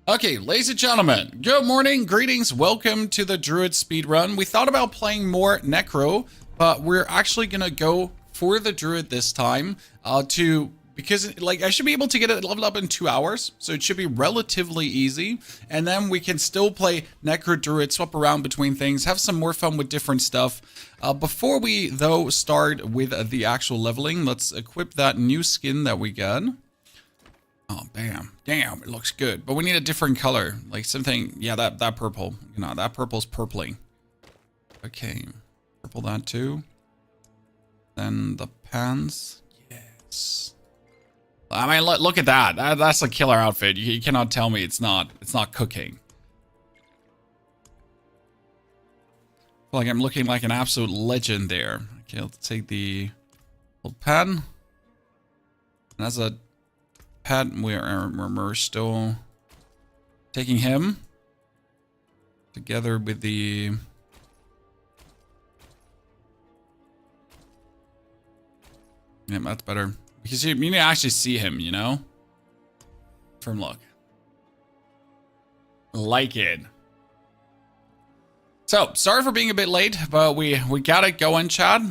Okay, ladies and gentlemen, good morning, greetings, welcome to the Druid speedrun. We thought about playing more Necro, but we're actually gonna go for the Druid this time because I should be able to get it leveled up in 2 hours, so it should be relatively easy. And then we can still play Necro Druid, swap around between things, have some more fun with different stuff. Before we though start with the actual leveling, let's equip that new skin that we got. Oh, bam. Damn, it looks good. But we need a different color. Like something, yeah, that purple. You know, that purple's purpling. Okay. Purple that too. Then the pants. Yes. I mean, look at that. That's a killer outfit. You cannot tell me it's not cooking. I feel like I'm looking like an absolute legend there. Okay, let's take the little pen. And as a pet, we're still taking him together with the yeah, that's better because you need to actually see him, you know, from look like it. So sorry for being a bit late, but we got it going, Chad.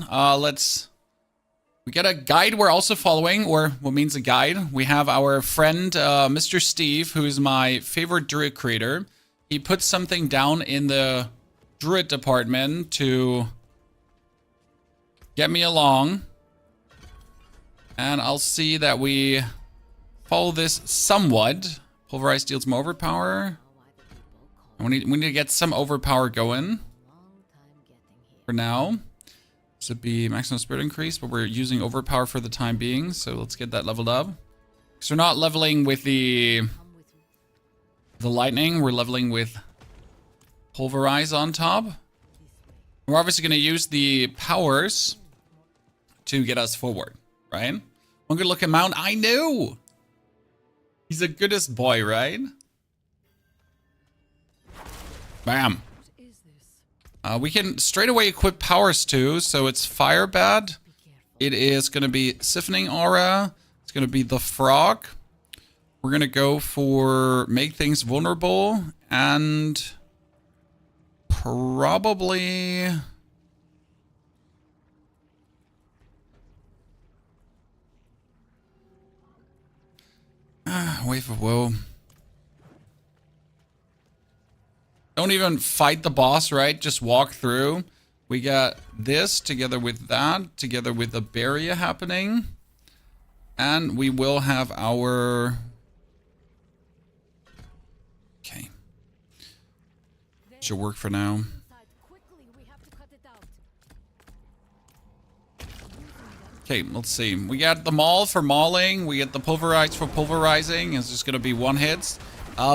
We got a guide we're also following, or what means a guide. We have our friend, Mr. Steve, who's my favorite Druid creator. He put something down in the Druid department to get me along. And I'll see that we follow this somewhat. Pulverize deals more overpower. And we need to get some overpower going for now. This would be maximum spirit increase, but we're using overpower for the time being, so let's get that leveled up. So we're not leveling with the lightning, we're leveling with Pulverize on top. We're obviously going to use the powers to get us forward, right? One good looking mount, I knew! He's the goodest boy, right? Bam. We can straight away equip powers too, so it's Fire Bat. It is going to be Siphoning Aura. It's going to be the Frog. We're going to go for Make Things Vulnerable and probably Wave of Woe. Don't even fight the boss, right? Just walk through. We got this together with that, together with the barrier happening. And we will have our... Okay. Should work for now. Okay, let's see. We got the maul for mauling. We get the pulverize for pulverizing. It's just going to be one hits.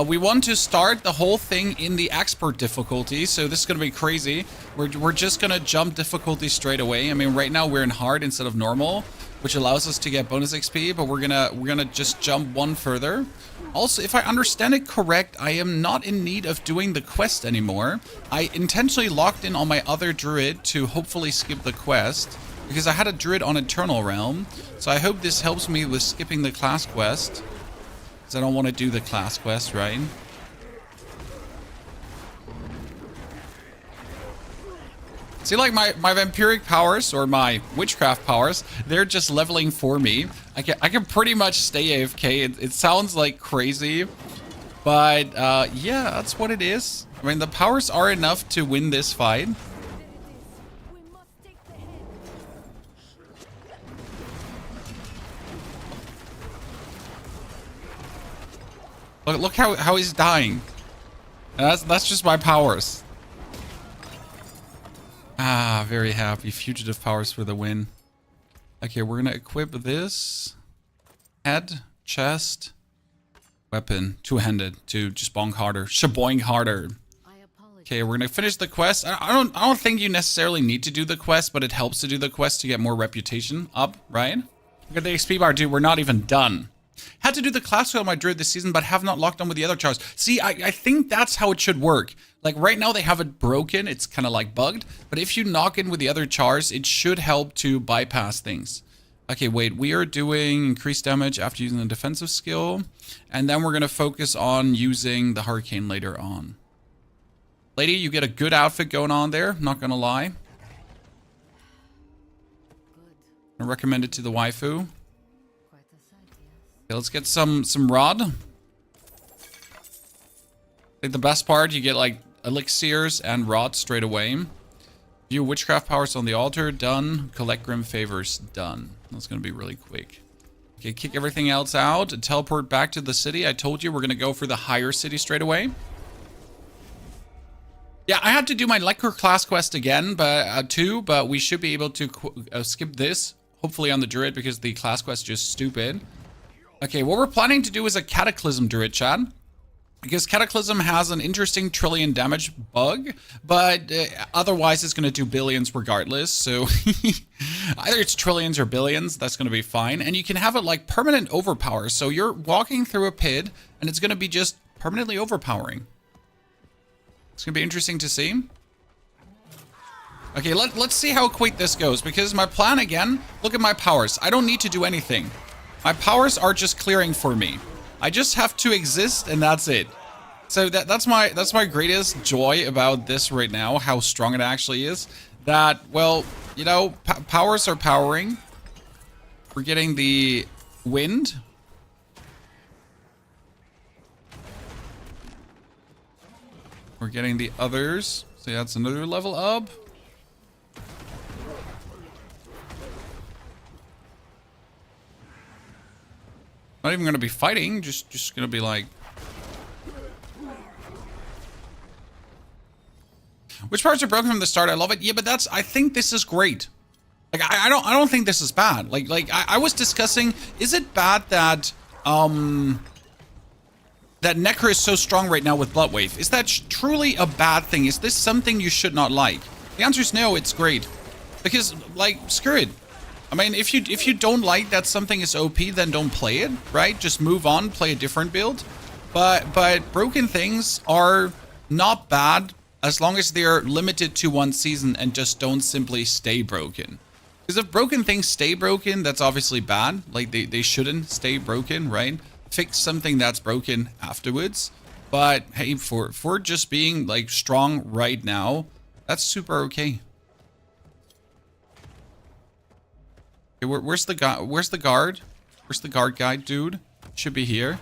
We want to start the whole thing in the expert difficulty, so this is going to be crazy. We're just going to jump difficulty straight away. I mean, right now we're in hard instead of normal, which allows us to get bonus XP, but we're gonna just jump one further. Also, if I understand it correct, I am not in need of doing the quest anymore. I intentionally locked in on my other druid to hopefully skip the quest, because I had a druid on Eternal Realm, so I hope this helps me with skipping the class quest. I don't want to do the class quest, right? See, like my vampiric powers or my witchcraft powers, they're just leveling for me. I can pretty much stay AFK. It sounds like crazy, but yeah, that's what it is. I mean, the powers are enough to win this fight. Look how he's dying. And that's just my powers. Ah, very happy. Fugitive powers for the win. Okay, we're gonna equip this. Head, chest, weapon, two-handed to just bonk harder. Shaboing harder. Okay, we're gonna finish the quest. I don't think you necessarily need to do the quest, but it helps to do the quest to get more reputation up, right? Look at the XP bar, dude. We're not even done. Had to do the class on my druid this season, but have not locked on with the other chars. See, I think that's how it should work. Like right now they have it broken. It's kind of like bugged. But if you knock in with the other chars, it should help to bypass things. Okay, wait, we are doing increased damage after using the defensive skill. And then we're going to focus on using the hurricane later on. Lady, you get a good outfit going on there, not going to lie. I recommend it to the waifu. Okay, let's get some rod. I think the best part, you get like elixirs and rod straight away. View witchcraft powers on the altar, done. Collect grim favors, done. That's gonna be really quick. Okay, kick everything else out and teleport back to the city. I told you we're gonna go for the higher city straight away. Yeah, I had to do my Lecture class quest again, but we should be able to skip this, hopefully on the Druid, because the class quest is just stupid. Okay, what we're planning to do is a Cataclysm Druid, Chad. Because Cataclysm has an interesting trillion damage bug, but otherwise it's going to do billions regardless. So either it's trillions or billions, that's going to be fine. And you can have it like permanent overpower. So you're walking through a pit and it's going to be just permanently overpowering. It's going to be interesting to see. Okay, let's see how quick this goes. Because my plan again, look at my powers. I don't need to do anything. My powers are just clearing for me. I just have to exist and that's it. So that's my greatest joy about this right now, how strong it actually is. That, well, you know, powers are powering. We're getting the wind. We're getting the others. So that's another level up. Not even going to be fighting, just going to be like... Which parts are broken from the start? I love it. Yeah, but I think this is great. Like, I don't think this is bad. Like I was discussing, is it bad that, that Necro is so strong right now with Bloodwave? Is that truly a bad thing? Is this something you should not like? The answer is no, it's great. Because, like, screw it. I mean, if you don't like that something is OP, then don't play it, right? Just move on, play a different build. But broken things are not bad as long as they're limited to one season and just don't simply stay broken. Because if broken things stay broken, that's obviously bad. Like, they shouldn't stay broken, right? Fix something that's broken afterwards. But hey, for just being like strong right now, that's super okay. Okay, where's the guy? Where's the guard? Where's the guard guy, dude? Should be here.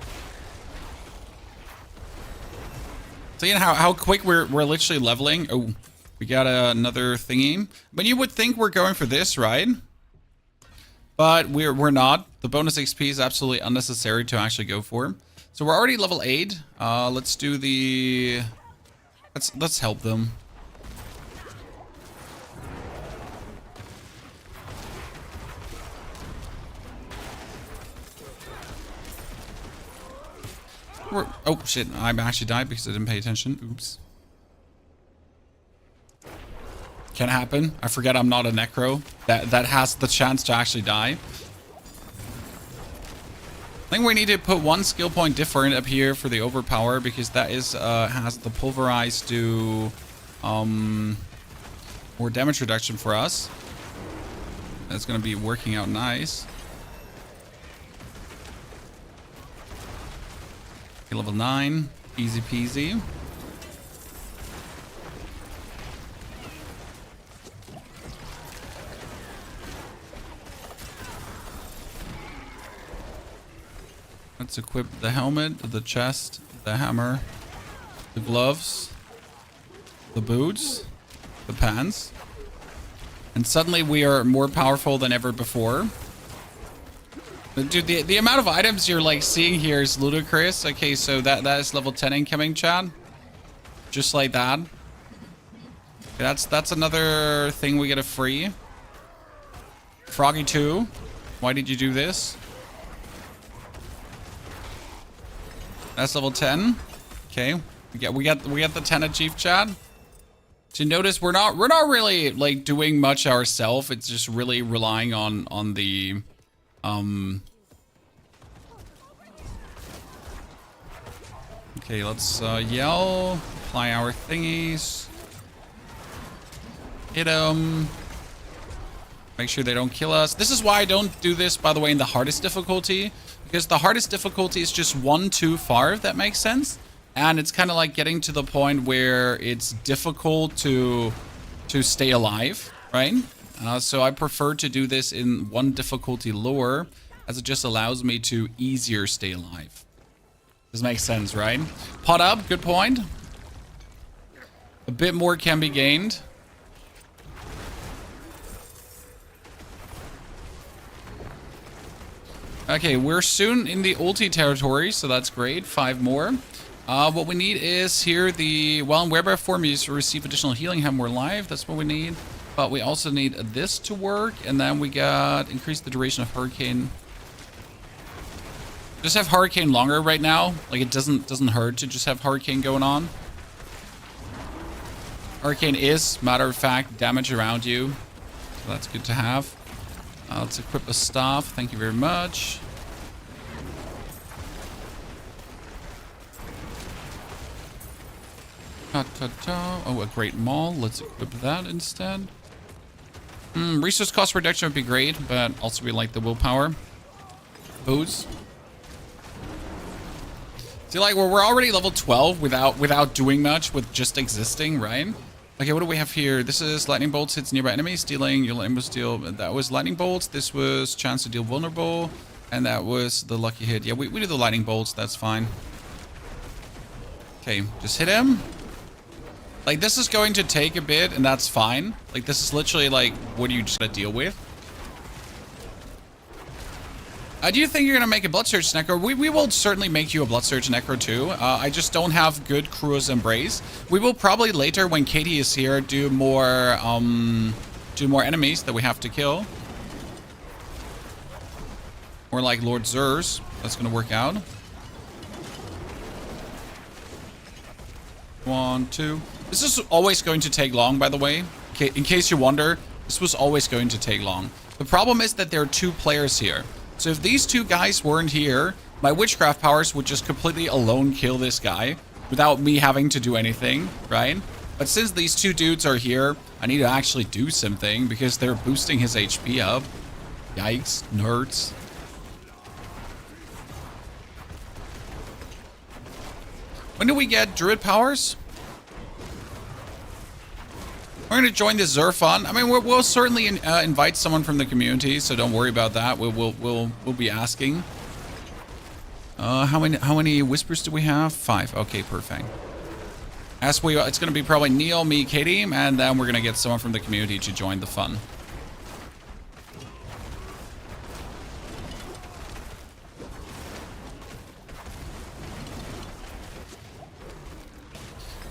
Seeing how quick we're literally leveling. Oh, we got another thingy. But you would think we're going for this, right? But we're not. The bonus XP is absolutely unnecessary to actually go for. So we're already level 8. Let's do the... Let's help them. Oh shit, I actually died because I didn't pay attention. Oops. Can happen. I forget I'm not a Necro. That has the chance to actually die. I think we need to put one skill point different up here for the overpower, because that is has the Pulverize do more damage reduction for us. That's gonna be working out nice. Okay, level 9, easy peasy. Let's equip the helmet, the chest, the hammer, the gloves, the boots, the pants. And suddenly we are more powerful than ever before. Dude, the amount of items you're like seeing here is ludicrous. Okay, so that is level 10 incoming, Chad. Just like that. Okay, that's another thing we get a free. Froggy 2. Why did you do this? That's level 10. Okay. We got the 10 achieved, Chad. So notice we're not really like doing much ourselves. It's just really relying on the okay, let's yell, apply our thingies, hit him. Make sure they don't kill us. This is why I don't do this, by the way, in the hardest difficulty. Because the hardest difficulty is just one too far, if that makes sense. And it's kind of like getting to the point where it's difficult to stay alive, right? So I prefer to do this in one difficulty lower, as it just allows me to easier stay alive. This makes sense, right? Pot up, good point. A bit more can be gained. Okay, we're soon in the ulti territory, so that's great. 5 more. What we need is here the... Well, in wearable form, you receive additional healing, have more life. That's what we need. But we also need this to work. And then we got... Increase the duration of Hurricane. Just have Hurricane longer right now. Like, it doesn't hurt to just have Hurricane going on. Hurricane is, matter of fact, damage around you. So that's good to have. Let's equip a staff. Thank you very much. Oh, a great maul. Let's equip that instead. Resource cost reduction would be great, but also we like the willpower. Boots. See, like, we're already level 12 without doing much, with just existing, right? Okay, what do we have here? This is lightning bolts hits nearby enemies, dealing your lightning bolts deal. That was lightning bolts. This was chance to deal vulnerable, and that was the lucky hit. Yeah, we do the lightning bolts. That's fine. Okay, just hit him. Like, this is going to take a bit, and that's fine. Like, this is literally like what you just gotta deal with. Do you think you're gonna make a Blood Surge Necro? We will certainly make you a Blood Surge Necro too. I just don't have good Crew's Embrace. We will probably later, when Katie is here, do more enemies that we have to kill. Or like Lord Zers. That's gonna work out. 1, 2. This is always going to take long, by the way. In case you wonder, this was always going to take long. The problem is that there are 2 players here. So if these 2 guys weren't here, my witchcraft powers would just completely alone kill this guy without me having to do anything, right? But since these 2 dudes are here, I need to actually do something because they're boosting his HP up. Yikes, nerds. When do we get Druid powers? We're going to join the Zer fund. I mean, we'll certainly invite someone from the community, so don't worry about that. We'll be asking. How many whispers do we have? 5. Okay, perfect. It's going to be probably Neil, me, Katie, and then we're going to get someone from the community to join the fun.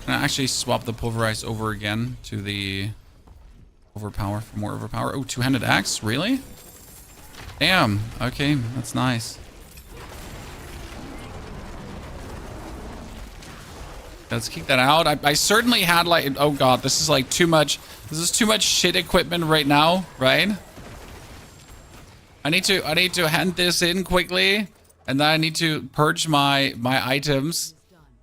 I'm gonna actually swap the Pulverize over again to the overpower for more overpower. Oh, 2-handed axe, really? Damn. Okay, that's nice. Let's kick that out. I certainly had like, oh god, this is like too much. This is too much shit equipment right now, right? I need to hand this in quickly, and then I need to purge my items.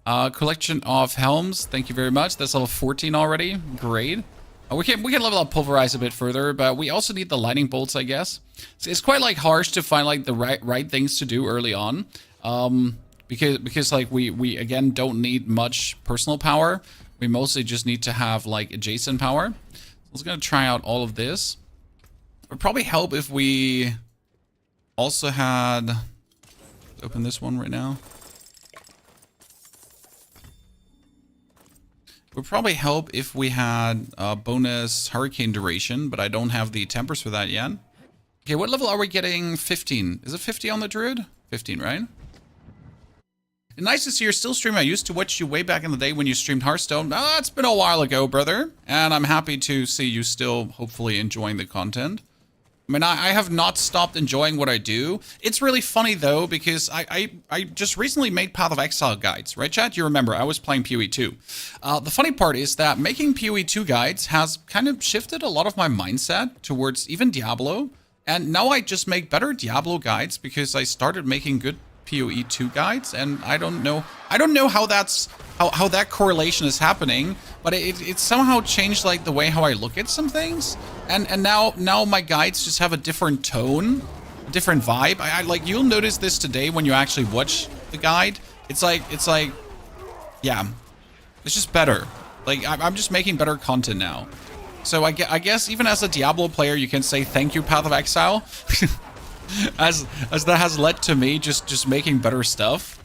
Collection of helms. Thank you very much. That's level 14 already. Great. We can level up Pulverize a bit further, but we also need the lightning bolts, I guess. So it's quite like harsh to find like the right things to do early on, because like we again don't need much personal power. We mostly just need to have like adjacent power. So I was gonna try out all of this. It would probably help if we also had. Let's open this one right now. Would probably help if we had bonus hurricane duration, but I don't have the tempers for that yet. Okay, what level are we getting? 15. Is it 50 on the Druid? 15, right? Nice to see you're still streaming. I used to watch you way back in the day when you streamed Hearthstone. Oh, it's been a while ago, brother. And I'm happy to see you still hopefully enjoying the content. I mean, I have not stopped enjoying what I do. It's really funny, though, because I just recently made Path of Exile guides, right, chat? You remember, I was playing PoE 2. The funny part is that making PoE 2 guides has kind of shifted a lot of my mindset towards even Diablo. And now I just make better Diablo guides because I started making good PoE 2 guides. And I don't know how that correlation is happening. but it somehow changed like the way how I look at some things. And now my guides just have a different tone, a different vibe. I like, you'll notice this today when you actually watch the guide. It's like, yeah, it's just better. Like, I'm just making better content now. So I guess even as a Diablo player, you can say thank you, Path of Exile. as that has led to me just making better stuff.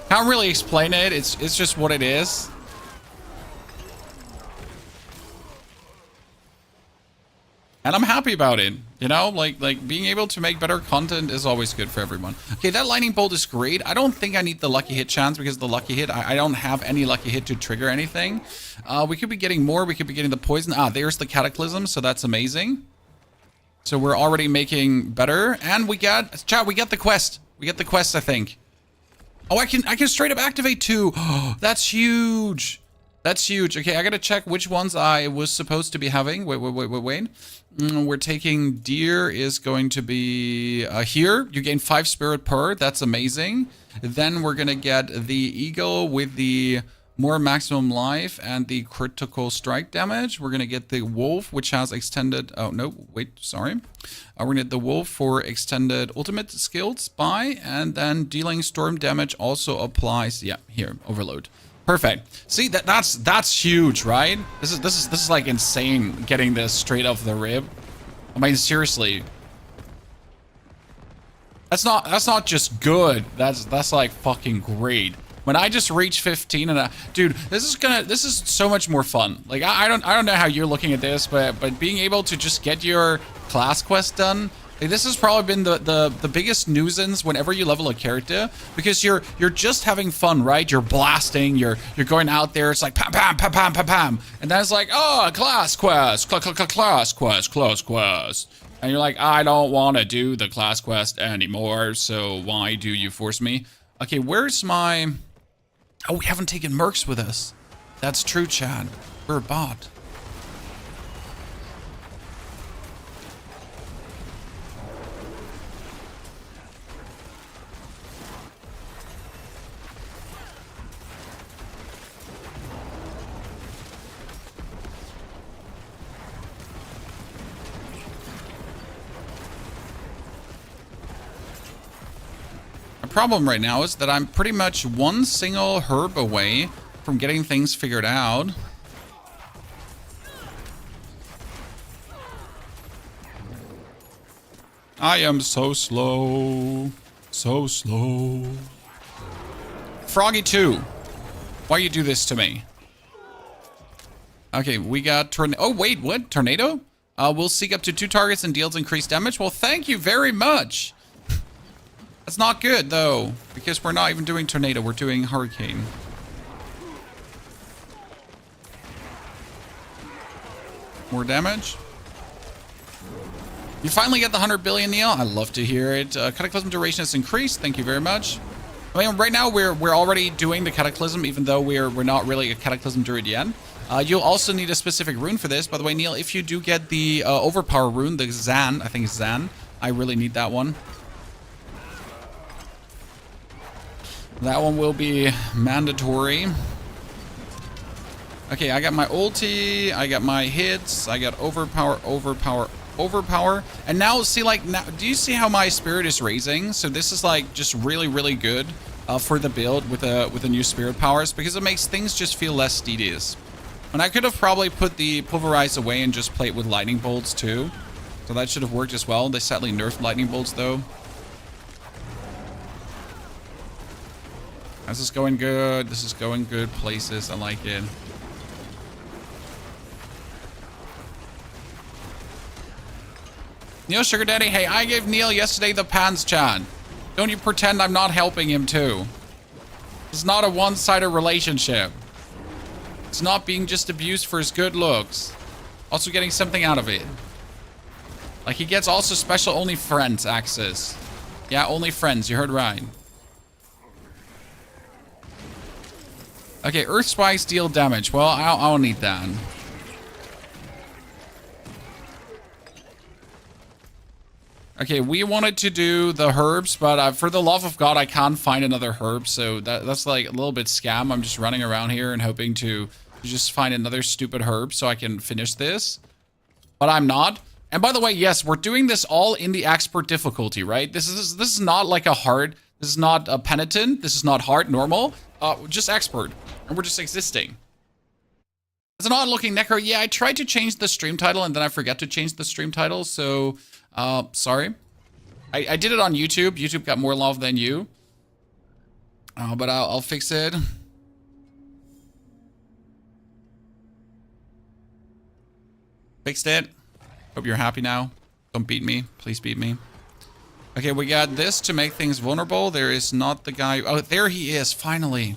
Can't really explain it. It's just what it is. And I'm happy about it. You know, like being able to make better content is always good for everyone. Okay, that lightning bolt is great. I don't think I need the lucky hit chance because the lucky hit, I don't have any lucky hit to trigger anything. We could be getting more. We could be getting the poison. Ah, there's the Cataclysm, so that's amazing. So we're already making better. And we got, chat, we get the quest. We get the quest, I think. Oh, I can straight up activate 2. Oh, that's huge. That's huge. Okay, I gotta check which ones I was supposed to be having. Wait. We're taking deer is going to be here. You gain 5 spirit per. That's amazing. Then we're gonna get the eagle with the more maximum life and the critical strike damage. We're gonna get the wolf, which has extended. Oh no, wait, sorry. We're gonna get the wolf for extended ultimate skilled spy, and then dealing storm damage also applies. Yeah, here, overload. Perfect. See, that's huge, right? This is like insane getting this straight off the rib. I mean, seriously. That's not just good. That's like fucking great. When I just reach 15 and dude, this is so much more fun. Like I don't know how you're looking at this, but being able to just get your class quest done, like, this has probably been the biggest nuisance whenever you level a character, because you're just having fun, right? You're blasting, you're going out there, it's like pam pam pam pam pam pam, and then it's like, oh, class quest, class quest. And you're like, I don't want to do the class quest anymore, so why do you force me? Okay, where's my... Oh, we haven't taken mercs with us. That's true, Chad. We're a bot. Problem right now is that I'm pretty much one single herb away from getting things figured out. I am so slow. So slow. Froggy 2. Why you do this to me? Okay, we got tornado. Oh, wait, what? Tornado? Will seek up to 2 targets and deals increased damage. Well, thank you very much. That's not good, though, because we're not even doing tornado. We're doing hurricane. More damage. You finally get the 100 billion, Neil. I love to hear it. Cataclysm duration has increased. Thank you very much. I mean, right now we're already doing the Cataclysm, even though we're not really a Cataclysm Druid yet. You'll also need a specific rune for this. By the way, Neil, if you do get the overpower rune, the Zan, I think it's Zan, I really need that one. That one will be mandatory. Okay, I got my ulti, I got my hits, I got overpower. And now, see, like, now, do you see how my spirit is raising? So this is like just really good for the build with the new spirit powers, because it makes things just feel less tedious. And I could have probably put the Pulverize away and just play it with lightning bolts too. So that should have worked as well. They sadly nerfed lightning bolts though. This is going good. This is going good places. I like it. Neil Sugar Daddy, hey, I gave Neil yesterday the pants, Chan. Don't you pretend I'm not helping him too. It's not a one-sided relationship. It's not being just abused for his good looks. Also getting something out of it. Like, he gets also special only friends access. Yeah, only friends. You heard right. Okay, Earth Spikes deal damage. Well, I'll need that. Okay, we wanted to do the herbs, but for the love of God, I can't find another herb. So that's like a little bit scam. I'm just running around here and hoping to just find another stupid herb so I can finish this. But I'm not. And by the way, yes, we're doing this all in the expert difficulty, right? This is not like a hard. This is not a penitent. This is not hard, normal. Just expert. And we're just existing. It's an odd looking necro. Yeah, I tried to change the stream title and then I forgot to change the stream title. So, sorry. I did it on YouTube. YouTube got more love than you. But I'll fix it. Fixed it. Hope you're happy now. Don't beat me. Please beat me. Okay, we got this to make things vulnerable. There is not the guy. Oh, there he is, finally.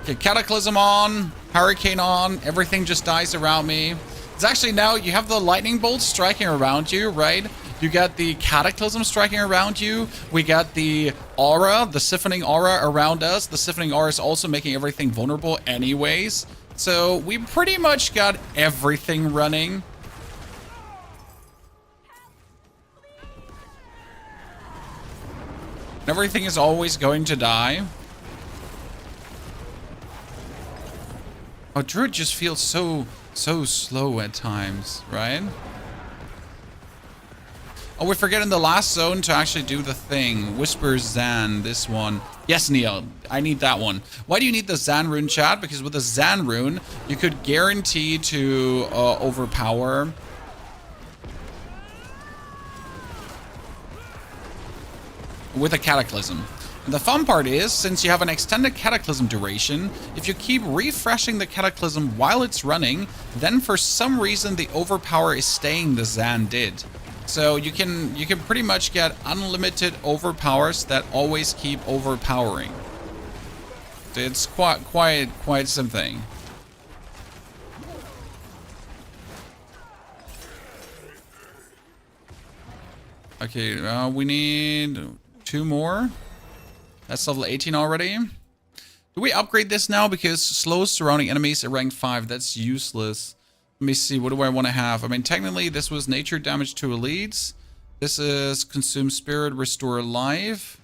Okay, Cataclysm on, Hurricane on, everything just dies around me. It's actually now, you have the lightning bolts striking around you, right? You got the Cataclysm striking around you. We got the aura, the Siphoning aura around us. The Siphoning aura is also making everything vulnerable anyways. So we pretty much got everything running. Everything is always going to die. Oh, Druid just feels so slow at times, right? Oh, we forget in the last zone to actually do the thing. Whisper Zan, this one. Yes, Neil, I need that one. Why do you need the Zan rune, chat? Because with the Zan rune, you could guarantee to overpower. With a Cataclysm. And the fun part is, since you have an extended Cataclysm duration, if you keep refreshing the Cataclysm while it's running, then for some reason the overpower is staying the Zan did. So you can pretty much get unlimited overpowers that always keep overpowering. It's quite something. Okay, we need 2 more. That's level 18 already. Do we upgrade this now? Because slow surrounding enemies at rank 5. That's useless. Let me see. What do I want to have? I mean, technically, this was nature damage to elites. This is consume spirit, restore life.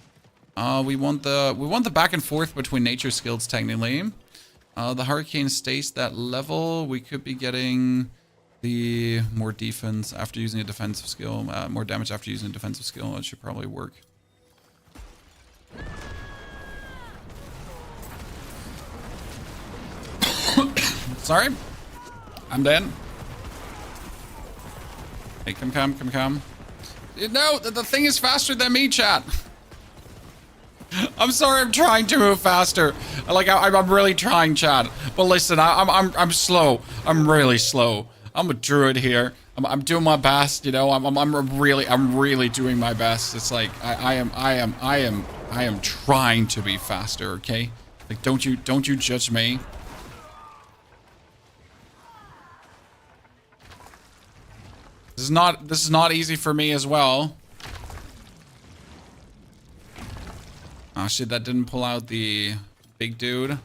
We want the back and forth between nature skills, technically. The hurricane stays that level. We could be getting the more defense after using a defensive skill. More damage after using a defensive skill. That should probably work. Sorry. I'm dead. Hey, come. No, the thing is faster than me, chat. I'm sorry, I'm trying to move faster. Like, I'm really trying, chat. But listen, I'm slow. I'm really slow. I'm a druid here. I'm doing my best, you know. I'm really doing my best. It's like I am trying to be faster, okay? Like, don't you judge me. This is not easy for me as well. Oh shit, that didn't pull out the big dude. Do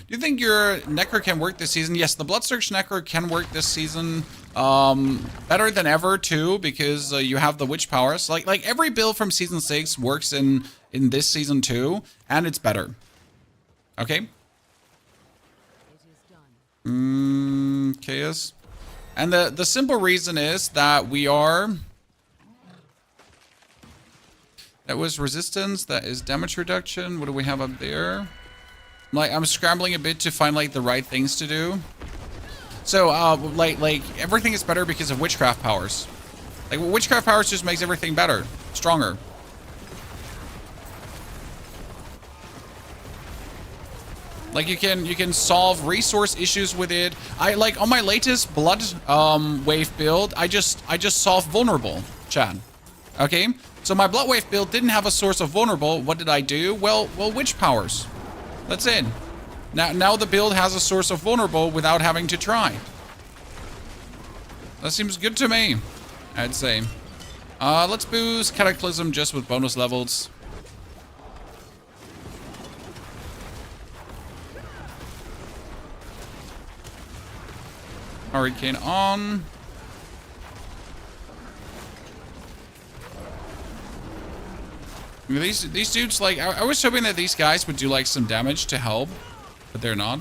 you think your Necro can work this season? Yes, the Bloodsearch Necro can work this season. Better than ever too, because you have the witch powers. Like every build from season 6 works in this season too, and it's better. Okay. Chaos. And the simple reason is that we are... That was resistance, that is damage reduction. What do we have up there? Like, I'm scrambling a bit to find, like, the right things to do. So, like, everything is better because of witchcraft powers. Like, witchcraft powers just makes everything better, stronger. Like, you can solve resource issues with it. Like, on my latest blood wave build, I just solved vulnerable, chat. Okay? So my blood wave build didn't have a source of vulnerable. What did I do? Well, witch powers. That's it. Now the build has a source of vulnerable without having to try. That seems good to me, I'd say. Let's boost Cataclysm just with bonus levels. Hurricane on. I mean, these dudes, like, I was hoping that these guys would do, like, some damage to help, but they're not.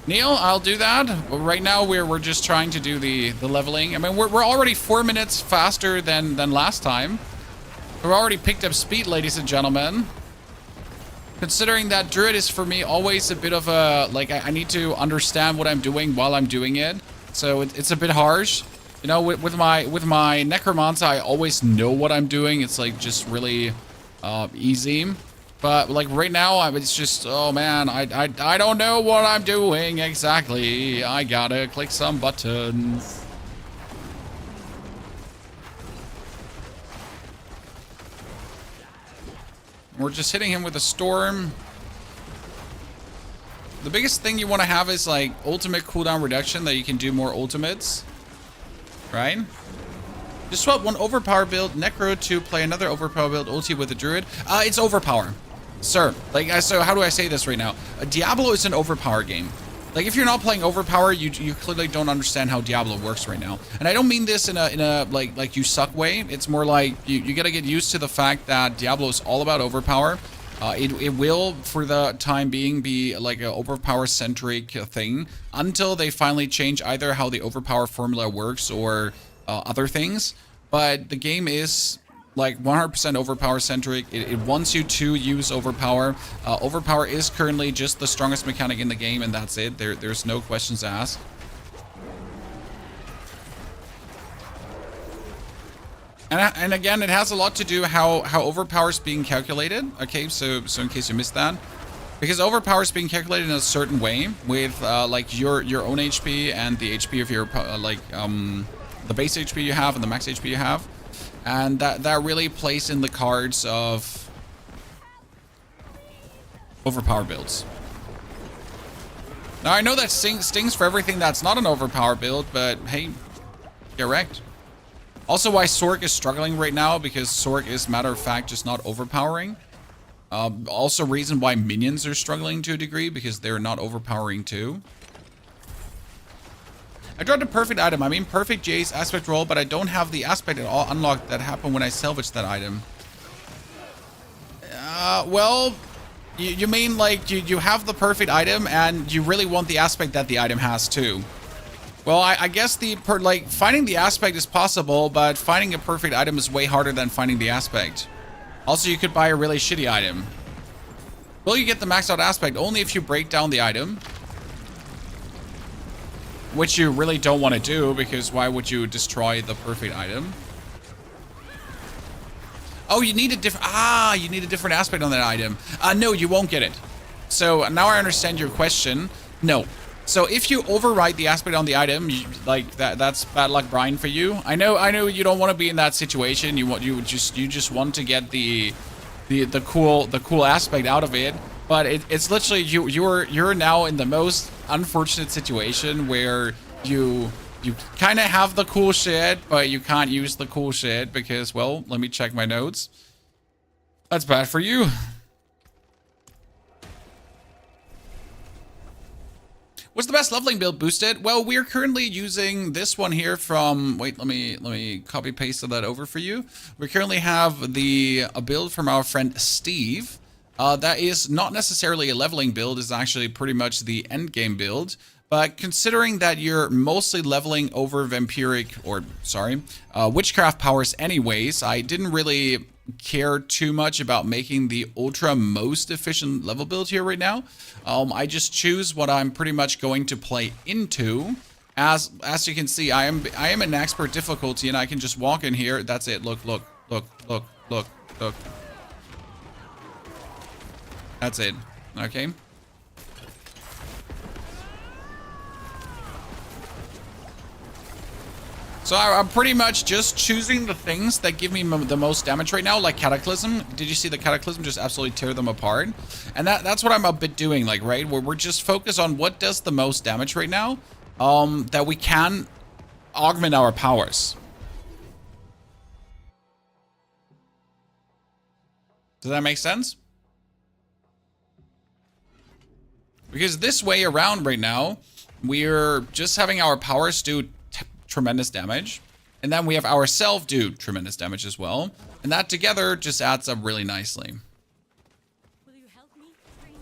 Neil, I'll do that. Well, right now, we're just trying to do the leveling. I mean, we're already 4 minutes faster than last time. We've already picked up speed, ladies and gentlemen. Considering that Druid is, for me, always a bit of a, like, I need to understand what I'm doing while I'm doing it. So it's a bit harsh. You know, with my Necromancer, I always know what I'm doing. It's, like, just really easy. But, like, right now, it's just, oh, man, I don't know what I'm doing exactly. I gotta click some buttons. We're just hitting him with a storm. The biggest thing you want to have is, like, ultimate cooldown reduction, that you can do more ultimates. Right? Just swap one overpower build Necro to play another overpower build ulti with a Druid. It's overpower. Sir. Like, so how do I say this right now? Diablo is an overpower game. Like, if you're not playing overpower, you clearly don't understand how Diablo works right now. And I don't mean this in a like you suck way. It's more like you gotta get used to the fact that Diablo is all about overpower. It will, for the time being, be like an overpower-centric thing until they finally change either how the overpower formula works or other things. But the game is like 100% overpower centric. It wants you to use overpower. Overpower is currently just the strongest mechanic in the game, and that's it. There's no questions asked. And again, it has a lot to do how overpower is being calculated. Okay, so in case you missed that, because overpower is being calculated in a certain way with like your own HP and the HP of your the base HP you have and the max HP you have. And that really plays in the cards of overpower builds. Now, I know that stings for everything that's not an overpower build, but hey, get wrecked. Also, why Sork is struggling right now, because Sork is, matter of fact, just not overpowering. Also, reason why minions are struggling to a degree, because they're not overpowering too. I dropped a perfect item. I mean perfect Jace aspect roll, but I don't have the aspect at all unlocked that happened when I salvaged that item. Well, you mean like you have the perfect item and you really want the aspect that the item has too. Well, I guess finding the aspect is possible, but finding a perfect item is way harder than finding the aspect. Also, you could buy a really shitty item. Will you get the maxed out aspect? Only if you break down the item. Which you really don't want to do, because why would you destroy the perfect item? Oh, you need a different aspect on that item. No, you won't get it. So now I understand your question. No. So if you overwrite the aspect on the item, that's bad luck Brian for you. I know you don't want to be in that situation. You just want to get the cool aspect out of it. But it's literally you're now in the most unfortunate situation where you kind of have the cool shit, but you can't use the cool shit because, well, let me check my notes. That's bad for you. What's the best leveling build boosted? Well, we're currently using this one here from, wait, let me copy paste that over for you. We currently have a build from our friend Steve. That is not necessarily a leveling build, it's actually pretty much the endgame build. But considering that you're mostly leveling over witchcraft powers anyways, I didn't really care too much about making the ultra most efficient level build here right now. I just choose what I'm pretty much going to play into. As you can see, I am an expert difficulty, and I can just walk in here. That's it. Look. That's it. Okay. So I'm pretty much just choosing the things that give me the most damage right now, like Cataclysm. Did you see the Cataclysm just absolutely tear them apart? And that's what I'm a bit doing, like, right? Where we're just focused on what does the most damage right now, that we can augment our powers. Does that make sense? Because this way around right now, we're just having our powers do tremendous damage. And then we have ourselves do tremendous damage as well. And that together just adds up really nicely. Will you help me, stranger?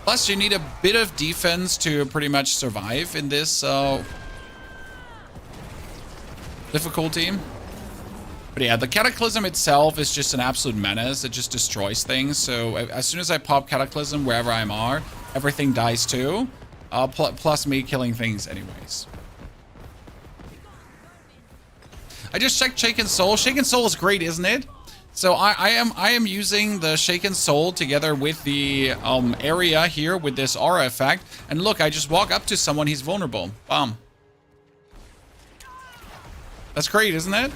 Plus, you need a bit of defense to pretty much survive in this difficulty. But yeah, the Cataclysm itself is just an absolute menace. It just destroys things. So as soon as I pop Cataclysm wherever I am, everything dies too. Plus me killing things anyways. I just checked Shaken Soul. Shaken Soul is great, isn't it? So I am using the Shaken Soul together with the area here with this aura effect. And look, I just walk up to someone, he's vulnerable. Bam. That's great, isn't it?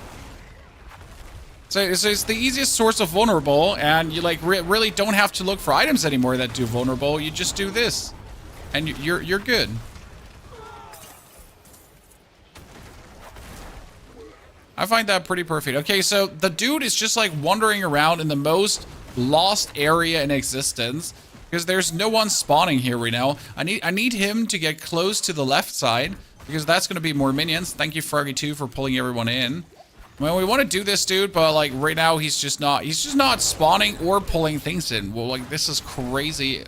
So it's the easiest source of vulnerable, and you like really don't have to look for items anymore that do vulnerable. You just do this, and you're good. I find that pretty perfect. Okay, so the dude is just like wandering around in the most lost area in existence because there's no one spawning here right now. I need him to get close to the left side because that's going to be more minions. Thank you, Froggy2, for pulling everyone in. Well, we want to do this, dude, but like right now he's just not spawning or pulling things in. Well, like this is crazy.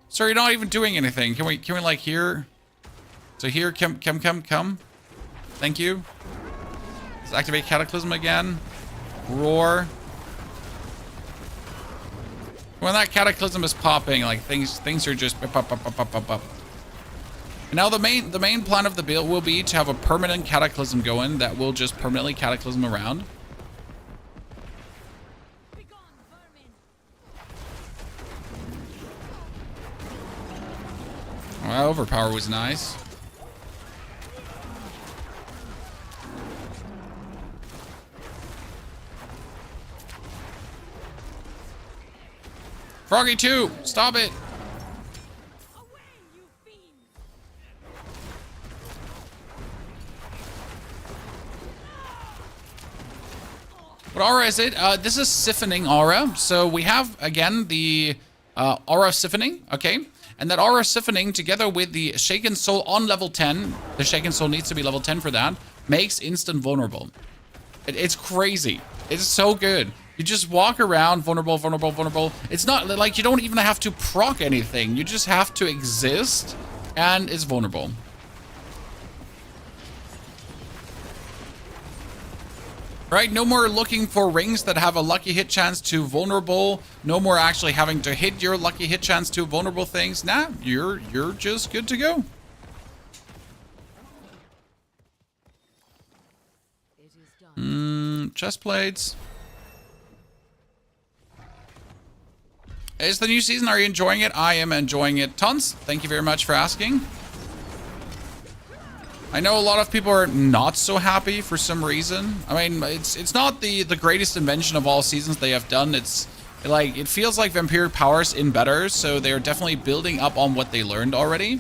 Sir, you're not even doing anything. Can we like here? So here, come. Thank you. Let's activate Cataclysm again. Roar. When that Cataclysm is popping, like things are just up. And now the main plan of the build will be to have a permanent Cataclysm going that will just permanently Cataclysm around. Well, overpower was nice. Froggy2, stop it. What aura is it? This is Siphoning aura. So we have, again, the aura of Siphoning, okay? And that aura of Siphoning, together with the Shaken Soul on level 10, the Shaken Soul needs to be level 10 for that, makes instant vulnerable. It's crazy. It's so good. You just walk around, vulnerable. It's not like you don't even have to proc anything. You just have to exist, and it's vulnerable. Right, no more looking for rings that have a lucky hit chance to vulnerable. No more actually having to hit your lucky hit chance to vulnerable things. Nah, you're just good to go. Chest plates. It's the new season. Are you enjoying it? I am enjoying it tons. Thank you very much for asking. I know a lot of people are not so happy for some reason. I mean, it's not the greatest invention of all seasons they have done. It's like, it feels like Vampiric Powers in better, so they're definitely building up on what they learned already.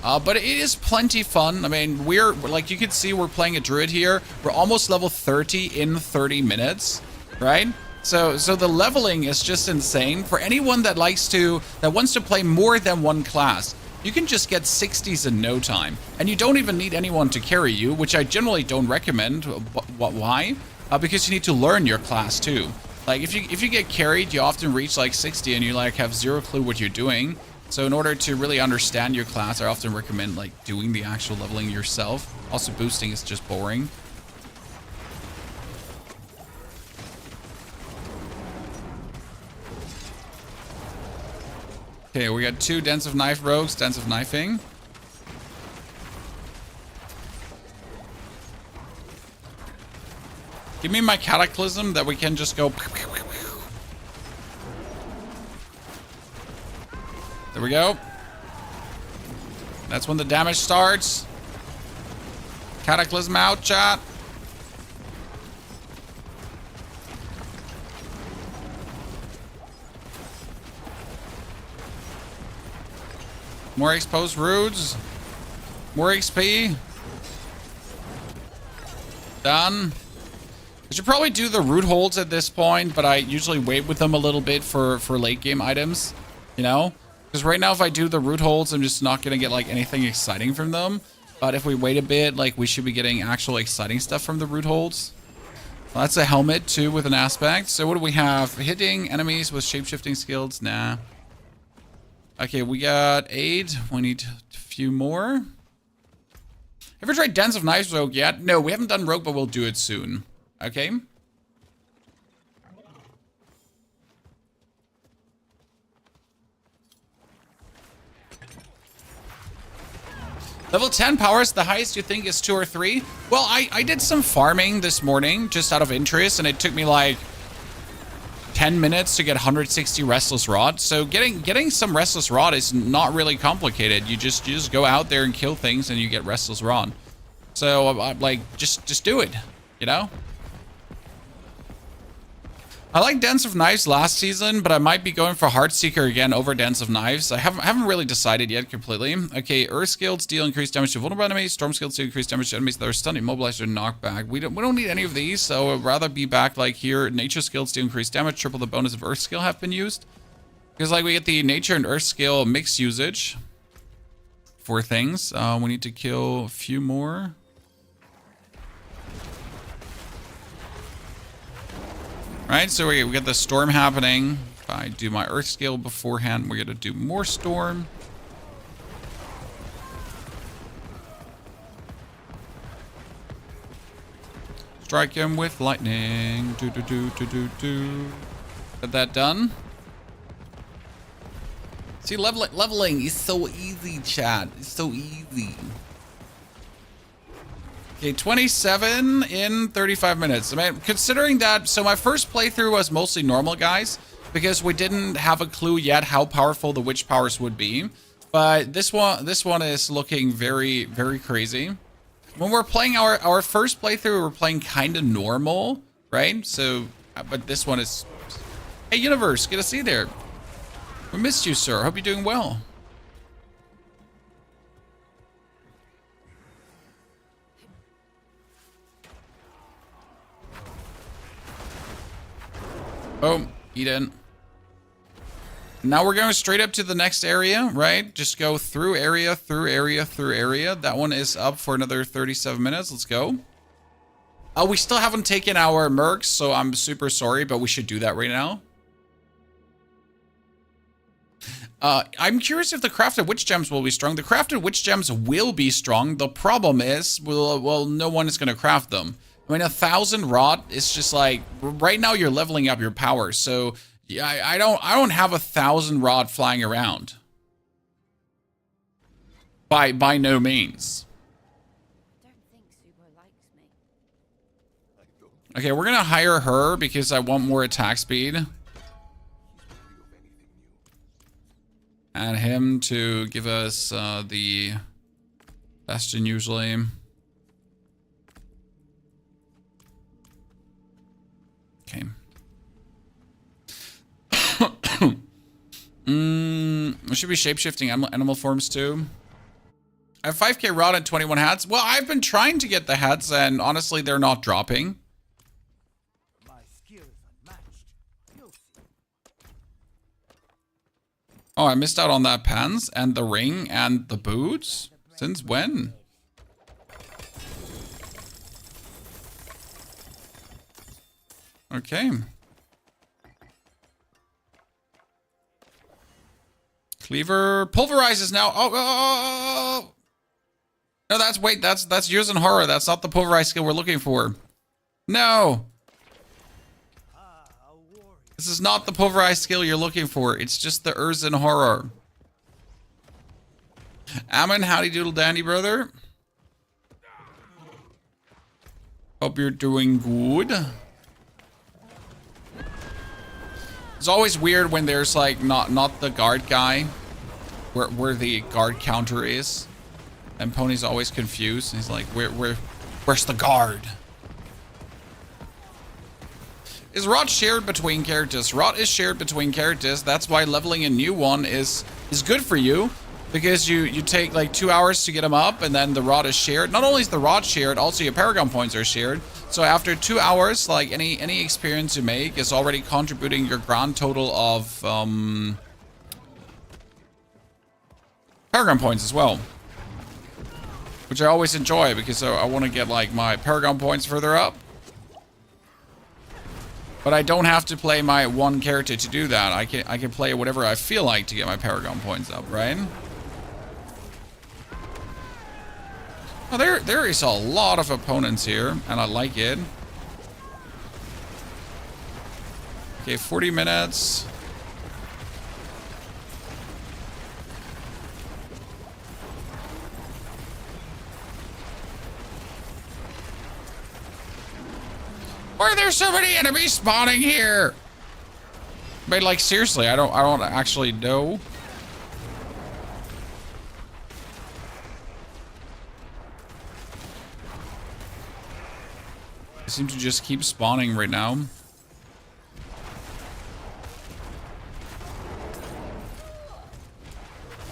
But it is plenty fun. I mean, we're, like you can see, we're playing a druid here. We're almost level 30 in 30 minutes, right? So the leveling is just insane. For anyone that wants to play more than one class, you can just get 60s in no time. And you don't even need anyone to carry you, which I generally don't recommend. Why? Because you need to learn your class too. Like if you get carried, you often reach like 60 and you like have zero clue what you're doing. So in order to really understand your class, I often recommend like doing the actual leveling yourself. Also, boosting is just boring. Okay, we got 2 Dance of Knife rogues, Dance of Knifing. Give me my Cataclysm that we can just go. There we go. That's when the damage starts. Cataclysm out, chat. More exposed roots. More XP. Done. I should probably do the root holds at this point, but I usually wait with them a little bit for late game items, you know? Because right now if I do the root holds, I'm just not gonna get like anything exciting from them. But if we wait a bit, like we should be getting actual exciting stuff from the root holds. Well, that's a helmet too with an aspect. So what do we have? Hitting enemies with shape-shifting skills? Nah. Okay, we got 8. We need a few more. Ever tried Dance of Knives Rogue yet? No, we haven't done Rogue, but we'll do it soon. Okay. Level 10 powers, the highest you think is 2 or 3? Well, I did some farming this morning just out of interest, and it took me like 10 minutes to get 160 Restless Rod. So getting some Restless Rod is not really complicated. You just go out there and kill things and you get Restless Rod. So like just do it, you know? I like Dance of Knives last season, but I might be going for Heartseeker again over Dance of Knives. I haven't really decided yet completely. Okay, Earth Skills deal increased damage to vulnerable enemies. Storm Skills deal increased damage to enemies that are stunned, immobilized, or knocked back. We don't need any of these, so I'd rather be back like here. Nature Skills deal increased damage, triple the bonus of Earth Skill have been used. Because like we get the Nature and Earth Skill mix usage for things. We need to kill a few more. Right, so we got the storm happening. If I do my earth skill beforehand, we're gonna do more storm. Strike him with lightning. Get that done. See, leveling is so easy, chat. It's so easy. Okay, 27 in 35 minutes. I mean, considering that, so my first playthrough was mostly normal, guys, because we didn't have a clue yet how powerful the witch powers would be. But this one is looking very, very crazy. When we're playing our first playthrough, we're playing kind of normal, right? So, but this one is... Hey, Universe, good to see you there. We missed you, sir. Hope you're doing well. Oh, he didn't. Now we're going straight up to the next area, right? Just go through area, through area, through area. That one is up for another 37 minutes. Let's go. We still haven't taken our mercs, so I'm super sorry, but we should do that right now. I'm curious if the crafted witch gems will be strong. The crafted witch gems will be strong. The problem is, well, no one is going to craft them. I mean, 1,000 rod is just like, right now you're leveling up your power. So yeah, I don't have 1,000 rod flying around. By no means. I don't think Subo likes me. Okay, we're gonna hire her because I want more attack speed. And him to give us the bastion usually. Okay. We should be shape-shifting animal forms too. I have 5k rod and 21 hats. Well, I've been trying to get the hats and honestly, they're not dropping. My skill is unmatched. You'll see. Oh, I missed out on that pants and the ring and the boots? Since when? Okay. Cleaver pulverizes now. Oh. No, that's using horror. That's not the pulverize skill we're looking for. No. This is not the pulverize skill you're looking for. It's just the Urzen horror. Ammon, howdy doodle dandy, brother. Hope you're doing good. It's always weird when there's like not the guard guy where the guard counter is. And Pony's always confused. He's like, where's the guard? Is Rot shared between characters? Rot is shared between characters. That's why leveling a new one is good for you. because you take like 2 hours to get them up, and then the rod is shared. Not only is the rod shared, also your paragon points are shared. So after 2 hours, like any experience you make is already contributing your grand total of paragon points as well, which I always enjoy because I want to get like my paragon points further up. But I don't have to play my one character to do that. I can play whatever I feel like to get my paragon points up, right? Oh, there is a lot of opponents here, and I like it. Okay, 40 minutes. Why are there so many enemies spawning here? But like seriously, I don't actually know. They seem to just keep spawning right now.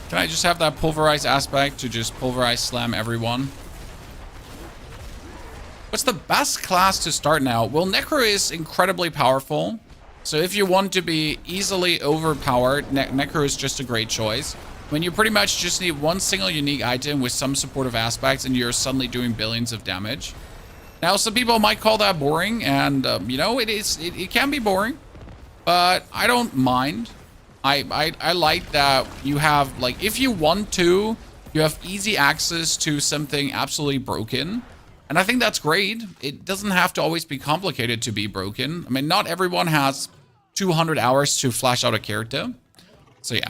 Can I just have that pulverize aspect to just pulverize slam everyone? What's the best class to start now? Well, Necro is incredibly powerful. So if you want to be easily overpowered, Necro is just a great choice. When you pretty much just need one single unique item with some supportive aspects and you're suddenly doing billions of damage. Now, some people might call that boring, and you know, it can be boring, but I don't mind. I like that you have, like, if you want to, you have easy access to something absolutely broken. And I think that's great. It doesn't have to always be complicated to be broken. I mean, not everyone has 200 hours to flash out a character. So yeah.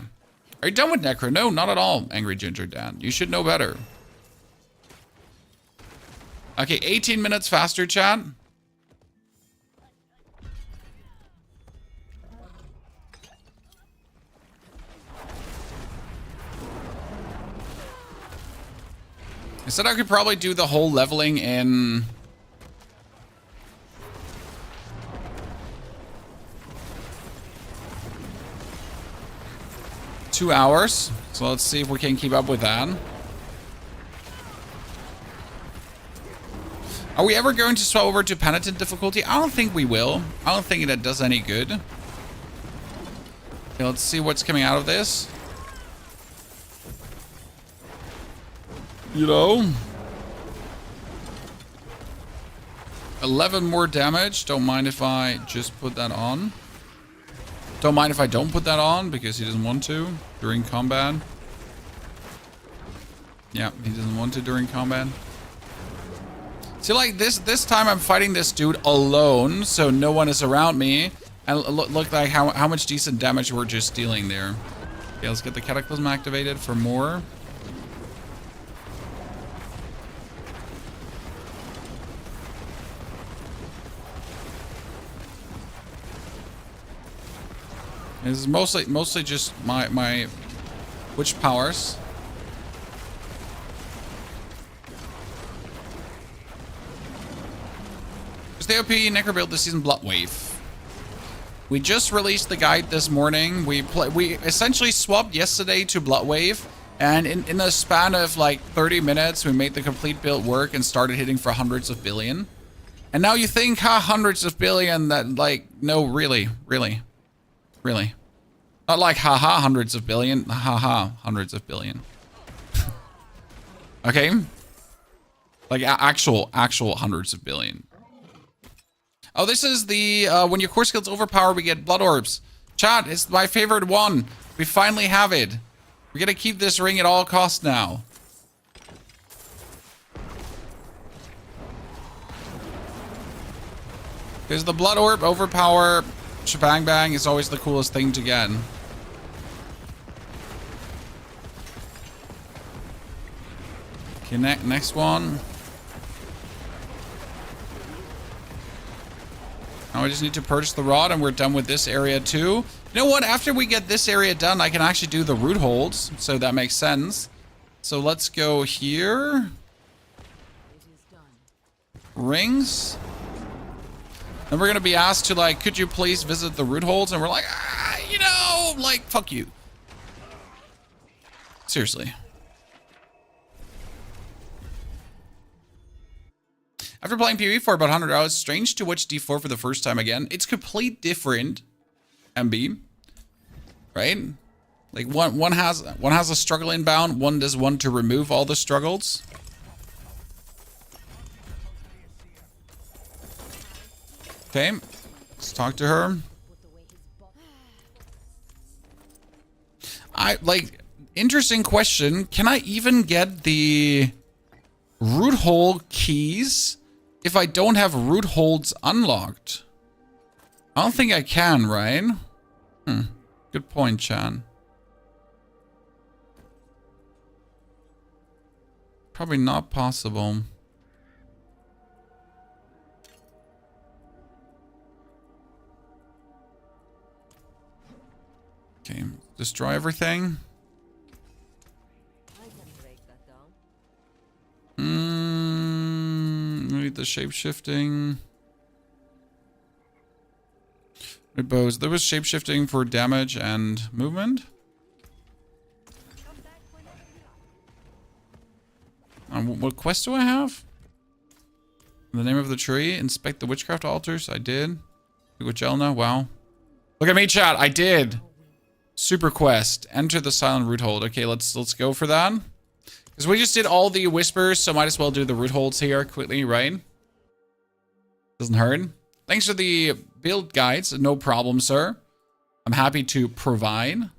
Are you done with Necro? No, not at all, Angry Ginger Dan. You should know better. Okay, 18 minutes faster, chat. I said I could probably do the whole leveling in... ...2 hours. So let's see if we can keep up with that. Are we ever going to swap over to penitent difficulty? I don't think we will. I don't think that does any good. Okay, let's see what's coming out of this. You know, 11 more damage. Don't mind if I just put that on. Don't mind if I don't put that on because he doesn't want to during combat. Yeah, he doesn't want to during combat. See, like this time I'm fighting this dude alone, so no one is around me. And look like how much decent damage we're just dealing there. Okay, let's get the Cataclysm activated for more. This is mostly just my witch powers. Just the OP Necro build this season, Bloodwave. We just released the guide this morning. We essentially swapped yesterday to Bloodwave, and in the span of like 30 minutes, we made the complete build work and started hitting for hundreds of billion. And now you think, hundreds of billion? That like no, really. Not like haha hundreds of billion, haha hundreds of billion. Okay, like actual hundreds of billion. Oh, this is the when your core skills overpower, we get blood orbs. Chat, it's my favorite one. We finally have it. We're gonna keep this ring at all costs now. Because the blood orb overpower shebang bang is always the coolest thing to get. Okay, next one. Now I just need to purchase the rod and we're done with this area too. You know what? After we get this area done, I can actually do the root holds. So that makes sense. So let's go here. Rings. And we're going to be asked to, like, could you please visit the root holds? And we're like, you know, like, fuck you. Seriously. After playing PvE for about 100 hours, strange to watch D4 for the first time again. It's complete different, MB. Right? Like one has a struggle inbound, one does one to remove all the struggles. Okay, let's talk to her. Interesting question. Can I even get the root hole keys if I don't have root holds unlocked? I don't think I can, right? Good point, Chan. Probably not possible. Okay, destroy everything. Need the shape-shifting. Bows. There was shape-shifting for damage and movement. What quest do I have? The name of the tree. Inspect the witchcraft altars. I did. With Jelna. Wow. Look at me, chat. I did. Super quest. Enter the silent root hold. Okay, let's go for that. Because we just did all the whispers, so might as well do the root holds here quickly, right? Doesn't hurt. Thanks for the build guides. No problem, sir. I'm happy to provide.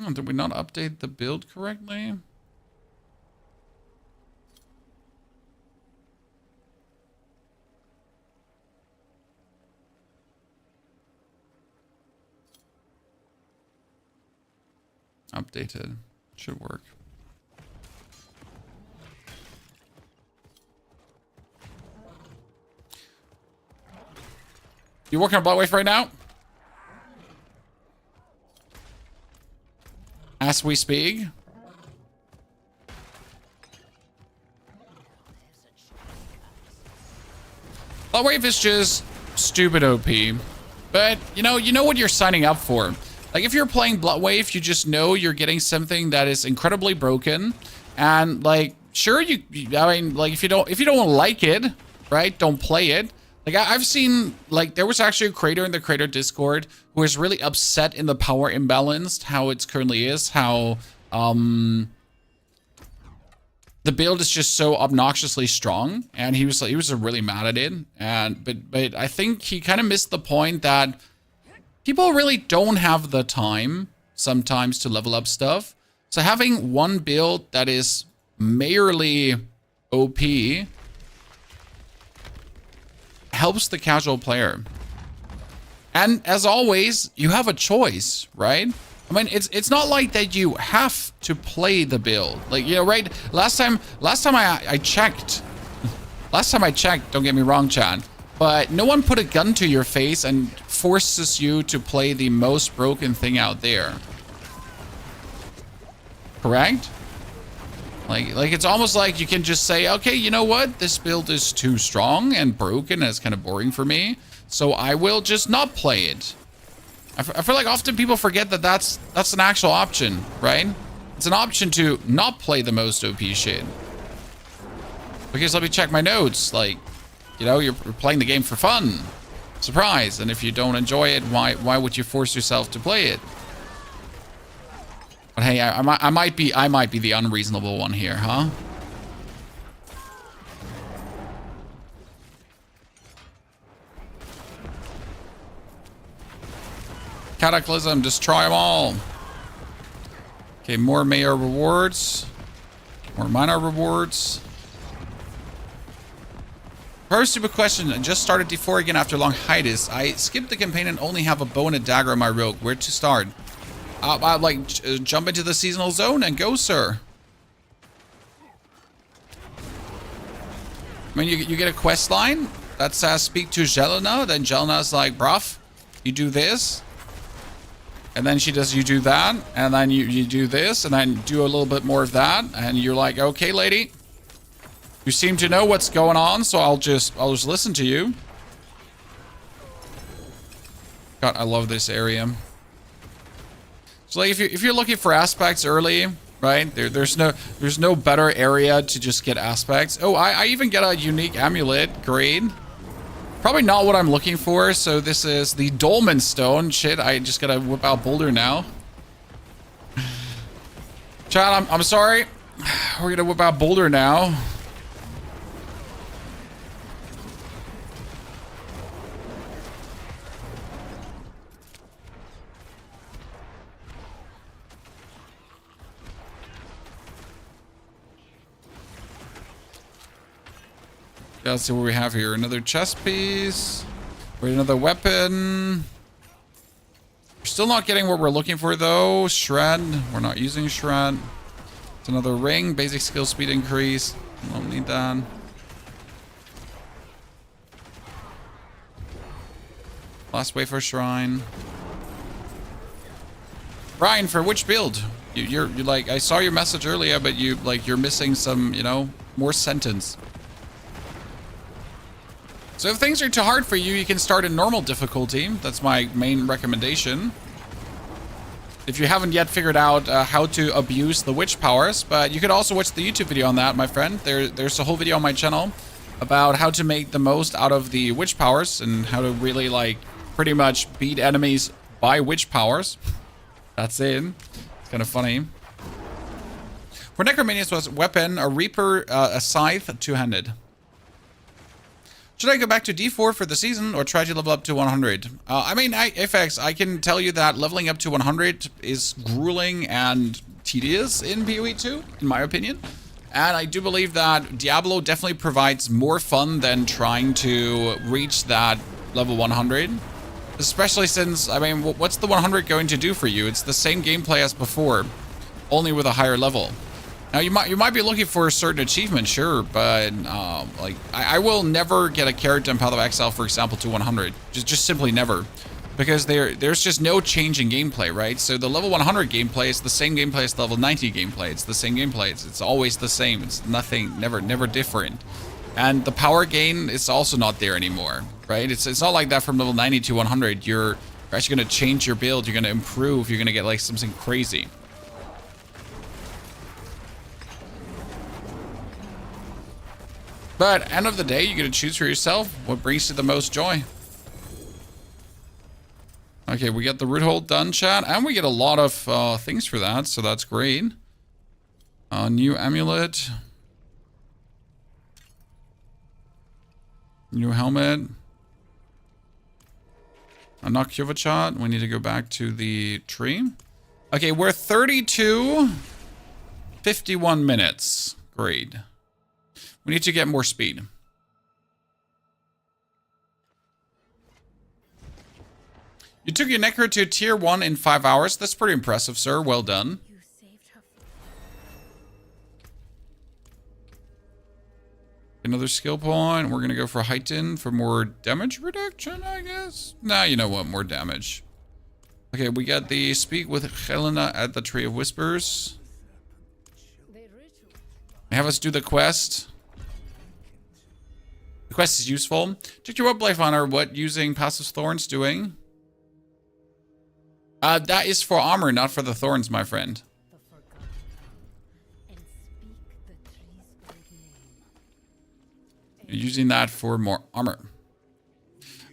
Oh, did we not update the build correctly? Updated. Should work. You working on Bloodwave right now? As we speak. Bloodwave is just stupid OP. But you know what you're signing up for. Like if you're playing Bloodwave, you just know you're getting something that is incredibly broken. And like sure I mean like if you don't like it, right? Don't play it. Like I've seen, like there was actually a creator in the creator Discord who was really upset in the power imbalanced, how it currently is, how the build is just so obnoxiously strong, and he was really mad at it. And but I think he kind of missed the point that people really don't have the time sometimes to level up stuff. So having one build that is merely OP helps the casual player. And as always, you have a choice, right? I mean, it's not like that you have to play the build. Like, right? Last time I checked, don't get me wrong, Chan, but no one put a gun to your face and forces you to play the most broken thing out there. Correct? Like it's almost like you can just say, okay, you know what? This build is too strong and broken and it's kind of boring for me, so I will just not play it. I feel like often people forget that that's an actual option, right? It's an option to not play the most OP shit. Because let me check my notes. Like, you're playing the game for fun. Surprise. And if you don't enjoy it, why would you force yourself to play it? But hey, I might be the unreasonable one here, huh? Cataclysm, destroy them all. Okay, more mayor rewards. More minor rewards. First stupid question. I just started D4 again after a long hiatus. I skipped the campaign and only have a bow and a dagger on my rogue. Where to start? Jump into the seasonal zone and go, sir. I mean, you get a quest line that says speak to Jelena. Then Jelena's like, bruv, you do this. And then you do that. And then you do this. And then do a little bit more of that. And you're like, okay, lady. You seem to know what's going on, so I'll just listen to you. God, I love this area. So like if you're looking for aspects early, right? There's no better area to just get aspects. Oh, I even get a unique amulet. Great. Probably not what I'm looking for. So this is the Dolmen Stone. Shit, I just gotta whip out Boulder now. Chat, I'm sorry. We're gonna whip out Boulder now. Let's see what we have here. Another chest piece. Wait, another weapon. We're still not getting what we're looking for though. Shred. We're not using shred. It's another ring. Basic skill speed increase. Don't need that. Last wafer shrine. Ryan, for which build? You're like, I saw your message earlier, but you're missing some, you know, more sentence. So if things are too hard for you, you can start in normal difficulty. That's my main recommendation. If you haven't yet figured out how to abuse the witch powers, but you could also watch the YouTube video on that, my friend. There's a whole video on my channel about how to make the most out of the witch powers and how to really like pretty much beat enemies by witch powers. That's it. It's kind of funny. For Necromania's was weapon, a Reaper, a Scythe, two-handed. Should I go back to D4 for the season or try to level up to 100? I mean, FX, I can tell you that leveling up to 100 is grueling and tedious in PoE 2, in my opinion. And I do believe that Diablo definitely provides more fun than trying to reach that level 100. Especially since, I mean, what's the 100 going to do for you? It's the same gameplay as before, only with a higher level. Now you might be looking for a certain achievement, sure, but like I will never get a character in Path of Exile, for example, to 100. Just simply never, because there's just no change in gameplay, right? So the level 100 gameplay is the same gameplay as the level 90 gameplay. It's the same gameplay. It's always the same. It's nothing, never different. And the power gain is also not there anymore, right? It's not like that from level 90 to 100. You're actually going to change your build. You're going to improve. You're going to get like something crazy. But end of the day, you get to choose for yourself what brings you the most joy. Okay, we get the root hold done, chat, and we get a lot of things for that, so that's great. New amulet. New helmet. A Nokyovachat. We need to go back to the tree. Okay, we're 51 minutes. Great. We need to get more speed. You took your Necro to tier 1 in 5 hours. That's pretty impressive, sir. Well done. You saved her. Another skill point. We're going to go for Heighten for more damage reduction, I guess. Nah, you know what? More damage. Okay, we got the Speak with Helena at the Tree of Whispers. Have us do the quest. The quest is useful. Check your web life honor. What using passive thorns doing? That is for armor, not for the thorns, my friend. You're using that for more armor.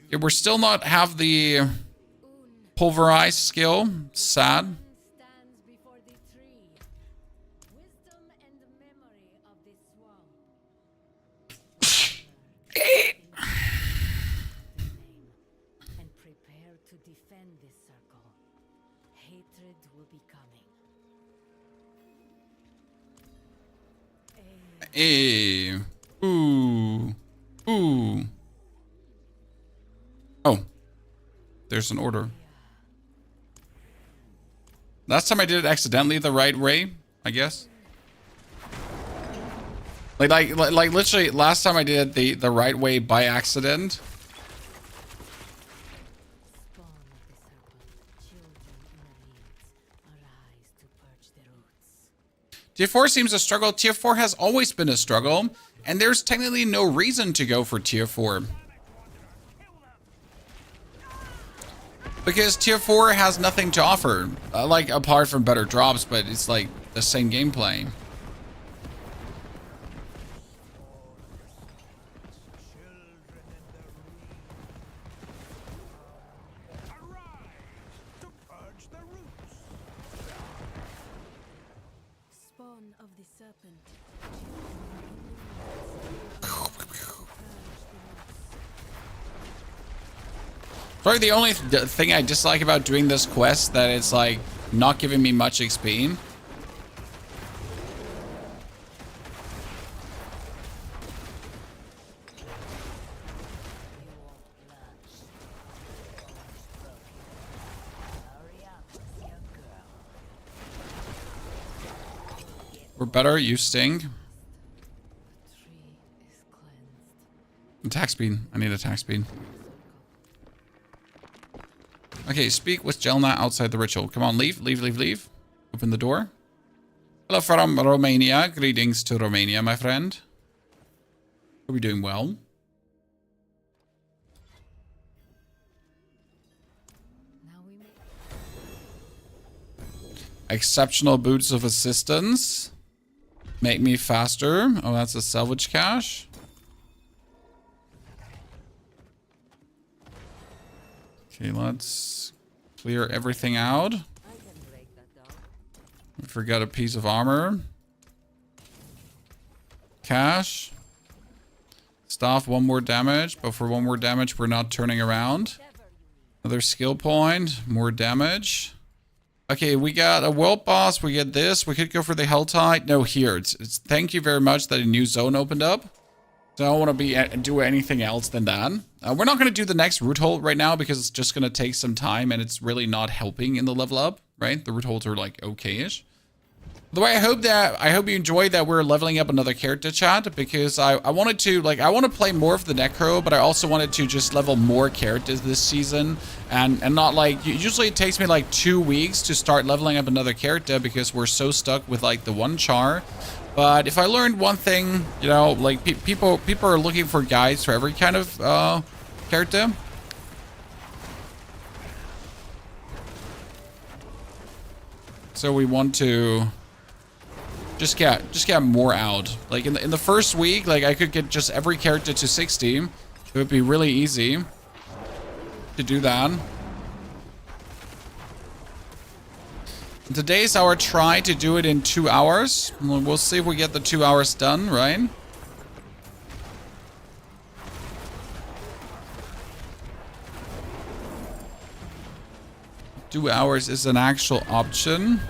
Okay, we're still not have the Pulverize skill. Sad. And prepare to defend this circle. Hatred will be coming. Hey. Ooh. Ooh. Oh. There's an order. Last time I did it accidentally the right way, I guess. Like literally last time I did it the right way by accident. Tier 4 seems a struggle. Tier 4 has always been a struggle, and there's technically no reason to go for Tier 4. Because tier 4 has nothing to offer, like apart from better drops, but it's like the same gameplay. Spawn of the serpent. Probably the only thing I dislike about doing this quest that it's like not giving me much XP. We're better, you sting. Tree is cleansed. Attack speed. I need attack speed. Okay, speak with Jelna outside the ritual. Come on, leave, leave, leave, leave. Open the door. Hello from Romania. Greetings to Romania, my friend. Are we doing well? Now we make Exceptional boots of assistance. Make me faster. Oh, that's a salvage cache. Okay, let's clear everything out. I can break that down. We forgot a piece of armor. Cash. Staff, 1 more damage. But for 1 more damage, we're not turning around. Another skill point. More damage. Okay, we got a world boss. We get this. We could go for the Helltide. No, here. It's thank you very much that a new zone opened up. So I don't want to do anything else than that. We're not going to do the next root hold right now because it's just going to take some time and it's really not helping in the level up, right? The root holds are like okay-ish. The way I hope you enjoyed that we're leveling up another character, chat, because I wanted to, like, I want to play more of the Necro, but I also wanted to just level more characters this season and not like, usually it takes me like 2 weeks to start leveling up another character because we're so stuck with like the one char. But if I learned one thing, you know, like people are looking for guides for every kind of character. So we want to just get more out. Like in the first week, like I could get just every character to 60. It would be really easy to do that. Today's our try to do it in 2 hours. We'll see if we get the 2 hours done, right? Two hours is an actual option.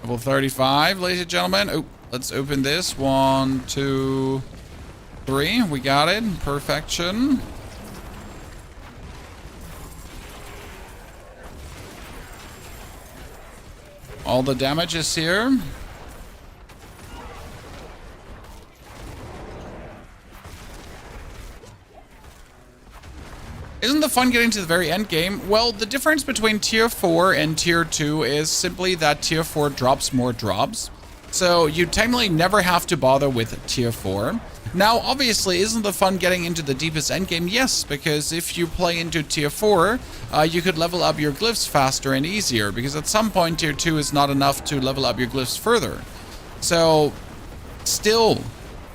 Level 35, ladies and gentlemen. Oh, let's open this. 1, 2, 3. We got it. Perfection. All the damage is here. Isn't the fun getting to the very end game? Well, the difference between tier 4 and tier 2 is simply that tier 4 drops more drops. So you technically never have to bother with tier 4. Now, obviously, isn't the fun getting into the deepest endgame? Yes, because if you play into tier 4, you could level up your glyphs faster and easier, because at some point tier 2 is not enough to level up your glyphs further. So, still,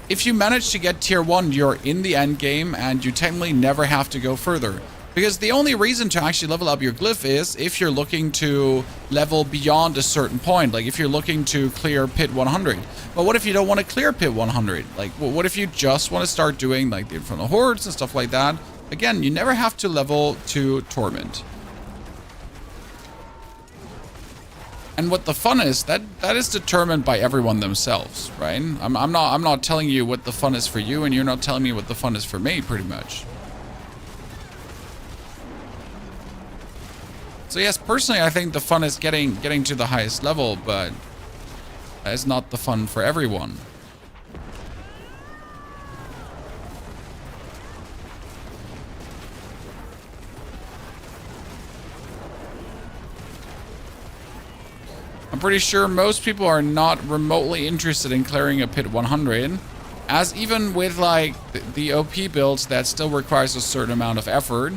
if you manage to get tier 1, you're in the end game and you technically never have to go further. Because the only reason to actually level up your glyph is if you're looking to level beyond a certain point. Like if you're looking to clear pit 100. But what if you don't want to clear pit 100? Like what if you just want to start doing like the infernal hordes and stuff like that? Again, you never have to level to torment. And what the fun is, that is determined by everyone themselves, right? I'm not telling you what the fun is for you, and you're not telling me what the fun is for me, pretty much. So yes, personally, I think the fun is getting to the highest level, but it's not the fun for everyone. I'm pretty sure most people are not remotely interested in clearing a pit 100, as even with like the OP builds, that still requires a certain amount of effort.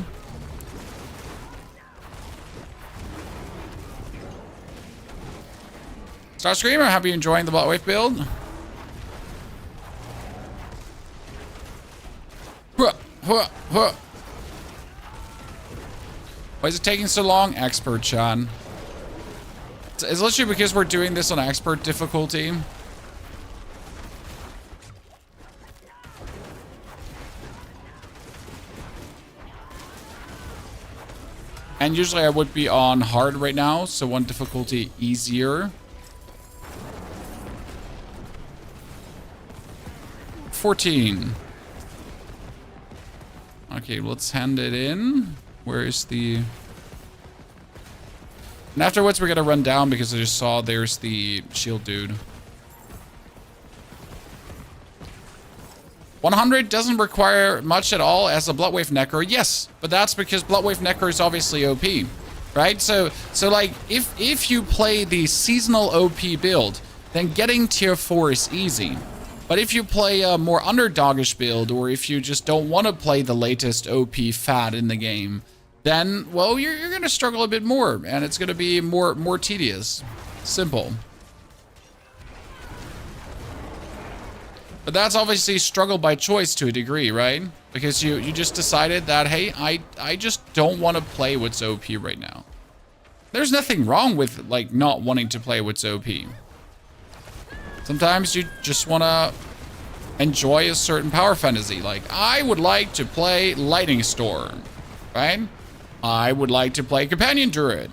Star Screamer, have you enjoying the Bloodwave build? Why is it taking so long? Expert, Sean. It's literally because we're doing this on expert difficulty. And usually I would be on hard right now, so one difficulty easier. 14. Okay, let's hand it in. Where is the... And afterwards we're gonna run down because I just saw there's the shield dude. 100 doesn't require much at all as a Bloodwave Necro. Yes, but that's because Bloodwave Necro is obviously OP, right? So like if you play the seasonal OP build, then getting tier 4 is easy. But if you play a more underdogish build, or if you just don't want to play the latest OP fad in the game, then, well, you're going to struggle a bit more, and it's going to be more tedious. Simple. But that's obviously struggle by choice to a degree, right? Because you just decided that, hey, I just don't want to play what's OP right now. There's nothing wrong with, like, not wanting to play what's OP. Sometimes you just want to enjoy a certain power fantasy. Like, I would like to play Lightning Storm, right? I would like to play Companion Druid.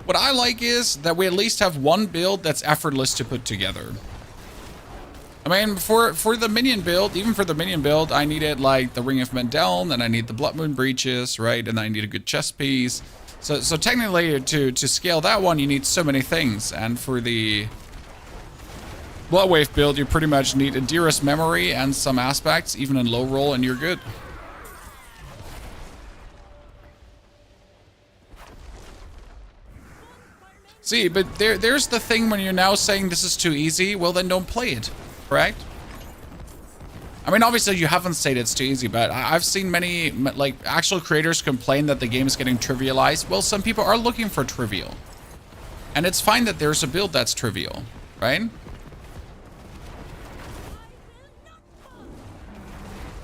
What I like is that we at least have one build that's effortless to put together. I mean, for the minion build, even for the minion build, I needed like the Ring of Mendeln, and I need the Blood Moon Breaches, right? And I need a good chest piece. So technically, to scale that one, you need so many things. And for the Bloodwave build, you pretty much need a Dearest Memory and some aspects, even in low roll, and you're good. See, but there's the thing when you're now saying this is too easy, well then don't play it, correct? I mean, obviously you haven't said it's too easy, but I've seen many, like, actual creators complain that the game is getting trivialized. Well, some people are looking for trivial. And it's fine that there's a build that's trivial, right?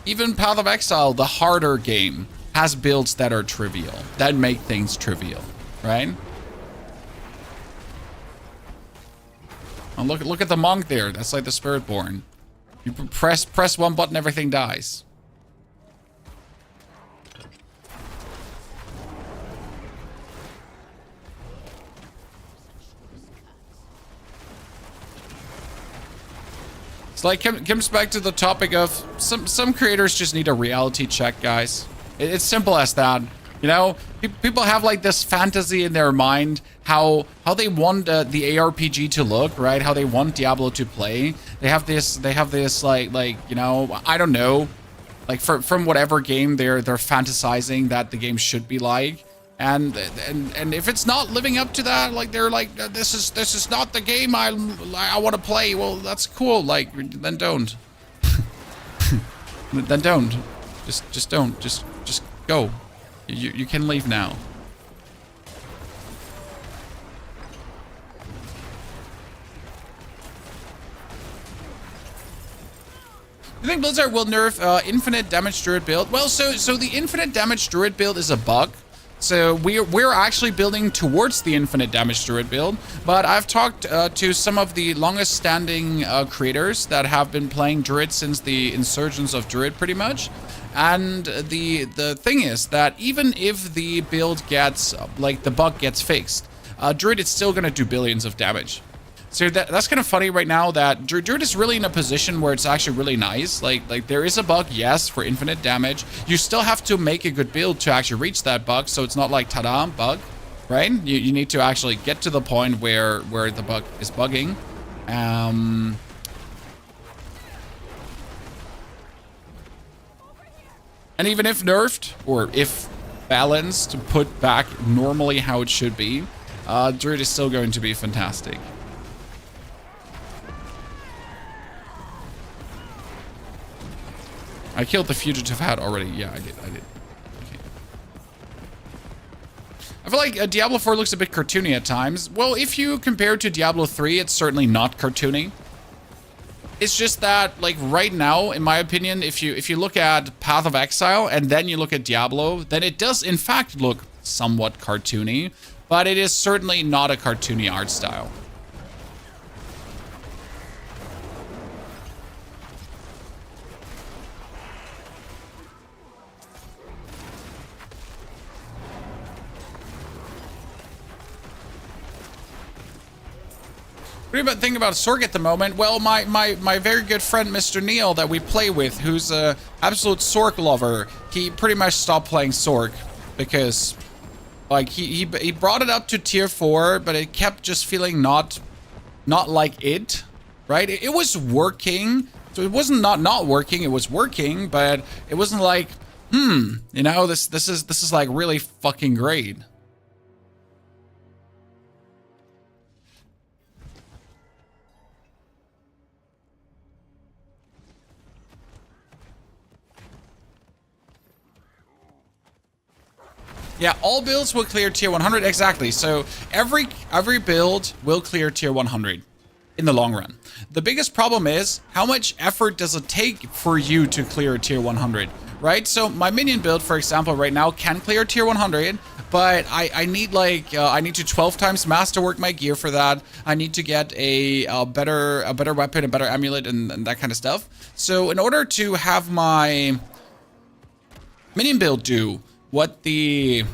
Even Path of Exile, the harder game, has builds that are trivial, that make things trivial, right? Oh, look at the monk there. That's like the Spiritborn. You press one button, everything dies. It's like comes back to the topic of some creators just need a reality check, guys. It's simple as that. You know, people have like this fantasy in their mind how they want the ARPG to look, right? How they want Diablo to play. They have this like you know, I don't know, like from whatever game they're fantasizing that the game should be like. And if it's not living up to that, like they're like, this is not the game I want to play. Well, that's cool. Like, then don't. Then don't. Just don't. Just go. You can leave now. You think Blizzard will nerf infinite damage druid build? Well, so the infinite damage druid build is a bug. So we're actually building towards the infinite damage druid build, but I've talked to some of the longest standing creators that have been playing druid since the insurgence of druid pretty much. And the thing is that even if the build gets, like the bug gets fixed, druid is still gonna do billions of damage. So that's kind of funny right now that Druid is really in a position where it's actually really nice. Like there is a bug, yes, for infinite damage. You still have to make a good build to actually reach that bug, so it's not like ta-da, bug, right? You need to actually get to the point where the bug is bugging. And even if nerfed, or if balanced, put back normally how it should be, Druid is still going to be fantastic. I killed the fugitive hat already. Yeah, I did. Okay. I feel like Diablo 4 looks a bit cartoony at times. Well, if you compare it to Diablo 3, it's certainly not cartoony. It's just that, like, right now, in my opinion, if you look at Path of Exile and then you look at Diablo, then it does, in fact, look somewhat cartoony, but it is certainly not a cartoony art style. What do you think about Sork at the moment? Well, my very good friend, Mr. Neil, that we play with, who's a absolute Sork lover, he pretty much stopped playing Sork because, like, he brought it up to tier 4, but it kept just feeling not like it, right? It was working, so it wasn't not working. It was working, but it wasn't like, you know, this is like really fucking great. Yeah, all builds will clear tier 100, exactly. So every build will clear tier 100 in the long run. The biggest problem is how much effort does it take for you to clear tier 100, right? So my minion build, for example, right now can clear tier 100, but I need like I need to 12 times masterwork my gear for that. I need to get a better weapon, a better amulet, and that kind of stuff. So in order to have my minion build do what the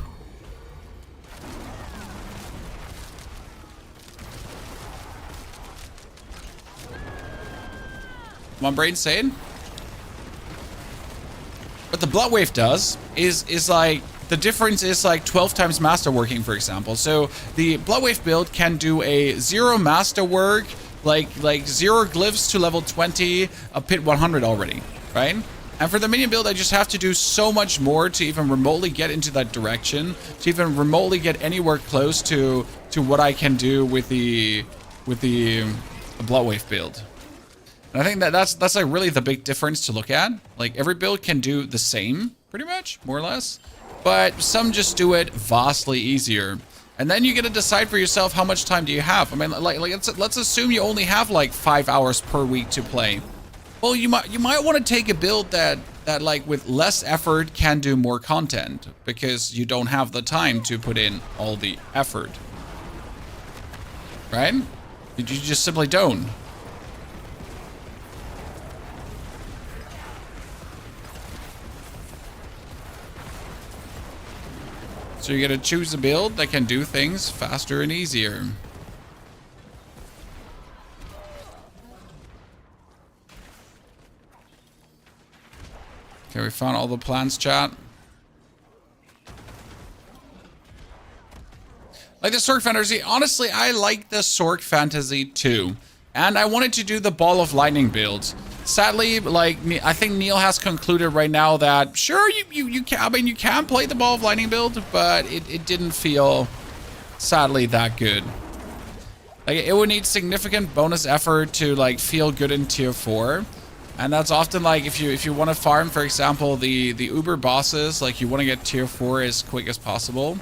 my brain's saying, what the blood wave does is like the difference is like 12 times masterworking, for example. So the blood wave build can do a 0 masterwork, like 0 glyphs to level 20, a pit 100 already, right? And for the minion build, I just have to do so much more to even remotely get into that direction, to even remotely get anywhere close to what I can do with the Bloodwave build. And I think that's like really the big difference to look at. Like every build can do the same, pretty much, more or less, but some just do it vastly easier. And then you get to decide for yourself how much time do you have. I mean, like let's assume you only have like 5 hours per week to play. Well, you might want to take a build that like with less effort can do more content because you don't have the time to put in all the effort, right? You just simply don't. So you got to choose a build that can do things faster and easier. Okay, we found all the plans, chat. Like the Sork Fantasy, honestly, I like the Sork Fantasy too. And I wanted to do the Ball of Lightning build. Sadly, like, I think Neil has concluded right now that, sure, you can, I mean, you can play the Ball of Lightning build, but it didn't feel, sadly, that good. Like, it would need significant bonus effort to, like, feel good in tier 4. And that's often like if you want to farm, for example, the Uber bosses, like you want to get tier 4 as quick as possible.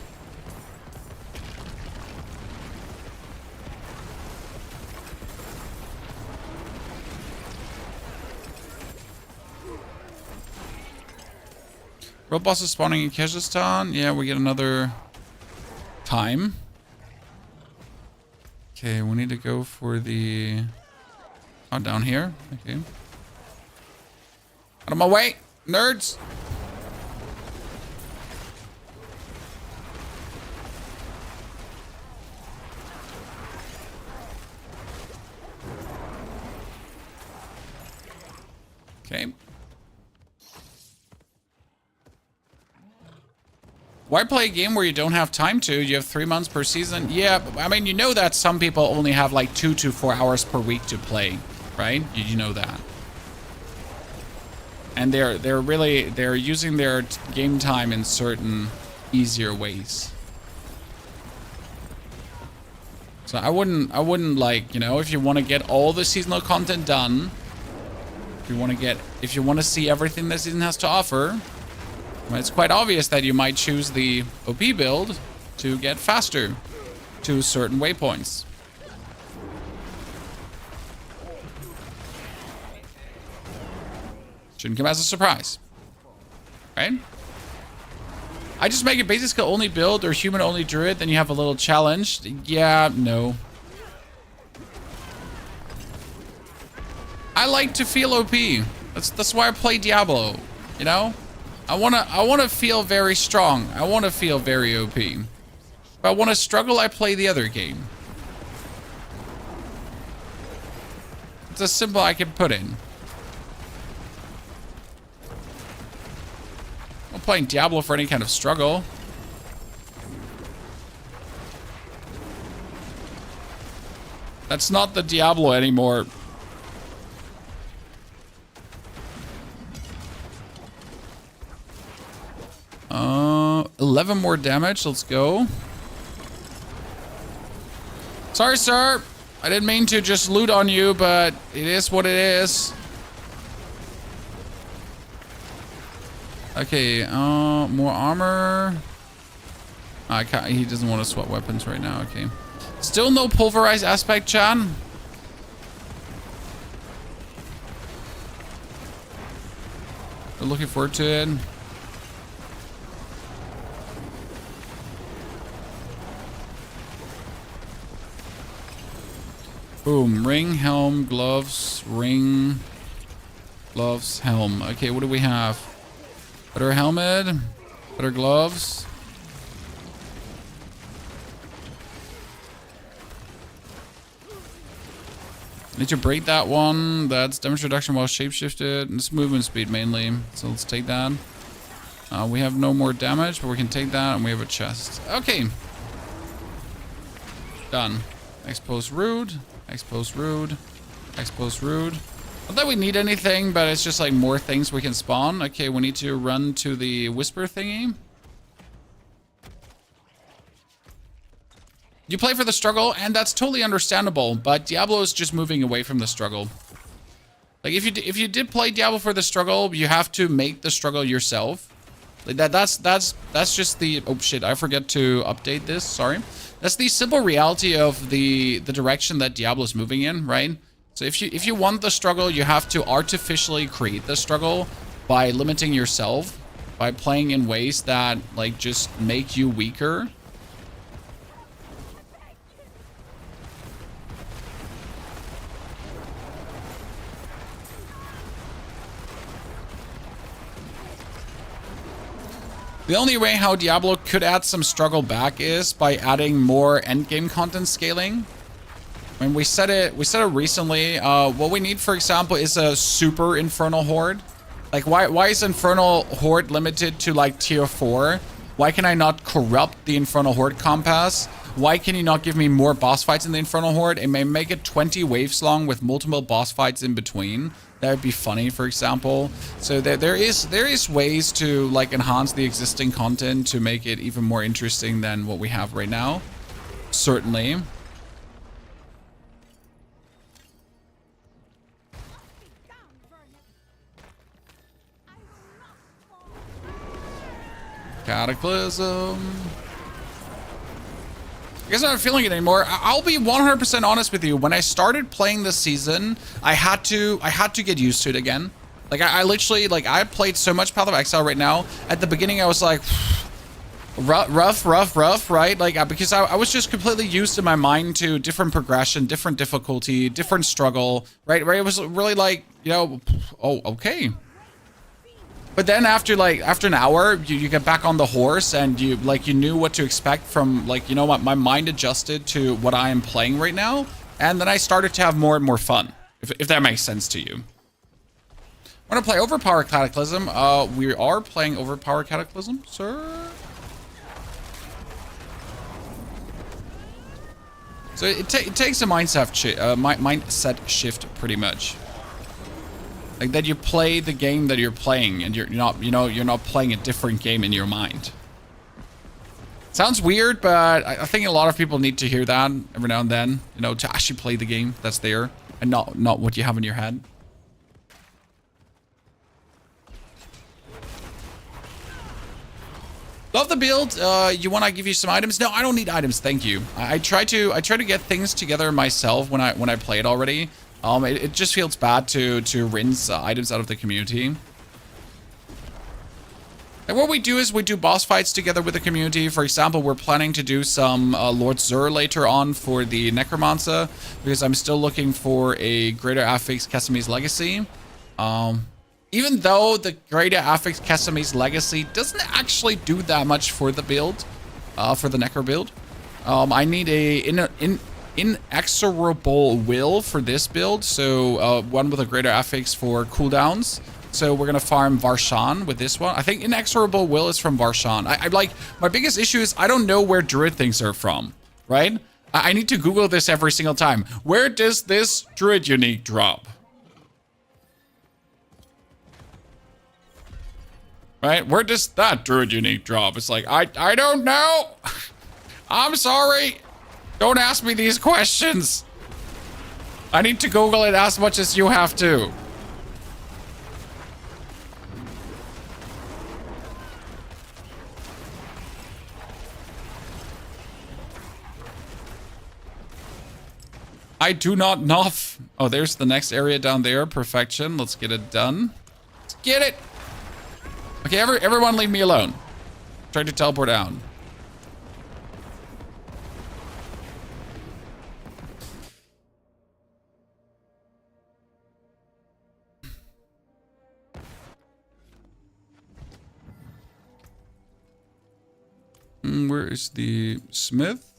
World bosses spawning in Kazakhstan. Yeah, we get another time. Okay, we need to go for the down here. Okay. Out of my way, nerds. Okay. Why play a game where you don't have time to? You have 3 months per season. Yeah, I mean, you know that some people only have like 2 to 4 hours per week to play, right? You know that. And they're using their game time in certain easier ways. So I wouldn't like, you know, if you want to get all the seasonal content done, if you want to see everything the season has to offer, well, it's quite obvious that you might choose the OP build to get faster to certain waypoints. Shouldn't come as a surprise, right? I just make a basic skill only build or human only druid, then you have a little challenge. Yeah, no. I like to feel OP. That's why I play Diablo, you know? I wanna feel very strong. I wanna feel very OP. If I wanna struggle, I play the other game. It's as simple I can put in. I'm playing Diablo for any kind of struggle. That's not the Diablo anymore. Uh, 11 more damage. Let's go. Sorry, sir. I didn't mean to just loot on you, but it is what it is. Okay, more armor. I can't, he doesn't want to swap weapons right now. Okay. Still no pulverize aspect, Chan. We're looking forward to it. Boom. Ring, helm, gloves, ring, gloves, helm. Okay, what do we have? Better helmet, better gloves. Need to break that one. That's damage reduction while shapeshifted. It's movement speed mainly. So let's take that. We have no more damage, but we can take that and we have a chest. Okay. Done. Expose rude. Expose rude. Expose rude. Not that we need anything, but it's just like more things we can spawn. Okay, we need to run to the whisper thingy. You play for the struggle, and that's totally understandable, but Diablo is just moving away from the struggle. Like, if you did play Diablo for the struggle, you have to make the struggle yourself. Like that's just the... Oh, shit, I forget to update this. Sorry. That's the simple reality of the direction that Diablo is moving in, right? So if you want the struggle, you have to artificially create the struggle by limiting yourself, by playing in ways that, like, just make you weaker. The only way how Diablo could add some struggle back is by adding more endgame content scaling. I mean, we said it recently. What we need, for example, is a super Infernal Horde. Like, why is Infernal Horde limited to, like, tier 4? Why can I not corrupt the Infernal Horde compass? Why can you not give me more boss fights in the Infernal Horde? It may make it 20 waves long with multiple boss fights in between. That would be funny, for example. So there is ways to, like, enhance the existing content to make it even more interesting than what we have right now. Certainly. Cataclysm. I guess I'm not feeling it anymore. I'll be 100% honest with you. When I started playing this season, I had to get used to it again. Like, I literally, like, I played so much Path of Exile right now. At the beginning, I was like, rough, right? Like, because I was just completely used in my mind to different progression, different difficulty, different struggle, right? It was really like, you know, oh, okay. But then after an hour, you get back on the horse and you knew what to expect from, like, you know what, my mind adjusted to what I am playing right now. And then I started to have more and more fun, if that makes sense to you. I want to play overpowered Cataclysm. We are playing overpowered Cataclysm, sir. So it takes a mindset shift pretty much. Like that you play the game that you're playing and you're not, you know, you're not playing a different game in your mind. Sounds weird, but I think a lot of people need to hear that every now and then, you know, to actually play the game that's there and not what you have in your head. Love the build. You want I give you some items? No, I don't need items. Thank you. I try to get things together myself when I play it already. It just feels bad to rinse items out of the community. And what we do is we do boss fights together with the community. For example, we're planning to do some Lord Zur later on for the Necromancer, because I'm still looking for a Greater Affix Casimir's Legacy. Even though the Greater Affix Casimir's Legacy doesn't actually do that much for the build, for the Necro build. I need a inexorable will for this build, so one with a Greater Affix for cooldowns. So we're gonna farm Varshan with this one. I think Inexorable Will is from Varshan. I like, my biggest issue is I don't know where Druid things are from, right? I need to Google this every single time. Where does this Druid unique drop? Right? Where does that Druid unique drop? It's like, I don't know. I'm sorry. Don't ask me these questions. I need to Google it as much as you have to. I do not know. Oh, there's the next area down there. Perfection. Let's get it done. Let's get it. Okay, everyone leave me alone. Try to teleport down. Where is the smith?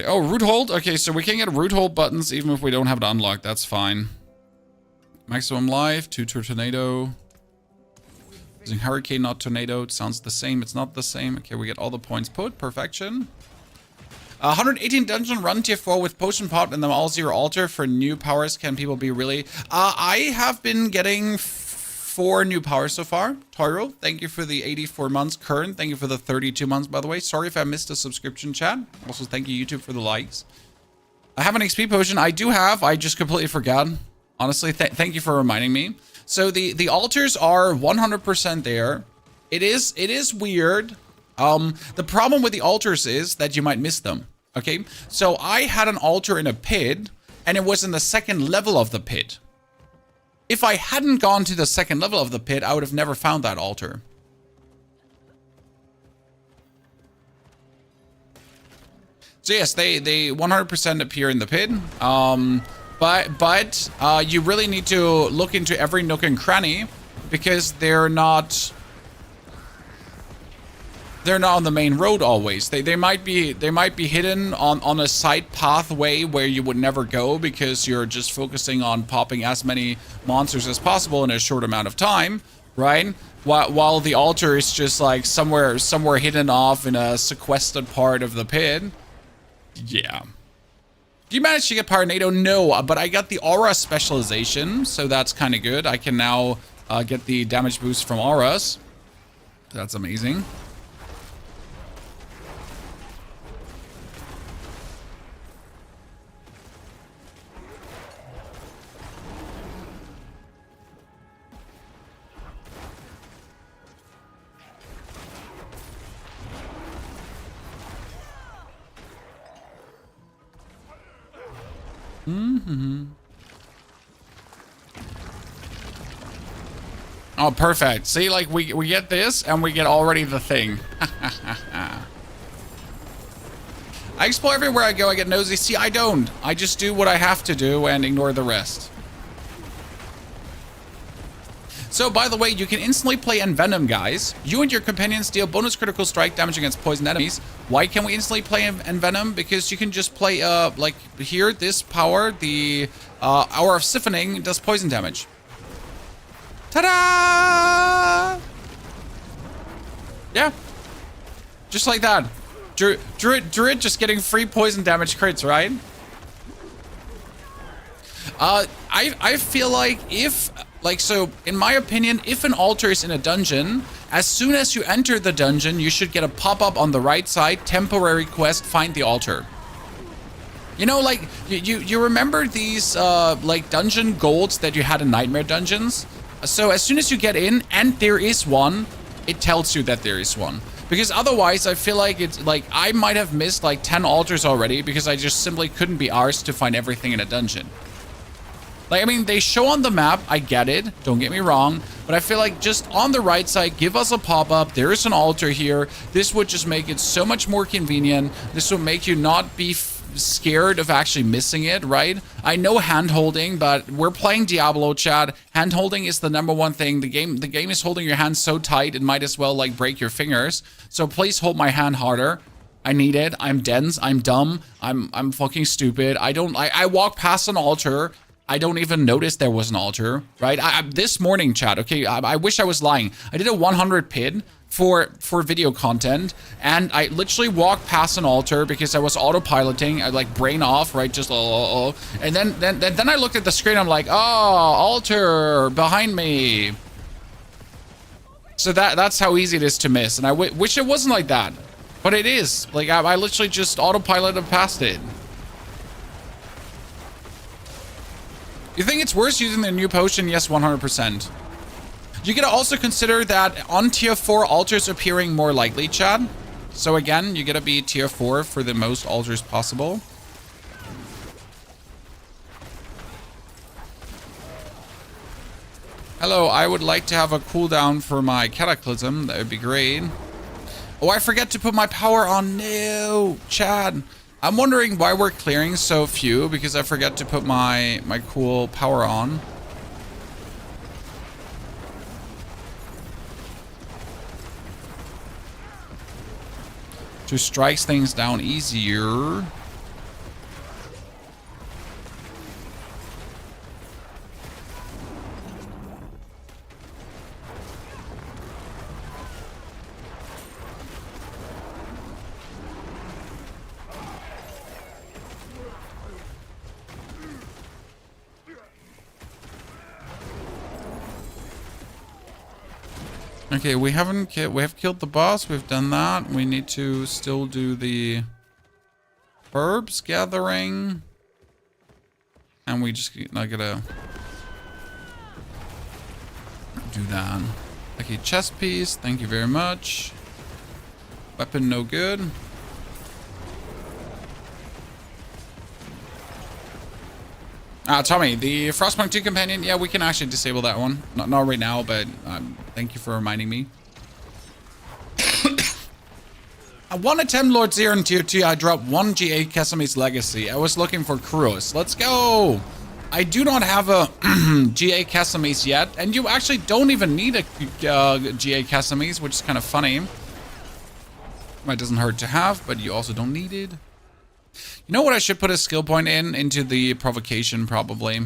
Oh, root hold. Okay, so we can get root hold buttons even if we don't have it unlocked. That's fine. Maximum life, 2 tornado. Using hurricane, not tornado. It sounds the same. It's not the same. Okay, we get all the points put. Perfection. 118 dungeon run tier 4 with potion pot and then all zero altar for new powers. Can people be really? I have been getting 4 new powers so far. Toiro, thank you for the 84 months. Current, thank you for the 32 months, by the way. Sorry if I missed a subscription, chat. Also, thank you, YouTube, for the likes. I have an XP potion. I do have. I just completely forgot. Honestly, thank you for reminding me. So the altars are 100% there. It is weird. The problem with the altars is that you might miss them. Okay, so I had an altar in a pit, and it was in the second level of the pit. If I hadn't gone to the second level of the pit, I would have never found that altar. So yes, they 100% appear in the pit. But you really need to look into every nook and cranny because they're not on the main road always. They might be hidden on a side pathway where you would never go because you're just focusing on popping as many monsters as possible in a short amount of time, right? While the altar is just like somewhere hidden off in a sequestered part of the pit. Yeah. Do you manage to get Paranado? No, but I got the aura specialization, so that's kind of good. I can now get the damage boost from auras. That's amazing. Oh, perfect. See, like, we get this, and we get already the thing. I explore everywhere I go, I get nosy. See, I don't. I just do what I have to do and ignore the rest. So, by the way, you can instantly play Envenom, guys. You and your companions deal bonus critical strike damage against poisoned enemies. Why can we instantly play Envenom? Because you can just play, like, here, this power, the Hour of Siphoning does poison damage. Ta-da! Yeah. Just like that. Druid just getting free poison damage crits, right? I feel like so in my opinion, if an altar is in a dungeon, as soon as you enter the dungeon, you should get a pop-up on the right side, temporary quest, find the altar. You know, like, you remember these, like, dungeon golds that you had in Nightmare Dungeons? So as soon as you get in, and there is one, it tells you that there is one. Because otherwise, I feel like it's, like, I might have missed, like, 10 altars already because I just simply couldn't be arsed to find everything in a dungeon. Like, I mean, they show on the map, I get it, don't get me wrong, but I feel like just on the right side, give us a pop-up, there is an altar here. This would just make it so much more convenient. This would make you not be scared of actually missing it, right? I know hand-holding, but we're playing Diablo, chat. Hand-holding is the #1 thing. The game is holding your hand so tight, it might as well, like, break your fingers. So please hold my hand harder. I need it. I'm dense. I'm dumb. I'm fucking stupid. I walk past an altar. I don't even notice there was an altar, right? This morning, chat, okay, I wish I was lying. I did a 100 PID for video content, and I literally walked past an altar because I was autopiloting. I like brain off, right? Just and then I looked at the screen. I'm like, oh, altar behind me. So that's how easy it is to miss, and I wish it wasn't like that, but it is. Like I literally just autopiloted past it. You think it's worse using the new potion? Yes, 100%. You gotta also consider that on tier 4 altars appearing more likely, Chad. So again, you gotta be tier 4 for the most altars possible. Hello, I would like to have a cooldown for my Cataclysm. That would be great. Oh, I forget to put my power on. No, Chad. I'm wondering why we're clearing so few, because I forgot to put my cool power on. To strike things down easier. Okay, we have killed the boss. We've done that. We need to still do the herbs gathering. And we just gotta do that. Okay, chest piece. Thank you very much. Weapon no good. Tommy, the Frostpunk 2 companion, yeah, we can actually disable that one. Not right now, but thank you for reminding me. I won a 10 Lord Zero in tier 2. I dropped 1 GA Kesame's Legacy. I was looking for Kuros. Let's go! I do not have a GA Kesame's yet, and you actually don't even need a GA Kesame's, which is kind of funny. It doesn't hurt to have, but you also don't need it. You know what I should put a skill point into the provocation, probably.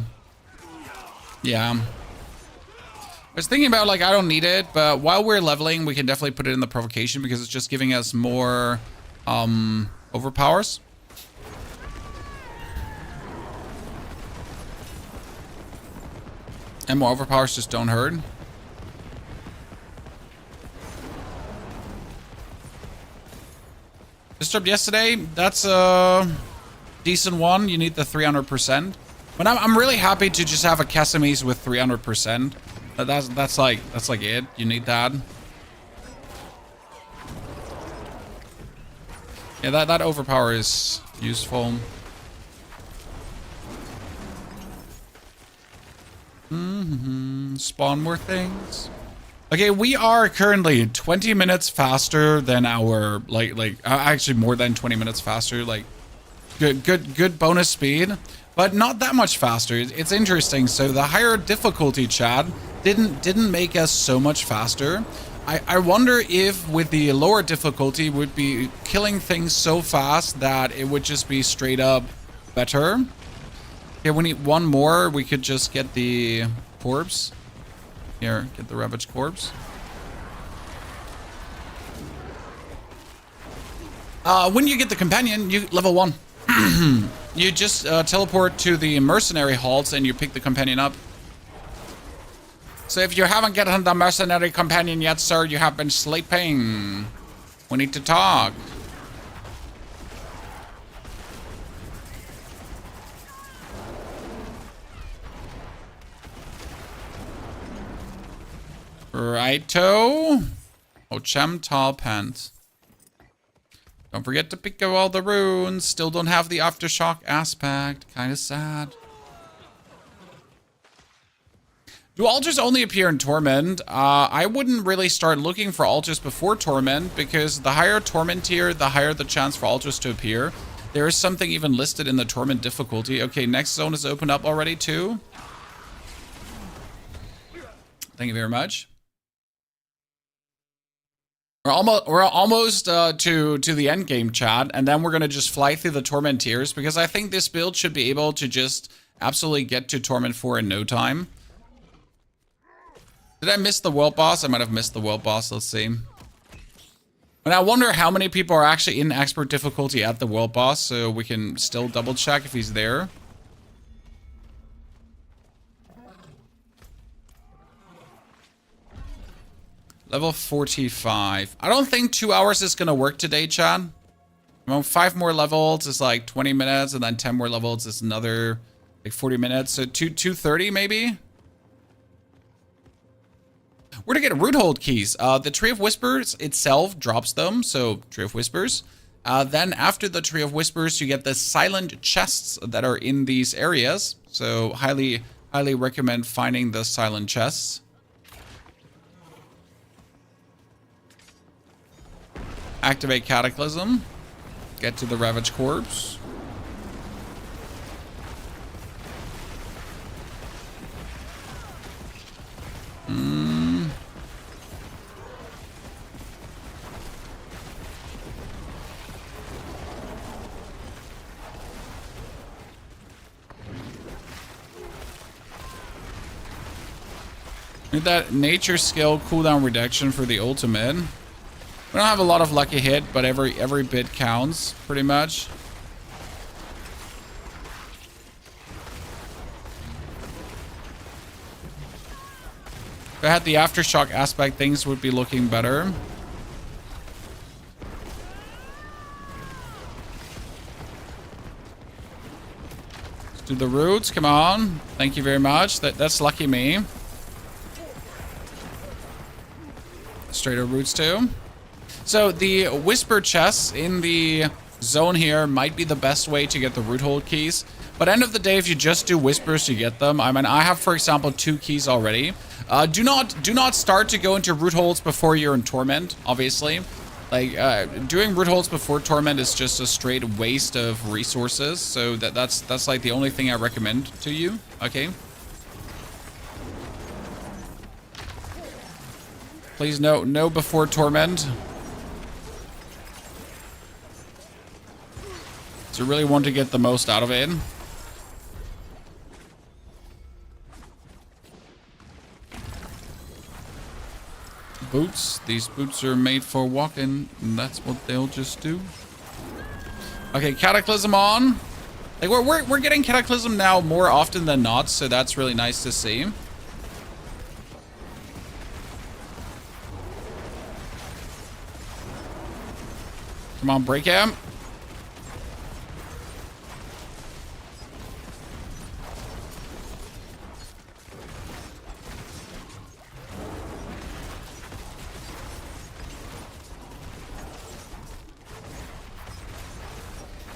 Yeah. I was thinking about, like, I don't need it, but while we're leveling, we can definitely put it in the provocation because it's just giving us more overpowers. And more overpowers just don't hurt. Disturbed yesterday, that's a decent one. You need the 300%. But I'm really happy to just have a Kesame's with 300%. That's like it. You need that. Yeah, that overpower is useful. Spawn more things. Okay, we are currently 20 minutes faster than our actually more than 20 minutes faster. Like good bonus speed, but not that much faster. It's interesting. So the higher difficulty, Chad, didn't make us so much faster. I wonder if with the lower difficulty would be killing things so fast that it would just be straight up better. Okay, we need one more. We could just get the corpse. Here, get the Ravaged Corpse. When you get the companion, you level 1. You just teleport to the mercenary halls and you pick the companion up. So if you haven't gotten the mercenary companion yet, sir, you have been sleeping. We need to talk. Righto. Ochem tall pants. Don't forget to pick up all the runes. Still don't have the aftershock aspect. Kinda sad. Do altars only appear in Torment? I wouldn't really start looking for altars before Torment, because the higher Torment tier, the higher the chance for altars to appear. There is something even listed in the Torment difficulty. Okay, next zone is opened up already too. Thank you very much. We're almost to the end game, chat, and then we're gonna just fly through the Torment tiers, because I think this build should be able to just absolutely get to Torment 4 in no time. Did I miss the world boss? I might have missed the world boss. Let's see. And I wonder how many people are actually in expert difficulty at the world boss, so we can still double check if he's there. Level 45. I don't think 2 hours is gonna work today, Chad. Well, 5 more levels is like 20 minutes, and then 10 more levels is another like 40 minutes. So 2:30 maybe? Where to get root hold keys? The Tree of Whispers itself drops them, so Tree of Whispers. Then after the Tree of Whispers, you get the silent chests that are in these areas. So highly recommend finding the silent chests. Activate Cataclysm. Get to the Ravage Corpse. Need that nature skill cooldown reduction for the ultimate. We don't have a lot of lucky hit, but every bit counts pretty much. If I had the aftershock aspect, things would be looking better. Let's do the roots, come on. Thank you very much. That's lucky me. Straighter roots too. So the whisper chests in the zone here might be the best way to get the root hold keys. But end of the day, if you just do whispers to get them, I mean, I have, for example, 2 keys already. Do not start to go into root holds before you're in Torment, obviously. Like, doing root holds before Torment is just a straight waste of resources. So that's like the only thing I recommend to you, okay? Please no before Torment. So really want to get the most out of it. Boots. These boots are made for walking, and that's what they'll just do. Okay, Cataclysm on. Like we're getting Cataclysm now more often than not, so that's really nice to see. Come on, break him.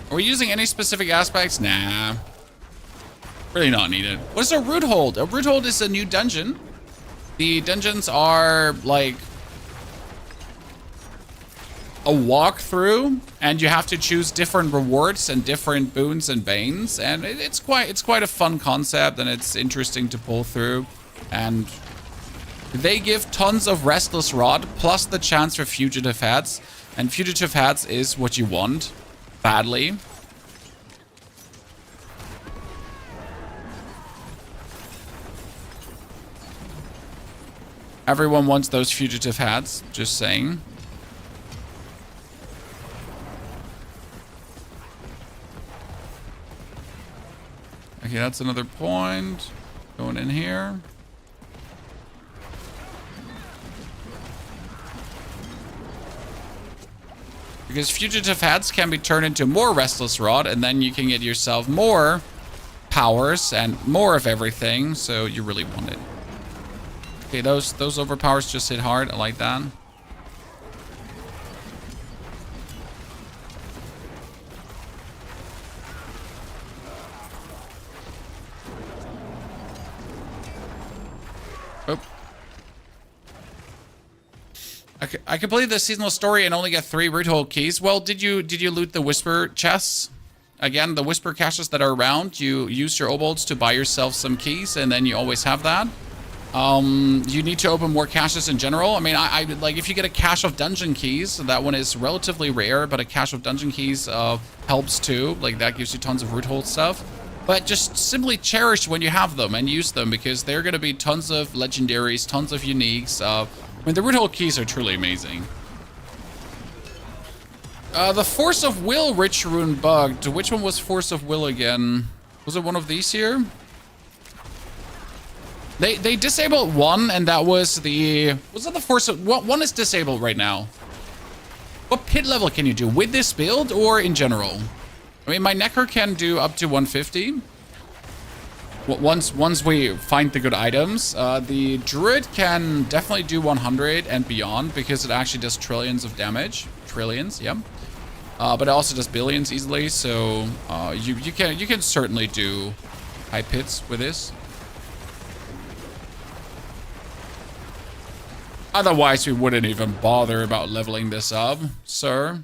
Are we using any specific aspects? Nah. Really not needed. What is a root hold? A root hold is a new dungeon. The dungeons are like a walkthrough, and you have to choose different rewards and different boons and banes, and it's quite a fun concept, and it's interesting to pull through. And they give tons of Restless Rod plus the chance for Fugitive Hats, and Fugitive Hats is what you want badly. Everyone wants those Fugitive Hats, just saying. Okay, that's another point. Going in here. Because fugitive heads can be turned into more restless rot, and then you can get yourself more powers and more of everything, so you really want it. Okay, those overpowers just hit hard. I like that. Oh. I completed the seasonal story and only get 3 root hole keys. Well, did you loot the whisper chests? Again, the whisper caches that are around, you use your obols to buy yourself some keys, and then you always have that. You need to open more caches in general. I mean, I like if you get a cache of dungeon keys, that one is relatively rare, but a cache of dungeon keys helps too. Like that gives you tons of root hole stuff. But just simply cherish when you have them and use them, because they're going to be tons of legendaries, tons of uniques. I mean, the root hole keys are truly amazing. The Force of Will Rich Rune bugged. Which one was Force of Will again? Was it one of these here? They disabled one, and that was the... Was that the Force of... What one is disabled right now? What pit level can you do? With this build or in general? I mean, my Necro can do up to 150. Once we find the good items. The Druid can definitely do 100 and beyond, because it actually does trillions of damage. Trillions, yeah. But it also does billions easily, so you can certainly do high pits with this. Otherwise, we wouldn't even bother about leveling this up, sir.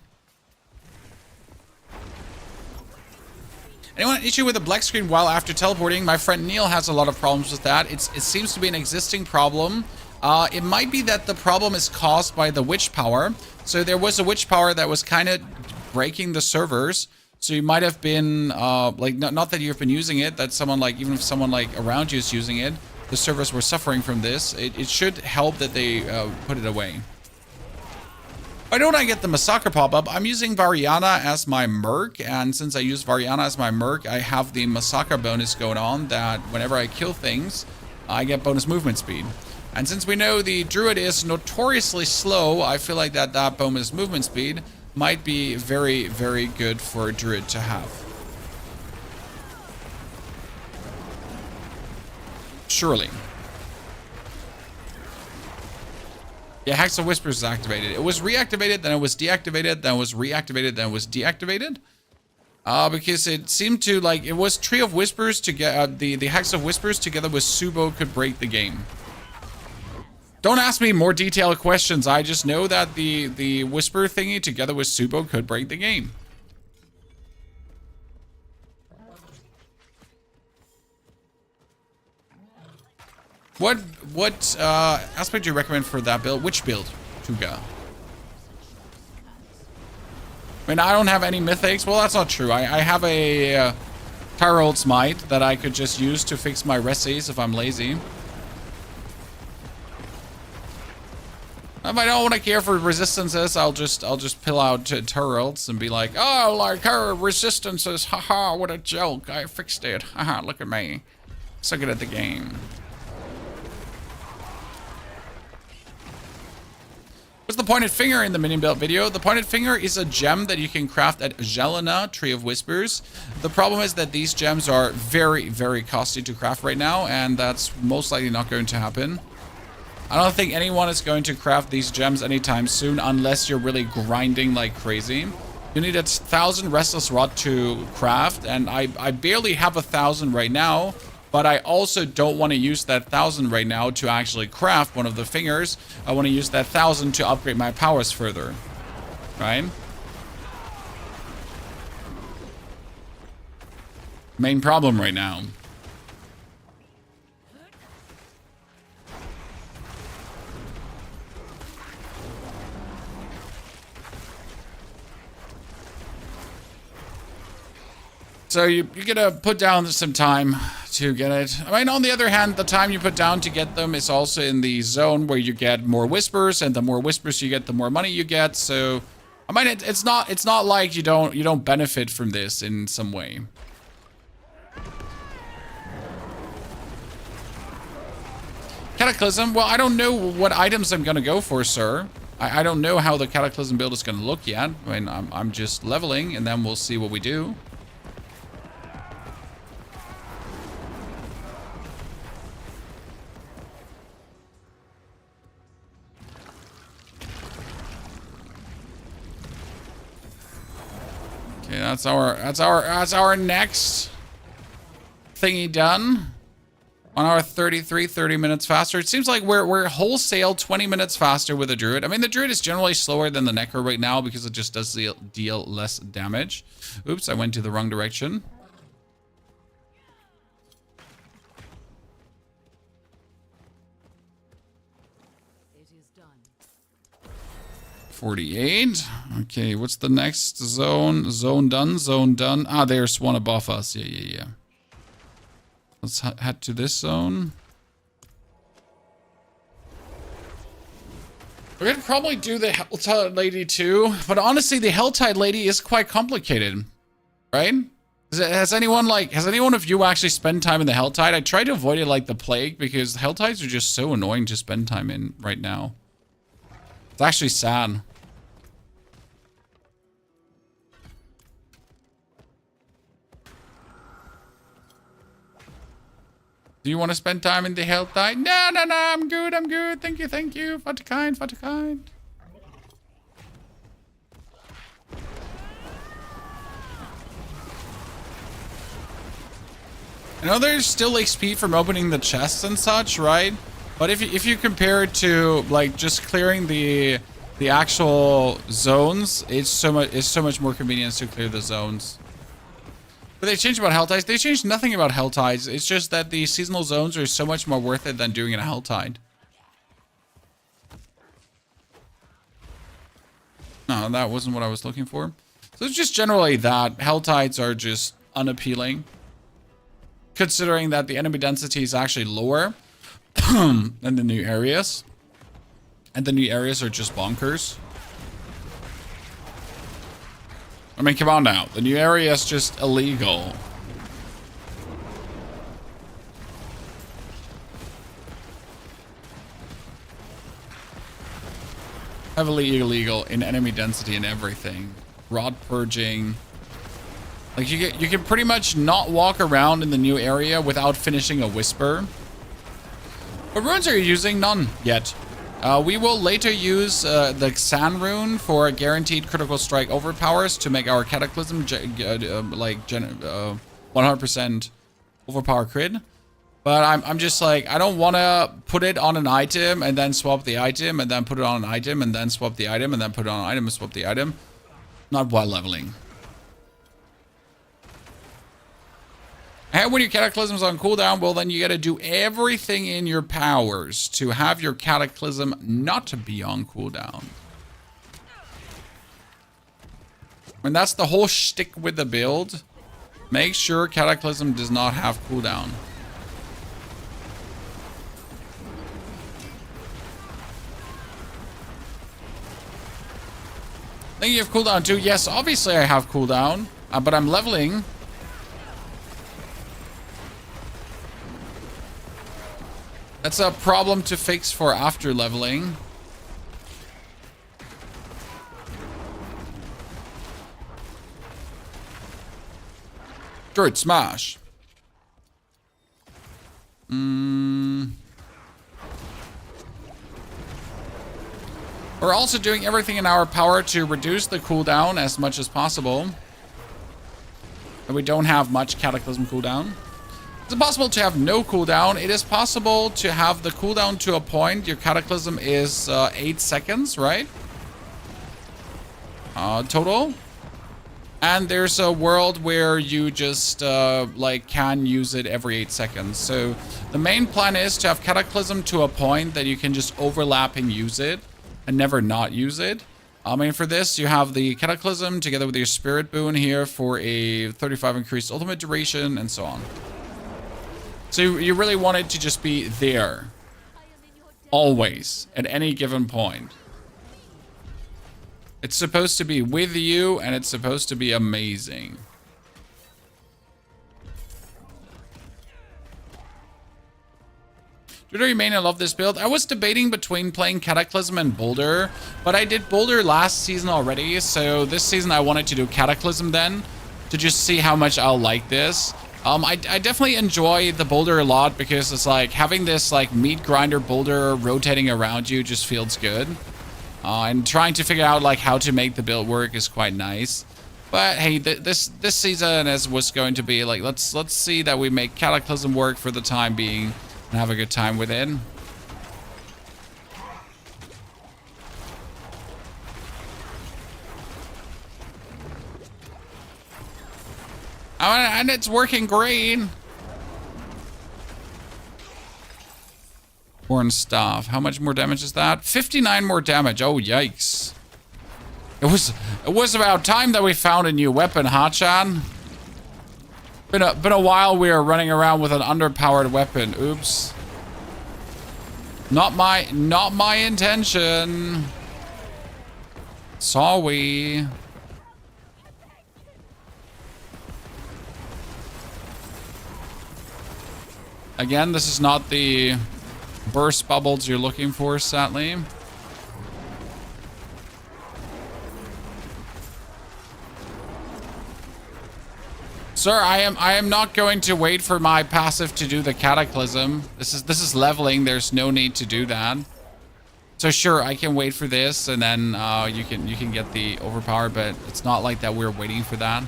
Anyone an issue with a black screen while after teleporting? My friend Neil has a lot of problems with that. It seems to be an existing problem. It might be that the problem is caused by the witch power. So there was a witch power that was kind of breaking the servers. So you might have been, like, not that you've been using it, that someone like, even if someone like around you is using it, the servers were suffering from this. It should help that they put it away. Why don't I get the Massacre pop-up? I'm using Variana as my merc, and since I use Variana as my merc, I have the Massacre bonus going on that whenever I kill things, I get bonus movement speed. And since we know the Druid is notoriously slow, I feel like that bonus movement speed might be very, very good for a Druid to have. Surely. Yeah, Hex of Whispers is activated. It was reactivated, then it was deactivated, then it was reactivated, then it was deactivated. Because it seemed to, like, it was Tree of Whispers to get the Hex of Whispers together with Subo could break the game. Don't ask me more detailed questions. I just know that the Whisper thingy together with Subo could break the game. What aspect do you recommend for that build? Which build, Tuga? I mean, I don't have any mythics. Well, that's not true. I have a Tyrell's Might that I could just use to fix my reses if I'm lazy. If I don't want to care for resistances, I'll just pill out Tyrells and be like, oh, like her resistances, haha, what a joke. I fixed it. Haha, look at me. So good at the game. What's the pointed finger in the minion belt video? The pointed finger is a gem that you can craft at Jelena, Tree of Whispers. The problem is that these gems are very, very costly to craft right now, and that's most likely not going to happen. I don't think anyone is going to craft these gems anytime soon unless you're really grinding like crazy. You need 1,000 Restless Rot to craft, and I barely have 1,000 right now. But I also don't want to use that 1,000 right now to actually craft one of the fingers. I want to use that 1,000 to upgrade my powers further. Right? Main problem right now. So you're gonna put down some time to get it. I mean, on the other hand, the time you put down to get them is also in the zone where you get more whispers, and the more whispers you get, the more money you get. So, I mean, it's not like you don't benefit from this in some way. Cataclysm, well, I don't know what items I'm gonna go for, sir. I don't know how the Cataclysm build is gonna look yet. I mean, I'm just leveling, and then we'll see what we do. Okay, that's our next thingy done. 1 hour 33, 30 minutes faster. It seems like we're wholesale 20 minutes faster with the Druid. I mean, the Druid is generally slower than the Necro right now because it just does deal less damage. Oops, I went to the wrong direction. It is done. 48. Okay, what's the next zone? Zone done, zone done. Ah, there's one above us. Yeah. Let's head to this zone. We could probably do the Helltide Lady too, but honestly, the Helltide Lady is quite complicated, right? Has anyone of you actually spent time in the Helltide? I try to avoid it like the plague because Helltides are just so annoying to spend time in right now. It's actually sad. Do you want to spend time in the Helltide? No, I'm good, Thank you. Far too kind. I know there's still XP from opening the chests and such, right? But if you compare it to like just clearing the actual zones, it's so much more convenient to clear the zones. But they changed about Helltides. They changed nothing about Helltides. It's just that the seasonal zones are so much more worth it than doing a Helltide. No, that wasn't what I was looking for. So it's just generally that Helltides are just unappealing. Considering that the enemy density is actually lower than the new areas. And the new areas are just bonkers. I mean, come on now. The new area is just illegal. Heavily illegal in enemy density and everything. Rod purging. Like you can pretty much not walk around in the new area without finishing a whisper. What runes are you using? None yet. We will later use the Xan rune for guaranteed critical strike overpowers to make our Cataclysm 100% overpower crit. But I'm just like, I don't want to put it on an item and then swap the item and then put it on an item and then swap the item and then put it on an item and swap the item. Not while leveling. And when your Cataclysm's on cooldown, well, then you got to do everything in your powers to have your Cataclysm not be on cooldown. And that's the whole shtick with the build. Make sure Cataclysm does not have cooldown. I think you have cooldown too. Yes, obviously I have cooldown, but I'm leveling. That's a problem to fix for after leveling. Druid smash. We're also doing everything in our power to reduce the cooldown as much as possible. And we don't have much Cataclysm cooldown. It's possible to have no cooldown. It is possible to have the cooldown to a point. Your Cataclysm is 8 seconds, right? Total. And there's a world where you just like can use it every 8 seconds. So the main plan is to have Cataclysm to a point that you can just overlap and use it and never not use it. I mean, for this, you have the Cataclysm together with your Spirit Boon here for a 35 increased ultimate duration and so on. So you really want it to just be there. Always. At any given point. It's supposed to be with you, and it's supposed to be amazing. Due to remain, I love this build. I was debating between playing Cataclysm and Boulder, but I did Boulder last season already, so this season I wanted to do Cataclysm then, to just see how much I'll like this. I definitely enjoy the Boulder a lot because it's like having this like meat grinder boulder rotating around you just feels good. And trying to figure out like how to make the build work is quite nice. But hey, this season as was going to be like, let's see that we make Cataclysm work for the time being. And have a good time with it. Oh, and it's working great. Horn staff. How much more damage is that? 59 more damage. Oh, yikes. It was about time that we found a new weapon, huh, Chan? Been a while we were running around with an underpowered weapon. Oops. Not my intention. Sorry. Again, this is not the burst bubbles you're looking for, sadly. Sir, I am not going to wait for my passive to do the Cataclysm. This is leveling. There's no need to do that. So sure, I can wait for this, and then you can get the overpower, but it's not like that we're waiting for that.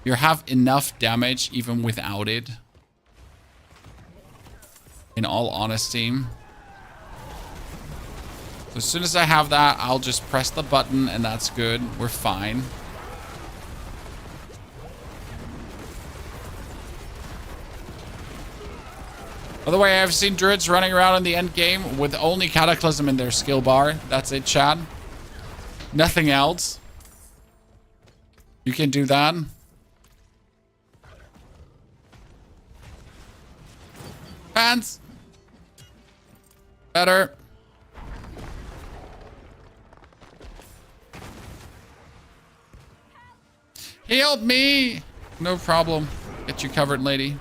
You have enough damage even without it. In all honesty. So as soon as I have that, I'll just press the button, and that's good. We're fine. By the way, I've seen druids running around in the end game with only Cataclysm in their skill bar. That's it, Chad. Nothing else. You can do that. Pants. Better. Help me. No problem. Get you covered, lady.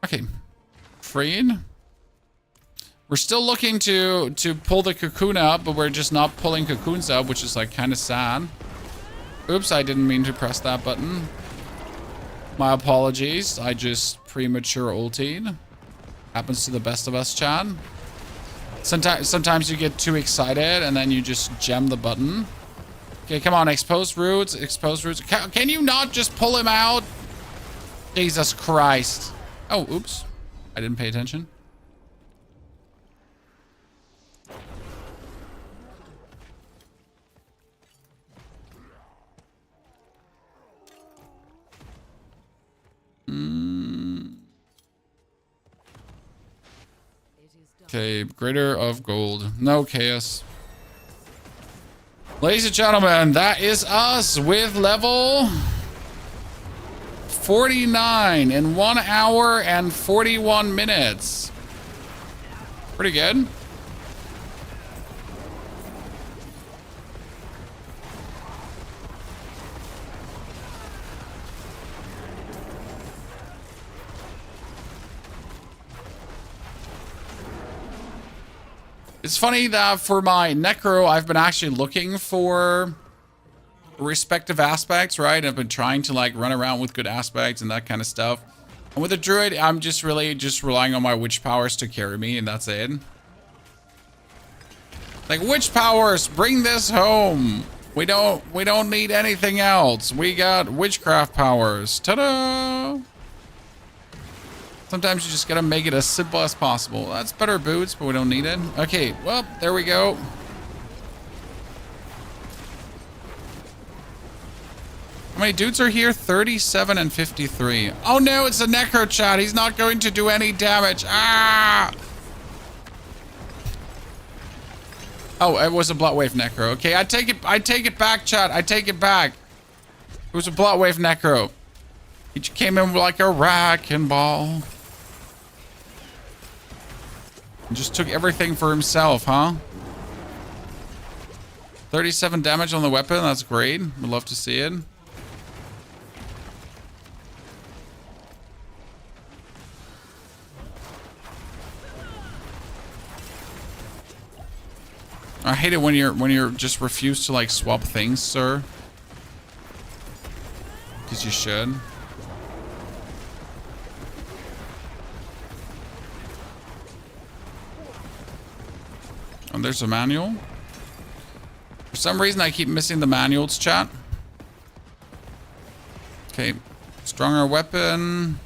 Okay, freed. We're still looking to pull the cocoon up, but we're just not pulling cocoons up, which is like kind of sad. Oops, I didn't mean to press that button. My apologies. I just premature ultied. Happens to the best of us, Chad. Sometimes you get too excited and then you just gem the button. Okay, come on, exposed roots, exposed roots. Can you not just pull him out? Jesus Christ. Oh, oops. I didn't pay attention. Okay, greater of gold. No chaos. Ladies and gentlemen, that is us with level 49 in 1 hour and 41 minutes. Pretty good. It's funny that for my Necro, I've been actually looking for respective aspects, right? I've been trying to like run around with good aspects and that kind of stuff. And with the Druid, I'm just really relying on my witch powers to carry me, and that's it. Like, witch powers, bring this home. We don't need anything else. We got witchcraft powers. Ta-da! Sometimes you just gotta make it as simple as possible. That's better boots, but we don't need it. Okay, well, there we go. How many dudes are here? 37 and 53. Oh no, it's a Necro Chat. He's not going to do any damage. Ah! Oh, it was a Bloodwave Necro. Okay, I take it back, chat. I take it back. It was a Bloodwave Necro. He just came in like a wrecking ball. And just took everything for himself, huh? 37 damage on the weapon. That's great. Would love to see it. I hate it when you're just refused to like swap things, sir. Because you should. Oh, there's a manual. For some reason, I keep missing the manuals, chat. Okay, stronger weapon.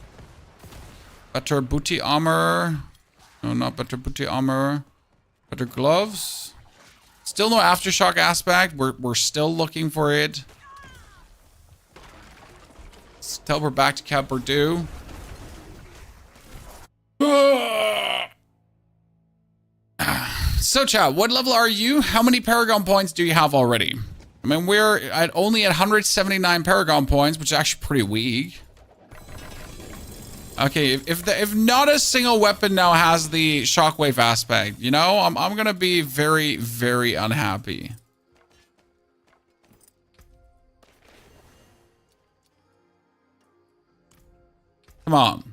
Better booty armor. No, not better booty armor. Better gloves. Still no aftershock aspect. We're still looking for it. Let's teleport back to Cap Bordeaux. So chat, what level are you? How many Paragon points do you have already? I mean, we're only at 179 Paragon points, which is actually pretty weak. Okay, if not a single weapon now has the shockwave aspect, you know, I'm gonna be very, very unhappy. Come on.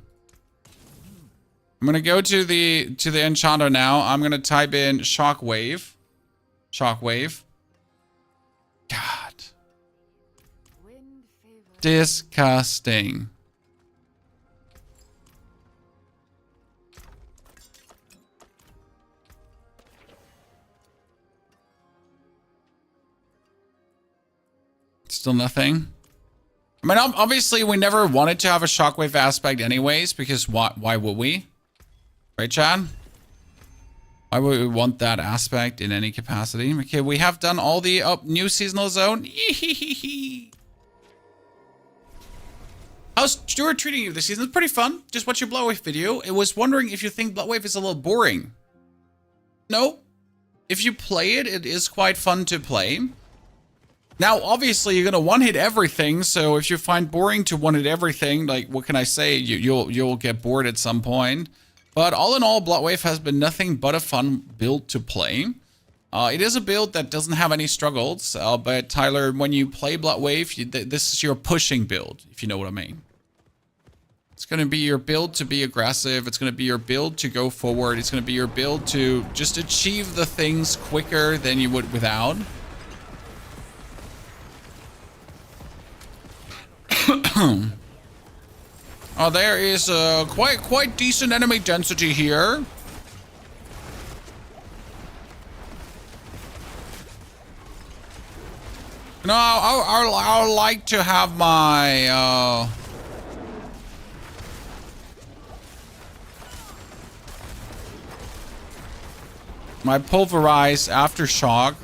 I'm gonna go to the enchanter now. I'm gonna type in shockwave. Shockwave. God. Disgusting. Still nothing. I mean, obviously, we never wanted to have a shockwave aspect anyways, because why would we? Right, Chad? Why would we want that aspect in any capacity? Okay, we have done all the new seasonal zone. How's Stuart treating you this season? It's pretty fun. Just watch your Bloodwave video. I was wondering if you think Bloodwave is a little boring. No. If you play it, it is quite fun to play. Now, obviously, you're gonna one-hit everything, so if you find boring to one-hit everything, like, what can I say? You'll get bored at some point. But all in all, Bloodwave has been nothing but a fun build to play. It is a build that doesn't have any struggles, but Tyler, when you play Bloodwave, this is your pushing build, if you know what I mean. It's gonna be your build to be aggressive, it's gonna be your build to go forward, it's gonna be your build to just achieve the things quicker than you would without. Oh, there is quite decent enemy density here. No, I like to have my my Pulverize aftershock.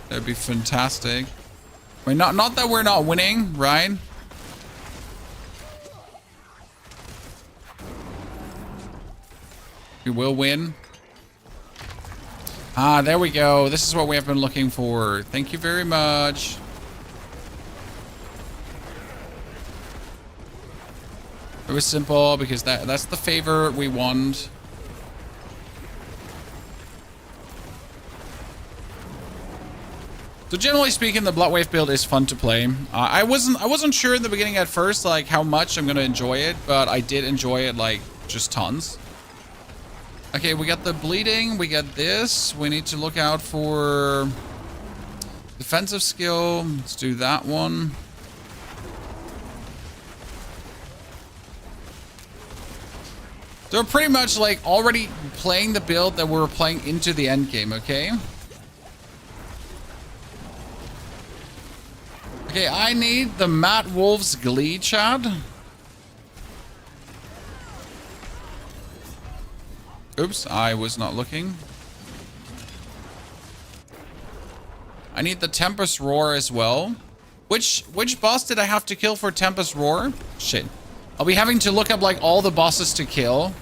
That'd be fantastic. I mean, not that we're not winning, right? We will win. Ah, there we go. This is what we have been looking for. Thank you very much. It was simple because that's the favor we want. So generally speaking, the Bloodwave build is fun to play. I wasn't sure in the beginning at first, like, how much I'm gonna enjoy it, but I did enjoy it, like, just tons. Okay, we got the bleeding, we got this. We need to look out for defensive skill. Let's do that one. So we're pretty much like already playing the build that we were playing into the end game, okay? Okay, I need the Matt Wolf's Glee, Chad. Oops, I was not looking. I need the Tempest Roar as well. Which boss did I have to kill for Tempest Roar? Shit. I'll be having to look up like all the bosses to kill.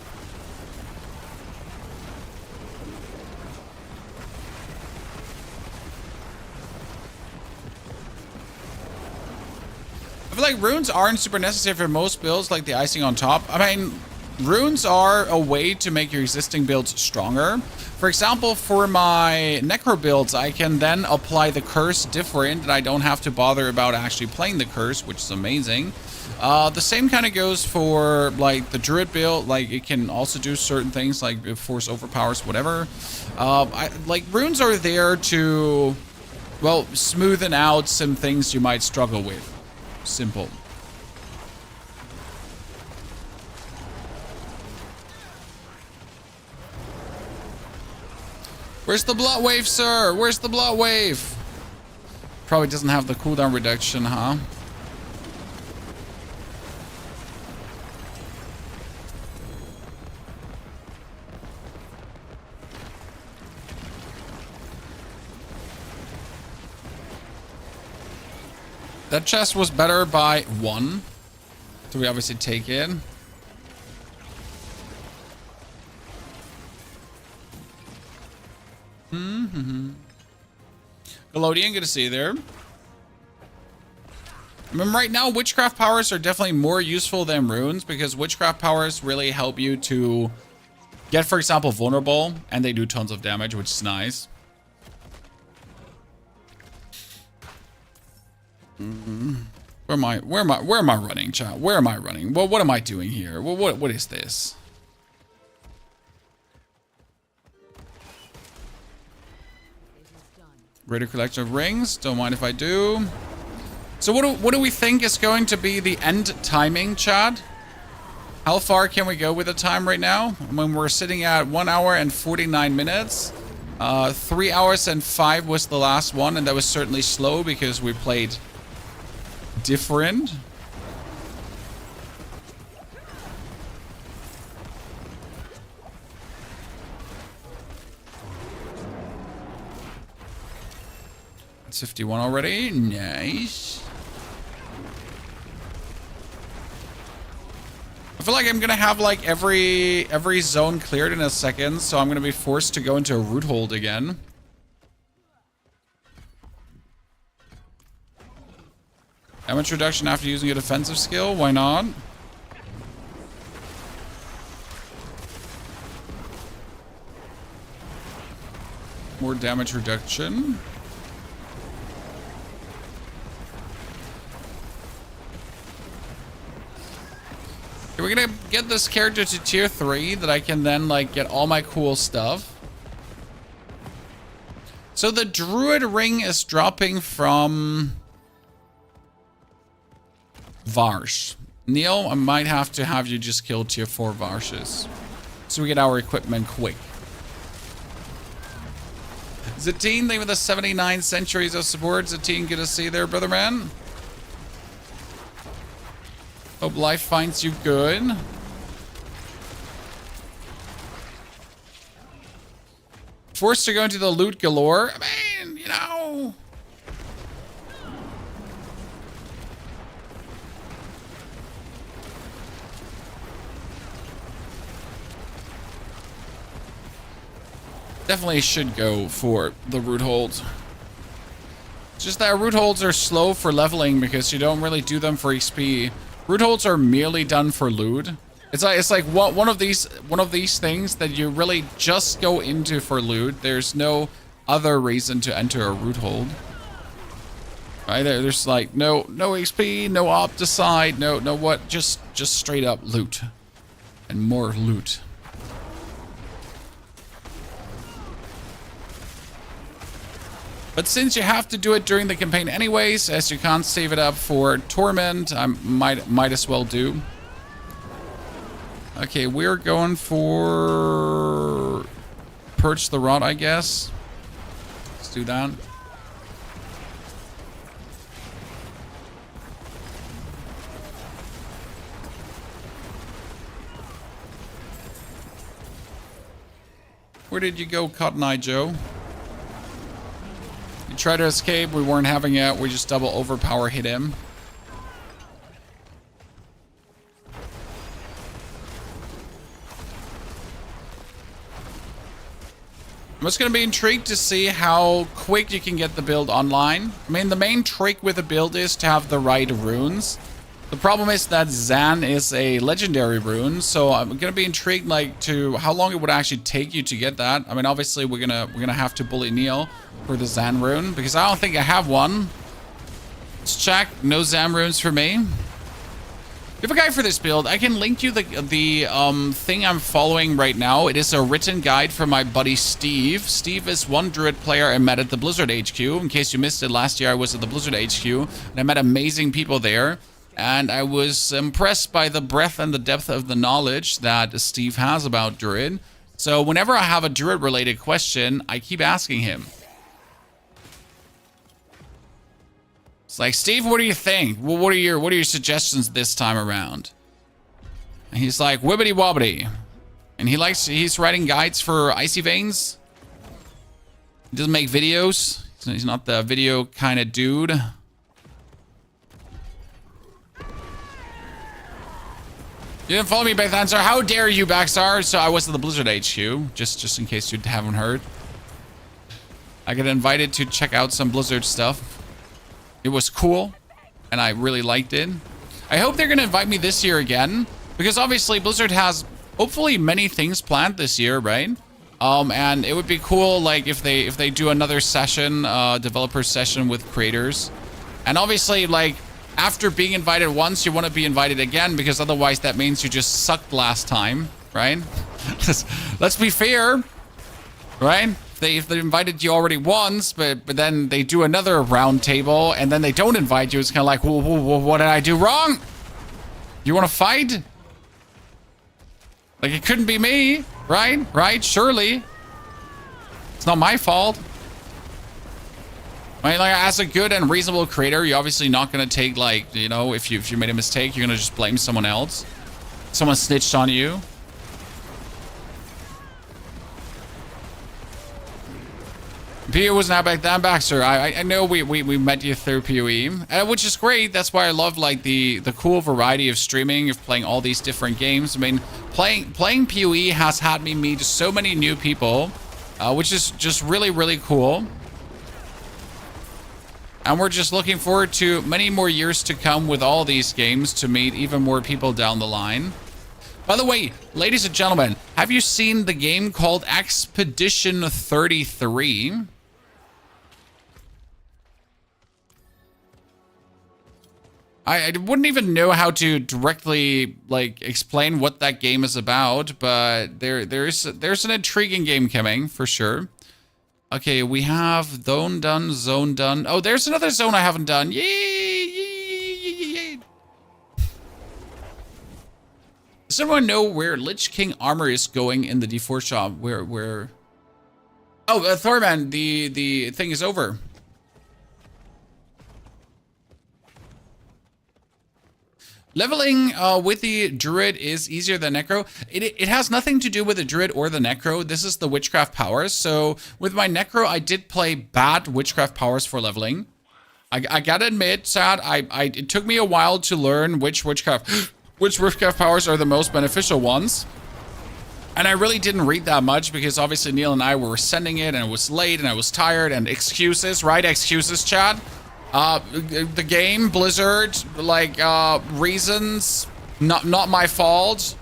I feel like runes aren't super necessary for most builds, like the icing on top. I mean, runes are a way to make your existing builds stronger. For example, for my necro builds, I can then apply the curse different, and I don't have to bother about actually playing the curse, which is amazing. The same kind of goes for like the druid build. Like it can also do certain things like force overpowers, whatever. Like runes are there to, well, smoothen out some things you might struggle with. Simple. Where's the blood wave, sir? Where's the blood wave? Probably doesn't have the cooldown reduction, huh? That chest was better by 1. So we obviously take it. Galodian, good to see you there. I mean, right now, witchcraft powers are definitely more useful than runes because witchcraft powers really help you to get, for example, vulnerable, and they do tons of damage, which is nice. Where am I running, chat? Where am I running? Well, what am I doing here? Well, what is this? Greater collection of rings. Don't mind if I do. So what do we think is going to be the end timing, chat? How far can we go with the time right now? When we're sitting at 1 hour and 49 minutes. 3 hours and 5 was the last one, and that was certainly slow because we played different. It's 51 already. Nice. I feel like I'm gonna have like every zone cleared in a second, so I'm gonna be forced to go into a root hold again. Damage reduction after using a defensive skill, why not? More damage reduction. We're gonna get this character to tier 3 that I can then like get all my cool stuff. So the druid ring is dropping from Varsh. Neil, I might have to have you just kill tier 4 Varshes so we get our equipment quick. Zatine, they were the 79 centuries of support. Zatine, good to see you there, brother man. Hope life finds you good. Forced to go into the loot galore. I mean, you know. Definitely should go for the root holds. It's just that root holds are slow for leveling because you don't really do them for XP. Root holds are merely done for loot. It's like one of these things that you really just go into for loot. There's no other reason to enter a root hold. Right there's like no XP, no op decide, no what, just straight up loot and more loot. But since you have to do it during the campaign anyways, as you can't save it up for Torment, I might as well do. Okay, we're going for Purge the Rot, I guess. Let's do that. Where did you go, Cotton Eye Joe? Try to escape, we weren't having it, we just double overpower hit him. I'm just gonna be intrigued to see how quick you can get the build online. I mean, the main trick with the build is to have the right runes. The problem is that Zan is a legendary rune, so I'm gonna be intrigued like to how long it would actually take you to get that. I mean, obviously we're gonna have to bully Neil for the Zan rune because I don't think I have one. Let's check. No Zan runes for me. If a guide for this build, I can link you the thing I'm following right now. It is a written guide from my buddy Steve. Steve is one Druid player I met at the Blizzard HQ. In case you missed it, last year I was at the Blizzard HQ and I met amazing people there. And I was impressed by the breadth and the depth of the knowledge that Steve has about Druid. So whenever I have a Druid-related question, I keep asking him. It's like, Steve, what do you think? Well, what are your suggestions this time around? And he's like, wibbity wobbity. And he's writing guides for Icy Veins. He doesn't make videos. He's not the video kind of dude. You didn't follow me, Backhansar. How dare you, Backstar? So I was at the Blizzard HQ, just in case you haven't heard. I got invited to check out some Blizzard stuff. It was cool, and I really liked it. I hope they're gonna invite me this year again, because obviously Blizzard has hopefully many things planned this year, right? And it would be cool, like if they do another session, developer session with creators, and obviously like. After being invited once, you want to be invited again, because otherwise that means you just sucked last time, right? Let's be fair, right? If they invited you already once, but then they do another round table, and then they don't invite you, it's kind of like, whoa, what did I do wrong? You want to fight? Like, it couldn't be me, right? Right? Surely. It's not my fault. I mean, like, as a good and reasonable creator, you're obviously not going to take, like, you know, if you made a mistake, you're going to just blame someone else. Someone snitched on you. PoE was not back then, Baxter. I know we met you through PoE, which is great. That's why I love, like, the cool variety of streaming, of playing all these different games. I mean, playing PoE has had me meet so many new people, which is just really, really cool. And we're just looking forward to many more years to come with all these games to meet even more people down the line. By the way, ladies and gentlemen, have you seen the game called Expedition 33? I wouldn't even know how to directly like explain what that game is about, but there's an intriguing game coming for sure. Okay, we have zone done. Oh, there's another zone I haven't done. Yay! Does anyone know where Lich King armor is going in the D4 shop? Where? Oh, Thorman, the thing is over. Leveling with the Druid is easier than Necro. It has nothing to do with the Druid or the Necro. This is the Witchcraft powers. So with my Necro, I did play bad Witchcraft powers for leveling. I gotta admit, Sad, it took me a while to learn which Witchcraft powers are the most beneficial ones. And I really didn't read that much because obviously Neil and I were sending it and it was late and I was tired and excuses, right? Excuses, Chad. The game, Blizzard, like, reasons, not my fault.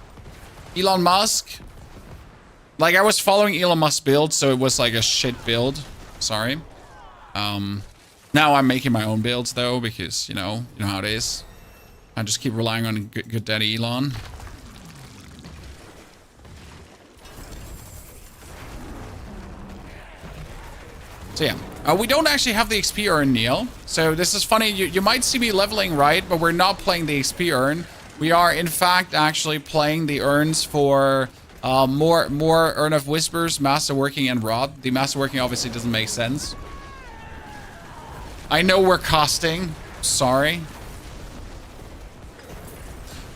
Elon Musk. Like, I was following Elon Musk's build, so it was like a shit build. Sorry. Now I'm making my own builds, though, because, you know how it is. I just keep relying on good daddy Elon. So yeah, we don't actually have the XP urn, Neil. So this is funny. You might see me leveling, right? But we're not playing the XP urn. We are, in fact, actually playing the urns for more Urn of Whispers, Masterworking, and Rod. The Masterworking obviously doesn't make sense. I know we're costing. Sorry.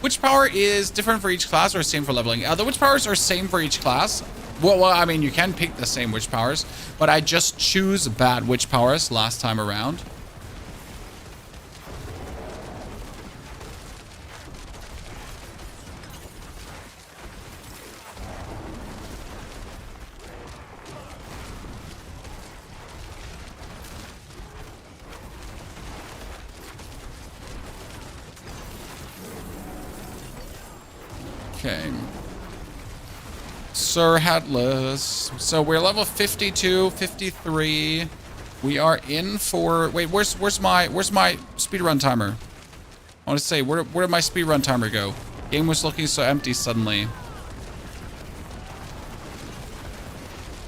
Which power is different for each class or same for leveling? The witch powers are same for each class. Well, I mean, you can pick the same witch powers, but I just choose bad witch powers last time around. Okay. Sir Headless. So we're level 52, 53. We are in for... Wait, where's my speedrun timer? I want to say, where did my speedrun timer go? Game was looking so empty suddenly.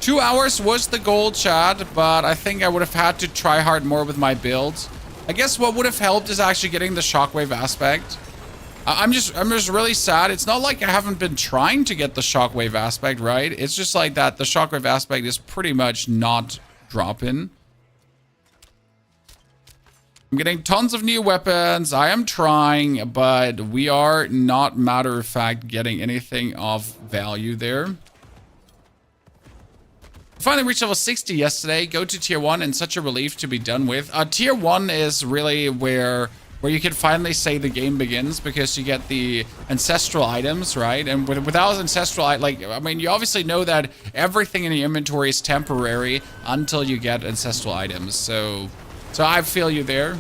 2 hours was the goal, Chad, but I think I would have had to try hard more with my build. I guess what would have helped is actually getting the shockwave aspect. I'm just really sad. It's not like I haven't been trying to get the shockwave aspect, right? It's just like that the shockwave aspect is pretty much not dropping. I'm getting tons of new weapons. I am trying, but we are not, matter of fact, getting anything of value there. Finally reached level 60 yesterday. Go to tier 1 and such a relief to be done with. Tier 1 is really where you can finally say the game begins, because you get the ancestral items, right? And without ancestral, like, I mean, you obviously know that everything in the inventory is temporary until you get ancestral items. So I feel you there.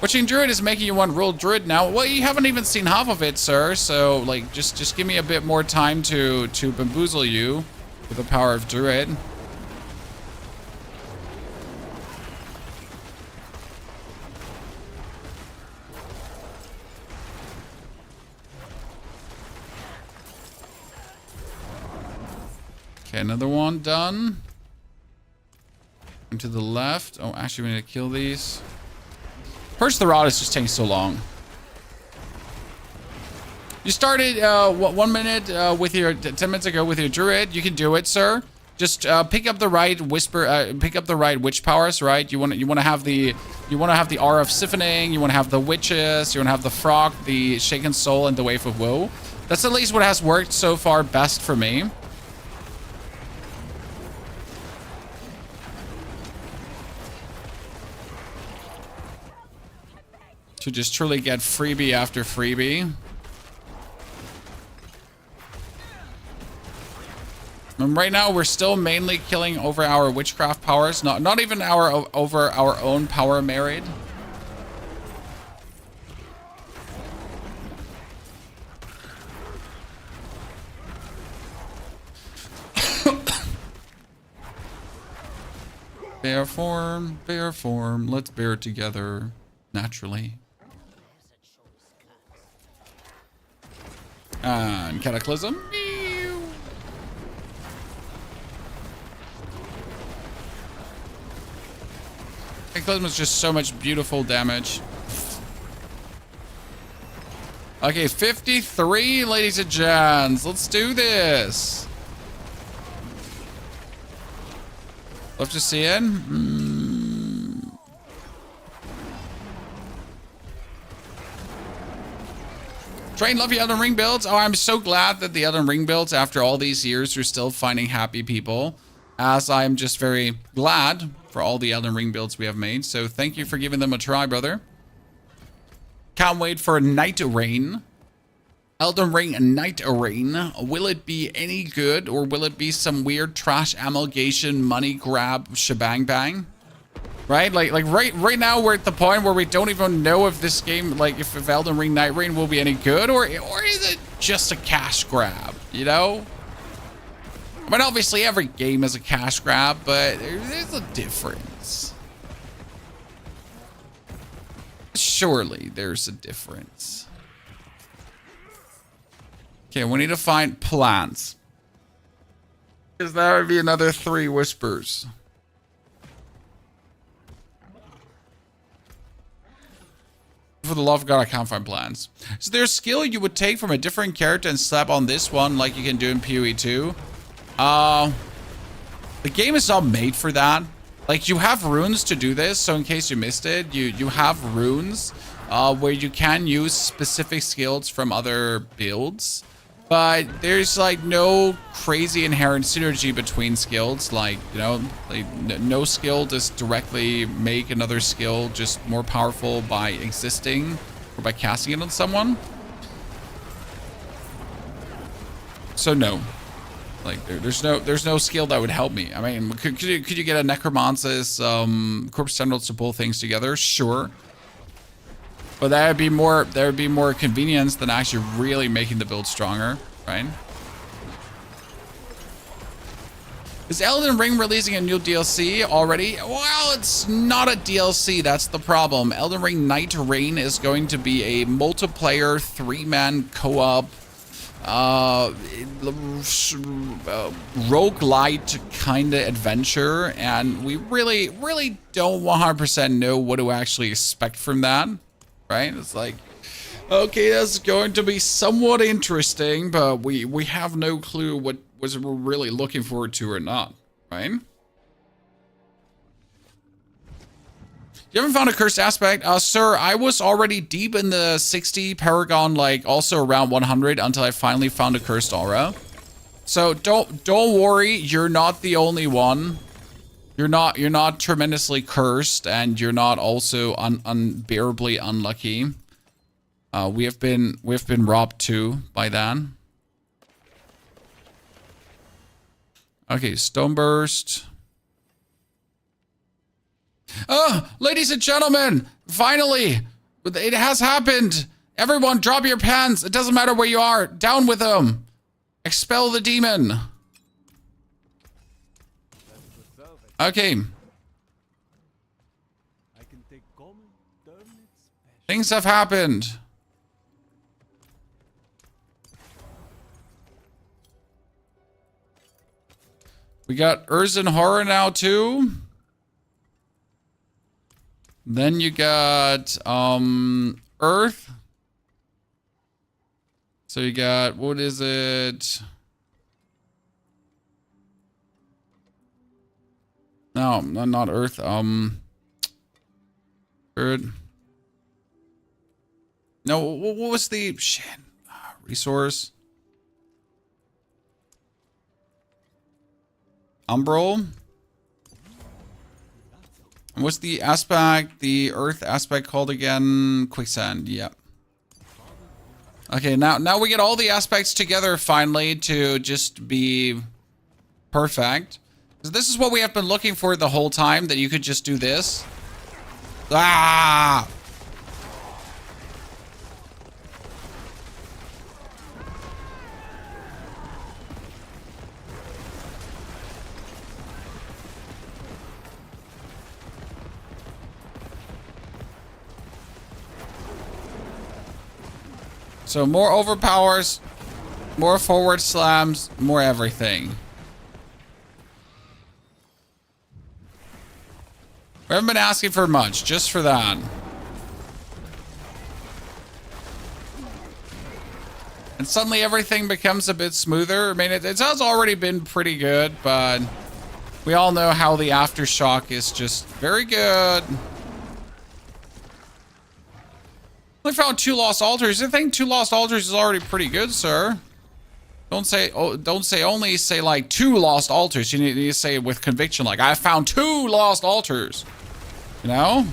Watching Druid is making you want to roll Druid now. Well, you haven't even seen half of it, sir. So, like, just give me a bit more time to bamboozle you with the power of Druid. Okay, another one done. And to the left. Oh, actually, we need to kill these. Purge the Rod is just taking so long. You started 1 minute with your 10 minutes ago with your Druid. You can do it, sir. Just pick up the right whisper. Pick up the right witch powers. Right. You want to have the aura of Siphoning. You want to have the witches. You want to have the frog, the shaken soul, and the wave of woe. That's at least what has worked so far best for me. To just truly get freebie after freebie. And right now we're still mainly killing over our witchcraft powers, not even over our own power merit. Bear form, let's bear together naturally. And Cataclysm. Cataclysm is just so much beautiful damage. Okay, 53, ladies and gents. Let's do this. Love to see it. Train, love you Elden Ring builds. Oh, I'm so glad that the Elden Ring builds, after all these years, are still finding happy people. As I'm just very glad for all the Elden Ring builds we have made. So thank you for giving them a try, brother. Can't wait for Night Rain. Elden Ring Night Rain. Will it be any good, or will it be some weird trash amalgamation money grab shebang bang? Right? Like right now we're at the point where we don't even know if this game, like if Elden Ring Night Rain will be any good, or is it just a cash grab, you know? I mean, obviously every game is a cash grab, but there's a difference. Surely there's a difference. Okay, we need to find plants. Because that would be another 3 whispers. For the love of God, I can't find plants. Is there a skill you would take from a different character and slap on this one like you can do in PoE 2? The game is not made for that. Like, you have runes to do this, so in case you missed it, you have runes where you can use specific skills from other builds. But there's like no crazy inherent synergy between skills. Like, you know, like no skill does directly make another skill just more powerful by existing or by casting it on someone. So no, like there's no skill that would help me. I mean, could you get a necromancer's corpse tendrils to pull things together? Sure. But there would be more convenience than actually really making the build stronger, right? Is Elden Ring releasing a new DLC already? Well, it's not a DLC, that's the problem. Elden Ring Night Rain is going to be a multiplayer 3-man co-op roguelite kind of adventure, and we really don't 100% know what to actually expect from that, right? It's like, okay, that's going to be somewhat interesting, but we have no clue what we're really looking forward to or not, right? You haven't found a cursed aspect? Sir, I was already deep in the 60 Paragon, like also around 100 until I finally found a cursed aura. So don't worry, you're not the only one. You're not tremendously cursed, and you're not also unbearably unlucky. We've been robbed too by that. Okay, Stone Burst. Oh, ladies and gentlemen, finally, it has happened. Everyone, drop your pens. It doesn't matter where you are. Down with them. Expel the demon. Okay. Things have happened. We got Urzen Horror now too. Then you got Earth. So you got, what is it? No, not Earth. Bird. No, what was the shit? Resource. Umbral. And what's the aspect, the Earth aspect called again? Quicksand, yep. Okay, now we get all the aspects together finally to just be perfect. This is what we have been looking for the whole time, that you could just do this. Ah! So more overpowers, more forward slams, more everything. We haven't been asking for much, just for that. And suddenly everything becomes a bit smoother. I mean, it has already been pretty good, but we all know how the aftershock is just very good. I found 2 lost altars. I think 2 lost altars is already pretty good, sir. Don't say only say like 2 lost altars. You need to say it with conviction, like I found 2 lost altars. You know?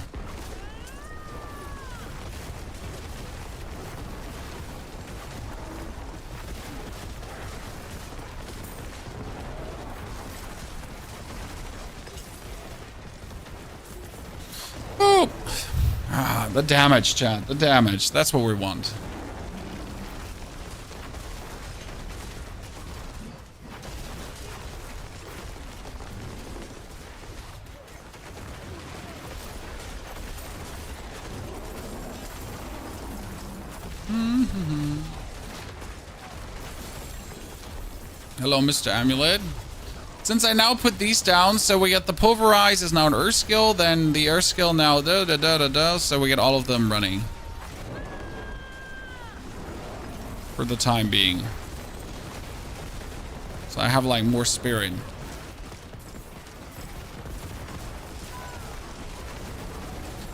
Boop. Ah, the damage, chat. The damage. That's what we want. Hello, Mr. Amulet. Since I now put these down, so we get the Pulverize is now an Earth skill, then the Earth skill now so we get all of them running. For the time being. So I have like more spirit.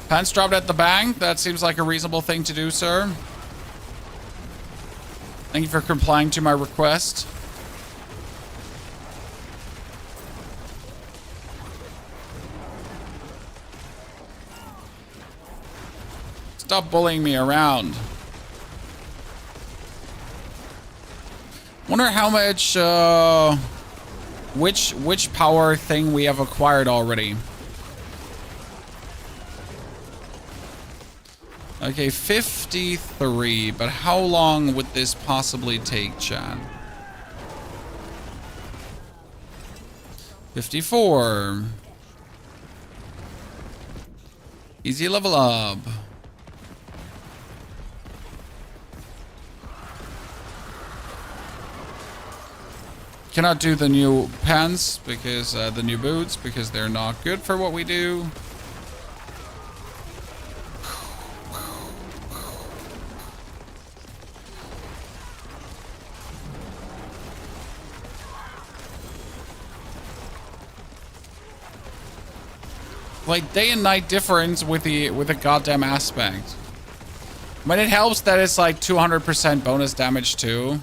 Pants dropped at the bank. That seems like a reasonable thing to do, sir. Thank you for complying to my request. Stop bullying me around. Wonder how much, which power thing we have acquired already. Okay, 53, but how long would this possibly take, Chad? 54. Easy level up. Cannot do the new pants because the new boots because they're not good for what we do. Like day and night difference with the goddamn aspect. But it helps that it's like 200% bonus damage too.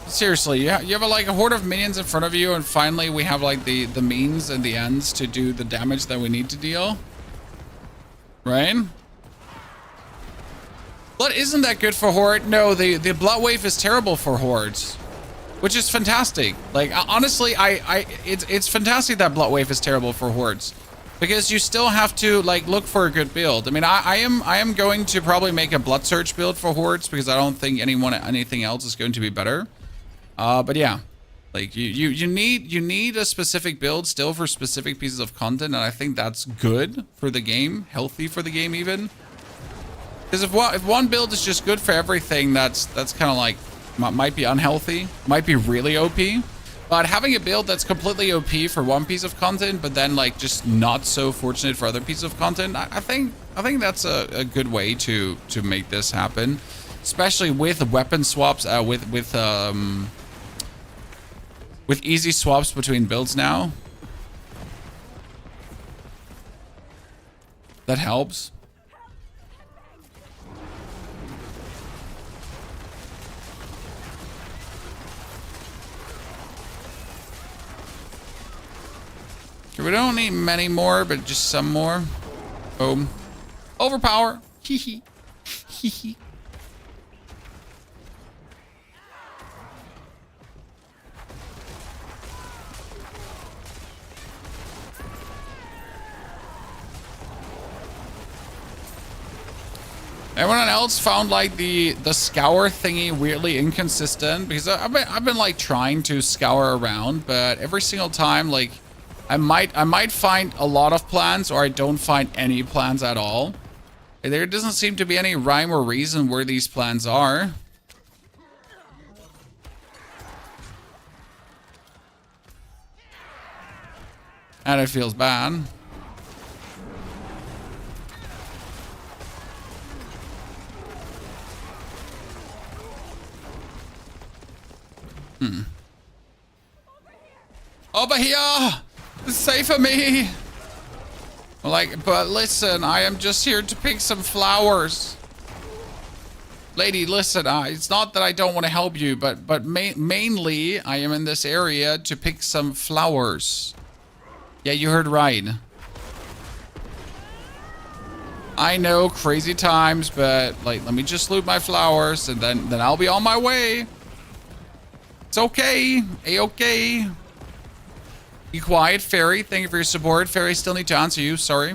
Seriously, you have like a horde of minions in front of you, and finally we have like the means and the ends to do the damage that we need to deal. Right? Blood isn't that good for horde. No, the blood wave is terrible for hordes, which is fantastic. Like honestly, it's fantastic that blood wave is terrible for hordes, because you still have to like look for a good build. I mean, I am going to probably make a blood surge build for hordes because I don't think anything else is going to be better. But yeah, like you need a specific build still for specific pieces of content, and I think that's good for the game, healthy for the game even. Because if one build is just good for everything, that's kind of like might be unhealthy, might be really OP. But having a build that's completely OP for one piece of content, but then like just not so fortunate for other pieces of content, I think that's a good way to make this happen, especially with weapon swaps, with easy swaps between builds now. That helps. Okay, we don't need many more, but just some more. Boom. Overpower. Hee hee. Hee hee. Everyone else found like the scour thingy weirdly inconsistent, because I've been like trying to scour around, but every single time like I might find a lot of plans, or I don't find any plans at all. There doesn't seem to be any rhyme or reason where these plans are. And it feels bad. Over here! Save me! Like, but listen, I am just here to pick some flowers. Lady, listen, it's not that I don't want to help you, but mainly I am in this area to pick some flowers. Yeah, you heard right. I know, crazy times, but like, let me just loot my flowers, and then I'll be on my way. It's okay. A-okay. Be quiet, Fairy. Thank you for your support. Fairy, still need to answer you. Sorry.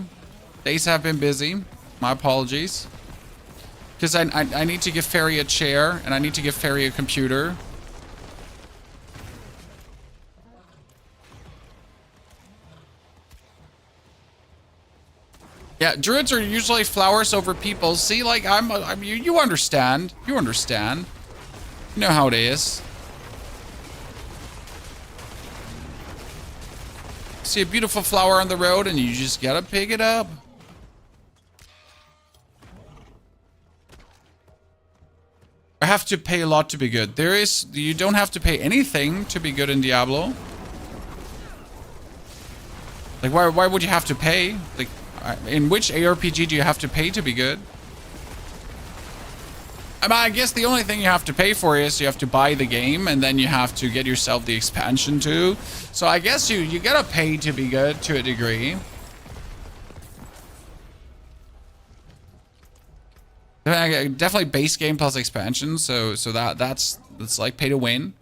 Days have been busy. My apologies. Because I need to give Fairy a chair, and I need to give Fairy a computer. Yeah, druids are usually flowers over people. See, like, you understand. You understand. You know how it is. See a beautiful flower on the road and you just gotta pick it up. I have to pay a lot to be good. You don't have to pay anything to be good in Diablo. Like, why would you have to pay? Like, in which ARPG do you have to pay to be good? I mean, I guess the only thing you have to pay for is you have to buy the game, and then you have to get yourself the expansion too. So I guess you gotta pay to be good to a degree. Definitely base game plus expansion, so that's like pay to win.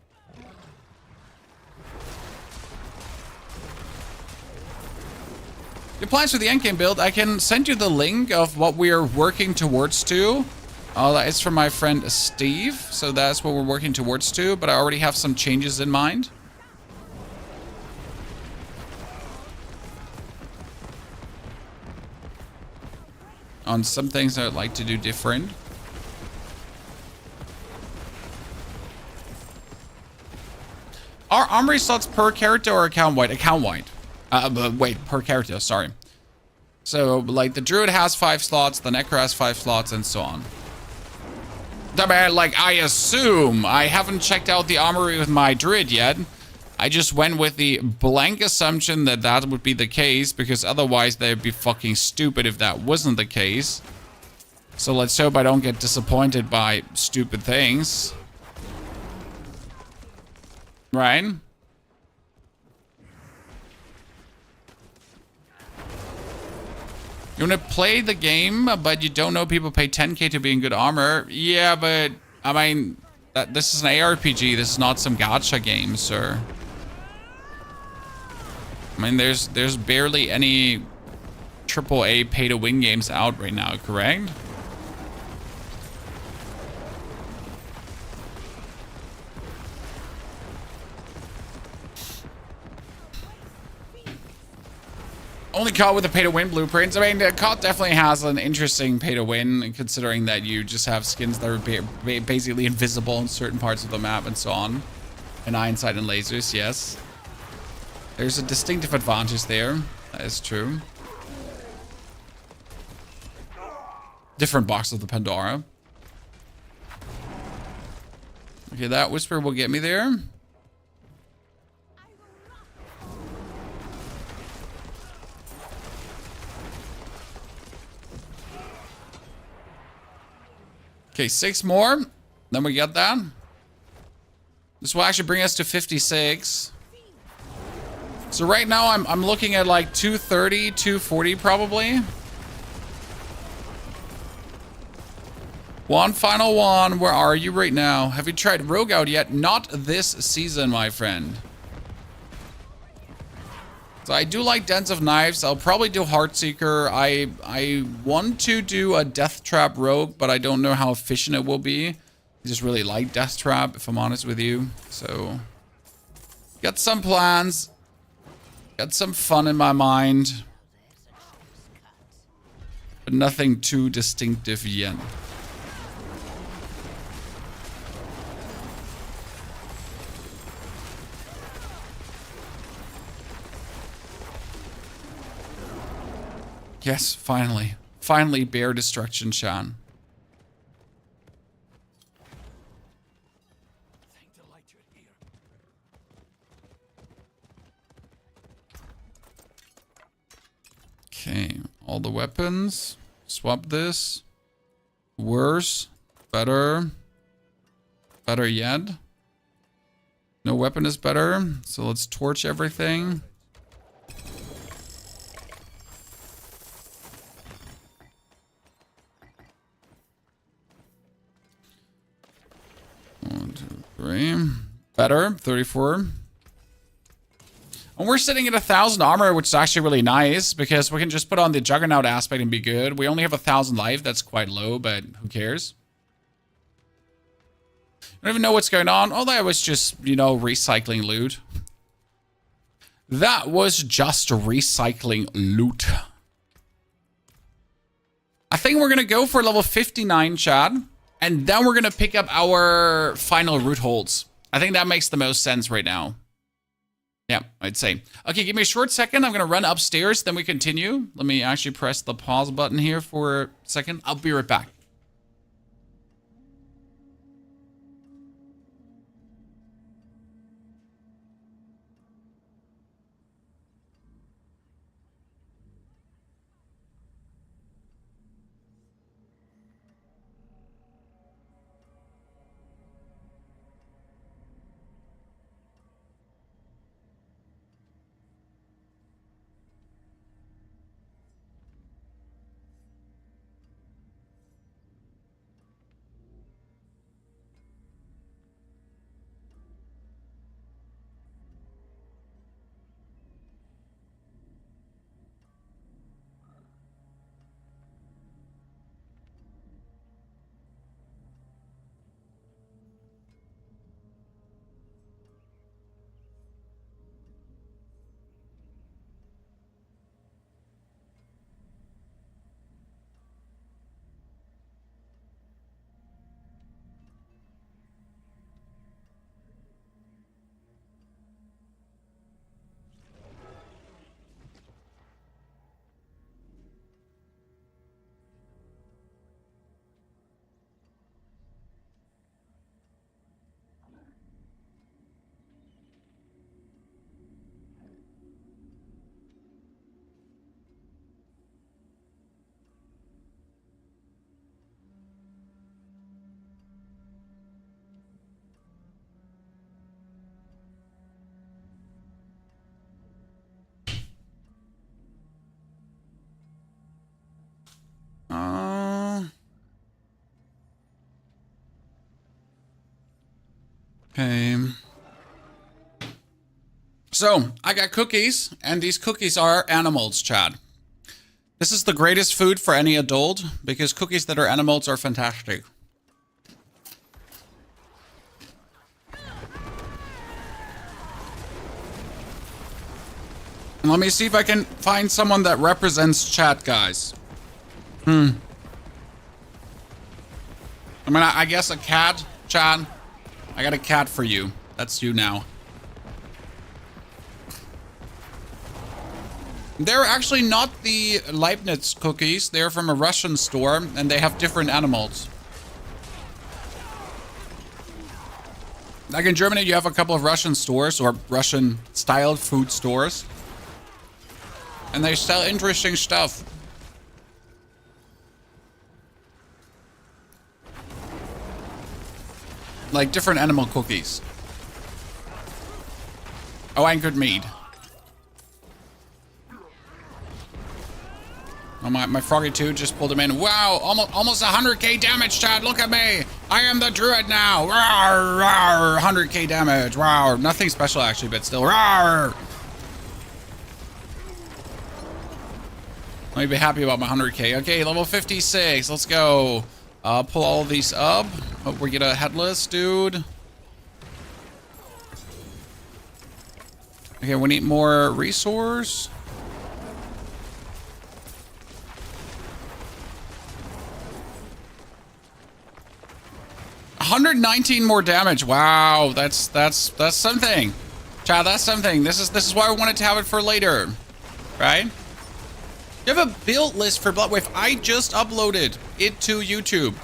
Your plans for the endgame build, I can send you the link of what we are working towards to. That is from my friend Steve, so that's what we're working towards to, but I already have some changes in mind. On some things I'd like to do different. Are armory slots per character or account-wide? Account-wide. Wait, per character, sorry. So, like, the Druid has 5 slots, the Necro has 5 slots, and so on. Like, I assume. I haven't checked out the armory with my Druid yet. I just went with the blank assumption that that would be the case, because otherwise they'd be fucking stupid if that wasn't the case. So let's hope I don't get disappointed by stupid things. Right? You want to play the game, but you don't know people pay 10k to be in good armor? Yeah, but, I mean, this is an ARPG. This is not some gacha game, sir. I mean, there's barely any AAA pay-to-win games out right now, correct? Only COD with the pay-to-win blueprints. I mean, COD definitely has an interesting pay-to-win, considering that you just have skins that are basically invisible in certain parts of the map and so on. And hindsight and lasers, yes. There's a distinctive advantage there. That is true. Different box of the Pandora. Okay, that whisper will get me there. Okay, 6 more. Then we get that. This will actually bring us to 56. So right now I'm looking at like 230, 240 probably. One final one. Where are you right now? Have you tried Rogue Out yet? Not this season, my friend. So I do like Dens of Knives. I'll probably do Heartseeker. I want to do a Death Trap Rogue, but I don't know how efficient it will be. I just really like Death Trap, if I'm honest with you. So, got some plans. Got some fun in my mind. But nothing too distinctive yet. Yes, finally. Finally, bear destruction, Shan. Okay, all the weapons. Swap this. Worse. Better. Better yet. No weapon is better. So let's torch everything. One, two, three. Better. 34. And we're sitting at 1,000 armor, which is actually really nice because we can just put on the Juggernaut aspect and be good. We only have 1,000 life. That's quite low, but who cares? I don't even know what's going on. Oh, that was just, you know, recycling loot. That was just recycling loot. I think we're going to go for level 59, Chad. And then we're going to pick up our final root holds. I think that makes the most sense right now. Yeah, I'd say. Okay, give me a short second. I'm going to run upstairs, then we continue. Let me actually press the pause button here for a second. I'll be right back. Okay. So, I got cookies, and these cookies are animals, Chad. This is the greatest food for any adult, because cookies that are animals are fantastic. And let me see if I can find someone that represents chat, guys. I mean, I guess a cat, Chad. I got a cat for you. That's you now. They're actually not the Leibniz cookies. They're from a Russian store, and they have different animals. Like in Germany, you have a couple of Russian stores, or Russian-styled food stores. And they sell interesting stuff. Like different animal cookies. Oh, and good meat. Oh, my Froggy 2 just pulled him in. Wow, almost 100k damage, Chad. Look at me. I am the druid now. Rawr, rawr, 100k damage. Wow, nothing special actually, but still. Rawr. Let me be happy about my 100k. Okay, level 56. Let's go. Pull all of these up. Hope we get a headless dude. Okay, we need more resource. $119 more damage. Wow, that's something. Child, that's something. This is why I wanted to have it for later. Right? You have a build list for Bloodwave. I just uploaded it to YouTube.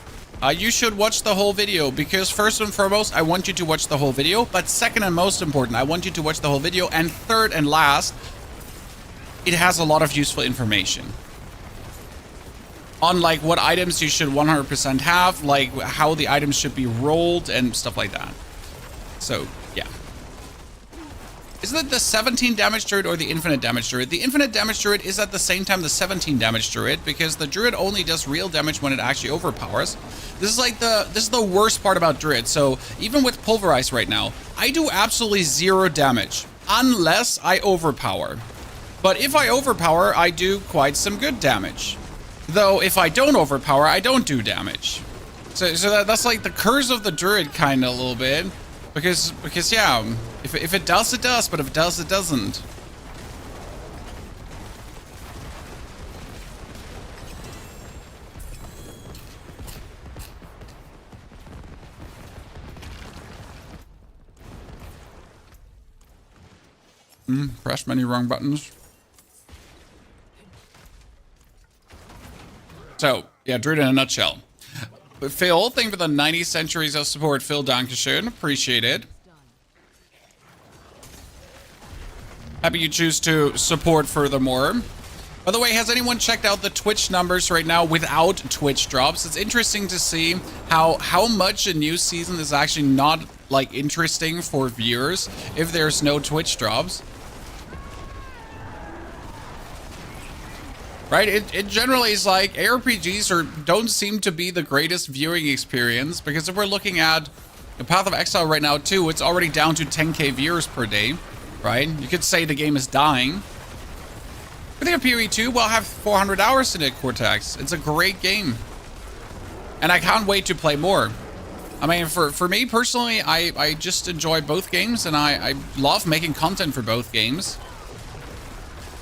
You should watch the whole video, because first and foremost, I want you to watch the whole video. But second and most important, I want you to watch the whole video. And third and last, it has a lot of useful information on like what items you should 100% have, like how the items should be rolled and stuff like that. So, yeah. Isn't it the 17 damage druid or the infinite damage druid? The infinite damage druid is at the same time the 17 damage druid, because the druid only does real damage when it actually overpowers. This is the worst part about druid. So even with Pulverize right now, I do absolutely 0 damage unless I overpower. But if I overpower, I do quite some good damage. Though if I don't overpower, I don't do damage. So that's like the curse of the druid kind of a little bit. Because yeah, if it does, it does, but if it does, it doesn't. Pressed many wrong buttons. So, yeah, Druid in a nutshell. But Phil, thank you for the 90 centuries of support. Phil, dankeschön. Appreciate it. Happy you choose to support furthermore. By the way, has anyone checked out the Twitch numbers right now without Twitch drops? It's interesting to see how much a new season is actually not like interesting for viewers if there's no Twitch drops. Right? It generally is like ARPGs don't seem to be the greatest viewing experience, because if we're looking at the Path of Exile right now too, it's already down to 10k viewers per day, right? You could say the game is dying. I think of PoE 2 will have 400 hours in it, Cortex. It's a great game. And I can't wait to play more. I mean, for me personally, I just enjoy both games, and I love making content for both games.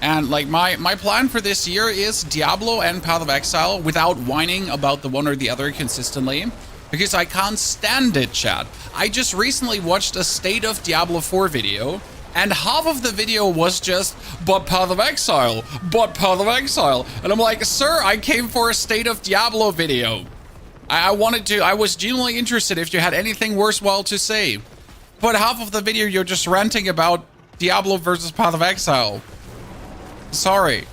And like my plan for this year is Diablo and Path of Exile without whining about the one or the other consistently, because I can't stand it, chat. I just recently watched a State of Diablo 4 video, and half of the video was just, but Path of Exile, but Path of Exile. And I'm like, sir, I came for a State of Diablo video. I was genuinely interested if you had anything worthwhile to say. But half of the video you're just ranting about Diablo versus Path of Exile. Sorry.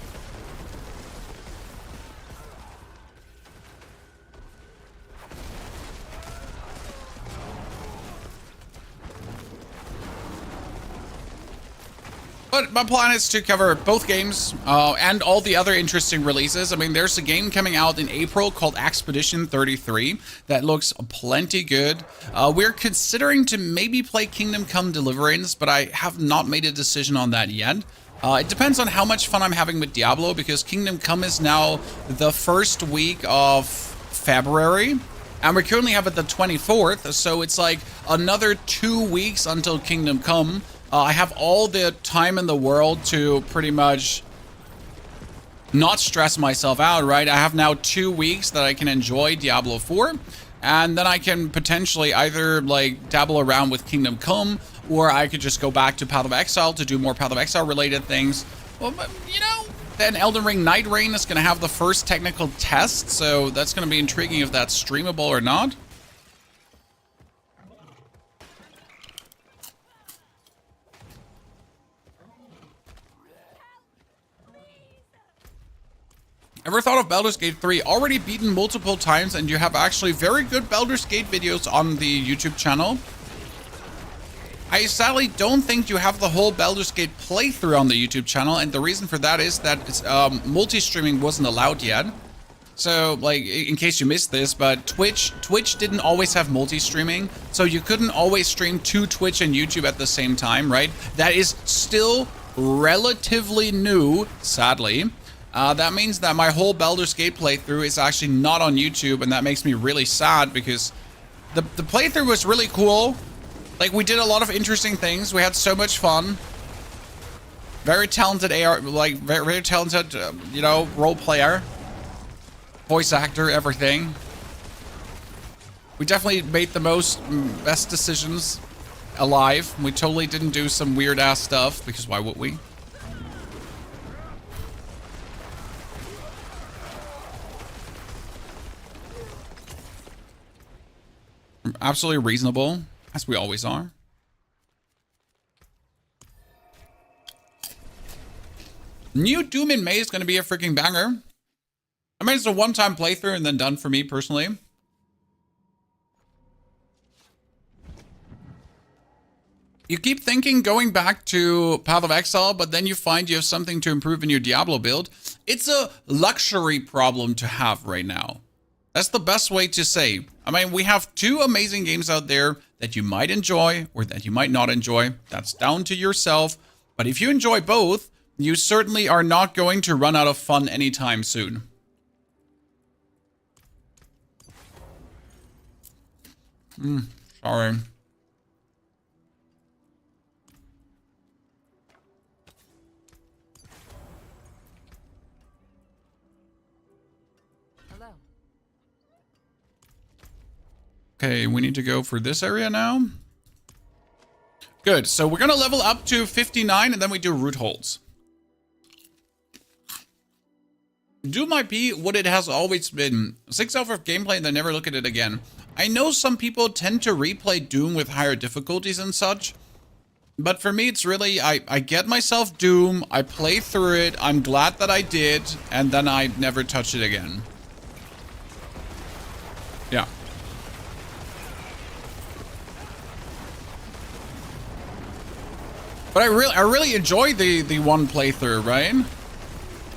But my plan is to cover both games and all the other interesting releases. I mean, there's a game coming out in April called Expedition 33 that looks plenty good. We're considering to maybe play Kingdom Come Deliverance, but I have not made a decision on that yet. It depends on how much fun I'm having with Diablo, because Kingdom Come is now the first week of February. And we currently have it the 24th, so it's like another 2 weeks until Kingdom Come. I have all the time in the world to pretty much not stress myself out, right? I have now 2 weeks that I can enjoy Diablo 4, and then I can potentially either like dabble around with Kingdom Come, or I could just go back to Path of Exile to do more Path of Exile related things. Well, but, you know, then Elden Ring Night Reign is going to have the first technical test, so that's going to be intriguing if that's streamable or not. Ever thought of Baldur's Gate 3? Already beaten multiple times, and you have actually very good Baldur's Gate videos on the YouTube channel. I sadly don't think you have the whole Baldur's Gate playthrough on the YouTube channel, and the reason for that is that it's, multi-streaming wasn't allowed yet. So, like, in case you missed this, but Twitch didn't always have multi-streaming, so you couldn't always stream to Twitch and YouTube at the same time, right? That is still relatively new, sadly. That means that my whole Baldur's Gate playthrough is actually not on YouTube, and that makes me really sad, because the playthrough was really cool. Like, we did a lot of interesting things. We had so much fun. Very talented AR, like, very talented, you know, role player. Voice actor, everything. We definitely made the best decisions alive. We totally didn't do some weird ass stuff, because why would we? Absolutely reasonable, as we always are. New Doom in May is going to be a freaking banger. I mean, it's a one-time playthrough and then done for me personally. You keep thinking going back to Path of Exile, but then you find you have something to improve in your Diablo build. It's a luxury problem to have right now. That's the best way to say. I mean, we have two amazing games out there that you might enjoy or that you might not enjoy. That's down to yourself. But if you enjoy both, you certainly are not going to run out of fun anytime soon. Sorry. Okay, we need to go for this area now. Good, so we're gonna level up to 59 and then we do root holds. Doom might be what it has always been. 6 hours of gameplay and then never look at it again. I know some people tend to replay Doom with higher difficulties and such. But for me, it's really, I get myself Doom, I play through it, I'm glad that I did, and then I never touch it again. Yeah. But I really enjoy the one playthrough, right?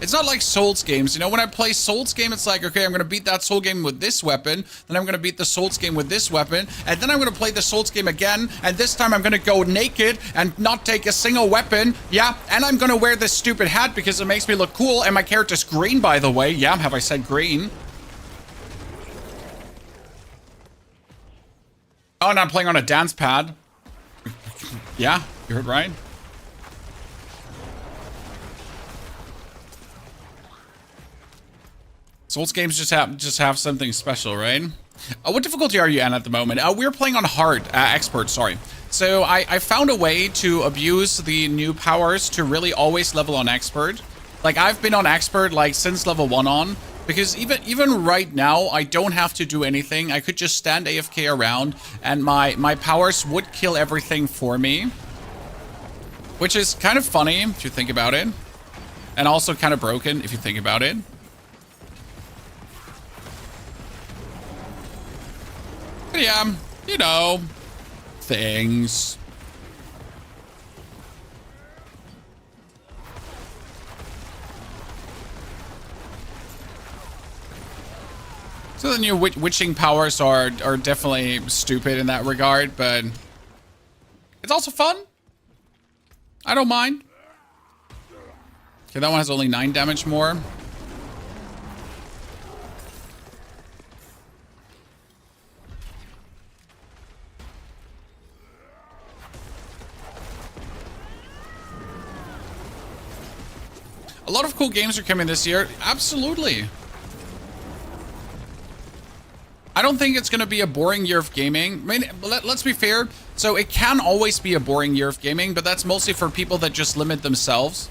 It's not like Souls games. You know, when I play Souls game, it's like, okay, I'm going to beat that Soul game with this weapon. Then I'm going to beat the Souls game with this weapon. And then I'm going to play the Souls game again. And this time I'm going to go naked and not take a single weapon. Yeah, and I'm going to wear this stupid hat because it makes me look cool. And my character's green, by the way. Yeah, have I said green? Oh, and I'm playing on a dance pad. Yeah, you heard right. Souls games just have something special, right? What difficulty are you at the moment? We're playing on hard, expert, sorry. So I found a way to abuse the new powers to really always level on expert. Like, I've been on expert like since level 1 on, because even right now I don't have to do anything. I could just stand AFK around and my powers would kill everything for me. Which is kind of funny if you think about it. And also kind of broken if you think about it. But yeah, you know, things. So the new witching powers are definitely stupid in that regard, but it's also fun. I don't mind. Okay, that one has only 9 damage more. A lot of cool games are coming this year. Absolutely. I don't think it's going to be a boring year of gaming. I mean, let's be fair. So it can always be a boring year of gaming, but that's mostly for people that just limit themselves,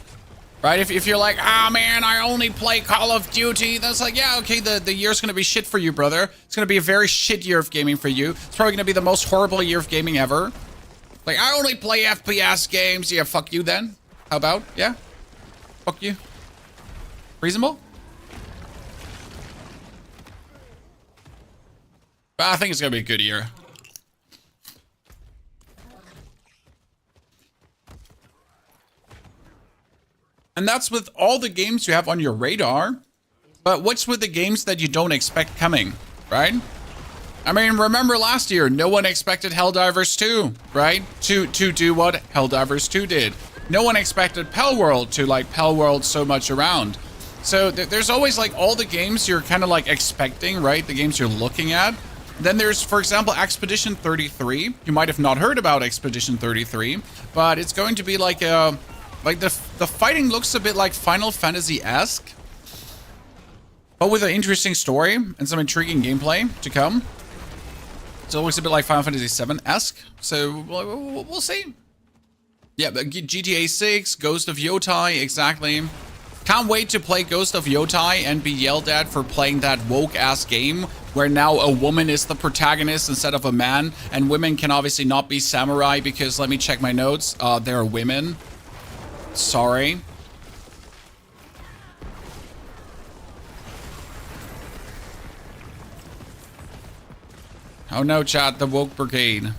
right? If you're like, ah, man, I only play Call of Duty, that's like, yeah, okay, the year's going to be shit for you, brother. It's going to be a very shit year of gaming for you. It's probably going to be the most horrible year of gaming ever. Like, I only play FPS games. Yeah, fuck you then. How about? Yeah? Fuck you. Reasonable? But I think it's going to be a good year. And that's with all the games you have on your radar. But what's with the games that you don't expect coming, right? I mean, remember last year, no one expected Helldivers 2, right? To do what Helldivers 2 did. No one expected Palworld to like Palworld so much around. So there's always like all the games you're kind of like expecting, right? The games you're looking at. Then there's, for example, Expedition 33. You might have not heard about Expedition 33, but it's going to be like a, like the fighting looks a bit like Final Fantasy-esque, but with an interesting story and some intriguing gameplay to come. It's always a bit like Final Fantasy 7-esque, so we'll see. Yeah, but GTA 6, Ghost of Yotai, exactly. Can't wait to play Ghost of Yotai and be yelled at for playing that woke-ass game where now a woman is the protagonist instead of a man, and women can obviously not be samurai because, let me check my notes, they're women. Sorry. Oh no, chat, the woke brigade.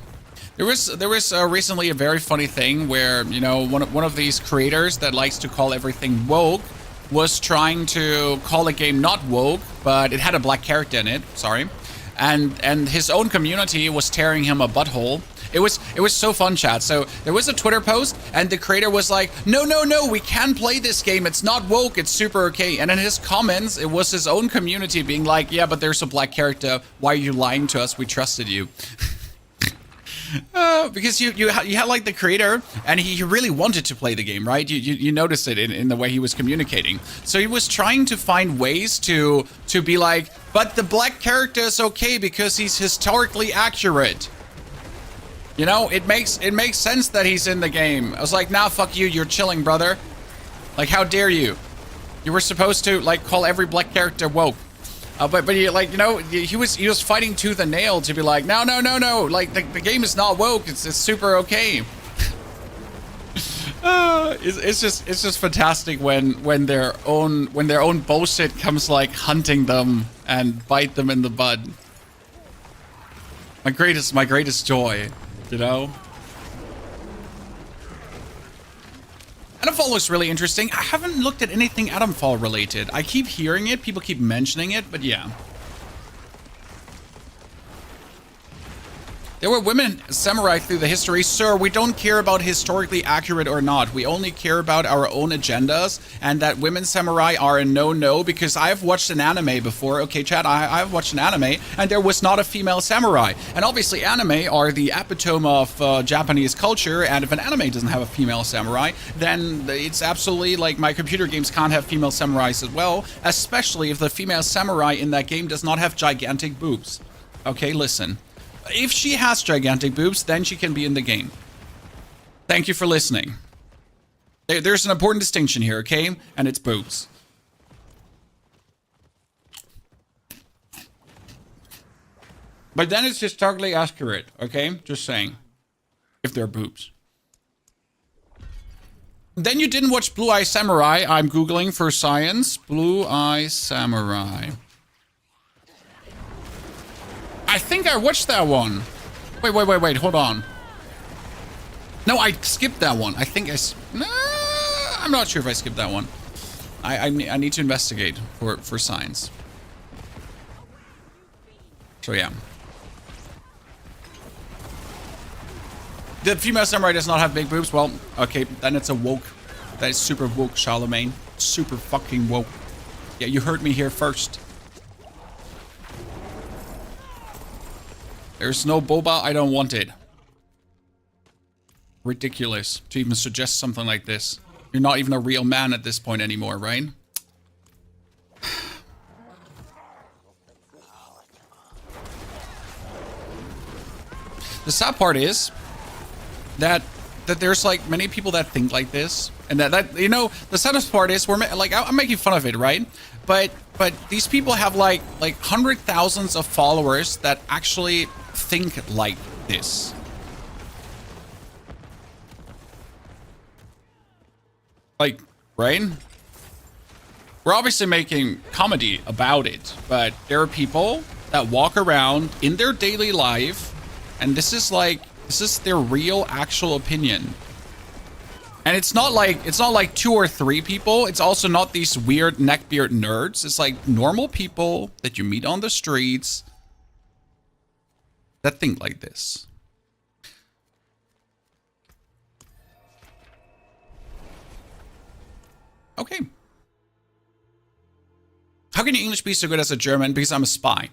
There was recently a very funny thing where, you know, one of these creators that likes to call everything woke was trying to call a game not woke, but it had a black character in it, sorry. And his own community was tearing him a butthole. It was so fun, chat. So there was a Twitter post and the creator was like, no, we can play this game. It's not woke, it's super okay. And in his comments, it was his own community being like, yeah, but there's a black character. Why are you lying to us? We trusted you. Because you had like the creator and he really wanted to play the game, right? You noticed it in the way he was communicating. So he was trying to find ways to be like, but the black character is okay because he's historically accurate. You know, it makes sense that he's in the game. I was like, nah, fuck you, you're chilling, brother. Like, how dare you? You were supposed to like call every black character woke. But you like, you know, he was fighting tooth and nail to be like, no, like the game is not woke, it's super okay. It's just fantastic when their own bullshit comes like hunting them and bite them in the butt. My greatest joy, you know. Adamfall looks really interesting. I haven't looked at anything Adamfall related. I keep hearing it, people keep mentioning it, but yeah. There were women samurai through the history. Sir, we don't care about historically accurate or not. We only care about our own agendas, and that women samurai are a no-no because I've watched an anime before. Okay, chat, I've watched an anime, and there was not a female samurai. And obviously anime are the epitome of Japanese culture, and if an anime doesn't have a female samurai, then it's absolutely like my computer games can't have female samurais as well, especially if the female samurai in that game does not have gigantic boobs. Okay, listen. If she has gigantic boobs, then she can be in the game. Thank you for listening. There's an important distinction here, okay? And it's boobs. But then it's historically accurate, okay? Just saying. If they're boobs. Then you didn't watch Blue Eye Samurai. I'm Googling for science. Blue Eye Samurai. I think I watched that one. Wait, hold on. No, I skipped that one. I think I'm not sure if I skipped that one. I need to investigate for science. So yeah. The female samurai does not have big boobs. Well, okay, then it's a woke. That is super woke, Charlemagne. Super fucking woke. Yeah, you heard me here first. There's no boba. I don't want it. Ridiculous to even suggest something like this. You're not even a real man at this point anymore, right? The sad part is that there's like many people that think like this, and that you know, the saddest part is I'm making fun of it, right? But these people have like hundred thousands of followers that actually think like this. Like, right? We're obviously making comedy about it, but there are people that walk around in their daily life, and this is their real actual opinion. And it's not like 2 or 3 people. It's also not these weird neckbeard nerds. It's like normal people that you meet on the streets that think like this. Okay. How can your English be so good as a German? Because I'm a spy.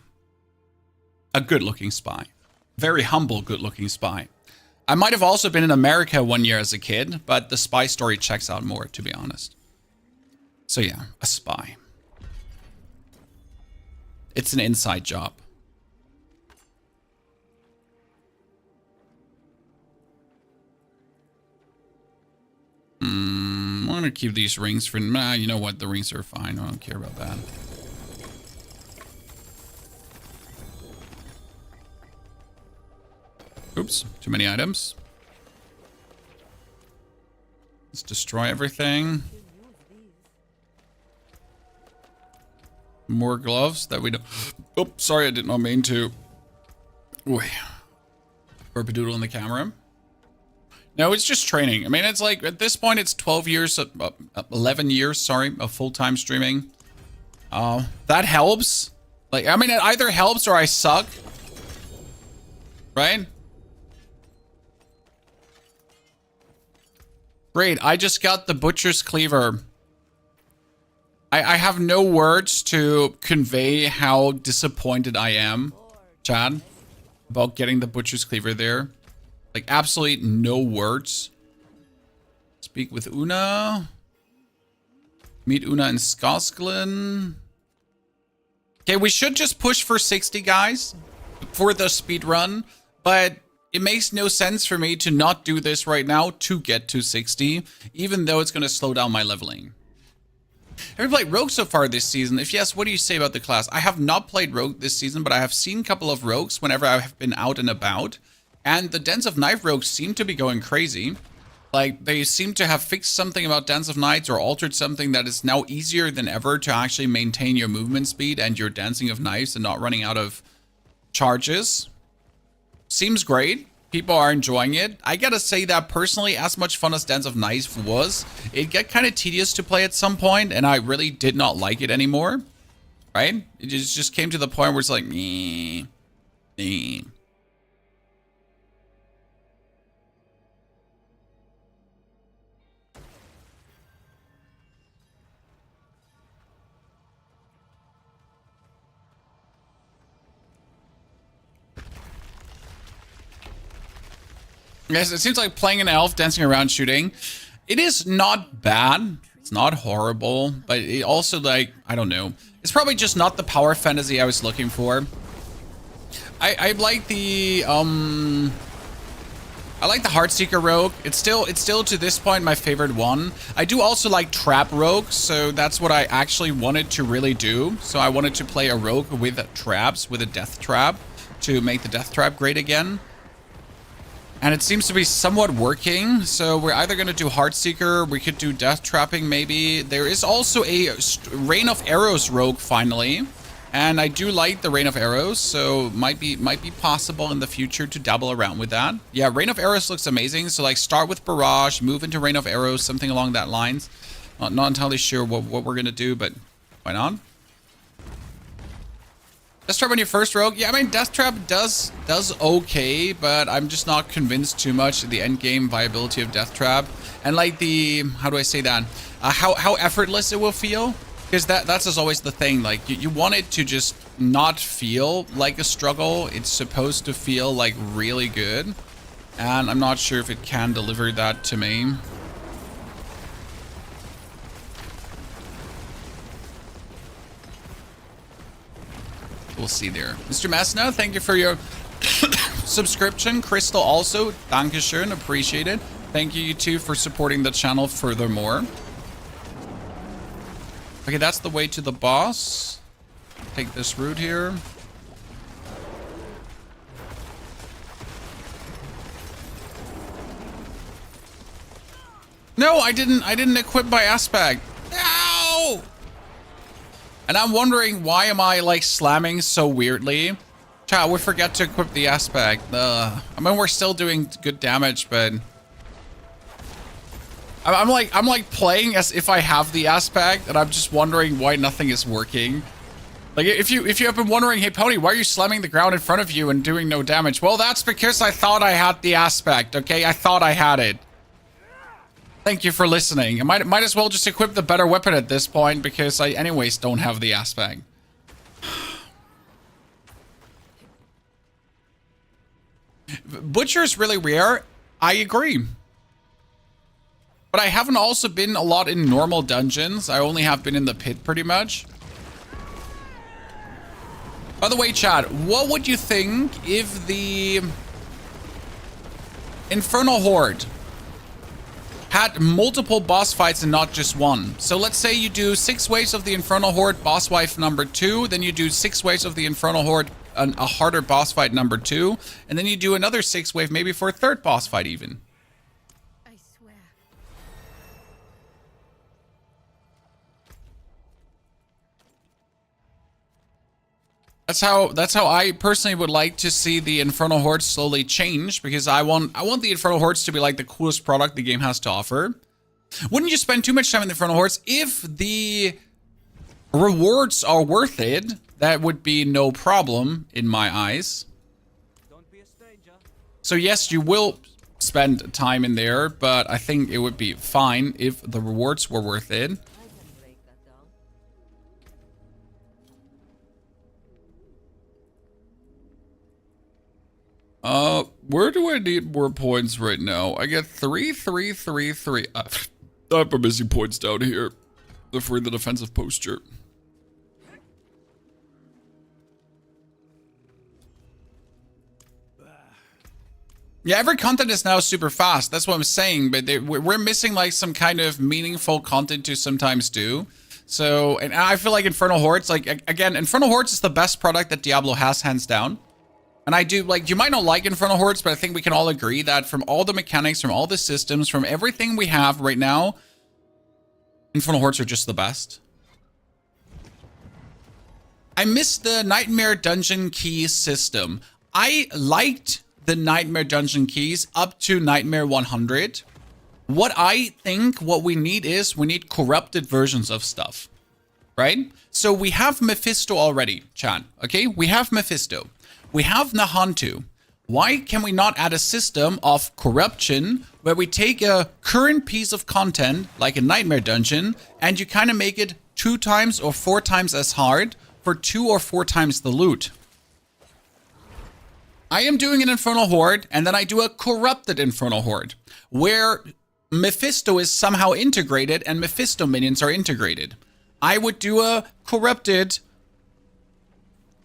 A good-looking spy. Very humble, good-looking spy. I might have also been in America 1 year as a kid, but the spy story checks out more, to be honest. So yeah, a spy. It's an inside job. I'm gonna keep these rings for... Nah, you know what? The rings are fine. I don't care about that. Oops, too many items. Let's destroy everything. More gloves that we don't... Oh, sorry, I did not mean to. Ooh. Burpadoodle in the camera. No, it's just training. I mean, it's like, at this point, it's 12 years, 11 years, sorry, of full-time streaming. That helps. Like, I mean, it either helps or I suck. Right? Great, I just got the Butcher's Cleaver. I have no words to convey how disappointed I am, Chad, about getting the Butcher's Cleaver there. Like, absolutely no words. Speak with Una. Meet Una in Skoskelen. Okay, we should just push for 60, guys, for the speed run, but it makes no sense for me to not do this right now to get to 60, even though it's going to slow down my leveling. Have you played Rogue so far this season? If yes, what do you say about the class? I have not played Rogue this season, but I have seen a couple of Rogues whenever I have been out and about. And the Dance of Night Rogues seem to be going crazy. Like, they seem to have fixed something about Dance of Nights or altered something that is now easier than ever to actually maintain your movement speed and your Dancing of Knives and not running out of charges. Seems great. People are enjoying it. I gotta say that personally, as much fun as Dance of Knives was, it got kind of tedious to play at some point, and I really did not like it anymore. Right? It just came to the point where it's like, meh. Yes, it seems like playing an elf, dancing around, shooting. It is not bad. It's not horrible, but it also, like, I don't know. It's probably just not the power fantasy I was looking for. I like the Heartseeker Rogue. It's still to this point my favorite one. I do also like Trap Rogue, so that's what I actually wanted to really do. So I wanted to play a Rogue with traps, with a Death Trap, to make the Death Trap great again. And it seems to be somewhat working, so we're either going to do Heartseeker, we could do Death Trapping maybe. There is also a Rain of Arrows Rogue finally, and I do like the Rain of Arrows, so might be possible in the future to dabble around with that. Yeah, Rain of Arrows looks amazing, so like start with Barrage, move into Rain of Arrows, something along that lines. Not entirely sure what we're going to do, but why not? Death Trap on your first rogue? Yeah, I mean, Death Trap does okay, but I'm just not convinced too much of the end game viability of Death Trap. And like the, how do I say that? How effortless it will feel. Because that's just always the thing. Like, you want it to just not feel like a struggle. It's supposed to feel like really good. And I'm not sure if it can deliver that to me. We'll see there. Mr. Messna, thank you for your subscription. Crystal also, dankeschön, appreciate it. Thank you, you two, for supporting the channel furthermore. Okay, that's the way to the boss. Take this route here. No, I didn't equip my aspect. No! And I'm wondering, why am I like slamming so weirdly? Chat, we forget to equip the aspect. I mean, we're still doing good damage, but I'm like playing as if I have the aspect, and I'm just wondering why nothing is working. Like, if you have been wondering, hey Pony, why are you slamming the ground in front of you and doing no damage? Well, that's because I thought I had the aspect. Okay, I thought I had it. Thank you for listening. I might as well just equip the better weapon at this point, because I anyways don't have the aspect. Butcher is really rare. I agree. But I haven't also been a lot in normal dungeons. I only have been in the pit pretty much. By the way, chat, what would you think if the Infernal Horde had multiple boss fights and not just one? So let's say you do 6 waves of the Infernal Horde boss fight number 2, then you do 6 waves of the Infernal Horde, a harder boss fight number 2, and then you do another 6 wave maybe for a 3rd boss fight even. I swear. That's how I personally would like to see the Infernal Hordes slowly change, because I want the Infernal Hordes to be like the coolest product the game has to offer. Wouldn't you spend too much time in the Infernal Hordes if the rewards are worth it? That would be no problem in my eyes. Don't be a stranger. So yes, you will spend time in there, but I think it would be fine if the rewards were worth it. I can break that down. Where do I need more points right now? I get 3, 3, 3, 3. I'm missing points down here for the defensive posture. Yeah, every content is now super fast. That's what I'm saying. But we're missing like some kind of meaningful content to sometimes do. So, and I feel like Infernal Hordes, like, again, Infernal Hordes is the best product that Diablo has, hands down. And I do, like, you might not like Infernal Hordes, but I think we can all agree that from all the mechanics, from all the systems, from everything we have right now, Infernal Hordes are just the best. I miss the Nightmare Dungeon Key system. I liked the Nightmare Dungeon Keys up to Nightmare 100. What I think what we need is, we need corrupted versions of stuff, right? So we have Mephisto already, chat, okay? We have Mephisto. We have Nahantu. Why can we not add a system of corruption where we take a current piece of content, like a Nightmare Dungeon, and you kind of make it 2 times or 4 times as hard for 2 or 4 times the loot? I am doing an Infernal Horde, and then I do a corrupted Infernal Horde, where Mephisto is somehow integrated and Mephisto minions are integrated. I would do a corrupted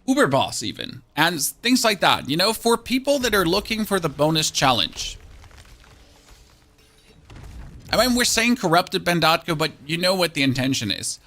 Uber boss even, and things like that, you know, for people that are looking for the bonus challenge. I mean, we're saying corrupted Bendatko, but you know what the intention is.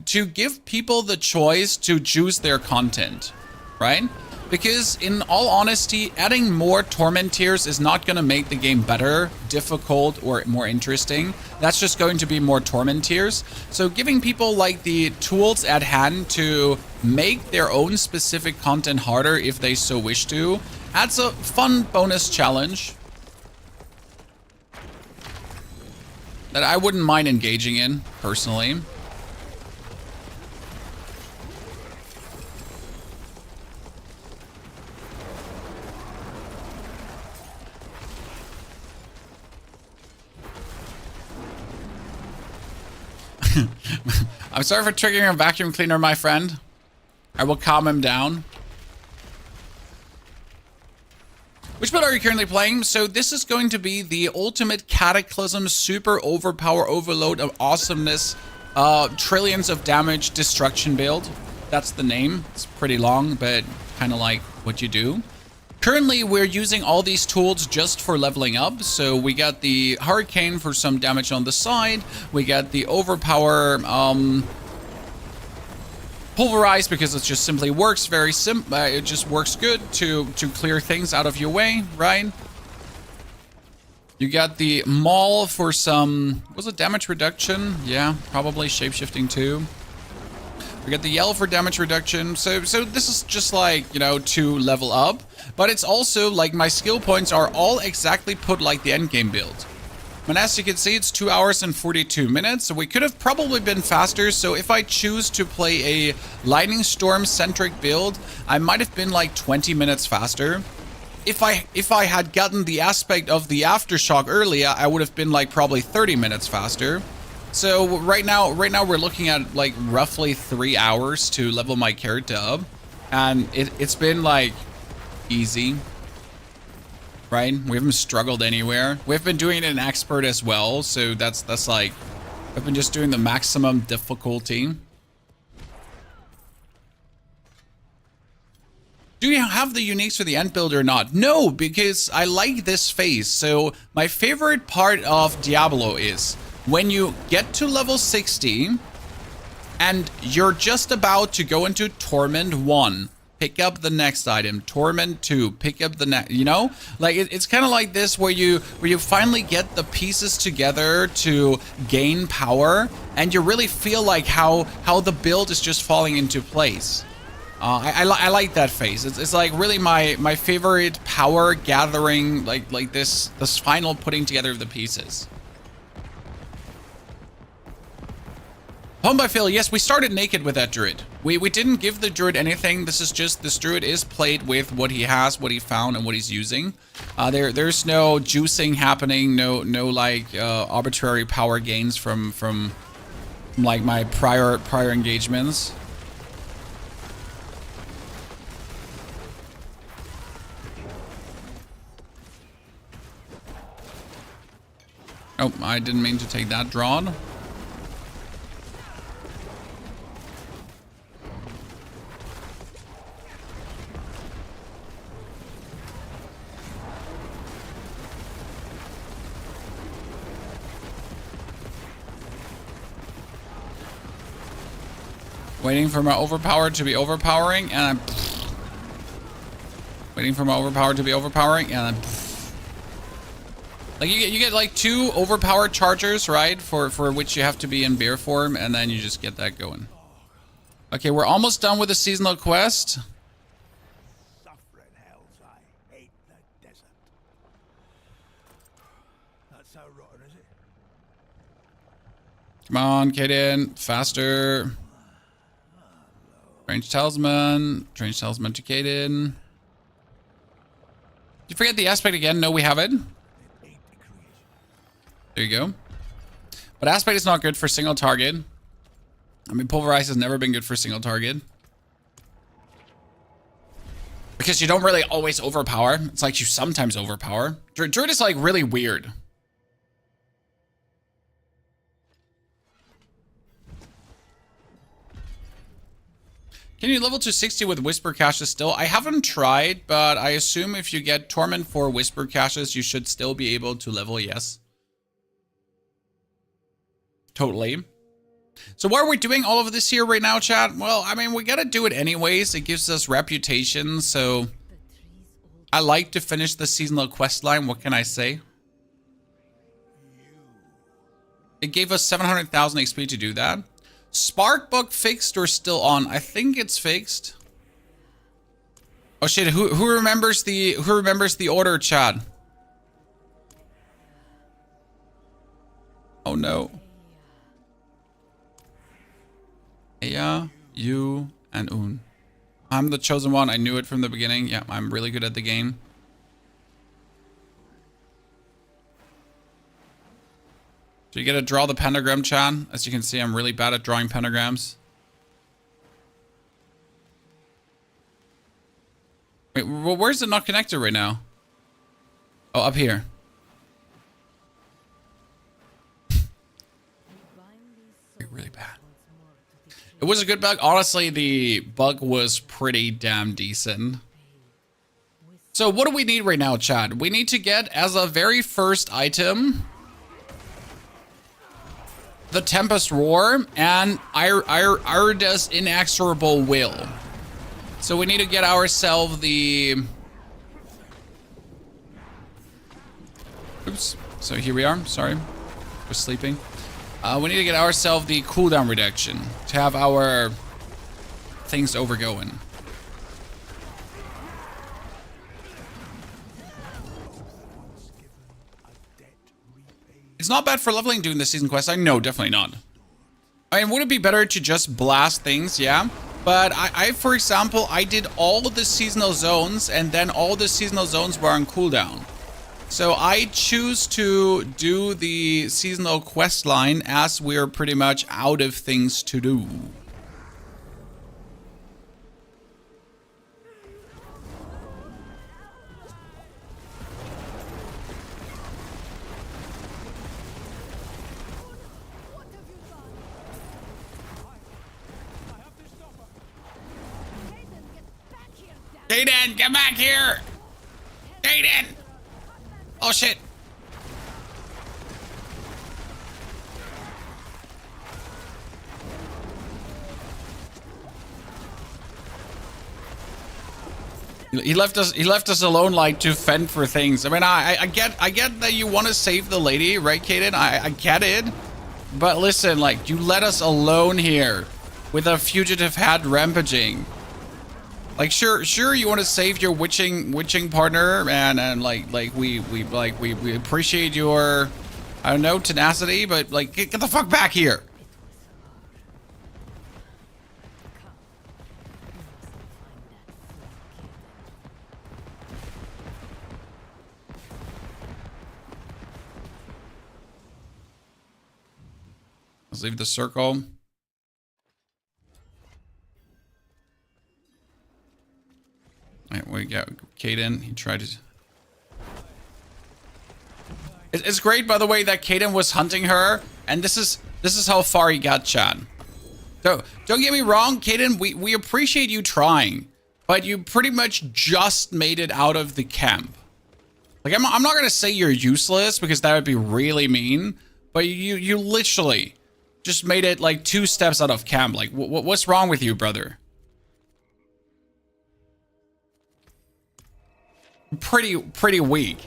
To give people the choice to choose their content, right? Because in all honesty, adding more torment tiers is not going to make the game better, difficult, or more interesting. That's just going to be more torment tiers. So giving people like the tools at hand to make their own specific content harder if they so wish to adds a fun bonus challenge that I wouldn't mind engaging in personally. I'm sorry for triggering a vacuum cleaner, my friend. I will calm him down. Which build are you currently playing? So this is going to be the ultimate Cataclysm, super overpower, overload of awesomeness, trillions of damage destruction build. That's the name. It's pretty long, but kind of like what you do. Currently, we're using all these tools just for leveling up. So we got the Hurricane for some damage on the side. We got the Overpower, Pulverize, because it just simply works very simple. It just works good to clear things out of your way, right? You got the Maul for some, was it damage reduction? Yeah, probably shapeshifting too. We got the Yell for damage reduction. So this is just like, you know, to level up. But it's also like my skill points are all exactly put like the endgame build. And as you can see, it's 2 hours and 42 minutes. So we could have probably been faster. So if I choose to play a Lightning Storm centric build, I might have been like 20 minutes faster. If I had gotten the aspect of the Aftershock earlier, I would have been like probably 30 minutes faster. So right now we're looking at like roughly 3 hours to level my character up. And it's been like easy. Right? We haven't struggled anywhere. We've been doing it in expert as well, so that's like I've been just doing the maximum difficulty. Do you have the uniques for the end build or not? No, because I like this phase. So my favorite part of Diablo is when you get to level 60 and you're just about to go into Torment 1. Pick up the next item, Torment 2, pick up the next, you know? Like, it's kind of like this where you finally get the pieces together to gain power, and you really feel like how the build is just falling into place. I like that phase. It's like really my favorite power gathering, like this final putting together of the pieces. Home by Phil, yes, we started naked with that druid. We didn't give the druid anything. This is just, this druid is played with what he has, what he found, and what he's using. There's no juicing happening, no like arbitrary power gains from like my prior engagements. Oh, I didn't mean to take that draw. Waiting for my overpower to be overpowering, and I'm waiting for my overpower to be overpowering, and I'm like you get like 2 overpowered chargers, right? For which you have to be in bear form, and then you just get that going. Okay, we're almost done with the seasonal quest. Suffering hells, I hate the desert. Not so rotten, is it? Come on, Kaden, faster. Strange Talisman to Kaden. Did you forget the aspect again? No, we have it. There you go. But aspect is not good for single target. I mean, Pulverize has never been good for single target. Because you don't really always overpower. It's like you sometimes overpower. Druid is like really weird. Can you level to 60 with Whisper Caches still? I haven't tried, but I assume if you get Torment 4 Whisper Caches, you should still be able to level, yes. Totally. So why are we doing all of this here right now, chat? Well, I mean, we gotta do it anyways. It gives us reputation, so I like to finish the seasonal quest line. What can I say? It gave us 700,000 XP to do that. Spark bug fixed or still on? I think it's fixed. Oh shit, who remembers the order, chat? Oh no. Aya, you, and Un. I'm the chosen one. I knew it from the beginning. Yeah, I'm really good at the game. So you gotta draw the pentagram, Chan. As you can see, I'm really bad at drawing pentagrams. Wait, well, where's it not connected right now? Oh, up here. Really bad. It was a good bug. Honestly, the bug was pretty damn decent. So what do we need right now, Chad? We need to get, as a very first item, the Tempest Roar and Irda's Inexorable Will. So we need to get ourselves the... Oops. So here we are. Sorry. We're sleeping. We need to get ourselves the cooldown reduction to have our things overgoing. It's not bad for leveling doing the season quest. I know, definitely not. I mean, would it be better to just blast things? Yeah. But I, for example, I did all the seasonal zones and then all the seasonal zones were on cooldown. So I choose to do the seasonal quest line as we're pretty much out of things to do. Kaden, get back here! Kaden! Oh shit! He left us alone, like, to fend for things. I mean, I get that you want to save the lady, right, Kaden? I get it. But listen, like, you let us alone here with a fugitive hat rampaging. Like, sure, you want to save your witching partner, and like we appreciate your, I don't know, tenacity, but like, get the fuck back here. Let's leave the circle. Alright, we got Kaden. He tried to... It's great, by the way, that Kaden was hunting her, and this is how far he got, Chad. So, don't get me wrong, Kaden, we appreciate you trying, but you pretty much just made it out of the camp. Like, I'm not gonna say you're useless, because that would be really mean, but you literally just made it, like, 2 steps out of camp. Like, what's wrong with you, brother? Pretty weak.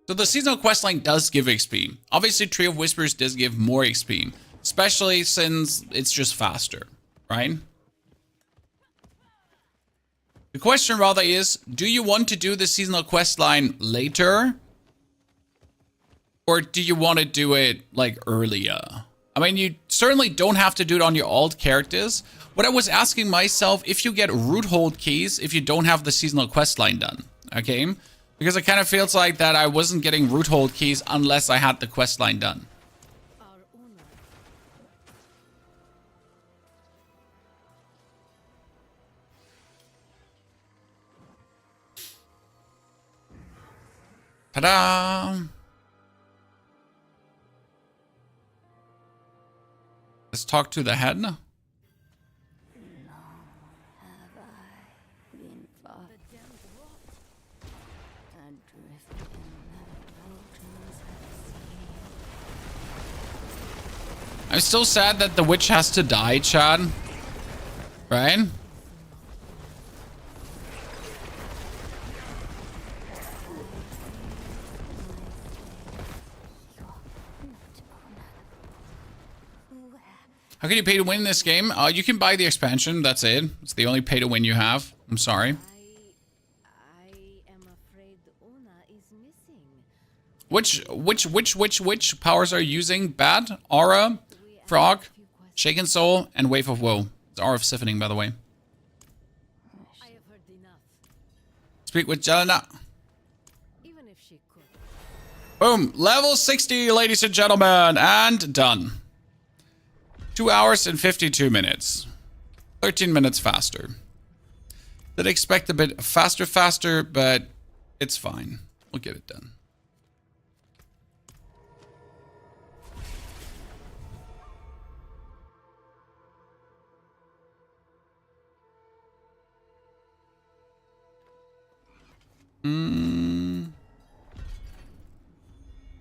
So the seasonal questline does give XP. Obviously, Tree of Whispers does give more XP, especially since it's just faster, right? The question rather is, do you want to do the seasonal questline later? Or do you want to do it, like, earlier? I mean, you certainly don't have to do it on your alt characters. What I was asking myself, if you get root hold keys if you don't have the seasonal quest line done, okay? Because it kind of feels like that I wasn't getting root hold keys unless I had the quest line done. Ta-da! Let's talk to the head. I'm still sad that the witch has to die, Chad. Right? How can you pay to win this game? You can buy the expansion. That's it. It's the only pay to win you have. I'm sorry. I am afraid Ona is missing. Which powers are you using? Bad, Aura, Frog, Shaken Soul, and Wave of Woe. It's Aura of Siphoning, by the way. I have heard enough. Speak with Jelena. Boom. Level 60, ladies and gentlemen. And done. 2 hours and 52 minutes. 13 minutes faster. Did expect a bit faster, but it's fine. We'll get it done.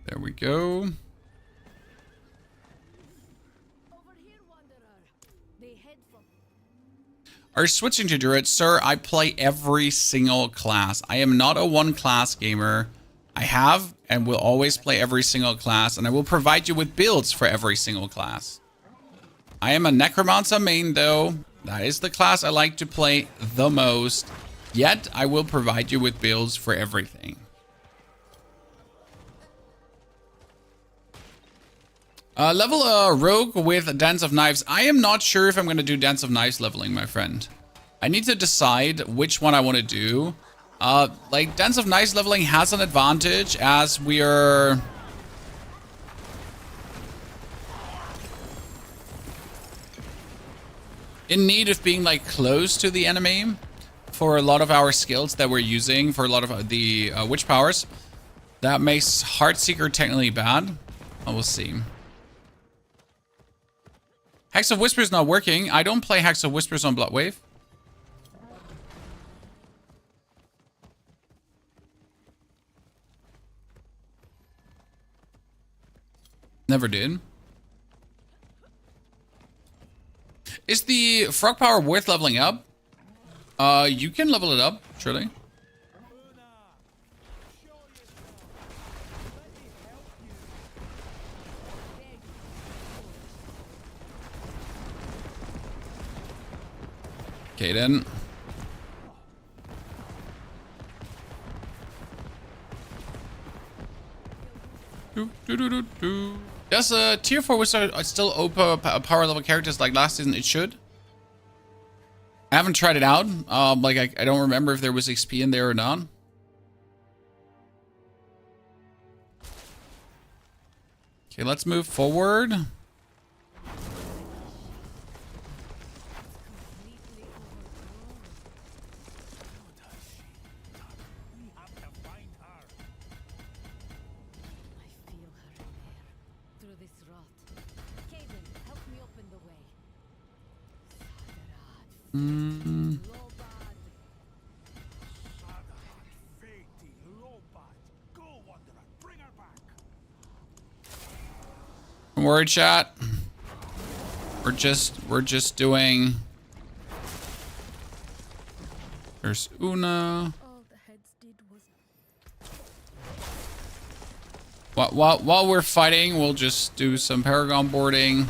There we go. Over here, wanderer. They head from. Are you switching to Druid? Sir, I play every single class. I am not a one class gamer. I have and will always play every single class, and I will provide you with builds for every single class. I am a Necromancer main though. That is the class I like to play the most. Yet, I will provide you with builds for everything. Level a rogue with Dance of Knives. I am not sure if I'm going to do Dance of Knives leveling, my friend. I need to decide which one I want to do. Like, Dance of Knives leveling has an advantage as we are... in need of being, like, close to the enemy for a lot of our skills that we're using, for a lot of the witch powers. That makes Heartseeker technically bad. I will see. Hex of Whispers not working. I don't play Hex of Whispers on Bloodwave. Never did. Is the frog power worth leveling up? You can level it up, surely. Okay, then. Does tier 4 wizard still open power level characters like last season? It should. I haven't tried it out. Like I don't remember if there was XP in there or not. Okay, let's move forward. Don't worry, chat. We're just doing. There's Una. While we're fighting, we'll just do some Paragon boarding.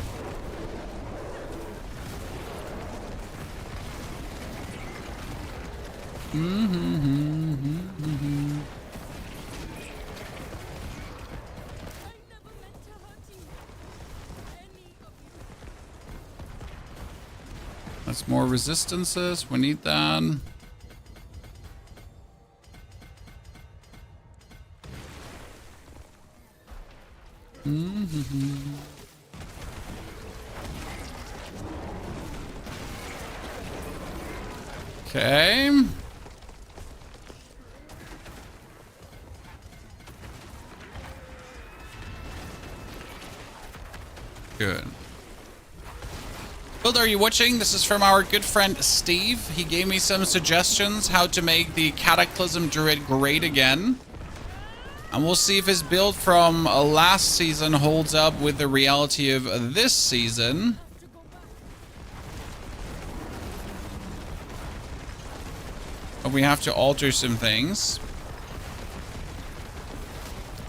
That's more resistances. We need that. Okay. Good. Build, are you watching? This is from our good friend Steve. He gave me some suggestions how to make the Cataclysm Druid great again. And we'll see if his build from last season holds up with the reality of this season. But we have to alter some things.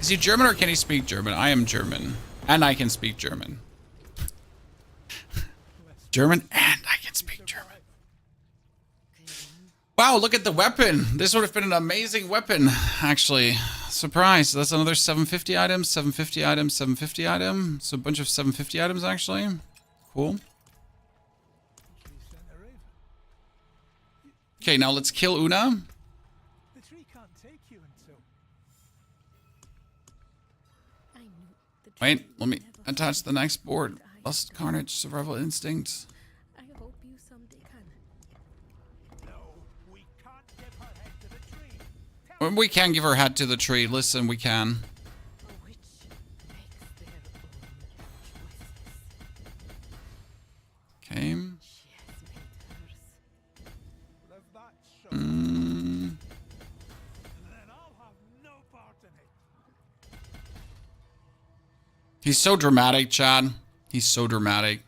Is he German or can he speak German? I am German. And I can speak German. German and I can speak German. Wow, look at the weapon. This would have been an amazing weapon, actually. Surprise. That's another 750 items, 750 items, 750 item. So a bunch of 750 items, actually. Cool. Okay, now let's kill Una. The tree can't take you until. Wait, let me attach the next board. Lust, Carnage, Survival Instincts. I hope you someday can. No, we can't give her head to the tree. We can give her head to the tree. Listen, we can. A witch makes their own choices. Okay. She has made hers. Well, if that's so, Mm, then I'll have no part in it. he's so dramatic, Chad. He's so dramatic.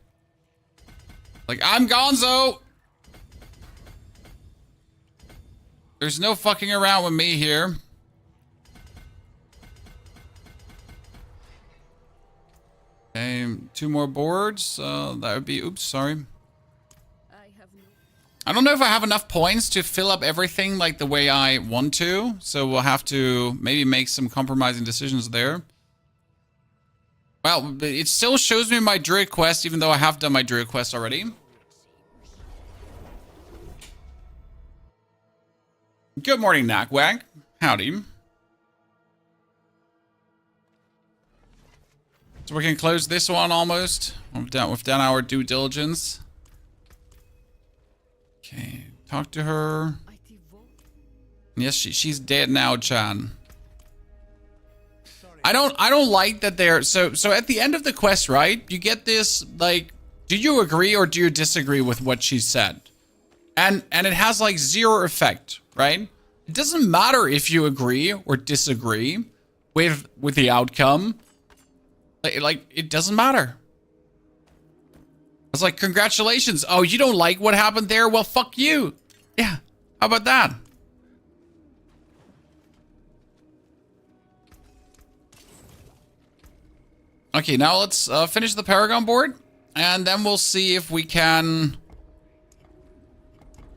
Like, I'm Gonzo! There's no fucking around with me here. Okay, 2 more boards. That would be... Oops, sorry. I have no. I don't know if I have enough points to fill up everything like the way I want to. So we'll have to maybe make some compromising decisions there. Well, it still shows me my Druid quest, even though I have done my Druid quest already. Good morning, Knackwag. Howdy. So we can close this one almost. We've done our due diligence. Okay, talk to her. I devote. Yes, she's dead now, Chan. I don't like that they're so at the end of the quest, right? You get this like, do you agree or do you disagree with what she said? And it has like 0 effect, right? It doesn't matter if you agree or disagree with the outcome. Like it doesn't matter. It's like, congratulations. Oh, you don't like what happened there? Well, fuck you. Yeah. How about that? Okay, now let's finish the Paragon board, and then we'll see if we can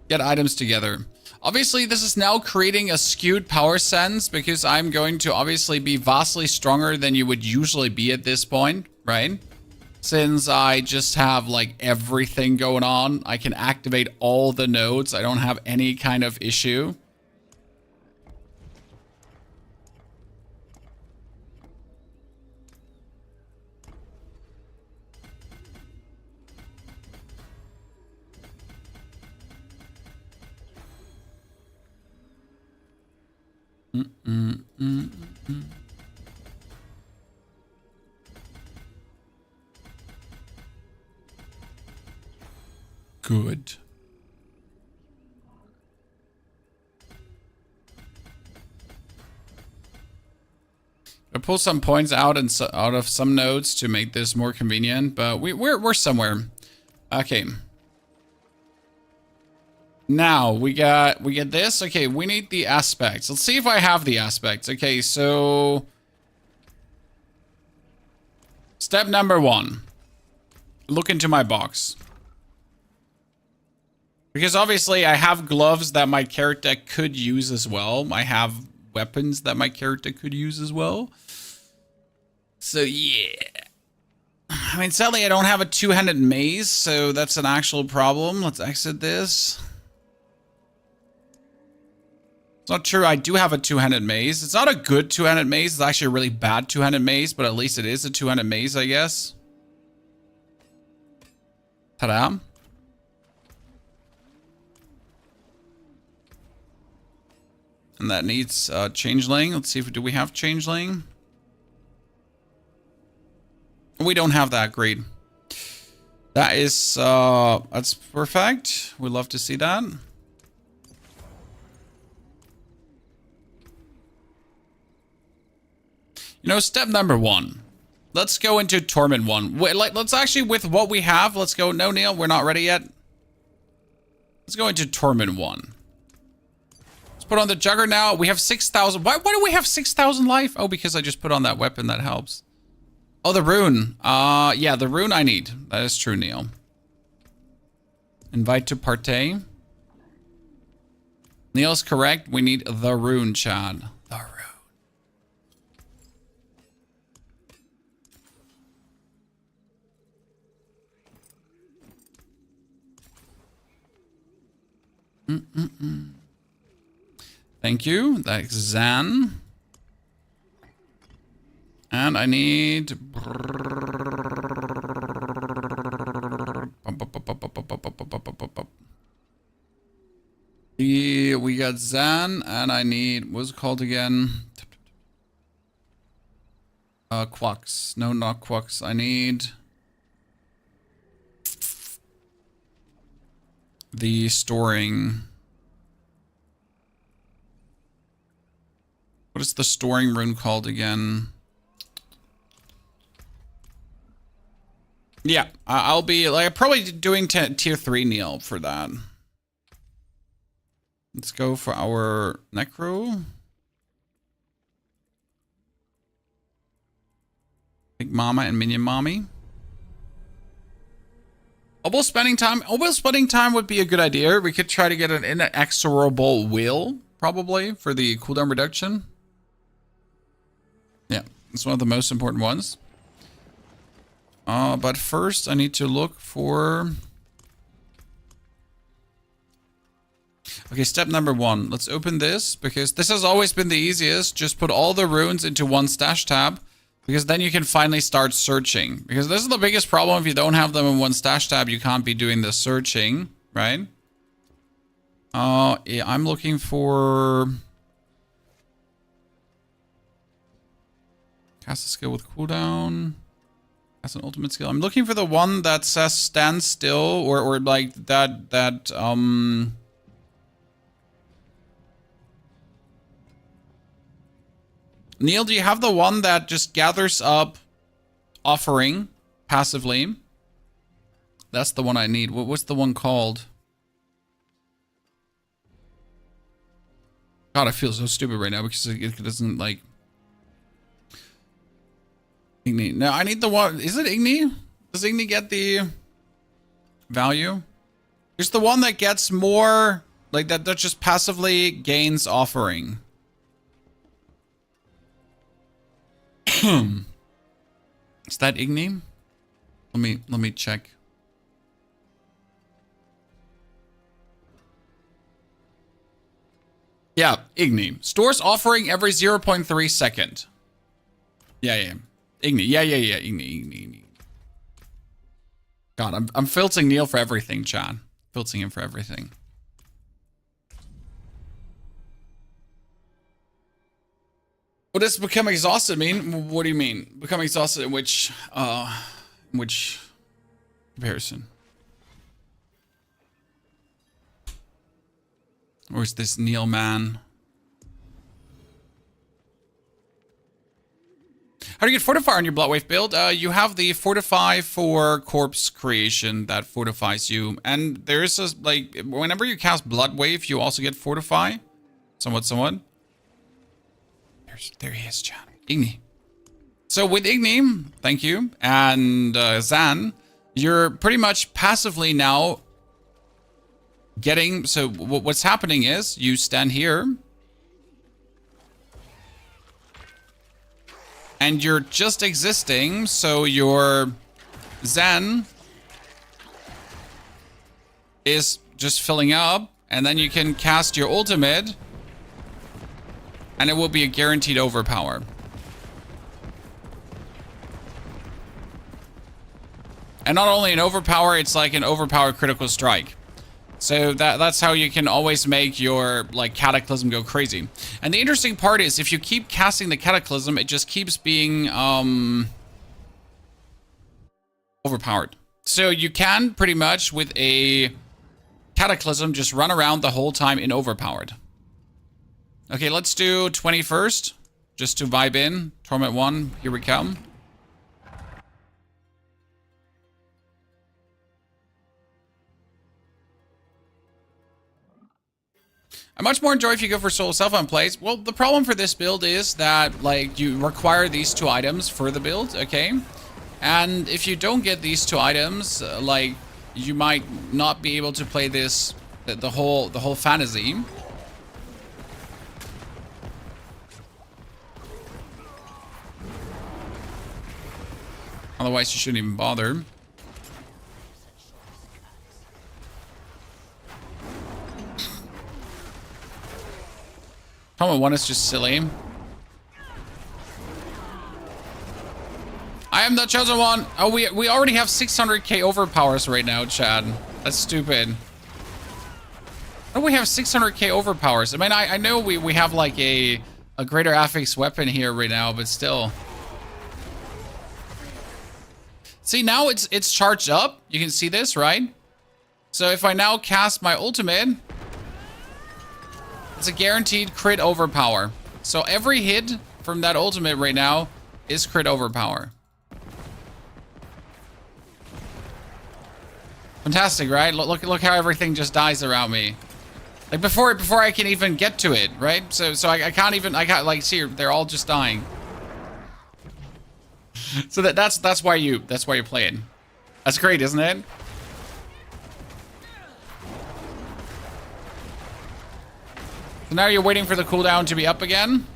get items together. Obviously, this is now creating a skewed power sense because I'm going to obviously be vastly stronger than you would usually be at this point, right? Since I just have like everything going on, I can activate all the nodes. I don't have any kind of issue. Good. I pull some points out and out of some nodes to make this more convenient, but we're somewhere. Okay. Now we get this. Okay, we need the aspects. Let's see if I have the aspects. Okay, so step number 1. Look into my box. Because obviously I have gloves that my character could use as well. I have weapons that my character could use as well. So yeah. I mean, sadly I don't have a 2-handed mace, so that's an actual problem. Let's exit this. It's not true, I do have a 2-handed mace. It's not a good 2-handed mace. It's actually a really bad 2-handed mace, but at least it is a 2-handed mace, I guess. Ta-da. And that needs changeling. Let's see if do we have changeling. We don't have that. Great. That is that's perfect. We'd love to see that. You know, step number 1. Let's go into Torment 1. Wait, let's actually, with what we have, let's go. No, Neil, we're not ready yet. Let's go into Torment 1. Put on the Juggernaut. We have 6,000. Why do we have 6,000 life? Oh, because I just put on that weapon. That helps. Oh, the rune. Yeah, the rune I need. That is true, Neil. Invite to partay. Neil's correct. We need the rune, Chad. The rune. Thank you. That's Zan. And I need... We got Zan, and I need... What's it called again? Quux. No, not Quux. I need... the storing... What is the storing rune called again? Yeah, I'll be like probably doing tier 3 Neil for that. Let's go for our Necro. Big Mama and Minion Mommy. Almost spending time would be a good idea. We could try to get an inexorable will, probably, for the cooldown reduction. Yeah, it's one of the most important ones. But first I need to look for... Okay, step number 1. Let's open this, because this has always been the easiest. Just put all the runes into one stash tab, because then you can finally start searching. Because this is the biggest problem. If you don't have them in one stash tab, you can't be doing the searching, right? Yeah, I'm looking for... Cast a skill with cooldown. Cast an ultimate skill. I'm looking for the one that says stand still, or like that Neil, do you have the one that just gathers up offering passively? That's the one I need. What's the one called? God, I feel so stupid right now because it doesn't like... Igni. No, I need the one. Is it Igni? Does Igni get the value? There's the one that gets more, like that just passively gains offering. Is that Igni? Let me check. Yeah, Igni. Stores offering every 0.3 second. Yeah. Igni. Yeah. Igni. God, I'm filtering Neil for everything, Chad. Filtering him for everything. What does become exhausted mean? What do you mean? Become exhausted in which comparison? Or is this Neil man? How do you get Fortify on your Bloodwave build? You have the Fortify for corpse creation that fortifies you. And there's a, like, whenever you cast Bloodwave, you also get Fortify. Somewhat. There he is, Chan. Igni. So with Igni, thank you, and Zan, you're pretty much passively now getting... So what's happening is you stand here, and you're just existing, so your Zen is just filling up, and then you can cast your ultimate, and it will be a guaranteed overpower. And not only an overpower, it's like an overpower critical strike. So that's how you can always make your like Cataclysm go crazy. And the interesting part is if you keep casting the Cataclysm, it just keeps being overpowered. So you can pretty much with a Cataclysm just run around the whole time in overpowered. Okay, let's do 20 first, just to vibe in. Torment 1, here we come. I much more enjoy if you go for solo self-found plays. Well, the problem for this build is that, like, you require these 2 items for the build, okay? And if you don't get these 2 items, like, you might not be able to play this, the whole fantasy. Otherwise, you shouldn't even bother. Comment 1 is just silly. I am the chosen one. Oh, we already have 600k overpowers right now, Chad. That's stupid. Oh, we have 600k overpowers. I mean, I know we have like a greater affix weapon here right now, but still. See, now it's charged up. You can see this, right? So if I now cast my ultimate, it's a guaranteed crit overpower. So every hit from that ultimate right now is crit overpower. Fantastic, right? Look how everything just dies around me. Like before I can even get to it, right? So I can't like see, they're all just dying. So that's why you play it. That's great, isn't it? So now you're waiting for the cooldown to be up again.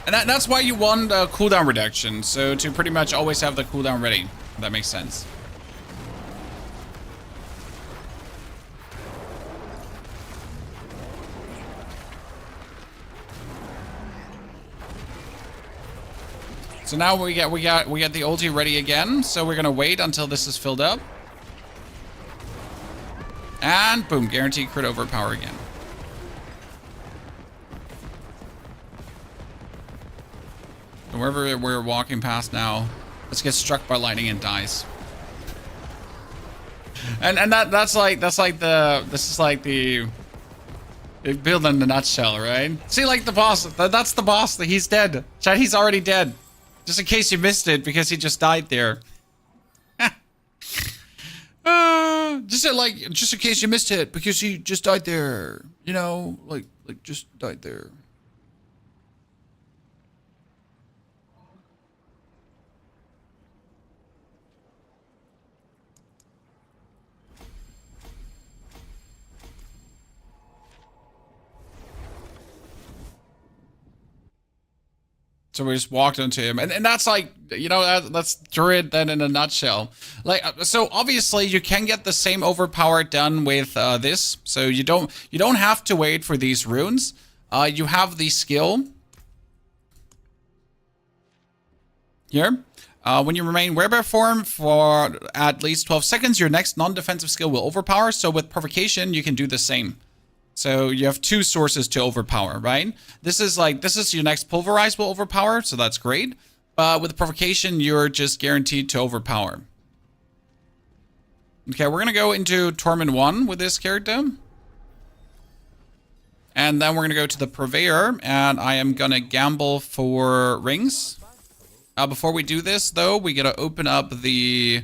And that's why you want cooldown reduction. So to pretty much always have the cooldown ready. If that makes sense. So now we got the ulti ready again. So we're gonna wait until this is filled up. And boom, guaranteed crit overpower again. So wherever we're walking past now, let's get struck by lightning and dies. And this is like the build in the nutshell, right? See, like the boss, that's the boss. He's dead. Chad, he's already dead. Just in case you missed it, because he just died there. Just in case you missed it, because he just died there. You know, like just died there. So we just walked into him, and that's like, you know, that's Druid then in a nutshell. Like, so obviously you can get the same overpower done with this. So you don't have to wait for these runes. You have the skill here. When you remain werebear form for at least 12 seconds, your next non-defensive skill will overpower. So with provocation, you can do the same. So you have two sources to overpower, right? This is your next Pulverize will overpower, so that's great. But with provocation, you're just guaranteed to overpower. Okay, we're gonna go into Torment 1 with this character. And then we're gonna go to the Purveyor, and I am gonna gamble for rings. Before we do this, though, we gotta open up the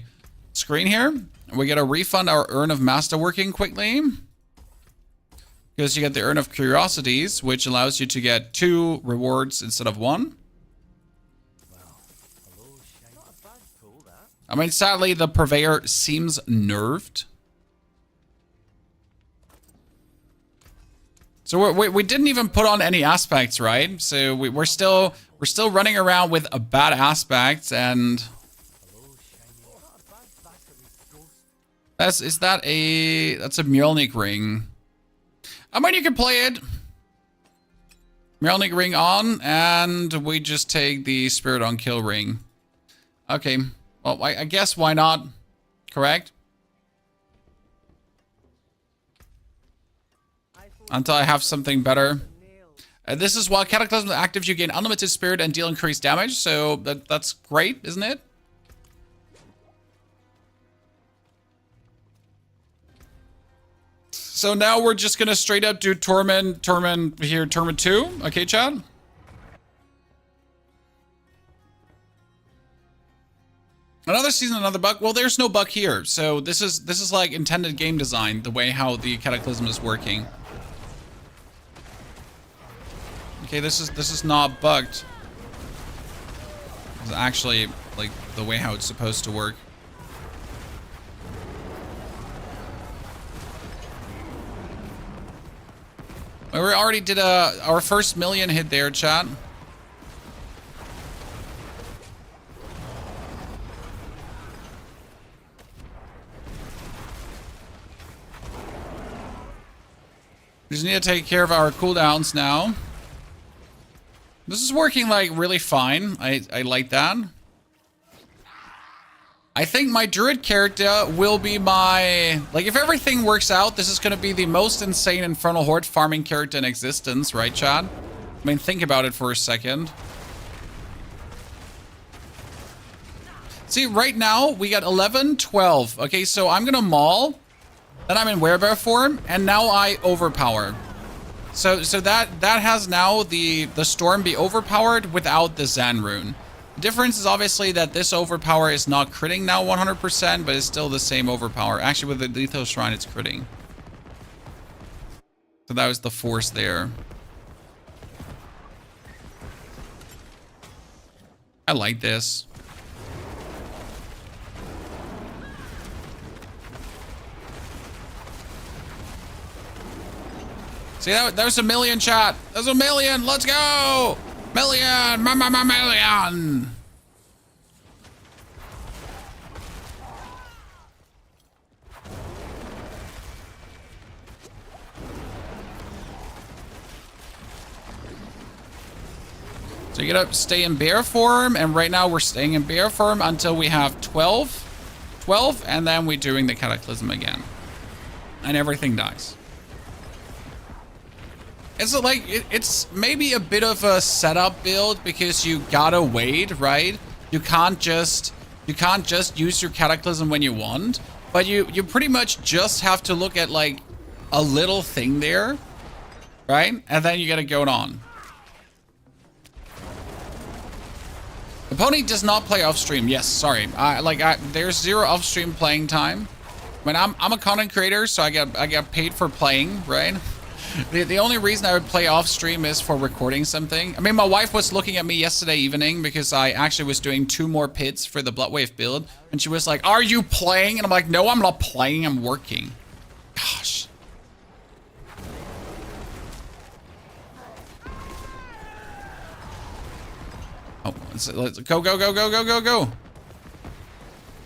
screen here. We gotta refund our Urn of Masterworking quickly. Because you get the Urn of Curiosities, which allows you to get 2 rewards instead of 1. I mean, sadly, the Purveyor seems nerfed. So we didn't even put on any aspects, right? So we're still running around with a bad aspect, and that's a Mjolnir ring. I mean, you can play it. Mjolnir ring on, and we just take the Spirit on Kill ring. Okay. Well, I guess why not? Correct? Until I have something better. This is while Cataclysm active, you gain unlimited spirit and deal increased damage. So that's great, isn't it? So now we're just gonna straight up do Torment here, Torment 2. Okay, Chad? Another season, another bug. Well, there's no bug here. So this is like intended game design, the way how the Cataclysm is working. Okay, this is not bugged. It's actually like the way how it's supposed to work. We already did our first million hit there, chat. We just need to take care of our cooldowns now. This is working like really fine. I like that. I think my druid character will be my... Like, if everything works out, this is going to be the most insane Infernal Horde farming character in existence, right, Chad? I mean, think about it for a second. See, right now, we got 11, 12. Okay, so I'm going to maul. Then I'm in werebear form, and now I overpower. So that has now the storm be overpowered without the Zan rune. The difference is obviously that this overpower is not critting now 100%, but it's still the same overpower. Actually, with the lethal shrine, it's critting. So that was the force there. I like this. See, that was a million, chat. That was a million. Let's go. Million. Million. So you gotta stay in bear form, and right now we're staying in bear form until we have 12, and then we're doing the Cataclysm again. And everything dies. It's like, it's maybe a bit of a setup build because you gotta wait, right? You can't just use your Cataclysm when you want, but you pretty much just have to look at like a little thing there, right? And then you gotta go on. The pony does not play off stream. Yes, sorry. There's zero off stream playing time. I mean, I'm a content creator, so I get paid for playing, right? The only reason I would play off stream is for recording something. I mean, my wife was looking at me yesterday evening because I actually was doing 2 more pits for the Bloodwave build, and she was like, "Are you playing?" And I'm like, "No, I'm not playing. I'm working." Gosh. Oh, let's go, go, go, go, go, go, go.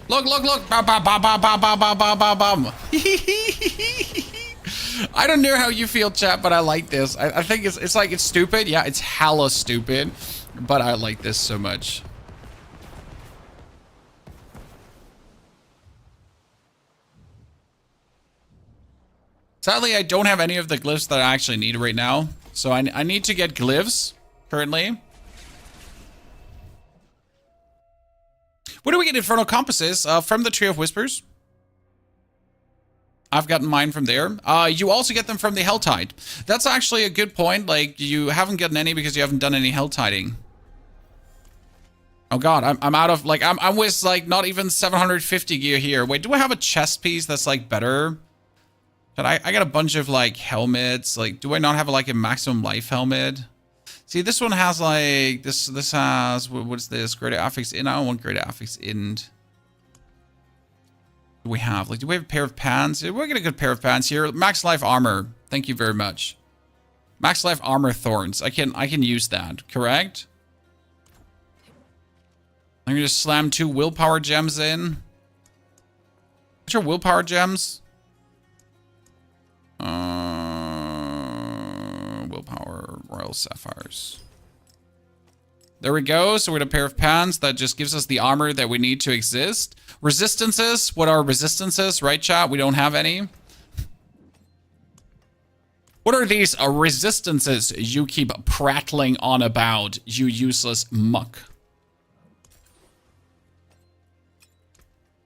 Look, look, look. Bam, bam, bam, bam, bam, bam, bam, bam, bam. I don't know how you feel, chat, but I like this. I think it's like, it's stupid. Yeah, it's hella stupid, but I like this so much. Sadly, I don't have any of the glyphs that I actually need right now. So I need to get glyphs currently. Where do we get Infernal Compasses? From the Tree of Whispers. I've gotten mine from there. You also get them from the Helltide. That's actually a good point. Like, you haven't gotten any because you haven't done any Helltiding. Oh god, I'm out of, like, I'm with, like, not even 750 gear here. Wait, do I have a chest piece that's, like, better? But I got a bunch of, like, helmets. Like, do I not have, like, a maximum life helmet? See, this one has, like, this has, what's this? Greater affix in. I don't want greater affix in. Do we have? Like, do we have a pair of pants? We're getting a good pair of pants here. Max life armor. Thank you very much. Max life armor thorns. I can use that, correct? I'm gonna just slam 2 willpower gems in. What's your willpower gems? Willpower royal sapphires. There we go. So we're gonna pair of pants that just gives us the armor that we need to exist. Resistances. What are resistances, right, chat? We don't have any. What are these resistances you keep prattling on about, you useless muck?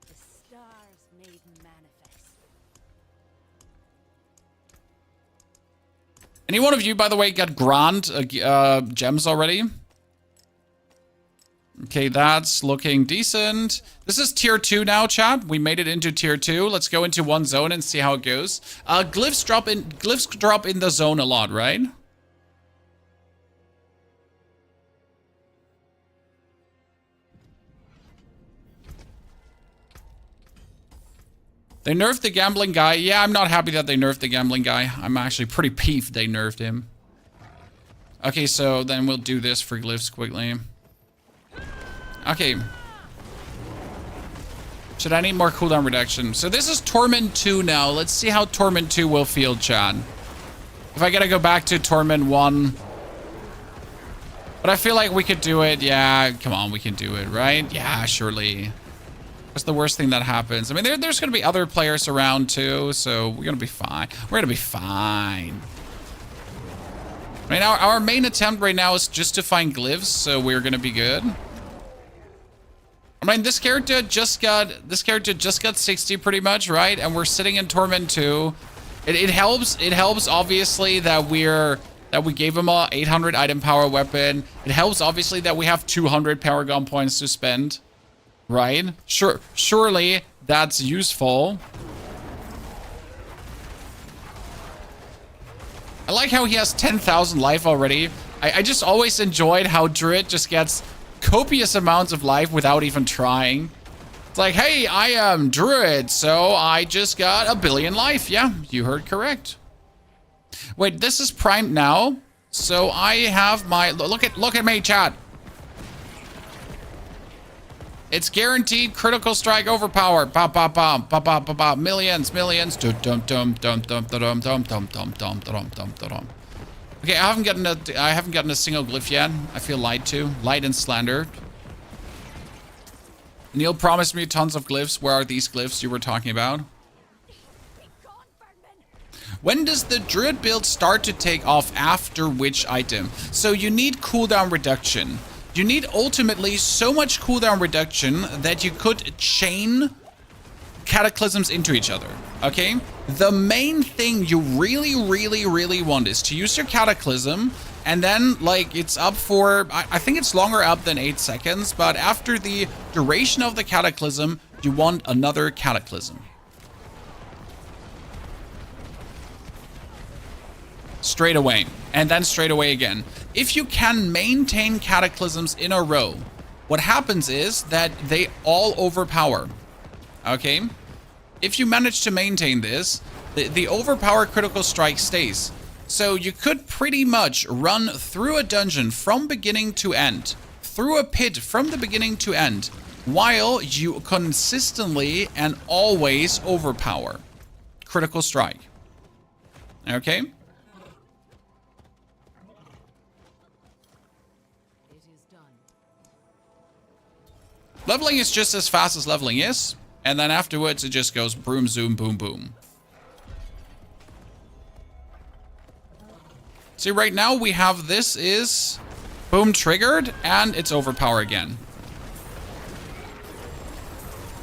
The stars made manifest. Any one of you, by the way, got grand gems already? Okay, that's looking decent. This is tier 2 now, chat. We made it into tier 2. Let's go into one zone and see how it goes. Glyphs drop in the zone a lot, right? They nerfed the gambling guy. Yeah, I'm not happy that they nerfed the gambling guy. I'm actually pretty peeved they nerfed him. Okay, so then we'll do this for glyphs quickly. Okay. Should I need more cooldown reduction? So this is Torment 2 now. Let's see how Torment 2 will feel, Chad. If I gotta go back to Torment 1. But I feel like we could do it. Yeah, come on, we can do it, right? Yeah, surely. What's the worst thing that happens? I mean, there's going to be other players around too, so we're going to be fine. We're going to be fine. I mean, our main attempt right now is just to find glyphs, so we're going to be good. I mean, this character just got 60 pretty much, right? And we're sitting in Torment 2. It helps obviously that we gave him a 800 item power weapon. It helps obviously that we have 200 Paragon points to spend, right? Surely that's useful. I like how he has 10,000 life already. I just always enjoyed how Druid just gets copious amounts of life without even trying. It's like, hey, I am Druid, so I just got 1 billion life. Yeah, you heard correct. Wait, this is primed now, so I have my look at me, chat. It's guaranteed critical strike overpowered. Ba ba ba ba ba ba ba. Millions. Dum dum dum dum dum dum dum dum dum dum dum dum. Okay, I haven't gotten a single glyph yet. I feel lied to, lied and slandered. Neil promised me tons of glyphs. Where are these glyphs you were talking about? When does the Druid build start to take off? After which item? So you need cooldown reduction. You need ultimately so much cooldown reduction that you could chain cataclysms into each other, okay? The main thing you really want is to use your cataclysm, and then like it's up for, I think it's longer up than 8 seconds, but after the duration of the cataclysm, you want another cataclysm. Straight away, and then straight away again. If you can maintain cataclysms in a row, what happens is that they all overpower, okay? If you manage to maintain this, the overpower critical strike stays. So you could pretty much run through a dungeon from beginning to end, through a pit from the beginning to end, while you consistently and always overpower critical strike, okay? Leveling is just as fast as leveling is, and then afterwards it just goes broom, zoom, boom, boom. See, right now we have this is boom triggered, and it's overpower again.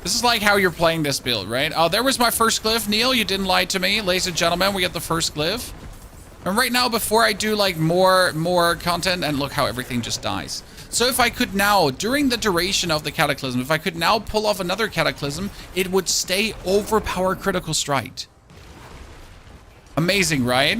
This is like how you're playing this build, right? Oh, there was my first glyph. Neil, you didn't lie to me. Ladies and gentlemen, we get the first glyph. And right now, before I do like more content, and look how everything just dies. So if I could now, during the duration of the Cataclysm, if I could now pull off another Cataclysm, it would stay overpower critical strike. Amazing, right?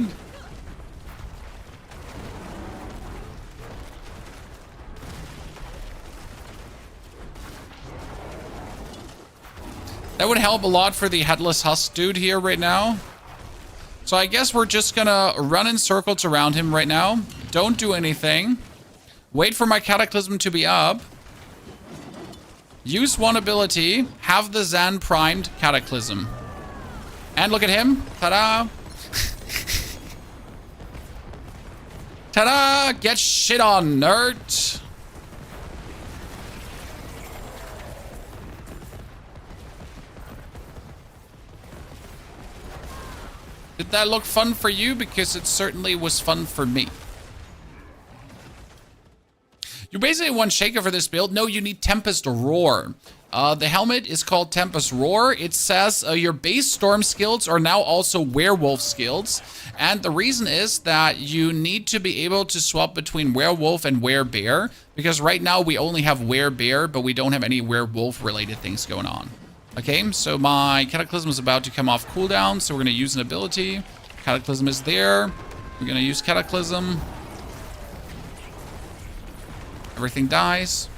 That would help a lot for the Headless Husk dude here right now. So I guess we're just gonna run in circles around him right now. Don't do anything. Wait for my Cataclysm to be up. Use one ability. Have the Zan primed Cataclysm. And look at him. Ta-da. Ta-da! Get shit on, nerd. Did that look fun for you? Because it certainly was fun for me. You basically want Shaker for this build. No, you need Tempest Roar. The helmet is called Tempest Roar. It says your base storm skills are now also werewolf skills. And the reason is that you need to be able to swap between werewolf and werebear. Because right now we only have werebear, but we don't have any werewolf related things going on. Okay, so my Cataclysm is about to come off cooldown, so we're going to use an ability. Cataclysm is there. We're going to use Cataclysm. Everything dies.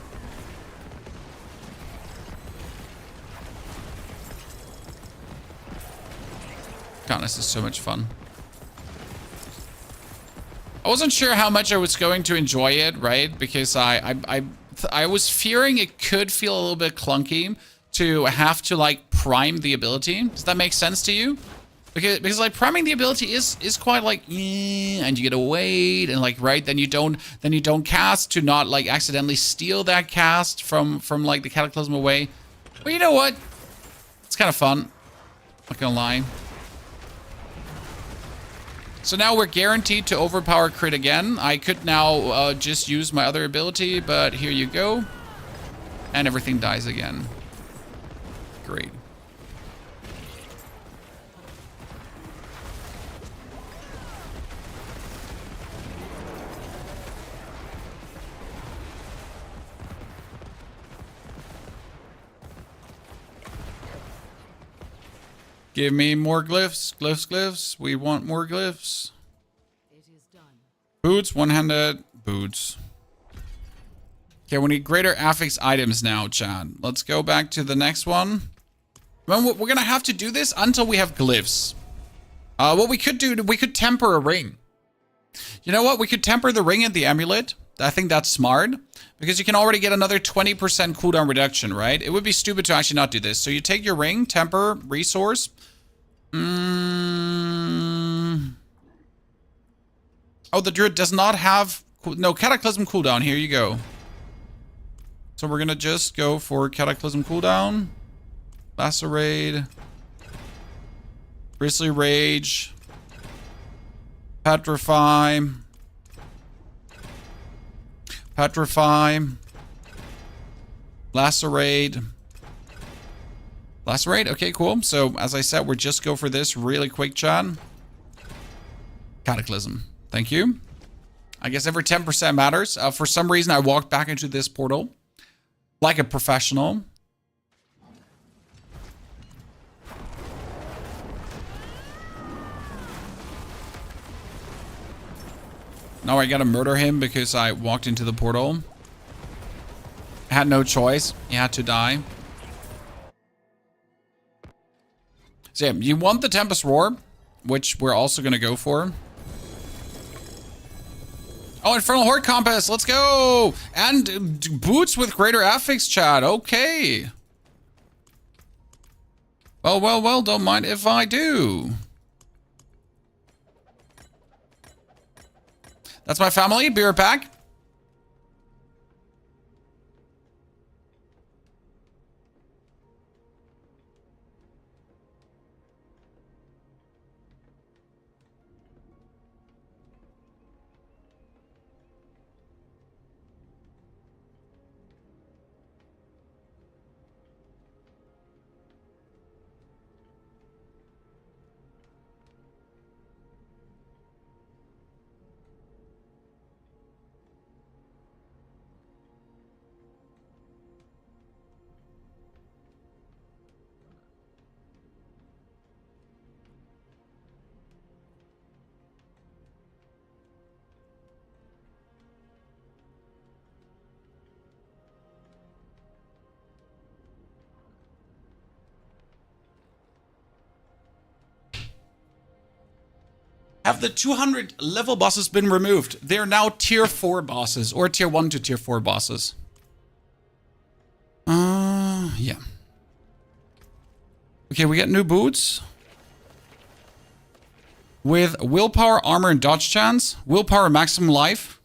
God, this is so much fun. I wasn't sure how much I was going to enjoy it, right? Because I was fearing it could feel a little bit clunky to have to like prime the ability. Does that make sense to you? Because like priming the ability is quite like, and you gotta wait, and like, right, then you don't cast to not like accidentally steal that cast from like the Cataclysm away. But you know what? It's kind of fun. Not gonna lie. So now we're guaranteed to overpower crit again. I could now just use my other ability, but here you go. And everything dies again. Great. Give me more glyphs, glyphs, glyphs. We want more glyphs. It is done. Boots, one-handed boots. Okay, we need greater affix items now, Chad. Let's go back to the next one. Well, we're gonna have to do this until we have glyphs. What we could do, we could temper a ring. You know what? We could temper the ring and the amulet. I think that's smart. Because you can already get another 20% cooldown reduction, right? It would be stupid to actually not do this. So you take your ring, temper, resource. Oh, the druid does not have... No, Cataclysm cooldown. Here you go. So we're going to just go for Cataclysm cooldown. Lacerate. Bristly Rage. Petrify. Petrify. Lacerate. Lacerate? Okay, cool. So, as I said, we'll just go for this really quick, Chad. Cataclysm. Thank you. I guess every 10% matters. For some reason, I walked back into this portal. Like a professional. Now I gotta murder him because I walked into the portal. I had no choice. He had to die. So yeah, you want the Tempest Roar, which we're also gonna go for. Oh, Infernal Horde Compass, let's go! And boots with greater affix, Chad, okay. Well, well, well, don't mind if I do. That's my family. Be right back. Have the 200 level bosses been removed? They're now tier 4 bosses, or tier 1 to tier 4 bosses. Yeah. Okay, we get new boots. With willpower, armor, and dodge chance. Willpower, maximum life.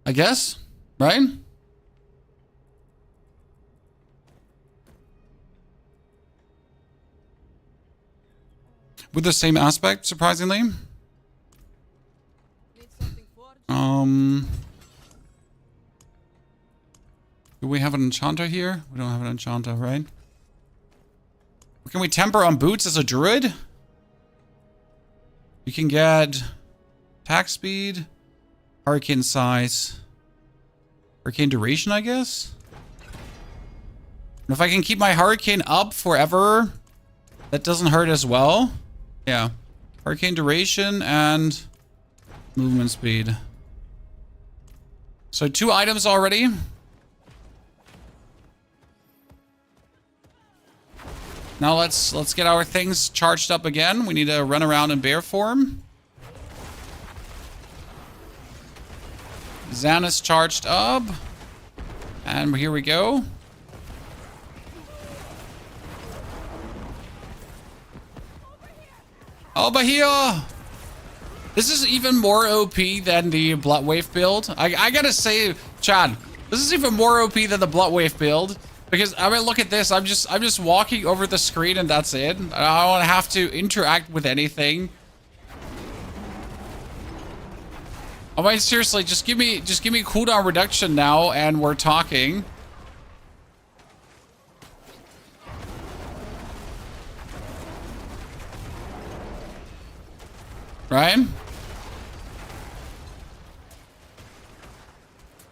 I guess, right? With the same aspect, surprisingly. Do we have an enchanter here? We don't have an enchanter, right? Can we temper on boots as a druid? You can get attack speed, hurricane size, hurricane duration, I guess. And if I can keep my hurricane up forever, that doesn't hurt as well. Yeah. Hurricane duration and movement speed. So 2 items already. Now let's get our things charged up again. We need to run around in bear form. Zan is charged up. And here we go. Over here! This is even more OP than the Blood Wave build. I gotta say, Chad, this is even more OP than the Blood Wave build. Because I mean, look at this. I'm just walking over the screen and that's it. I don't have to interact with anything. I mean, seriously, just give me cooldown reduction now, and we're talking. Right?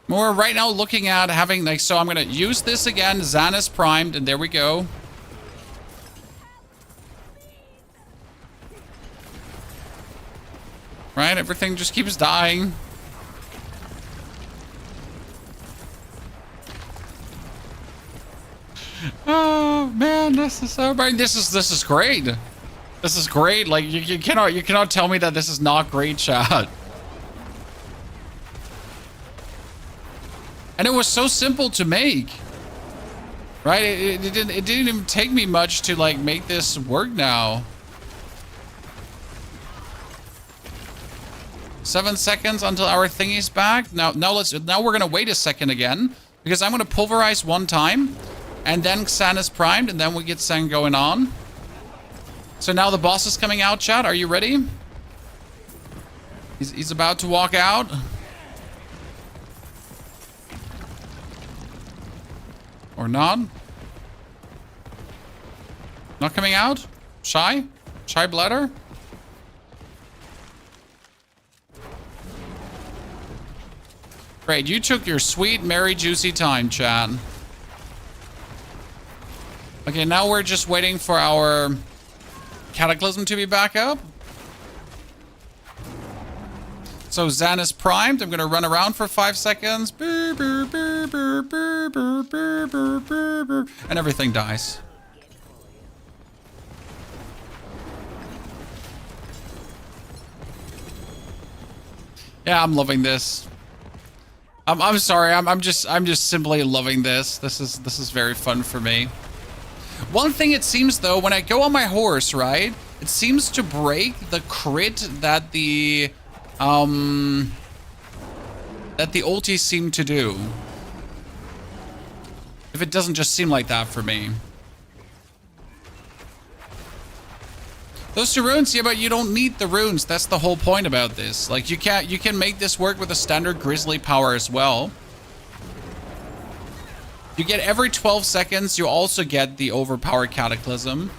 We're right now looking at having, like, so I'm going to use this again. Zan is primed, and there we go. Right? Everything just keeps dying. Oh, man, this is so bad. This is great. This is great. Like, you cannot tell me that this is not great, chat. And it was so simple to make. Right? It didn't even take me much to, like, make this work now. 7 seconds until our thingy's back. Now we're gonna wait a second again, because I'm gonna pulverize one time, and then Xan is primed, and then we get Xan going on. So now the boss is coming out, chat. Are you ready? He's about to walk out. Or not? Not coming out? Shy? Shy bladder? Great, you took your sweet, merry, juicy time, chat. Okay, now we're just waiting for our Cataclysm to be back up. So Zan is primed. I'm gonna run around for 5 seconds. And everything dies. Yeah, I'm loving this. I'm sorry. I'm just simply loving this. This is very fun for me. One thing it seems though, when I go on my horse, right, it seems to break the crit that the ultis seem to do. If it doesn't just seem like that for me. Those 2 runes, yeah, but you don't need the runes. That's the whole point about this. Like, you can make this work with a standard grizzly power as well. You get every 12 seconds, you also get the overpowered Cataclysm.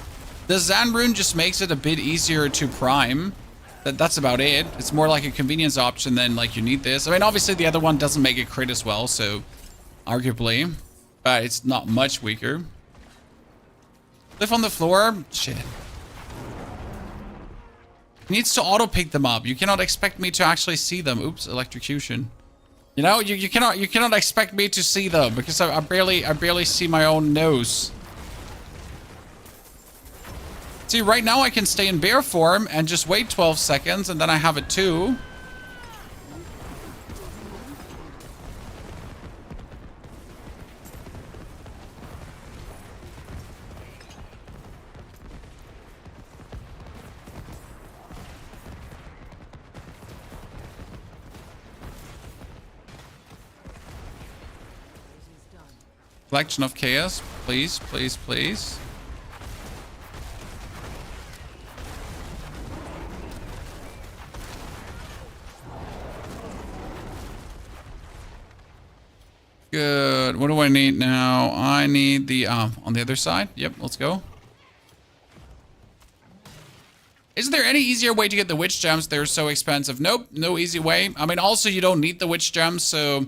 The Zan rune just makes it a bit easier to prime. That's about it. It's more like a convenience option than, like, you need this. I mean, obviously the other one doesn't make a crit as well, so arguably. But it's not much weaker. Live on the floor? Shit. It needs to auto-pick them up. You cannot expect me to actually see them. Oops, electrocution. You know, you cannot expect me to see them because I barely see my own nose. See, right now I can stay in bear form and just wait 12 seconds and then I have it too. Collection of chaos, please, please, please. Good. What do I need now? I need the on the other side. Yep, let's go. Is there any easier way to get the witch gems? They're so expensive. Nope, no easy way. I mean, also you don't need the witch gems, so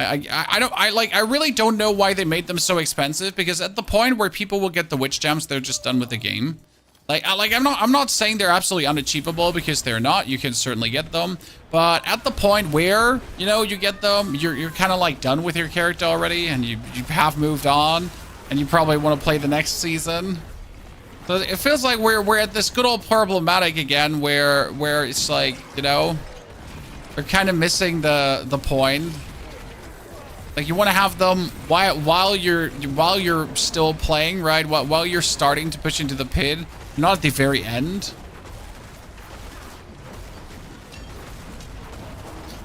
I really don't know why they made them so expensive, because at the point where people will get the witch gems, they're just done with the game. I'm not saying they're absolutely unachievable, because they're not. You can certainly get them, but at the point where, you know, you get them, you're kind of like done with your character already, and you have moved on, and you probably want to play the next season. So it feels like we're at this good old problematic again, where it's like, you know, we're kind of missing the point. Like, you want to have them while you're still playing, right? While you're starting to push into the pit, not at the very end.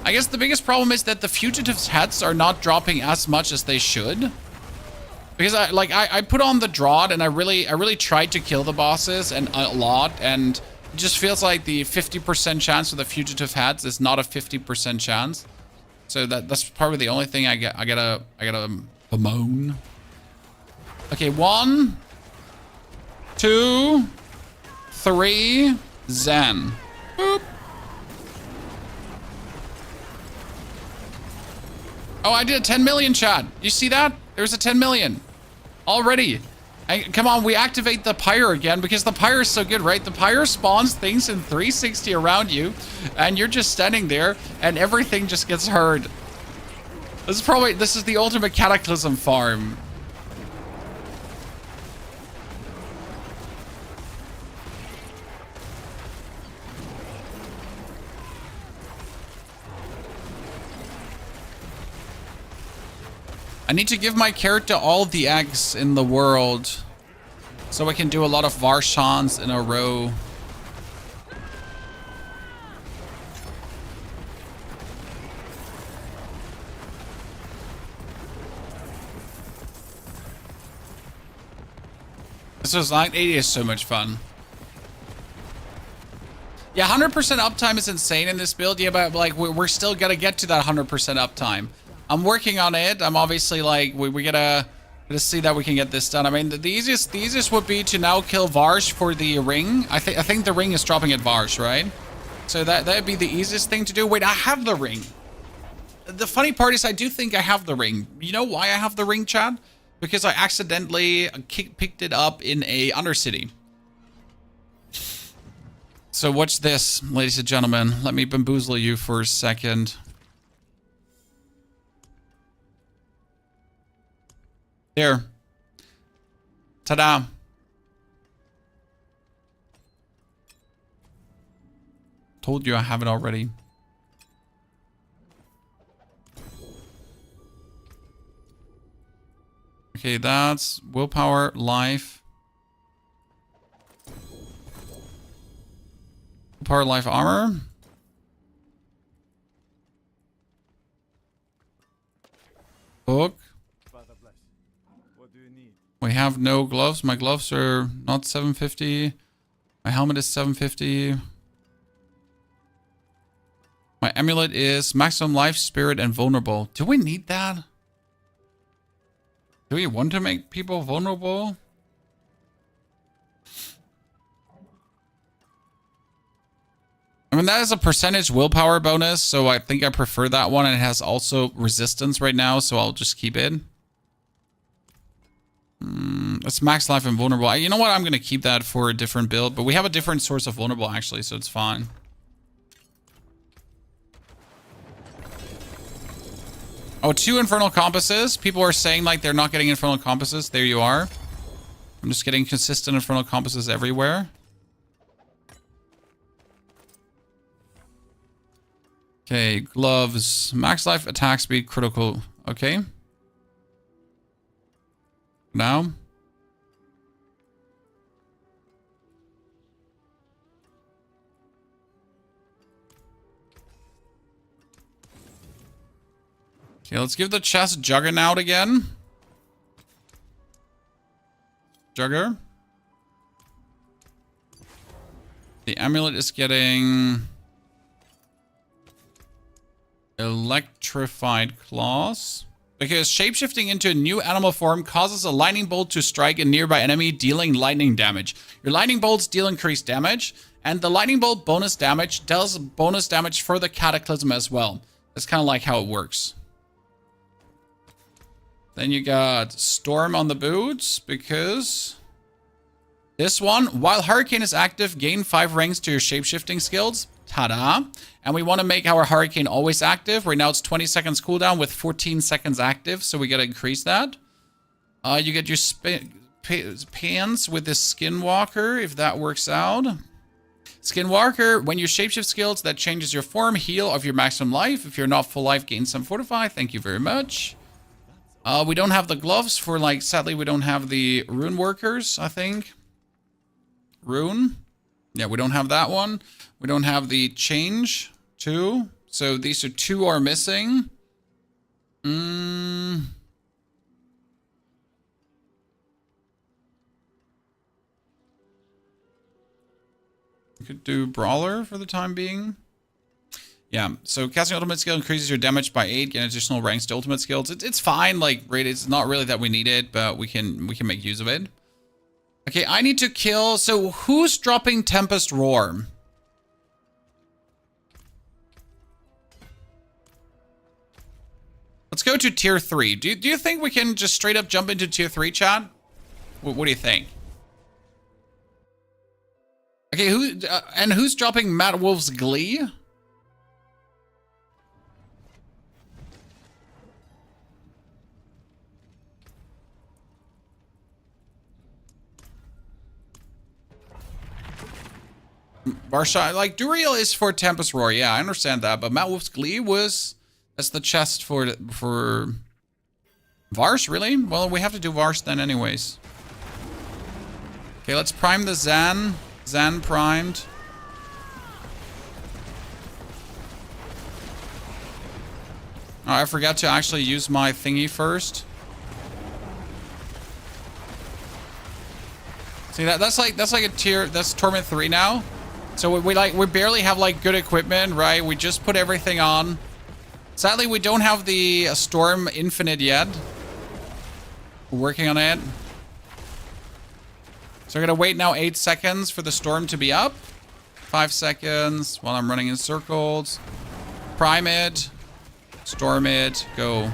I guess the biggest problem is that the fugitives' heads are not dropping as much as they should. Because I put on the drought and I really tried to kill the bosses and a lot, and it just feels like the 50% chance of the fugitive heads is not a 50% chance. So that's probably the only thing I gotta bemoan. Okay, 1, 2, 3, Zen. Boop. Oh, I did a 10 million, chat. You see that? There's a 10 million already. And come on, we activate the pyre again because the pyre is so good, right? The pyre spawns things in 360 around you, and you're just standing there, and everything just gets heard. This is the ultimate Cataclysm farm. I need to give my character all the eggs in the world so I can do a lot of Varshans in a row. This is 980 is so much fun. Yeah, 100% uptime is insane in this build. Yeah, but like we're still gonna get to that 100% uptime. I'm working on it. I'm obviously like we gotta see that we can get this done. I mean, the easiest would be to now kill Varsh for the ring. I think the ring is dropping at Varsh, right? So that'd be the easiest thing to do. Wait, I have the ring. The funny part is I do think I have the ring. You know why I have the ring, Chad? Because I accidentally picked it up in a Undercity. So watch this, ladies and gentlemen. Let me bamboozle you for a second. Here. Ta-da. Told you I have it already. Okay, that's willpower, life. Willpower, life, armor. Book. We have no gloves. My gloves are not 750. My helmet is 750. My amulet is maximum life, spirit, and vulnerable. Do we need that? Do we want to make people vulnerable? I mean, that is a percentage willpower bonus, so I think I prefer that one. And it has also resistance right now, so I'll just keep it. It's max life and vulnerable. You know what? I'm going to keep that for a different build, but we have a different source of vulnerable actually, so it's fine. Oh, 2 infernal compasses. People are saying like they're not getting infernal compasses. There you are. I'm just getting consistent infernal compasses everywhere. Okay, gloves, max life, attack speed, critical. Okay. Now. Okay, let's give the chest Juggernaut again. Jugger. The amulet is getting electrified claws. Because shapeshifting into a new animal form causes a lightning bolt to strike a nearby enemy, dealing lightning damage. Your lightning bolts deal increased damage, and the lightning bolt bonus damage does bonus damage for the Cataclysm as well. That's kind of like how it works. Then you got Storm on the boots, because this one, while Hurricane is active, gain 5 ranks to your shapeshifting skills. Ta-da. And we want to make our Hurricane always active. Right now it's 20 seconds cooldown with 14 seconds active, so we got to increase that. You get your pants with this Skinwalker, if that works out. Skinwalker, when you shapeshift skills, that changes your form, heal of your maximum life. If you're not full life, gain some fortify. Thank you very much. We don't have the gloves for, like, sadly, we don't have the rune workers, I think. Rune. Yeah, we don't have that one. We don't have the change, too. So these are 2 are missing. Could do Brawler for the time being. Yeah, so casting ultimate skill increases your damage by 8, gain additional ranks to ultimate skills. It's fine, like, right, it's not really that we need it, but we can make use of it. Okay, I need to kill, so who's dropping Tempest Roar? Let's go to tier 3. Do you think we can just straight up jump into tier 3, chat? What do you think? Okay, who's dropping Matt Wolf's Glee? Barsha, like, Duriel is for Tempest Roar, yeah, I understand that, but Matt Wolf's Glee that's the chest for Vars, really? Well, we have to do Vars then anyways. Okay, let's prime the Zan. Zan primed. Oh, I forgot to actually use my thingy first. See, that's like a tier, that's Torment 3 now. So we barely have like good equipment, right? We just put everything on. Sadly, we don't have the Storm Infinite yet. We're working on it. So we're gonna wait now 8 seconds for the Storm to be up. 5 seconds while I'm running in circles. Prime it. Storm it. Go.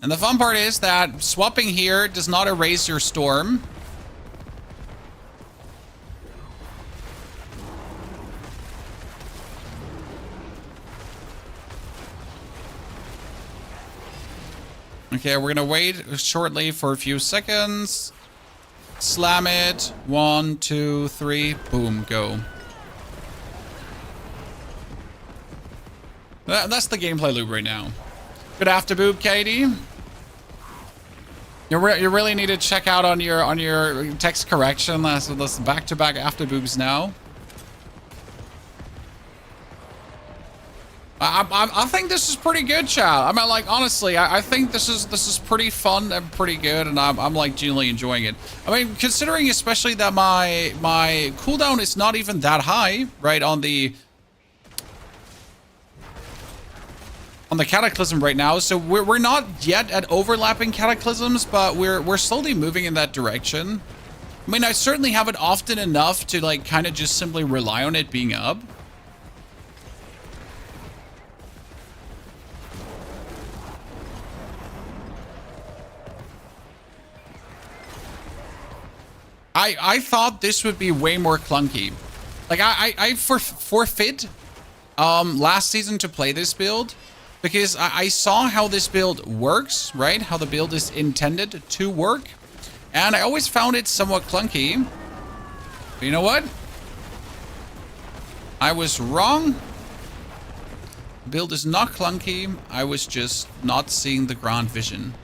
And the fun part is that swapping here does not erase your Storm. Okay, we're gonna wait shortly for a few seconds. Slam it. 1, 2, 3. Boom, go. That's the gameplay loop right now. Good after boob, Katie. You really need to check out on your text correction. That's back-to-back after boobs now. I think this is pretty good, chat. I mean, like, honestly, I think this is pretty fun and pretty good, and I'm like genuinely enjoying it. I mean, considering especially that my cooldown is not even that high, right, on the Cataclysm right now, so we're not yet at overlapping Cataclysms, but we're slowly moving in that direction. I mean, I certainly have it often enough to like kind of just simply rely on it being up. I thought this would be way more clunky. Like I forfeit last season to play this build because I saw how this build works, right? How the build is intended to work. And I always found it somewhat clunky. But you know what? I was wrong. Build is not clunky. I was just not seeing the grand vision.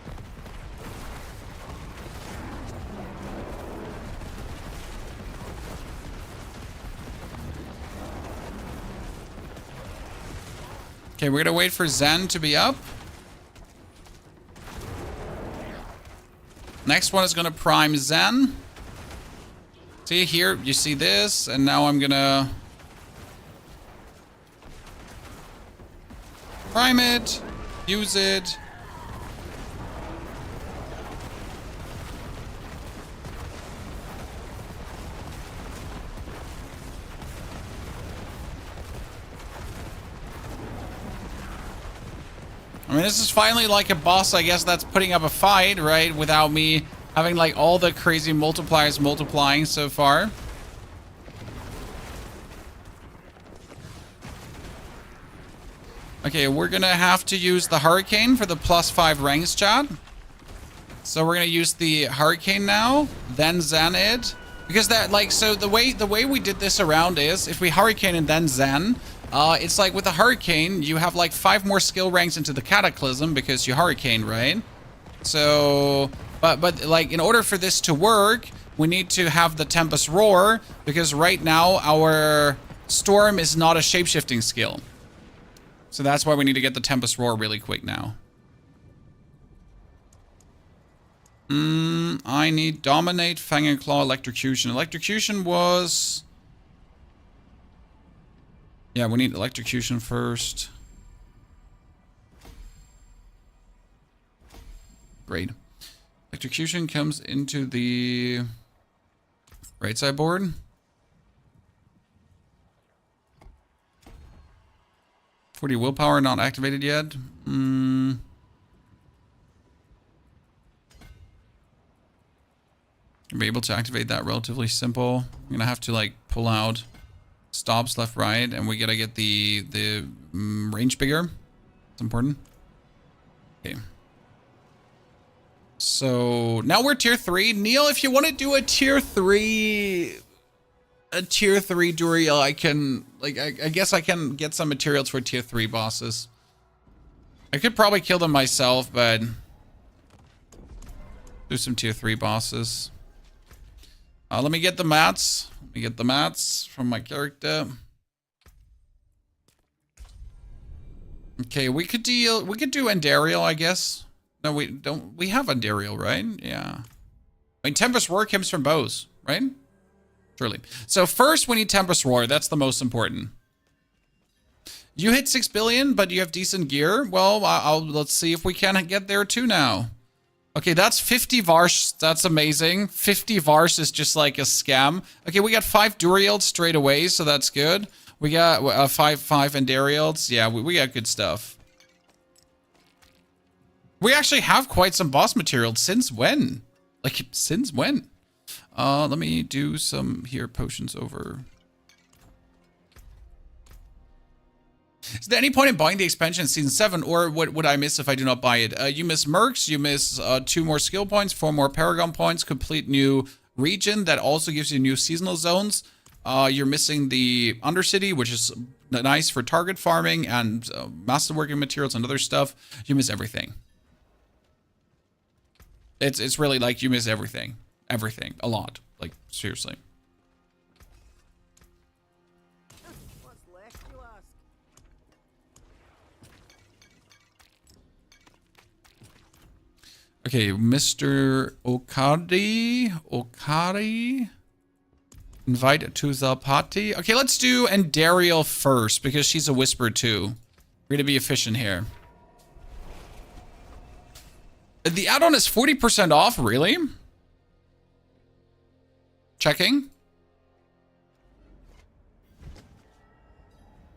Okay, we're gonna wait for Zen to be up. Next one is gonna prime Zen. See here, you see this, and now I'm gonna prime it, use it. I mean, this is finally like a boss, I guess, that's putting up a fight, right? Without me having like all the crazy multipliers multiplying so far. Okay, we're gonna have to use the Hurricane for the +5 ranks, chat. So we're gonna use the Hurricane now, then Zanid. Because that, like, so the way we did this around is, if we Hurricane and then Zen, it's like with the Hurricane, you have like 5 more skill ranks into the Cataclysm because you Hurricane, right? So, but like in order for this to work, we need to have the Tempest Roar because right now our Storm is not a shapeshifting skill. So that's why we need to get the Tempest Roar really quick now. I need Dominate, Fang and Claw, Electrocution. Electrocution was... Yeah, we need Electrocution first. Great. Electrocution comes into the right side board. 40 willpower not activated yet. Be able to activate that relatively simple. I'm gonna have to like pull out stops left, right, and we gotta get the range bigger. It's important. Okay. So now we're tier 3. Neil, if you want to do a tier 3 Duriel, I can like I guess I can get some materials for tier 3 bosses. I could probably kill them myself, but do some tier 3 bosses. Let me get the mats. Let me get the mats from my character. Okay, we could do Endariel, I guess. No, we don't. We have Endariel, right? Yeah. I mean, Tempest Roar comes from bows, right? Surely. So first, we need Tempest Roar. That's the most important. You hit 6 billion, but you have decent gear. Well, let's see if we can get there too now. Okay, that's 50 Varsh. That's amazing. 50 Varsh is just like a scam. Okay, we got 5 Duriels straight away, so that's good. We got 5 Endariels. Yeah, we got good stuff. We actually have quite some boss material. Since when? Like, since when? Let me do some here potions over. Is there any point in buying the expansion in Season 7, or what would I miss if I do not buy it? You miss Mercs, you miss 2 more skill points, 4 more Paragon points, complete new region that also gives you new seasonal zones. You're missing the Undercity, which is nice for target farming and masterworking materials and other stuff. You miss everything. It's really like you miss everything. Everything. A lot. Like, seriously. Okay, Mr. Okari. Invite to the party. Okay, let's do Endariel first because she's a whisper too. We're gonna be efficient here. The add-on is 40% off, really? Checking.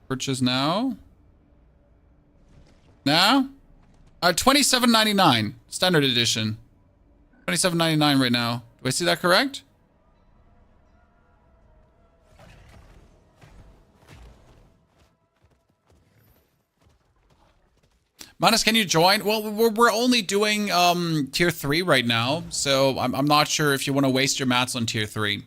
Purchase now. Now? $27.99. Standard edition. $27.99 right now. Do I see that correct? Manus, can you join? Well, we're only doing tier 3 right now, so I'm not sure if you want to waste your mats on tier 3.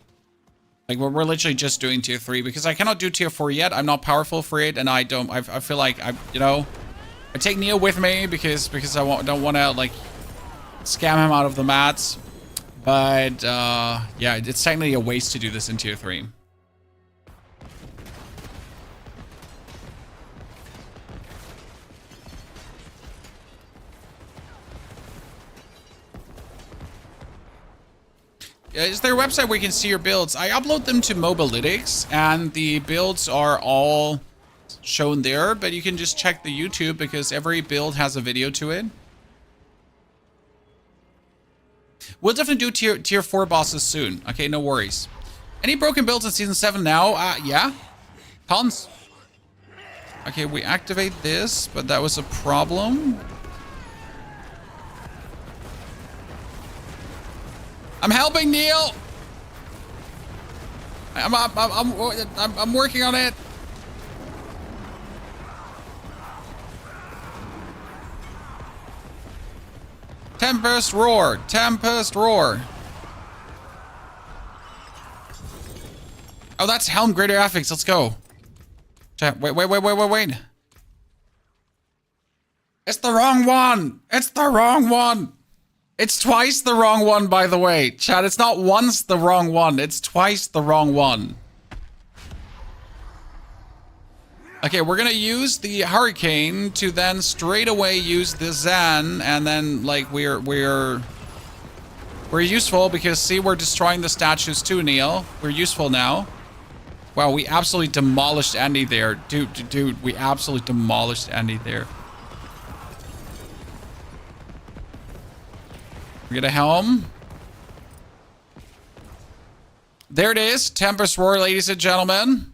Like we're literally just doing tier 3 because I cannot do tier 4 yet. I'm not powerful for it, and I feel like I take Neil with me because I don't want to like scam him out of the mats. But yeah, it's technically a waste to do this in tier 3. Is there a website where you can see your builds? I upload them to Mobalytics, and the builds are all shown there, but you can just check the YouTube because every build has a video to it. We'll definitely do tier 4 bosses soon. Okay, no worries. Any broken builds in Season 7 now? Yeah. Tons. Okay, we activate this, but that was a problem. I'm helping Neil. I'm working on it. Tempest Roar. Tempest Roar. Oh, that's Helm Greater Affix. Let's go. Chat. Wait. It's the wrong one. It's the wrong one. It's twice the wrong one, by the way. Chat, it's not once the wrong one. It's twice the wrong one. Okay, we're gonna use the Hurricane to then straight away use the Zen, and then like we're useful because see, we're destroying the statues too, Neil. We're useful now. Wow, we absolutely demolished Andy there. Dude, we absolutely demolished Andy there. We get a helm. There it is, Tempest Roar, ladies and gentlemen.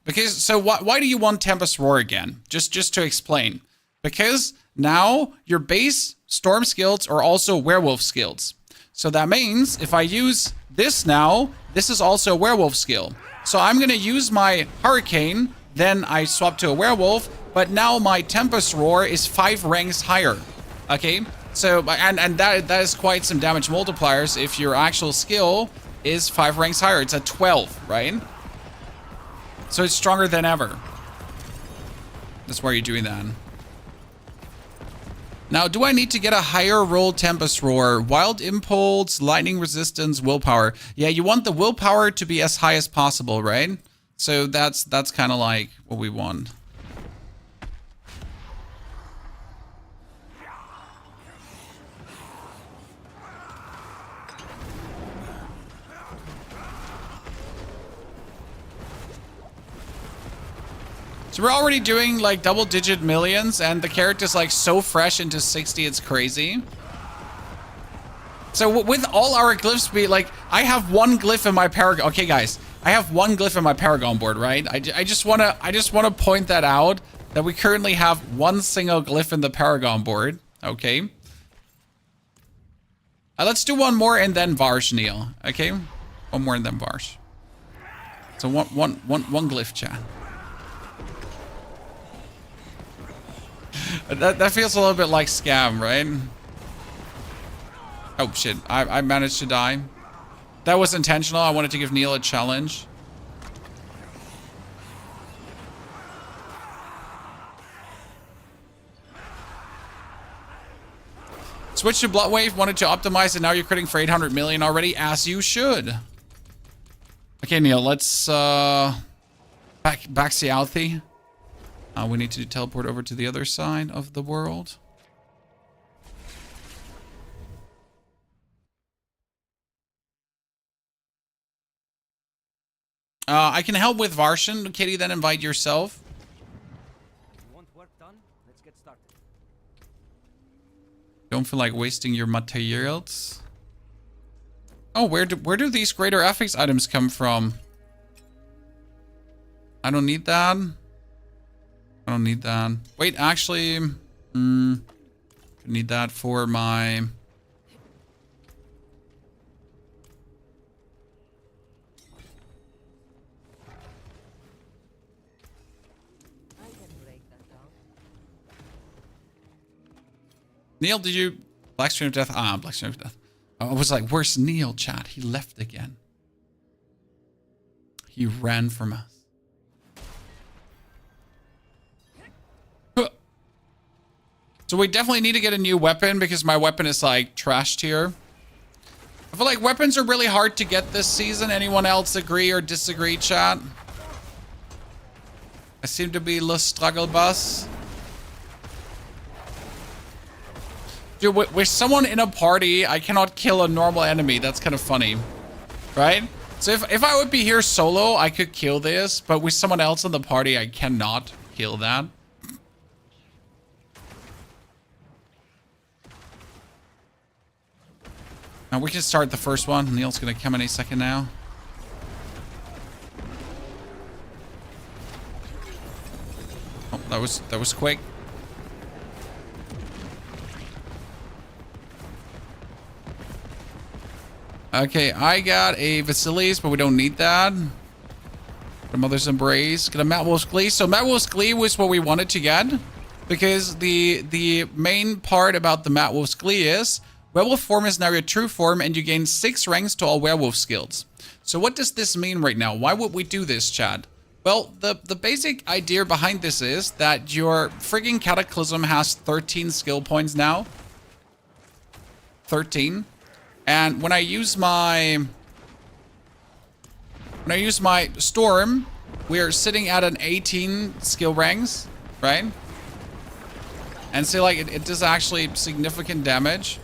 Because, so why do you want Tempest Roar again? Just to explain. Because now your base storm skills are also werewolf skills. So that means if I use this now, this is also a werewolf skill. So I'm going to use my Hurricane, then I swap to a werewolf, but now my Tempest Roar is 5 ranks higher. Okay? So, and that is quite some damage multipliers if your actual skill is 5 ranks higher. It's at 12, right? So it's stronger than ever. That's why you're doing that. Now, do I need to get a higher roll Tempest Roar? Wild Impulse, Lightning Resistance, Willpower. Yeah, you want the Willpower to be as high as possible, right? So that's kind of like what we want. So we're already doing like double-digit millions, and the character's like so fresh into 60, it's crazy. So with all our glyphs, like I have one glyph in my Paragon. Okay, guys, I have one glyph in my Paragon board, right? I just wanna point that out, that we currently have one single glyph in the Paragon board. Okay. Let's do one more and then Varsh, Neil. Okay, one more and then Varsh. So one glyph, chat. That feels a little bit like scam, right? Oh shit, I managed to die. That was intentional. I wanted to give Neil a challenge. Switch to Bloodwave, wanted to optimize, and now you're critting for 800 million already, as you should. Okay, Neil, let's back Sealthy. We need to teleport over to the other side of the world. I can help with Varshan. Katie, then invite yourself. You want work done? Let's get started. Don't feel like wasting your materials. Oh, where do these greater affix items come from? I don't need that. I don't need that. Wait, actually, need that for my... I can break that down. Neil, did you... Black Stream of Death? Ah, Black Stream of Death. I was like, where's Neil, chat? He left again. He ran from us. So we definitely need to get a new weapon because my weapon is like trashed here. I feel like weapons are really hard to get this season. Anyone else agree or disagree, chat? I seem to be the struggle bus. Dude, with someone in a party, I cannot kill a normal enemy. That's kind of funny, right? So if I would be here solo, I could kill this, but with someone else in the party, I cannot kill that. Now we can start the first one. Neil's gonna come in a second now. Oh, that was quick. Okay, I got a Vasilis, but we don't need that. The Mother's Embrace. Got a Matt Wolf's Glee. So Matt Wolf's Glee was what we wanted to get, because the main part about the Matt Wolf's Glee is werewolf form is now your true form, and you gain 6 ranks to all werewolf skills. So what does this mean right now? Why would we do this, Chad? Well, the basic idea behind this is that your frigging Cataclysm has 13 skill points now. 13. And when I use my Storm, we are sitting at an 18 skill ranks, right? And so like it does actually significant damage.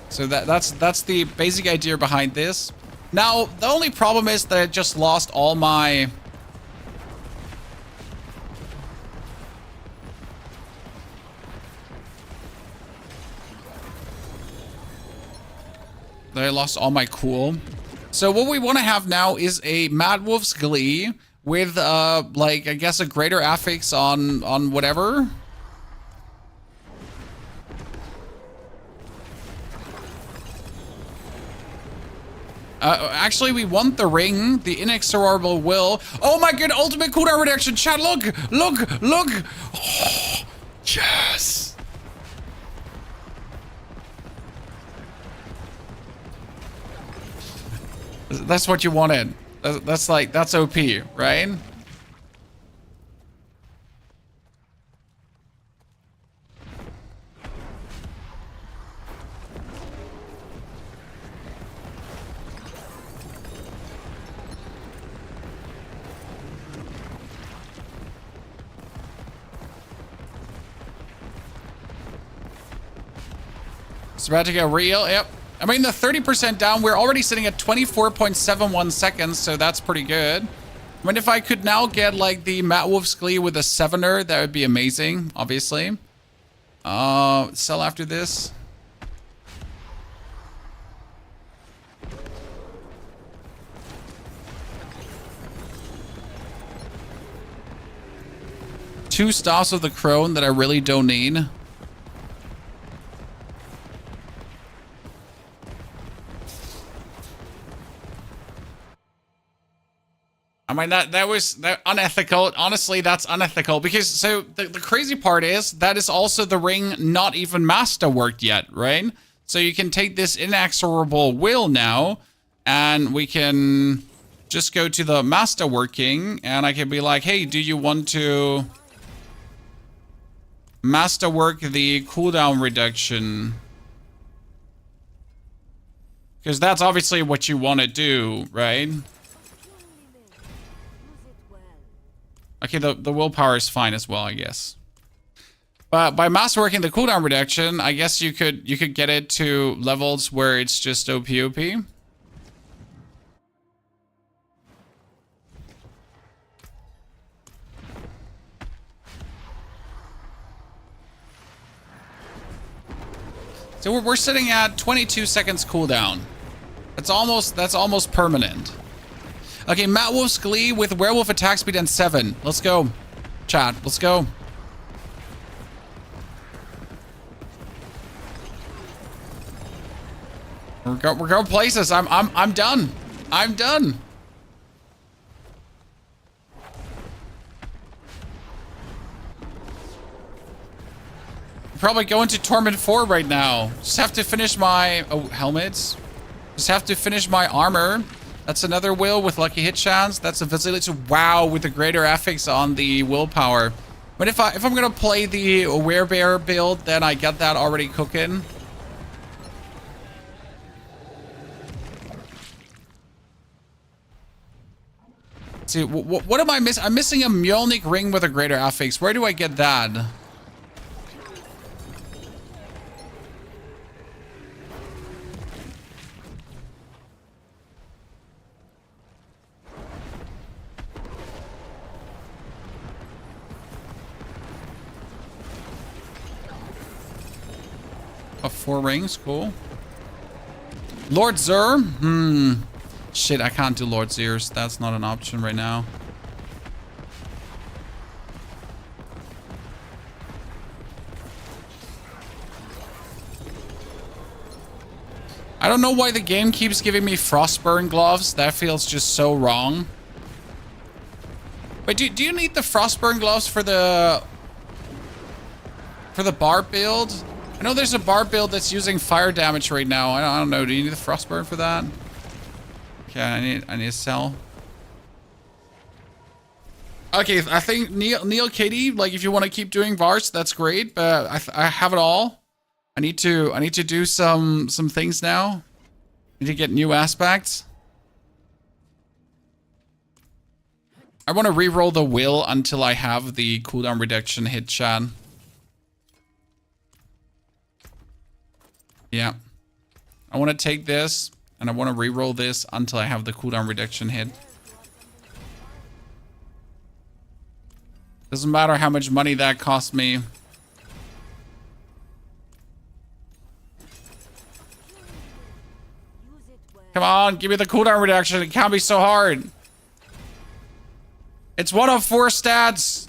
So that's the basic idea behind this. Now, the only problem is that I just lost all my... that I lost all my cool. So what we want to have now is a Mad Wolf's Glee with, like, I guess a greater affix on whatever. Actually, we want the ring, the inexorable will. Oh my god, ultimate cooldown reduction. Chat, look, look, look. Oh, yes. That's what you wanted. That's like, that's OP, right? It's about to get real. Yep. I mean, the 30% down, we're already sitting at 24.71 seconds, so that's pretty good. I mean, if I could now get, like, the Matt Wolf's Glee with a 7er, that would be amazing, obviously. Sell after this. Two Staffs of the Crone that I really don't need. I mean, that was unethical. Honestly, that's unethical because so the crazy part is that is also the ring not even masterworked yet, right? So you can take this inexorable will now and we can just go to the masterworking and I can be like, hey, do you want to masterwork the cooldown reduction? Because that's obviously what you want to do, right? Okay, the willpower is fine as well, I guess. But by masterworking the cooldown reduction, I guess you could get it to levels where it's just OP. So we're sitting at 22 seconds cooldown. That's almost permanent. Okay, Matt Wolf's Glee with werewolf attack speed and 7. Let's go, chat. Let's go. We're going places. I'm done. I'm done. I'm probably going to Torment 4 right now. Just have to finish my helmets. Just have to finish my armor. That's another will with lucky hit chance. That's a viability. Wow, with the greater affix on the willpower. But if I'm gonna play the werebear build, then I get that already cooking. See, what am I missing? I'm missing a Mjolnir ring with a greater affix. Where do I get that? Oh, 4 rings, cool. Lord Zur? Shit, I can't do Lord Zers. That's not an option right now. I don't know why the game keeps giving me Frostburn gloves. That feels just so wrong. Wait, do you need the Frostburn gloves for the bar build? I know there's a bar build that's using fire damage right now. I don't know. Do you need the Frostburn for that? Okay, I need to sell. Okay, I think Neil Katie, like if you want to keep doing Vars, that's great, but I have it all. I need to do some things now. I need to get new aspects. I want to re-roll the will until I have the cooldown reduction hit, Chad. Yeah. I want to take this, and I want to re-roll this until I have the cooldown reduction hit. Doesn't matter how much money that cost me. Come on, give me the cooldown reduction. It can't be so hard. It's one of 4 stats.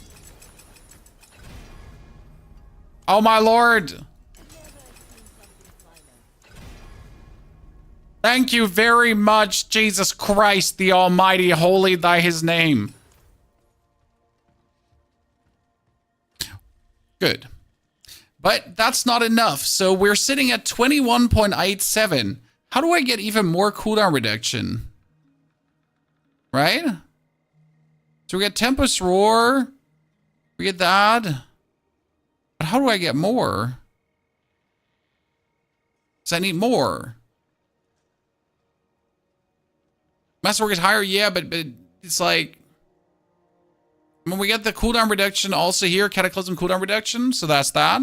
Oh my lord. Thank you very much, Jesus Christ, the Almighty, holy thy his name. Good. But that's not enough. So we're sitting at 21.87. How do I get even more cooldown reduction? Right? So we get Tempest Roar. We get that. But how do I get more? Because I need more. Masterwork is higher, yeah, but it's like... When we get the cooldown reduction also here, Cataclysm cooldown reduction, so that's that.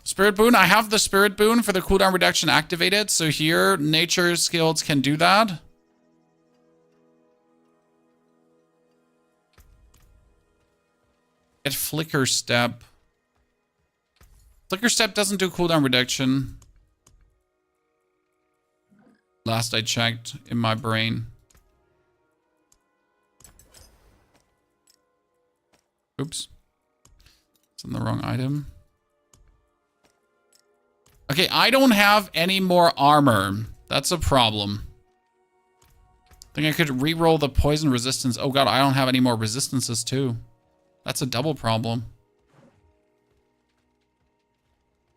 Spirit Boon, I have the Spirit Boon for the cooldown reduction activated, so here, nature skills can do that. Get Flicker Step. Flicker Step doesn't do cooldown reduction. Last I checked in my brain. Oops. It's in the wrong item. Okay, I don't have any more armor. That's a problem. I think I could re-roll the poison resistance. Oh god, I don't have any more resistances too. That's a double problem.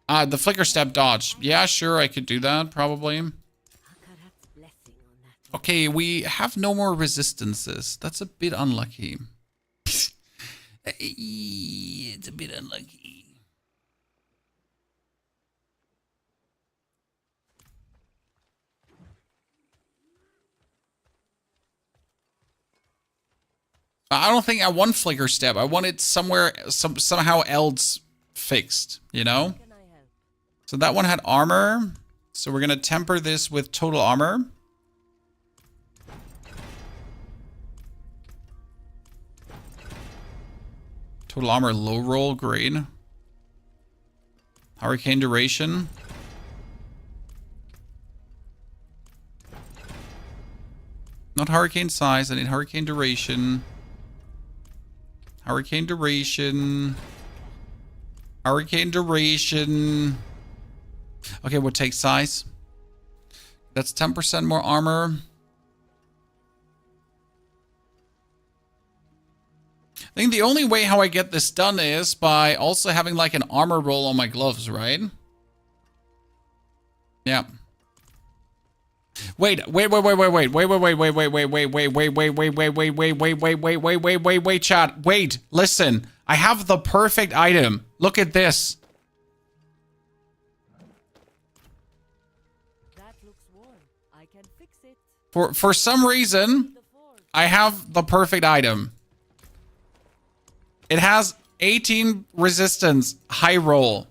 The Flicker Step dodge. Yeah, sure, I could do that, probably. Okay, we have no more resistances. That's a bit unlucky. It's a bit unlucky. I don't think I want Flicker Step. I want it somewhere, somehow else fixed, you know? So that one had armor. So we're going to temper this with total armor. Total armor low roll, great. Hurricane duration. Not hurricane size, I need hurricane duration. Hurricane duration. Hurricane duration. Okay, we'll take size. That's 10% more armor. I think the only way how I get this done is by also having like an armor roll on my gloves, right? Yeah. Wait, chat. Wait, listen. I have the perfect item. Look at this. That looks warm. I can fix it. For some reason, I have the perfect item. It has 18 resistance, high roll.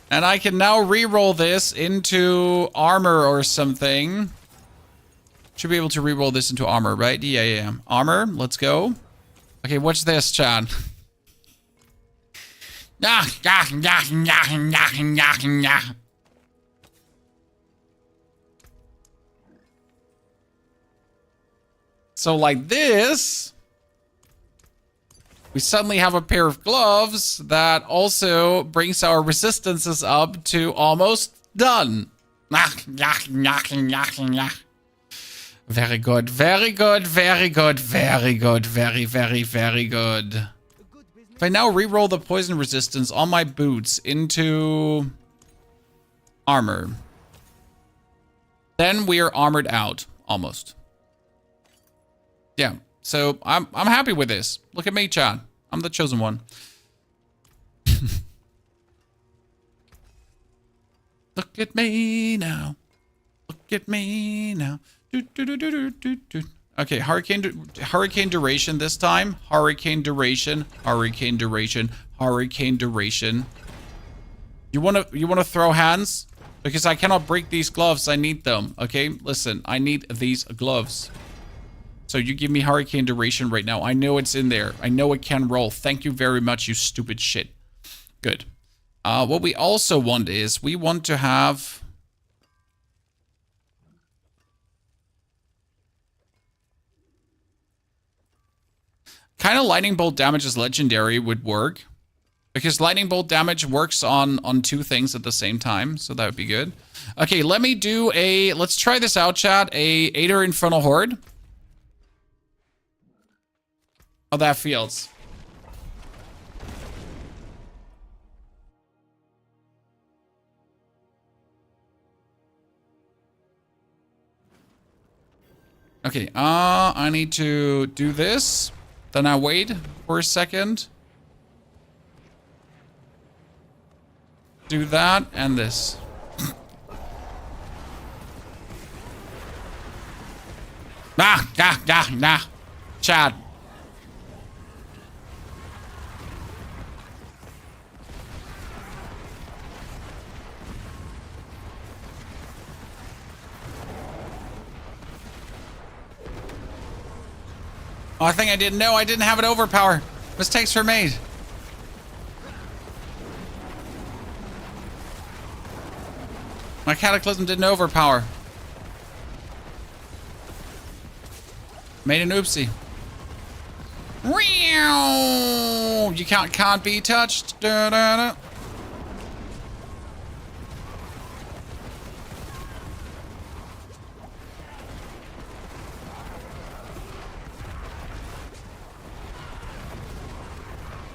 And I can now re-roll this into armor or something. Should be able to re-roll this into armor, right? Yeah. Armor, let's go. Okay, watch this, Chad. So like this, we suddenly have a pair of gloves that also brings our resistances up to almost done. Very good, very good, very good, very good, very good. If I now re-roll the poison resistance on my boots into armor, then we are armored out, almost. Yeah, so I'm happy with this. Look at me, Chad. I'm the chosen one. Look at me now. Look at me now. Do, do, do, do, do, do, do. Okay, hurricane duration this time. Hurricane duration. Hurricane duration. Hurricane duration. You wanna throw hands? Because I cannot break these gloves. I need them. Okay, listen. I need these gloves. So you give me hurricane duration right now. I know it's in there. I know it can roll. Thank you very much, you stupid shit. Good. What we also want is we want to have. Kind of lightning bolt damage as legendary would work. Because lightning bolt damage works on two things at the same time. So that would be good. Okay, let me do a... Let's try this out, chat. A Aether Infernal Horde. How that feels. Okay, I need to do this. Then I wait for a second. Do that and this. Nah. Chad. Oh, I think I didn't know. I didn't have an overpower. Mistakes were made. My Cataclysm didn't overpower. Made an oopsie. You can't be touched. Da, da, da.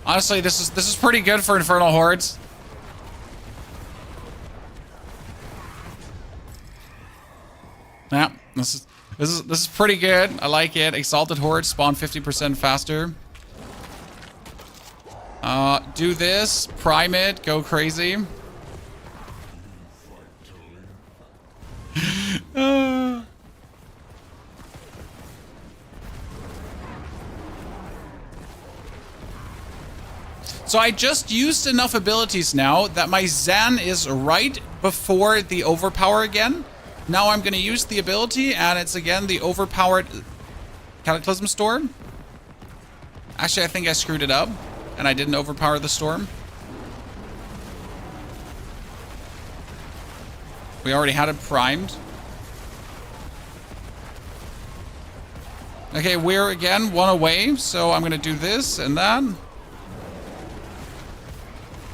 Honestly, this is pretty good for Infernal Hordes. Yeah, this is pretty good. I like it. Exalted Horde spawn 50% faster. Do this, prime it, go crazy. So I just used enough abilities now that my Zan is right before the overpower again. Now I'm going to use the ability, and it's again the overpowered Cataclysm Storm. Actually, I think I screwed it up, and I didn't overpower the storm. We already had it primed. Okay, we're again one away, so I'm going to do this and that.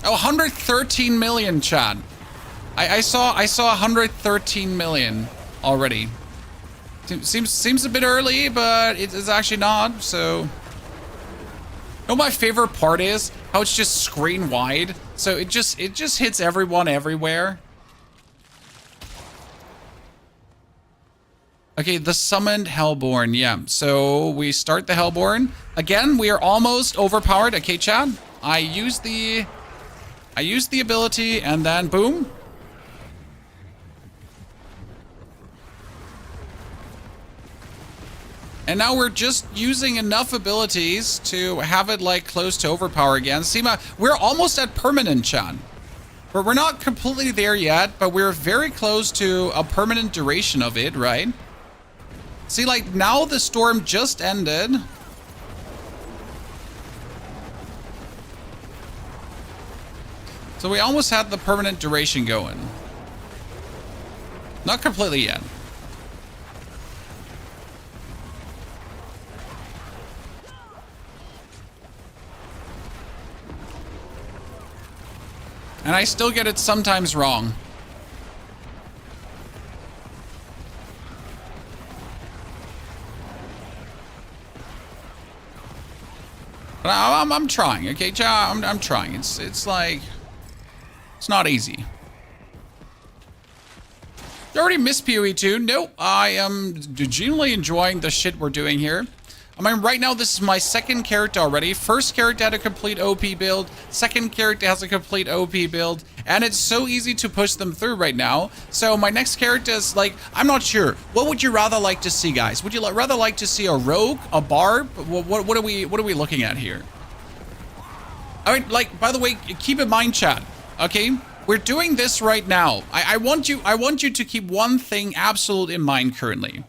Oh, 113 million, chat. I saw 113 million already. Seems a bit early, but it's actually not. So, you know, my favorite part is how it's just screen wide. So it just hits everyone everywhere. Okay, the summoned Hellborn. Yeah. So we start the Hellborn again. We are almost overpowered. Okay, chat. I use the ability, and then boom. And now we're just using enough abilities to have it like close to overpower again. See, we're almost at permanent, chat. But we're not completely there yet, but we're very close to a permanent duration of it, right? See, like now the storm just ended. So we almost had the permanent duration going. Not completely yet. And I still get it sometimes wrong. But I'm trying, okay, I'm trying. It's like, it's not easy. You already missed PoE 2? Nope. I am genuinely enjoying the shit we're doing here. I mean, right now, this is my second character already. First character had a complete OP build. Second character has a complete OP build. And it's so easy to push them through right now. So my next character is like, I'm not sure. What would you rather like to see, guys? Would you rather like to see a rogue, a barb? What are we looking at here? I mean, like, by the way, keep in mind, chat, okay? We're doing this right now. I want you to keep one thing absolute in mind currently.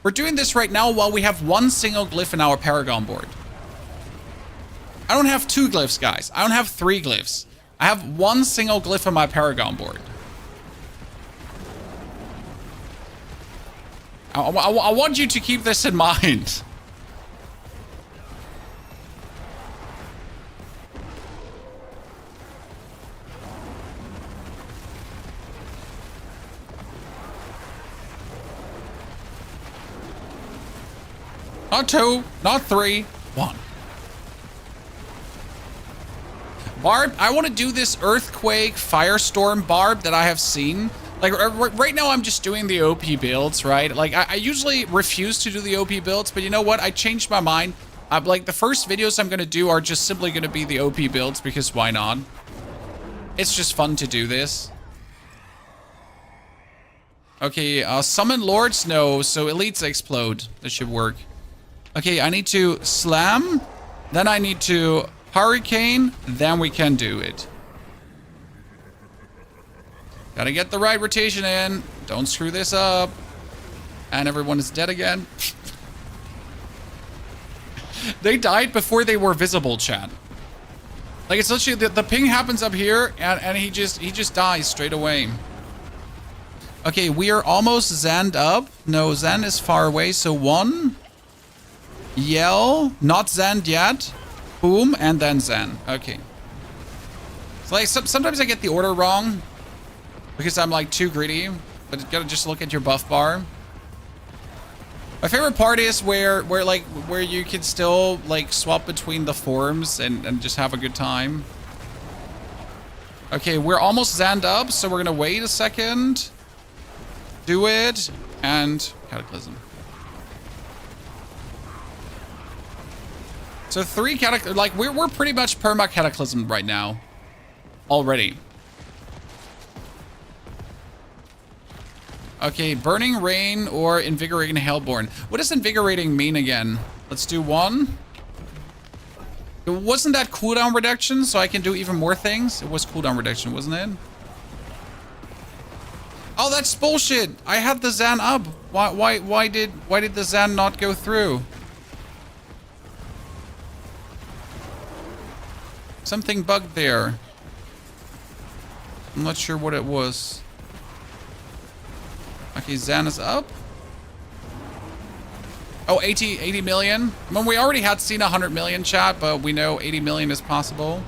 We're doing this right now while we have one single glyph in our Paragon board. I don't have 2 glyphs, guys. I don't have 3 glyphs. I have one single glyph on my Paragon board. I want you to keep this in mind. Not 2, not 3, 1. Barb, I want to do this Earthquake, Firestorm Barb that I have seen. Like, right now I'm just doing the OP builds, right? Like, I usually refuse to do the OP builds, but you know what? I changed my mind. Like, the first videos I'm going to do are just simply going to be the OP builds, because why not? It's just fun to do this. Okay, Summon Lords, no, so Elites explode. That should work. Okay, I need to Slam, then I need to Hurricane, then we can do it. Gotta get the right rotation in. Don't screw this up. And everyone is dead again. They died before they were visible, chat. Like, it's literally, the ping happens up here, and he just dies straight away. Okay, we are almost Zanned up. No, Zan is far away, so 1. Yell, not Zanned yet. Boom, and then Zan. Okay. So like sometimes I get the order wrong because I'm like too greedy, but you gotta just look at your buff bar. My favorite part is where you can still like swap between the forms and just have a good time. Okay, we're almost Zanned up, so we're gonna wait a second. Do it, and Cataclysm. So 3 Cataclysm, like we're pretty much perma Cataclysm right now. Already. Okay, Burning Rain or Invigorating Hellborn. What does Invigorating mean again? Let's do 1. Wasn't that cooldown reduction so I can do even more things? It was cooldown reduction, wasn't it? Oh, that's bullshit. I had the Zan up. Why did the Zan not go through? Something bugged there. I'm not sure what it was. Okay, Zan is up. Oh, 80 million. I mean, we already had seen 100 million, chat, but we know 80 million is possible.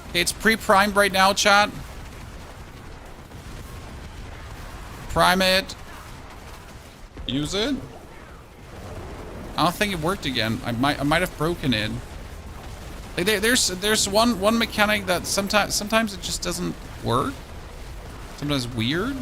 Okay, it's pre-primed right now, chat. Prime it. Use it. I don't think it worked again. I might have broken it. Like there's one mechanic that sometimes it just doesn't work. Sometimes it's weird.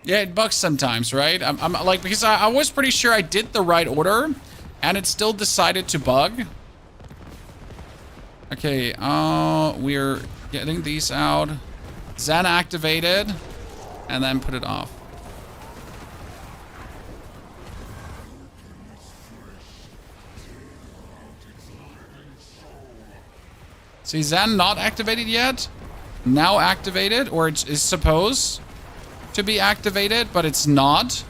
Yeah, it bugs sometimes, right? I'm like, because I was pretty sure I did the right order, and it still decided to bug. Okay, we're getting these out. Zan activated, and then put it off. See, Zan not activated yet. Now activated, or it is supposed to be activated, but it's not.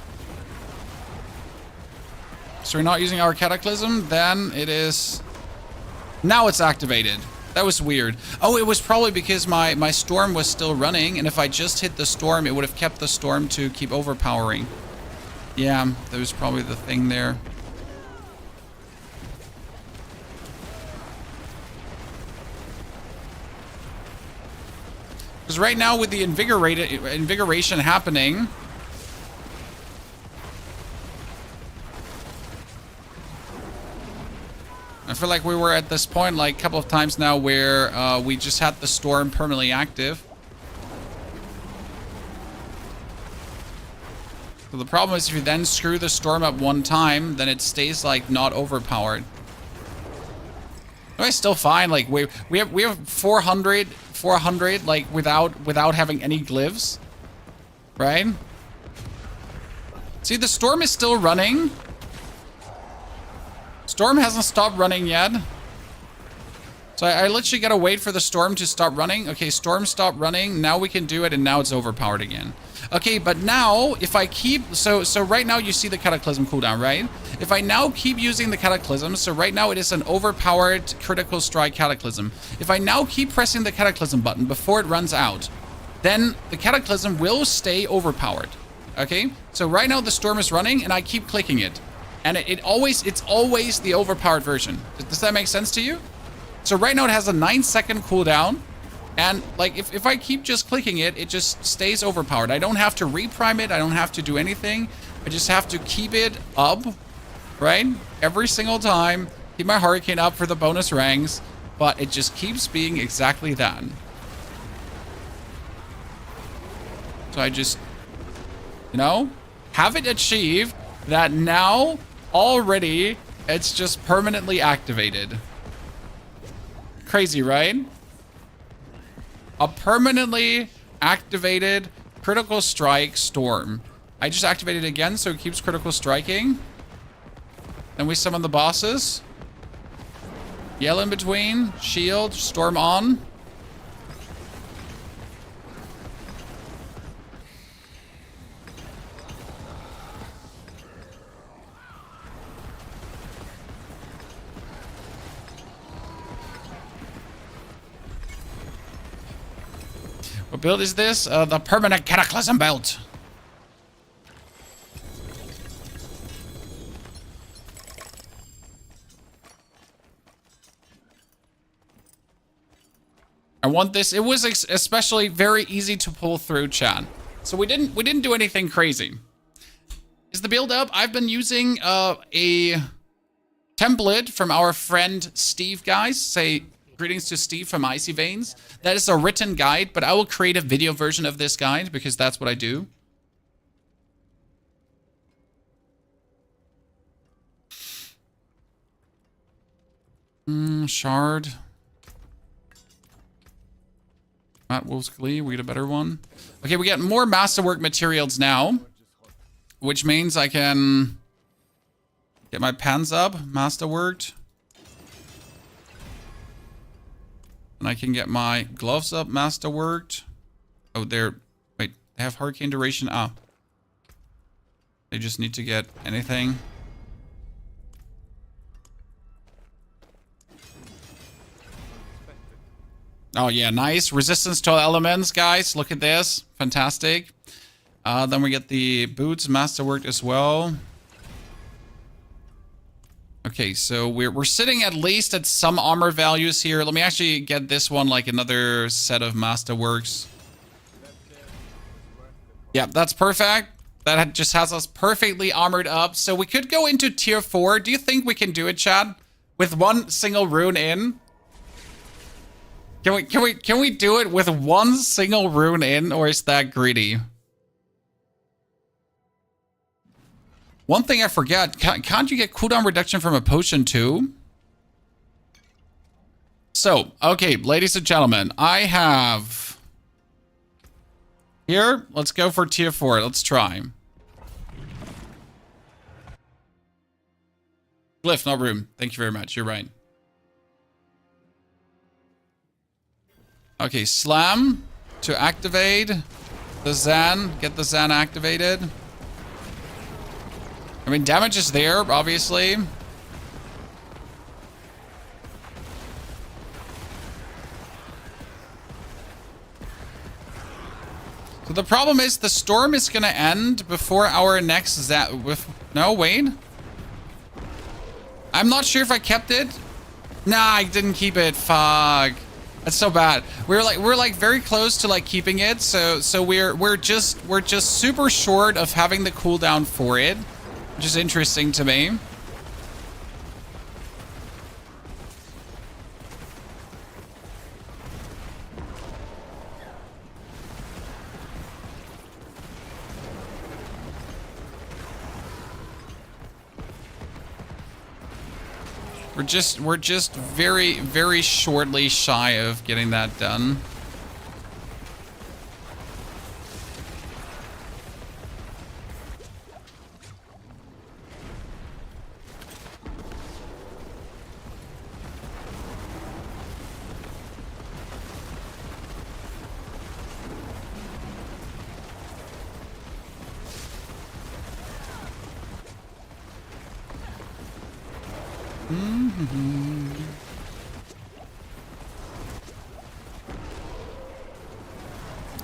So we're not using our Cataclysm. Then it is. Now it's activated. That was weird. Oh, it was probably because my storm was still running, and if I just hit the storm, it would have kept the storm to keep overpowering. Yeah, that was probably the thing there. Because right now with the invigoration happening, I feel like we were at this point like a couple of times now where we just had the storm permanently active. So the problem is if you then screw the storm up one time, then it stays like not overpowered. It's still fine. Like we have 400 like without having any glyphs, right? See, the storm is still running. Storm hasn't stopped running yet. So I literally gotta wait for the storm to stop running. Okay, storm stopped running. Now we can do it, and now it's overpowered again. Okay, but now if I keep so right now you see the Cataclysm cooldown, right? If I now keep using the Cataclysm, so right now it is an overpowered critical strike Cataclysm. If I now keep pressing the Cataclysm button before it runs out, then the Cataclysm will stay overpowered. Okay, so right now the storm is running, and I keep clicking it, and it's always the overpowered version. Does that make sense to you? So right now it has a 9-second cooldown, and like if I keep just clicking it, it just stays overpowered. I don't have to reprime it. I don't have to do anything. I just have to keep it up, right? Every single time. Keep my Hurricane up for the bonus ranks, but it just keeps being exactly that. So I just, you know, have it achieved that now already it's just permanently activated. Crazy, right? A permanently activated critical strike storm. I just activated it again so it keeps critical striking. Then we summon the bosses. Yell in between. Shield. Storm on. What build is this? The permanent Cataclysm belt. I want this. It was especially very easy to pull through, chat. So we didn't do anything crazy. Is the build up? I've been using a template from our friend Steve, guys. Say greetings to Steve from Icy Veins. That is a written guide, but I will create a video version of this guide because that's what I do. Shard. Matt Wolf's Glee, we get a better one. Okay, we get more masterwork materials now, which means I can get my pants up, masterworked. And I can get my gloves up, masterworked. Oh, wait, they have hurricane duration. Ah. They just need to get anything. Oh, yeah, nice. Resistance to all elements, guys. Look at this. Fantastic. Then we get the boots masterworked as well. Okay, so we're sitting at least at some armor values here. Let me actually get this one, like another set of masterworks. Yeah, that's perfect. That just has us perfectly armored up. So we could go into tier 4. Do you think we can do it, Chad? With one single rune in? Can we do it with one single rune in, or is that greedy? One thing I forgot, can't you get cooldown reduction from a potion too? So, okay, ladies and gentlemen, I have here, let's go for tier 4. Let's try. Glyph, not room. Thank you very much. You're right. Okay, slam to activate the Zan. Get the Zan activated. I mean, damage is there, obviously. So the problem is the storm is going to end before our next Zan. No, wait. I'm not sure if I kept it. Nah, I didn't keep it. Fuck. That's so bad. We're like very close to like keeping it. So we're just super short of having the cooldown for it, which is interesting to me. We're just very shortly shy of getting that done.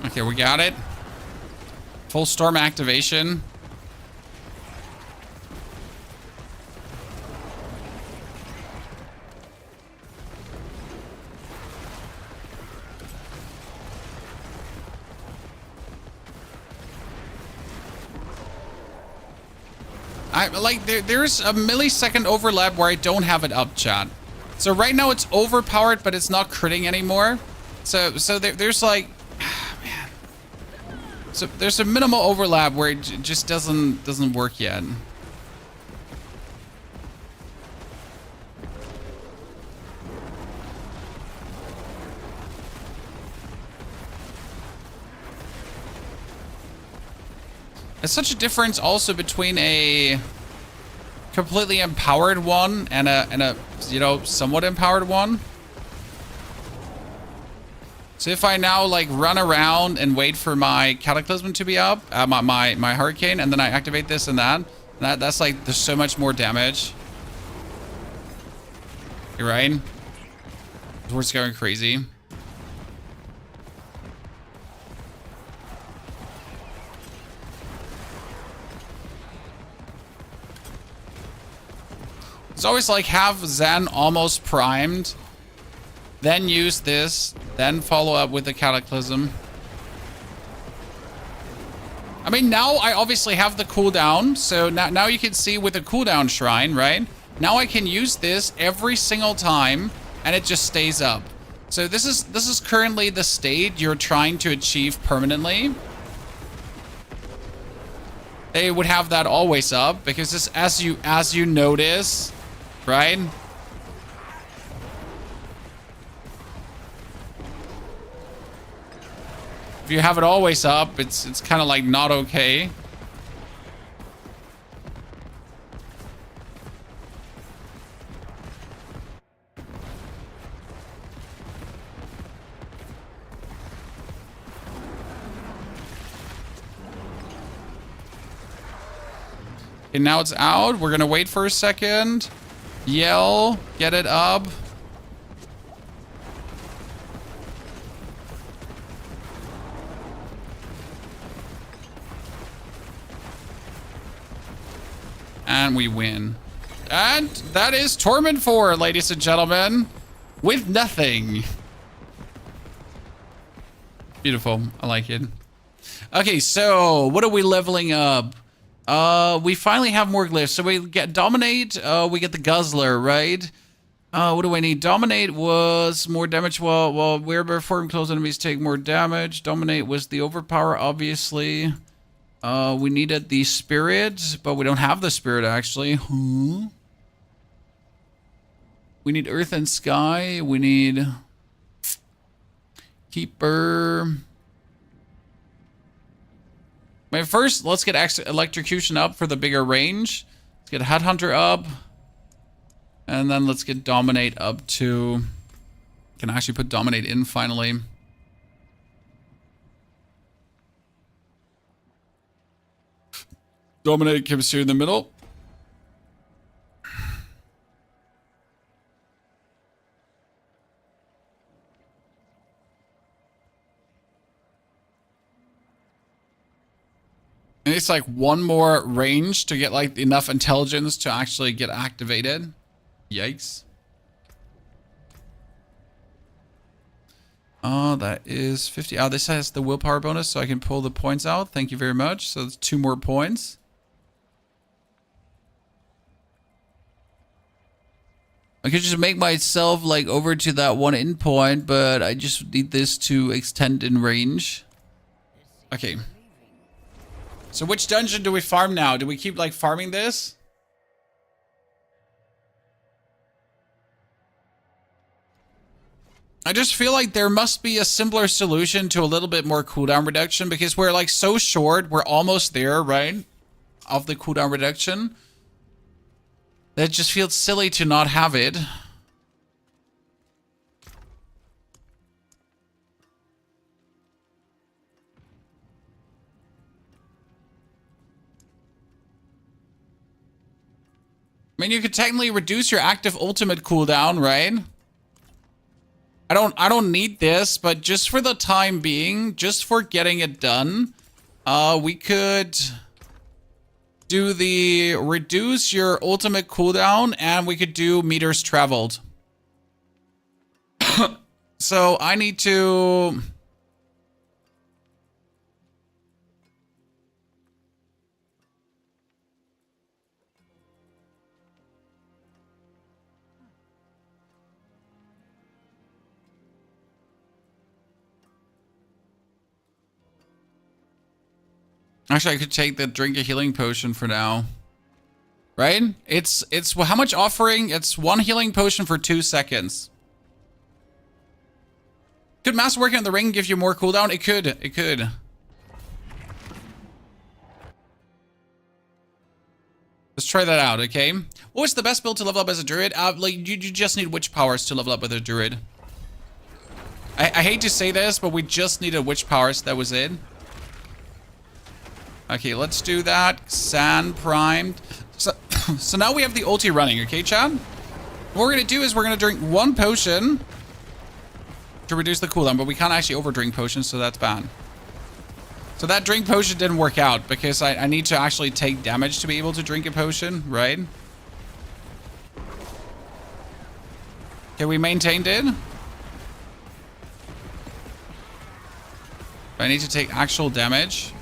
Okay, we got it. Full storm activation. There's a millisecond overlap where I don't have it up, chat. So right now it's overpowered, but it's not critting anymore. So there's like, man. So there's a minimal overlap where it just doesn't work yet. There's such a difference also between a completely empowered one and a you know, somewhat empowered one. So if I now like run around and wait for my Cataclysm to be up, my Hurricane, and then I activate this and that's like, there's so much more damage. You're right. We're just going crazy. It's always like have Zen almost primed, then use this, then follow up with the Cataclysm. I mean, now I obviously have the cooldown, so now you can see with the cooldown shrine, right? Now I can use this every single time, and it just stays up. So this is currently the state you're trying to achieve permanently. They would have that always up because this, as you notice, right? If you have it always up, it's kind of like not okay. Okay, now it's out. We're gonna wait for a second. Yell, get it up. And we win. And that is Torment 4, ladies and gentlemen. With nothing. Beautiful. I like it. Okay, so what are we leveling up? We finally have more glyphs. So we get Dominate, we get the Guzzler, right? What do I need? Dominate was more damage while we're performing, close enemies take more damage. Dominate was the overpower, obviously. We needed the Spirit, but we don't have the Spirit, actually. We need Earth and Sky. We need Keeper. But first, let's get Electrocution up for the bigger range. Let's get Headhunter up. And then let's get Dominate up to... Can actually put Dominate in finally. Dominate comes here in the middle. And it's like one more range to get like enough intelligence to actually get activated. Yikes. Oh, that is 50. Oh, this has the willpower bonus, so I can pull the points out. Thank you very much. So it's 2 more points. I could just make myself like over to that one endpoint, but I just need this to extend in range. Okay. So which dungeon do we farm now? Do we keep like farming this? I just feel like there must be a simpler solution to a little bit more cooldown reduction, because we're like so short. We're almost there, right? Of the cooldown reduction. That just feels silly to not have it. I mean, you could technically reduce your active ultimate cooldown, right? I don't need this, but just for the time being, just for getting it done, we could do the reduce your ultimate cooldown, and we could do meters traveled. So I need to... Actually, I could take the drink a healing potion for now. Right? It's how much offering? It's 1 healing potion for 2 seconds. Could master working on the ring give you more cooldown? It could. It could. Let's try that out, okay? What was the best build to level up as a druid? Like you just need witch powers to level up with a druid. I hate to say this, but we just needed witch powers. That was it. Okay, let's do that. Sand primed. So now we have the ulti running, okay, Chad? What we're gonna do is we're gonna drink 1 potion to reduce the cooldown, but we can't actually overdrink potions, so that's bad. So that drink potion didn't work out because I need to actually take damage to be able to drink a potion, right? Okay, we maintained it. I need to take actual damage.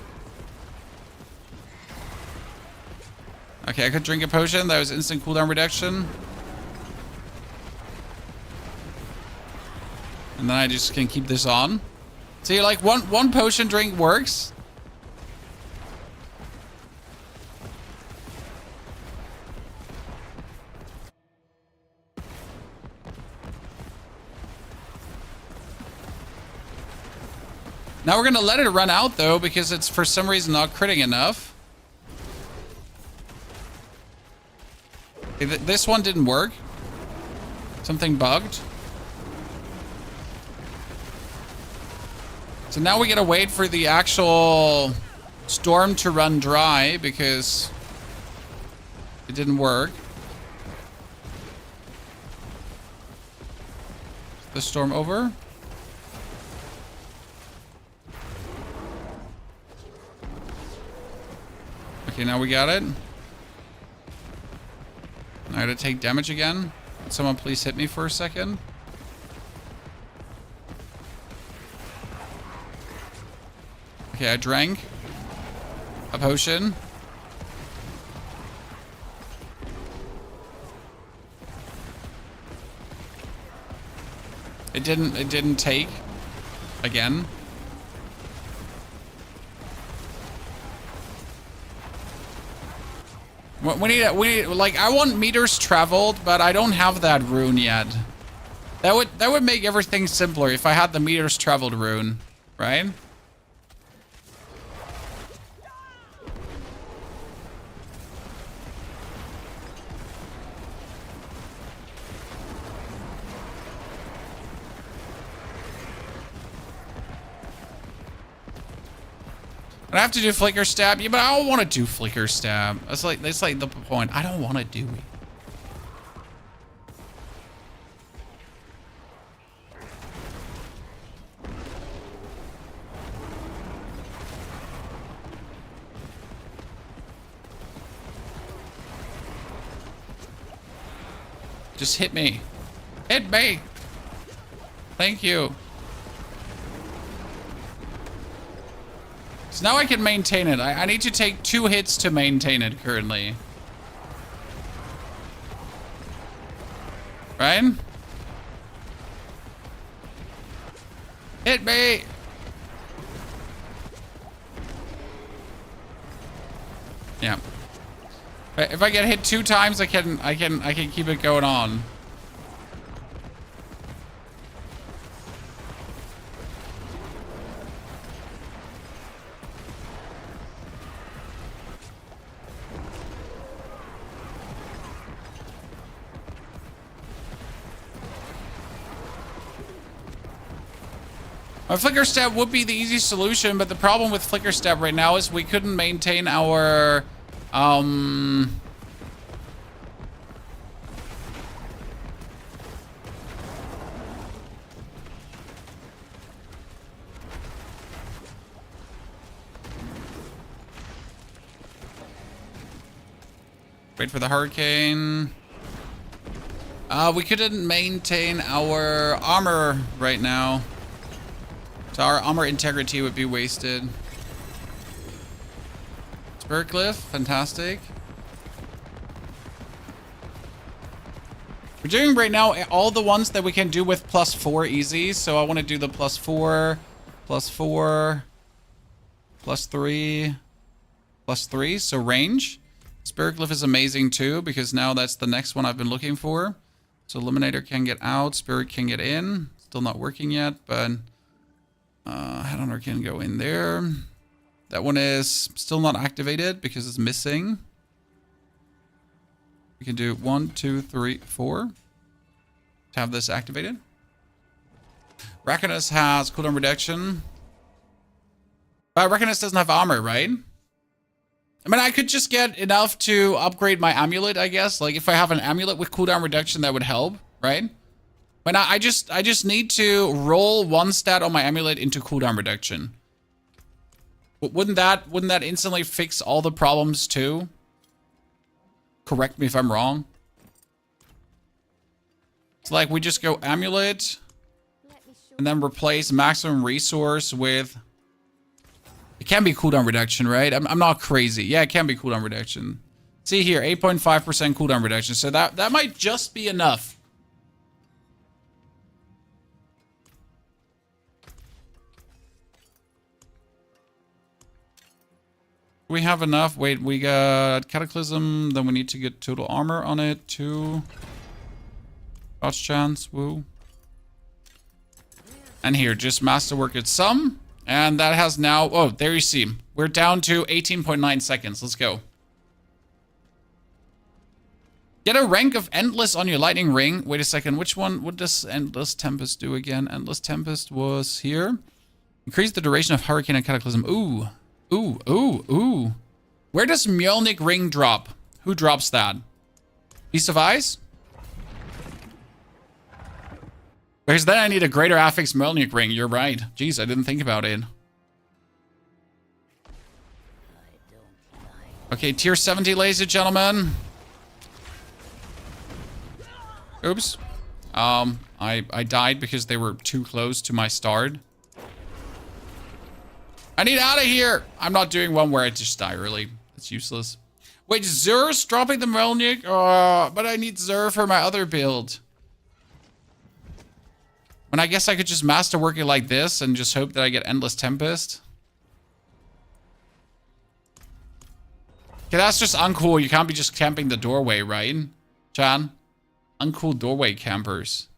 Okay, I could drink a potion. That was instant cooldown reduction. And then I just can keep this on. See, like one potion drink works. Now we're gonna let it run out though, because it's for some reason not critting enough. Okay, this one didn't work. Something bugged. So now we gotta wait for the actual storm to run dry because it didn't work. Is the storm over? Okay, now we got it. I gotta take damage again. Can someone please hit me for a second? Okay, I drank a potion. It didn't take again. We need, like, I want meters traveled, but I don't have that rune yet. That would make everything simpler if I had the meters traveled rune, right? I have to do flicker stab. Yeah, but I don't want to do flicker stab. That's like the point. I don't want to do it. Just hit me. Hit me. Thank you. So now I can maintain it. I need to take 2 hits to maintain it currently. Right? Hit me! Yeah. If I get hit 2 times, I can keep it going on. A flicker step would be the easy solution, but the problem with flicker step right now is we couldn't maintain our wait for the hurricane. We couldn't maintain our armor right now. So our armor integrity would be wasted. Spirit Glyph, fantastic. We're doing right now all the ones that we can do with +4 easy. So I want to do the +4, +4, +3, +3. So range. Spirit Glyph is amazing too, because now that's the next one I've been looking for. So Eliminator can get out, Spirit can get in. Still not working yet, but Headhunter can go in there. That one is still not activated because it's missing. We can do 1, 2, 3, 4 to have this activated. Raconus has cooldown reduction. But Raconus doesn't have armor, right? I mean, I could just get enough to upgrade my amulet, I guess. Like, if I have an amulet with cooldown reduction, that would help, right? But I just need to roll 1 stat on my amulet into cooldown reduction. Wouldn't that instantly fix all the problems too? Correct me if I'm wrong. It's like we just go amulet and then replace maximum resource with... It can be cooldown reduction, right? I'm not crazy. Yeah, it can be cooldown reduction. See here, 8.5% cooldown reduction. So that might just be enough. We have enough. Wait, we got Cataclysm. Then we need to get total armor on it. 2. Dodge chance. Woo. And here, just masterwork at some. And that has now... Oh, there you see. We're down to 18.9 seconds. Let's go. Get a rank of Endless on your lightning ring. Wait a second. Which one? What does Endless Tempest do again? Endless Tempest was here. Increase the duration of Hurricane and Cataclysm. Ooh. Ooh, ooh, ooh. Where does Mjolnir ring drop? Who drops that? Piece of Ice? Because then I need a greater affix Mjolnir ring. You're right. Jeez, I didn't think about it. Okay, tier 70, ladies and gentlemen. Oops. I died because they were too close to my start. I need out of here. I'm not doing one where I just die early. It's useless. Wait, Zer's dropping the Mjolnir? But I need Zer for my other build. And I guess I could just masterwork it like this and just hope that I get Endless Tempest. Okay, that's just uncool. You can't be just camping the doorway, right? Chan? Uncool doorway campers.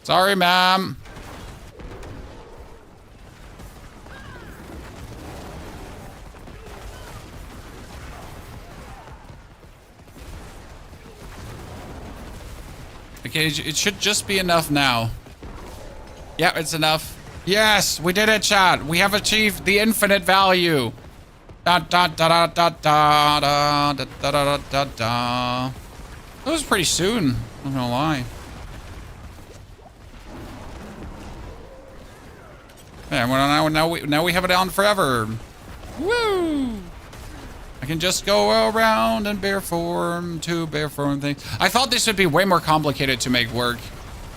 Sorry, ma'am. Okay, it should just be enough now. Yeah, it's enough. Yes, we did it, chat. We have achieved the infinite value. Da da da da da da da da da da da da. That was pretty soon. I'm not gonna lie. Yeah, well, now we have it on forever. Woo! I can just go around and bear form to bear form things. I thought this would be way more complicated to make work.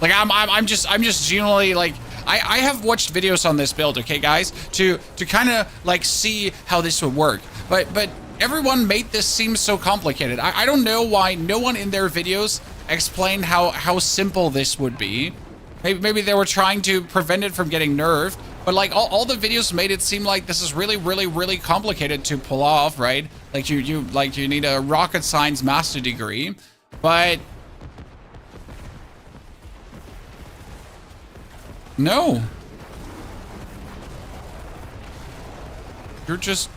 Like I'm just genuinely like, I have watched videos on this build, okay guys, to kind of like see how this would work. But everyone made this seem so complicated. I don't know why no one in their videos explained how simple this would be. Maybe they were trying to prevent it from getting nerfed. But like all the videos made it seem like this is really complicated to pull off, right? Like you need a rocket science master degree. But no. You're just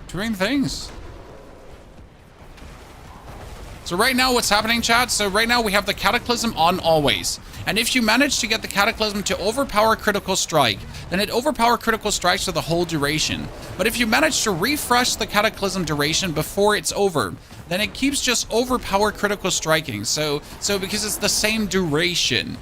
doing things. So right now what's happening, chat? So right now we have the Cataclysm on always. And if you manage to get the Cataclysm to overpower critical strike, then it overpower critical strikes for the whole duration. But if you manage to refresh the Cataclysm duration before it's over, then it keeps just overpower critical striking. So because it's the same duration.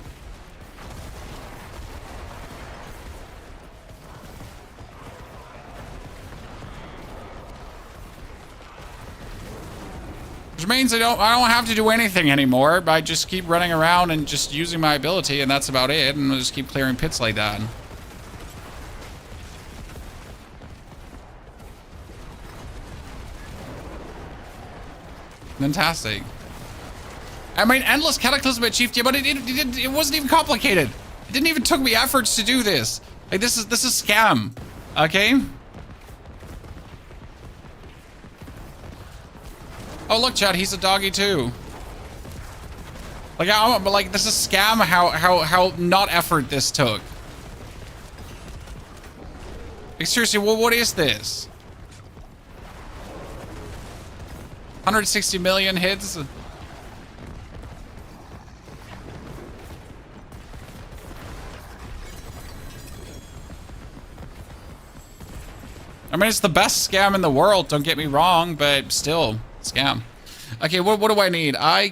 Which means I don't have to do anything anymore. I just keep running around and just using my ability, and that's about it. And I'll just keep clearing pits like that. Fantastic. I mean, endless Cataclysm achieved, yeah, but it wasn't even complicated. It didn't even took me efforts to do this. Like this is scam. Okay. Oh look, Chad, he's a doggy too. Like this is scam how not effort this took. Like seriously, what is this? 160 million hits. I mean, it's the best scam in the world, don't get me wrong, but still. Scam. Okay, what do I need? I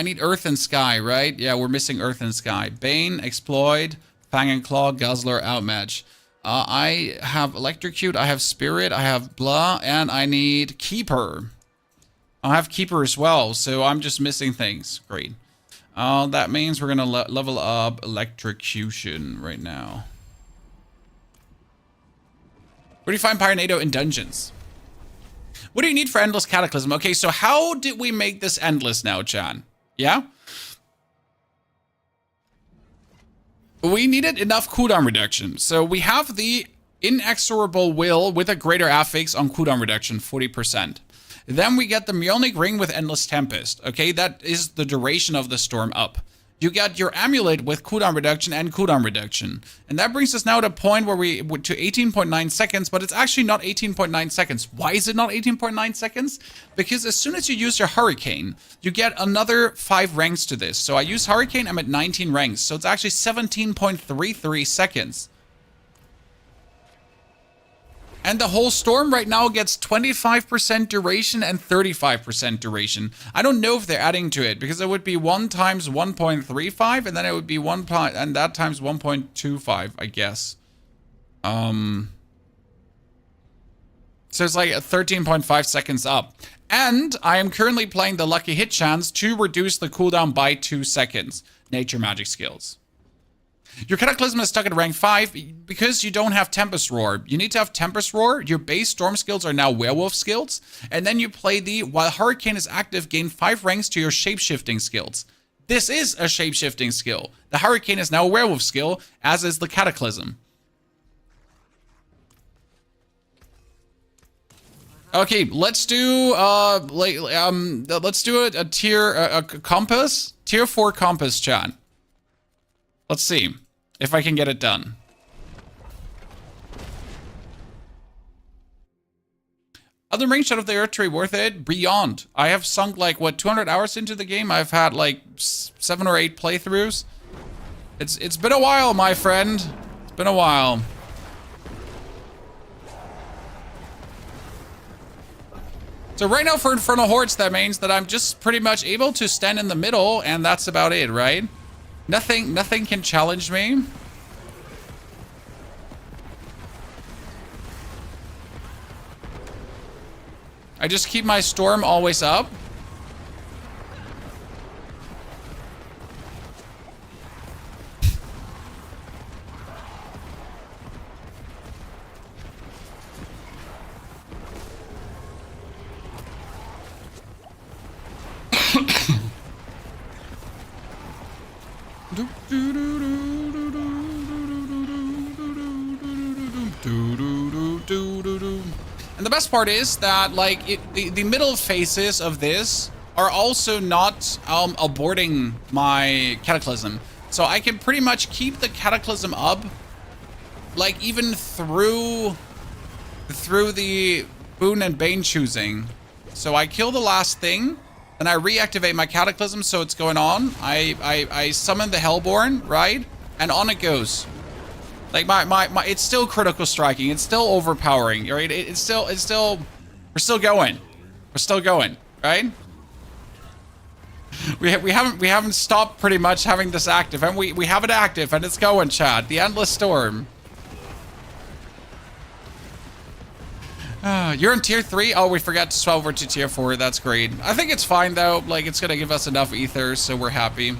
need Earth and Sky, right? Yeah, we're missing Earth and Sky. Bane, Exploit, Fang and Claw, Guzzler, Outmatch. I have Electrocute, I have Spirit, I have Blah, and I need Keeper. I have Keeper as well, so I'm just missing things. Great. That means we're gonna level up Electrocution right now. Where do you find Pyronado in dungeons? What do you need for Endless Cataclysm? Okay, so how did we make this endless now, Chan? Yeah? We needed enough cooldown reduction. So we have the Inexorable Will with a greater affix on cooldown reduction, 40%. Then we get the Mjolnir Ring with Endless Tempest. Okay, that is the duration of the storm up. You get your Amulet with cooldown reduction and cooldown reduction. And that brings us now to a point where to 18.9 seconds, but it's actually not 18.9 seconds. Why is it not 18.9 seconds? Because as soon as you use your Hurricane, you get another 5 ranks to this. So I use Hurricane, I'm at 19 ranks. So it's actually 17.33 seconds. And the whole storm right now gets 25% duration and 35% duration. I don't know if they're adding to it because it would be 1 times 1.35 and then it would be 1 and that times 1.25, I guess. So it's like 13.5 seconds up. And I am currently playing the Lucky Hit chance to reduce the cooldown by 2 seconds. Nature magic skills. Your Cataclysm is stuck at rank 5 because you don't have Tempest Roar. You need to have Tempest Roar. Your base Storm skills are now Werewolf skills. And then you play while Hurricane is active, gain 5 ranks to your Shapeshifting skills. This is a Shapeshifting skill. The Hurricane is now a Werewolf skill, as is the Cataclysm. Okay, let's do let's do a tier compass, tier 4 compass, chat. Let's see if I can get it done. Other range out of the Earth tree worth it? Beyond. I have sunk like what 200 hours into the game. I've had like 7 or 8 playthroughs. It's been a while, my friend. It's been a while. So right now for Infernal Hordes, that means that I'm just pretty much able to stand in the middle, and that's about it, right? Nothing can challenge me. I just keep my storm always up. And the best part is that, like, the middle phases of this are also not aborting my Cataclysm. So I can pretty much keep the Cataclysm up, like, even through the Boon and Bane choosing. So I kill the last thing, and I reactivate my Cataclysm, so it's going on. I summon the Hellborn, right? And on it goes. Like my it's still critical striking. It's still overpowering, right? It's still we're still going. We're still going, right? We haven't stopped pretty much having this active, and we have it active, and it's going, Chad. The Endless Storm. You're in tier 3? Oh, we forgot to swap over to tier 4. That's great. I think it's fine though. Like, it's gonna give us enough ether, so we're happy.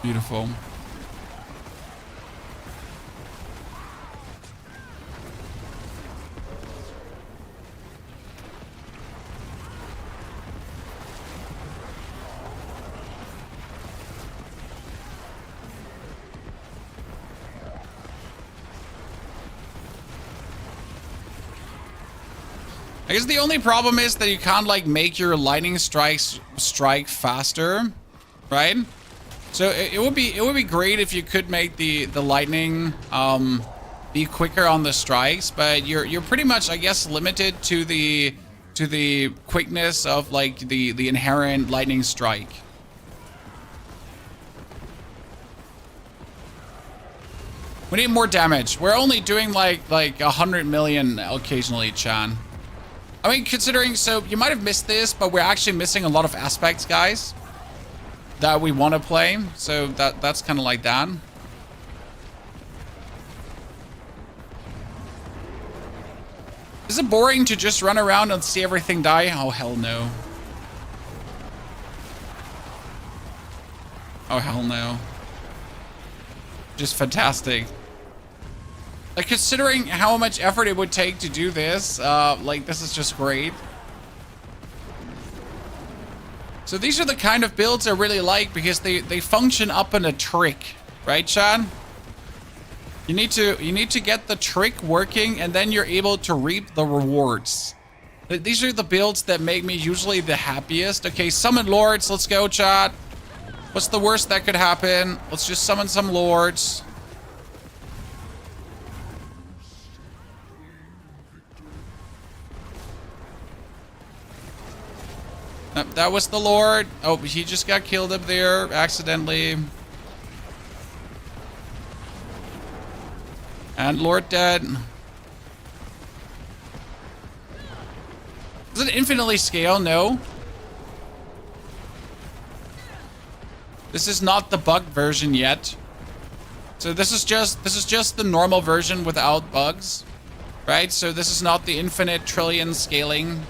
Beautiful. I guess the only problem is that you can't, like, make your lightning strikes strike faster, right? So it would be great if you could make the lightning be quicker on the strikes, but you're pretty much, I guess, limited to the quickness of, like, the inherent lightning strike. We need more damage. We're only doing like 100 million occasionally, Chan. I mean, considering, so you might have missed this, but we're actually missing a lot of aspects, guys, that we want to play. So that's kind of like that. Is it boring to just run around and see everything die? Oh, hell no. Oh, hell no. Just fantastic. Like, considering how much effort it would take to do this, like, this is just great. So these are the kind of builds I really like because they function up in a trick, right, Chad? You need to get the trick working, and then you're able to reap the rewards. These are the builds that make me usually the happiest. Okay, summon lords. Let's go, Chad. What's the worst that could happen? Let's just summon some lords. That was the Lord. Oh, he just got killed up there accidentally. And Lord dead. Does it infinitely scale? No. This is not the bug version yet. So this is just the normal version without bugs, right? So this is not the infinite trillion scaling.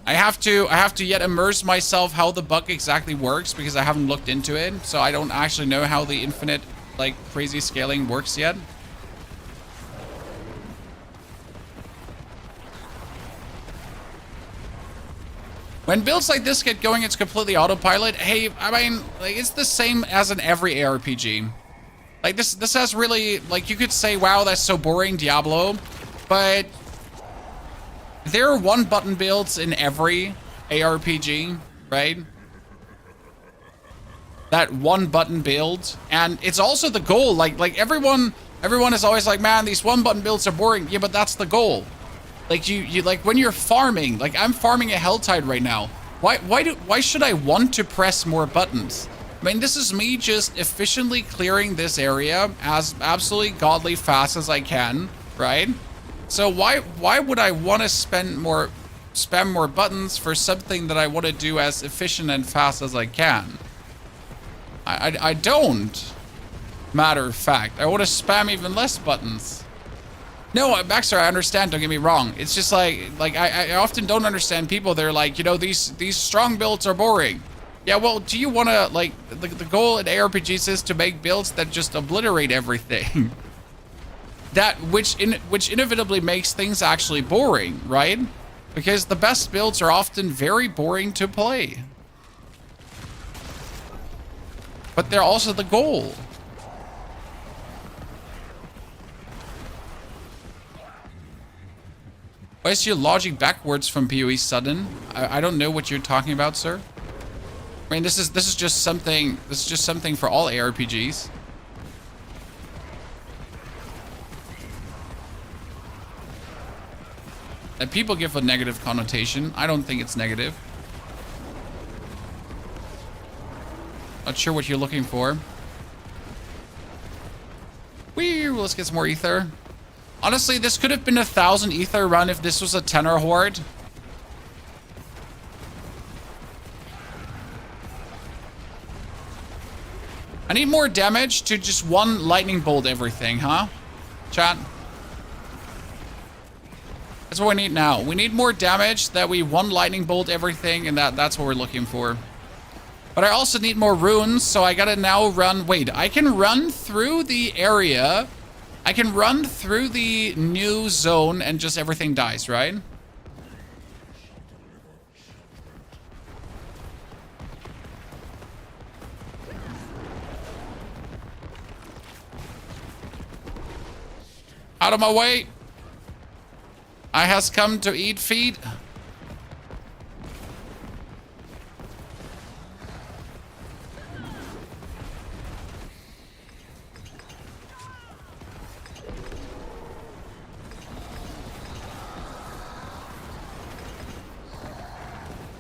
I have to yet immerse myself how the bug exactly works because I haven't looked into it. So I don't actually know how the infinite, like, crazy scaling works yet. When builds like this get going, it's completely autopilot. Hey, I mean, like, it's the same as in every ARPG. Like, this has really, like, you could say, wow, that's so boring, Diablo. But there are one-button builds in every ARPG, right? That one-button build. And it's also the goal. Like everyone is always like, man, these one-button builds are boring. Yeah, but that's the goal. Like, you like, when you're farming, like, I'm farming a Helltide right now. Why should I want to press more buttons? I mean, this is me just efficiently clearing this area as absolutely godly fast as I can, right? So why would I want to spend more spam more buttons for something that I want to do as efficient and fast as I can. I don't. Matter of fact, I want to spam even less buttons. No, Baxter, I understand. Don't get me wrong. It's just like I often don't understand people. They're like, you know, these strong builds are boring. Yeah, well, do you want to, like, the goal in ARPGs is to make builds that just obliterate everything. Which inevitably makes things actually boring, right? Because the best builds are often very boring to play. But they're also the goal. Why is your logic backwards from PoE sudden? I don't know what you're talking about, sir. I mean, this is just something. This is just something for all ARPGs. That people give a negative connotation. I don't think it's negative. Not sure what you're looking for. Whee! Let's get some more ether. Honestly, this could have been 1,000 ether run if this was a tenor horde. I need more damage to just one lightning bolt everything, huh? Chat. That's what we need now. We need more damage that we one lightning bolt everything, and that's what we're looking for. But I also need more runes, so I gotta now run. Wait, I can run through the area. I can run through the new zone and just everything dies, right? Out of my way. I has come to eat feet.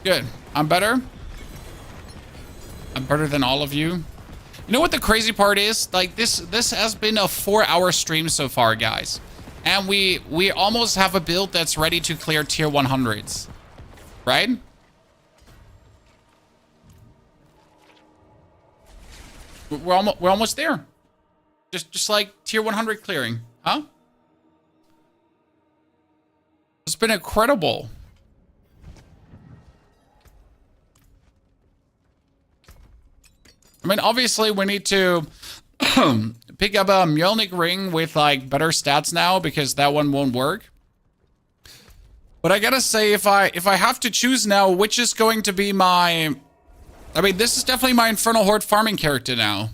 Good. I'm better. I'm better than all of you. You know what the crazy part is? Like, this has been a 4-hour stream so far, guys. And we almost have a build that's ready to clear tier 100s. Right? We're almost there. Just like tier 100 clearing. Huh? It's been incredible. I mean, obviously we need to pick up a Mjolnir ring with like better stats now because that one won't work. But I gotta say, if I have to choose now, which is going to be my... I mean, this is definitely my Infernal Horde farming character now.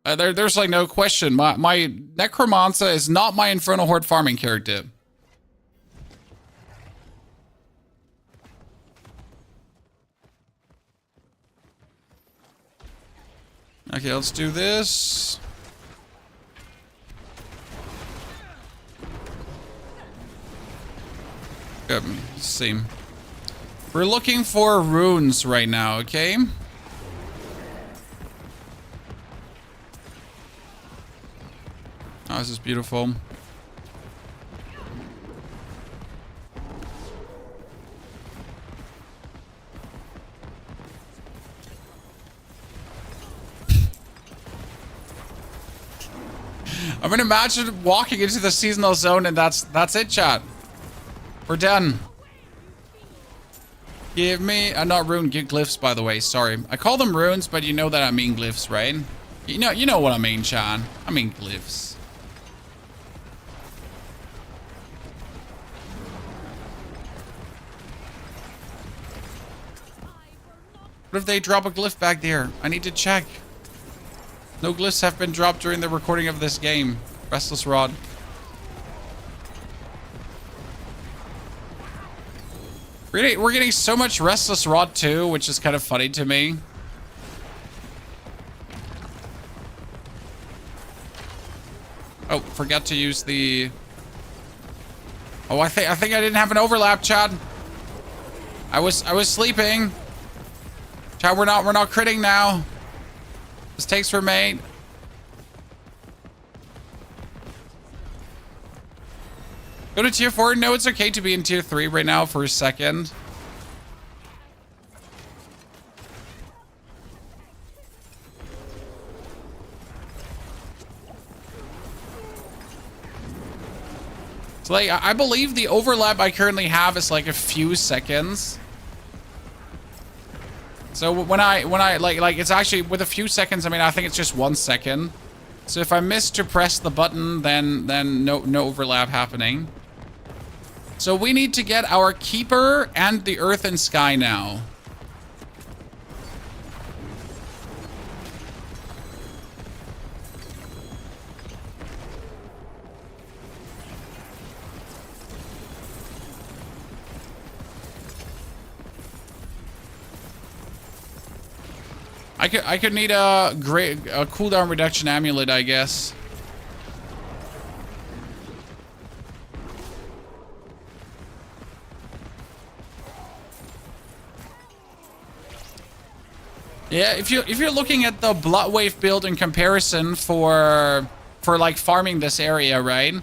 There's like no question. My Necromancer is not my Infernal Horde farming character. Okay, let's do this. Good. Let's see. We're looking for runes right now, okay? Oh, this is beautiful. I mean, imagine walking into the seasonal zone and that's it, chat. We're done. Give me not rune, give glyphs, by the way. Sorry, I call them runes, but you know that I mean glyphs, right? You know what I mean, Sean. I mean glyphs. What if they drop a glyph back there? I need to check. No glyphs have been dropped during the recording of this game. Restless Rod. We're getting so much Restless Rod too, which is kind of funny to me. Oh, forgot to use the... Oh, I think I didn't have an overlap, Chad. I was sleeping. Chad, we're not critting now. Mistakes were made. Go to tier 4. No, it's okay to be in tier 3 right now for a second. So like, I believe the overlap I currently have is like a few seconds. So when I like it's actually with a few seconds, I mean, I think it's just 1 second. So if I miss to press the button, then no overlap happening. So we need to get our keeper and the earth and sky now. I could need a cooldown reduction amulet, I guess. Yeah, if you're looking at the blood wave build in comparison for like farming this area, right?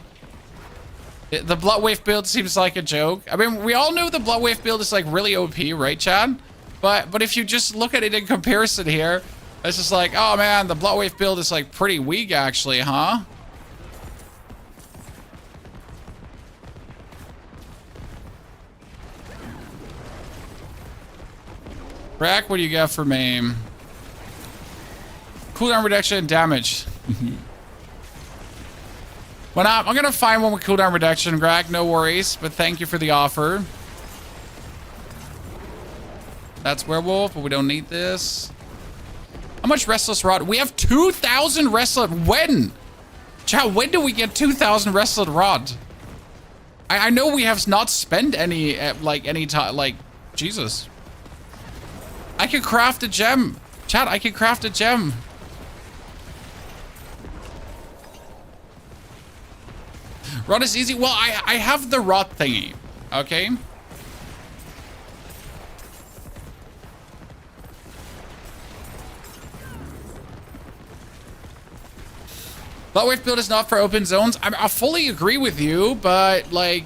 The blood wave build seems like a joke. I mean, we all know the blood wave build is like really OP, right, Chad? But if you just look at it in comparison here, it's just like, oh man, the blood wave build is like pretty weak actually, huh? Crack, what do you got for me? Cooldown reduction and damage. Well, I'm gonna find one with cooldown reduction, Greg, no worries, but thank you for the offer. That's werewolf, but we don't need this. How much restless rot? We have 2,000 restless. When? Chat, when do we get 2,000 restless rot? I know we have not spent any like any time. Like Jesus. I could craft a gem. Chat, I could craft a gem. Rot is easy. Well, I have the rot thingy. Okay. Blood wave build is not for open zones. I fully agree with you, but like,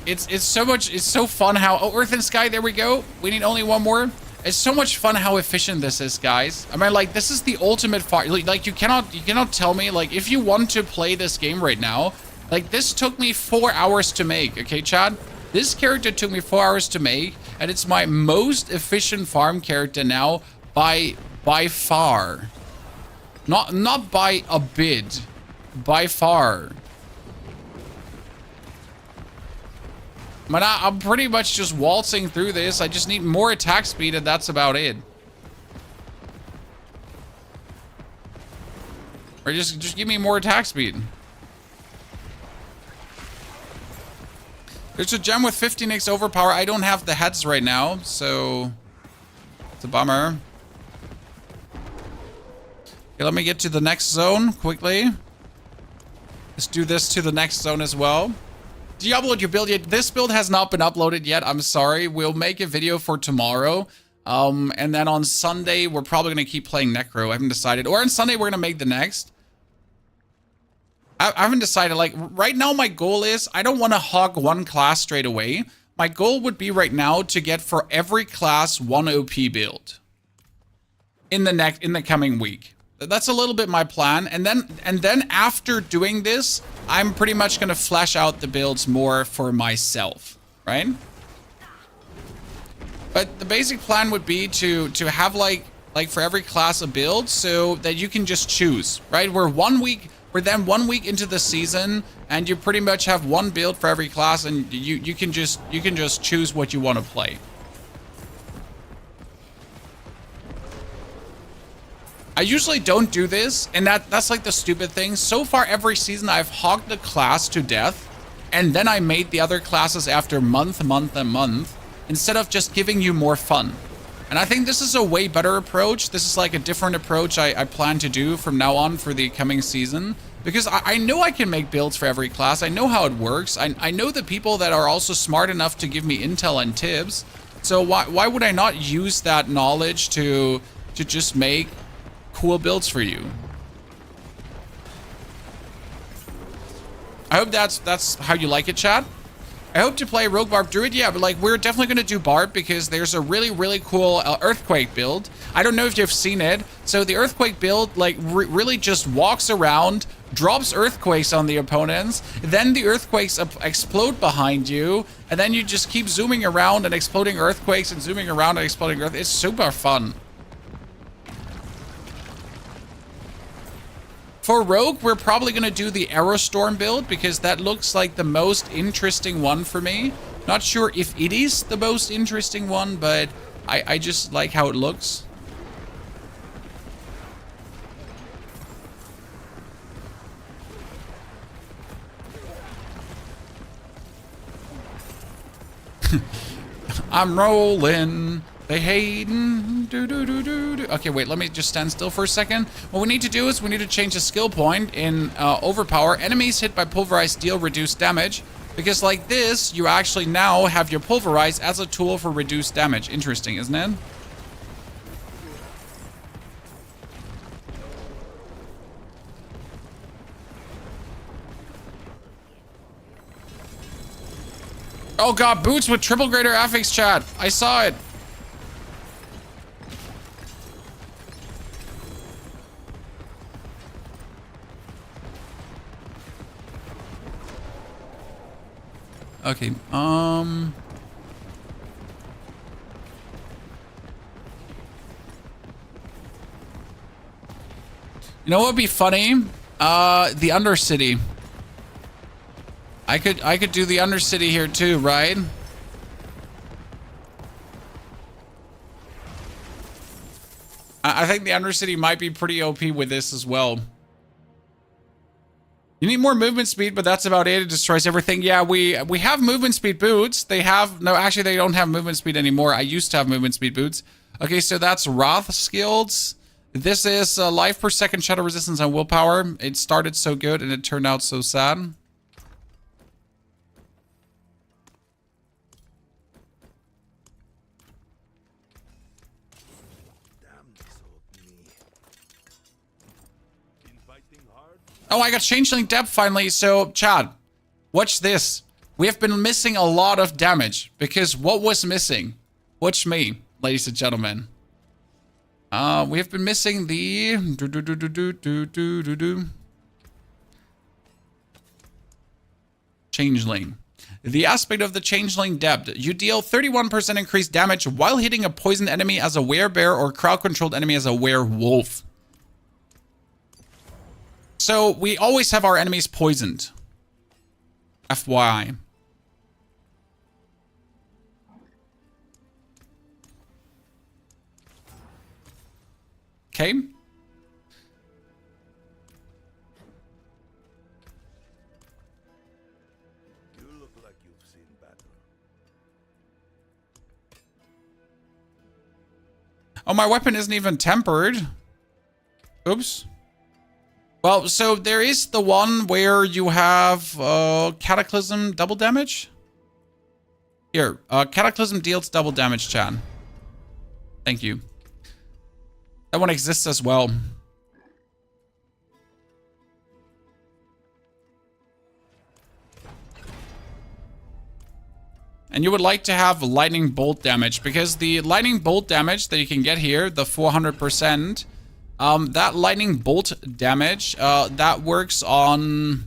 it's so fun how earth and sky. There we go. We need only one more. It's so much fun how efficient this is, guys. I mean, like, this is the ultimate fire. Like, you cannot tell me, like, if you want to play this game right now, like, this took me 4 hours to make. Okay, Chad? This character took me 4 hours to make, and it's my most efficient farm character now by far. Not by a bit. By far. But I'm pretty much just waltzing through this. I just need more attack speed and that's about it. Or just give me more attack speed. There's a gem with 15x overpower. I don't have the heads right now, so it's a bummer. Okay, let me get to the next zone quickly. Let's do this to the next zone as well. Do you upload your build yet? This build has not been uploaded yet. I'm sorry. We'll make a video for tomorrow. And then on Sunday, we're probably going to keep playing Necro. I haven't decided. Or on Sunday, we're going to make the next. I haven't decided. Like, right now, my goal is I don't want to hog one class straight away. My goal would be right now to get for every class one OP build in the coming week. That's a little bit my plan. And then after doing this, I'm pretty much going to flesh out the builds more for myself, right? But the basic plan would be to have like for every class a build so that you can just choose, right? We're then 1 week into the season and you pretty much have one build for every class and you can just choose what you want to play. I usually don't do this, and that's like the stupid thing. So far, every season, I've hogged the class to death, and then I made the other classes after month, instead of just giving you more fun. And I think this is a way better approach. This is like a different approach I plan to do from now on for the coming season. Because I know I can make builds for every class. I know how it works. I know the people that are also smart enough to give me intel and tips. So why would I not use that knowledge to just make cool builds for you? I hope that's how you like it, chat. I hope to play Rogue Barb Druid. Yeah, but like we're definitely going to do Barb because there's a really cool Earthquake build. I don't know if you've seen it. So the Earthquake build like really just walks around, drops Earthquakes on the opponents, then the Earthquakes explode behind you, and then you just keep zooming around and exploding Earthquakes and zooming around and exploding Earth. It's super fun. For Rogue, we're probably going to do the Aerostorm build because that looks like the most interesting one for me. Not sure if it is the most interesting one, but I just like how it looks. I'm rolling. They hating. Okay, wait, let me just stand still for a second. What we need to do is we need to change the skill point in overpower. Enemies hit by Pulverize deal reduced damage. Because like this, you actually now have your Pulverize as a tool for reduced damage. Interesting, isn't it? Oh god, boots with triple greater affix, chat. I saw it. Okay, You know what would be funny? The Undercity. I could do the Undercity here too, right? I think the Undercity might be pretty OP with this as well. You need more movement speed, but that's about it. It destroys everything. Yeah, we have movement speed boots. They have... No, actually, they don't have movement speed anymore. I used to have movement speed boots. Okay, so that's Wrath skills. This is life per second, shadow resistance, and willpower. It started so good, and it turned out so sad. Oh, I got Changeling Depth finally. So, Chad, watch this. We have been missing a lot of damage because what was missing? Watch me, ladies and gentlemen. We have been missing the Changeling. The aspect of the Changeling Depth. You deal 31% increased damage while hitting a poisoned enemy as a werebear or crowd-controlled enemy as a werewolf. So we always have our enemies poisoned. FYI. Okay. You look like you've seen battle. Oh, my weapon isn't even tempered. Oops. Well, so there is the one where you have Cataclysm double damage. Here, Cataclysm deals double damage, chat. Thank you. That one exists as well. And you would like to have lightning bolt damage because the lightning bolt damage that you can get here, the 400%, that lightning bolt damage, that works on...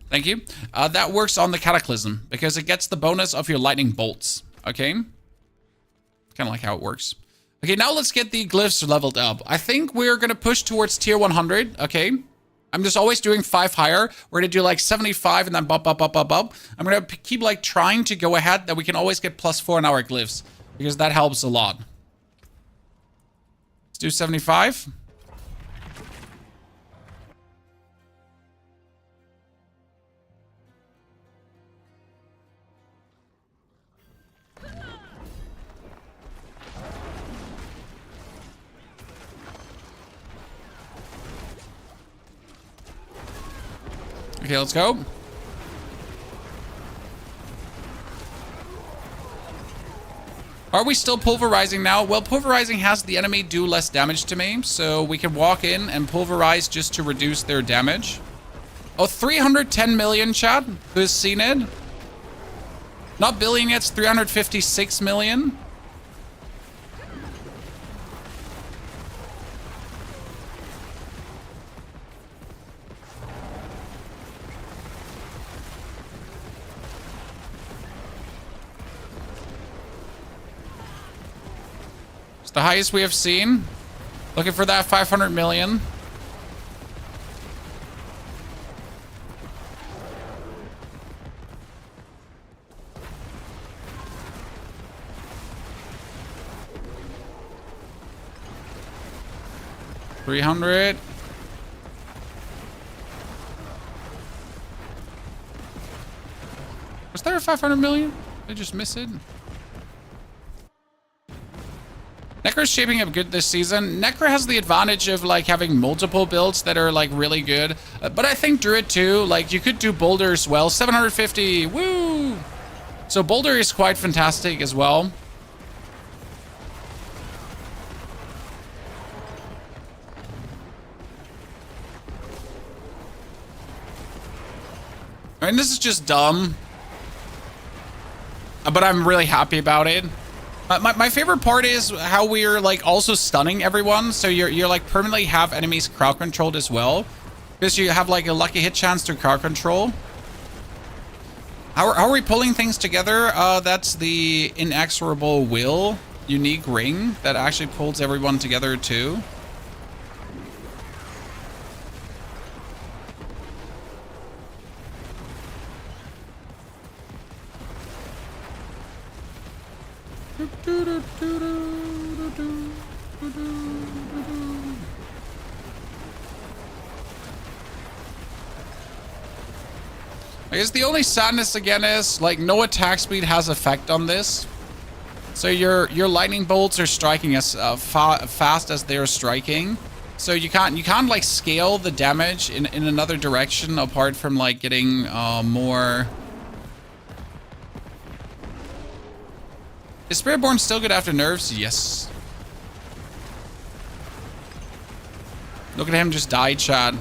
Thank you. That works on the Cataclysm because it gets the bonus of your lightning bolts. Okay? Kind of like how it works. Okay, now let's get the glyphs leveled up. I think we're going to push towards tier 100. Okay? I'm just always doing 5 higher. We're going to do like 75 and then bump, bump, bump, bump, bump. I'm going to keep like trying to go ahead that we can always get +4 in our glyphs because that helps a lot. Let's do 75. Okay, let's go. Are we still pulverizing now? Well, pulverizing has the enemy do less damage to me, so we can walk in and pulverize just to reduce their damage. Oh, 310 million, chat. Who's seen it? Not billion yet, it's 356 million. It's the highest we have seen. Looking for that 500 million. $300. Was there a 500 million? Did I just miss it? Necro's shaping up good this season. Necro has the advantage of like having multiple builds that are like really good. But I think Druid too, like you could do Boulder as well. 750, woo! So Boulder is quite fantastic as well. I mean, this is just dumb. But I'm really happy about it. My favorite part is how we're like also stunning everyone. So you're like permanently have enemies crowd controlled as well. Because you have like a lucky hit chance to crowd control. How are we pulling things together? That's the inexorable will unique ring that actually pulls everyone together too. I guess the only sadness again is like no attack speed has effect on this. So your lightning bolts are striking as fast as they're striking. So you can't like scale the damage in another direction apart from like getting more. Is Spiritborn still good after nerfs? Yes. Look at him just die, Chad.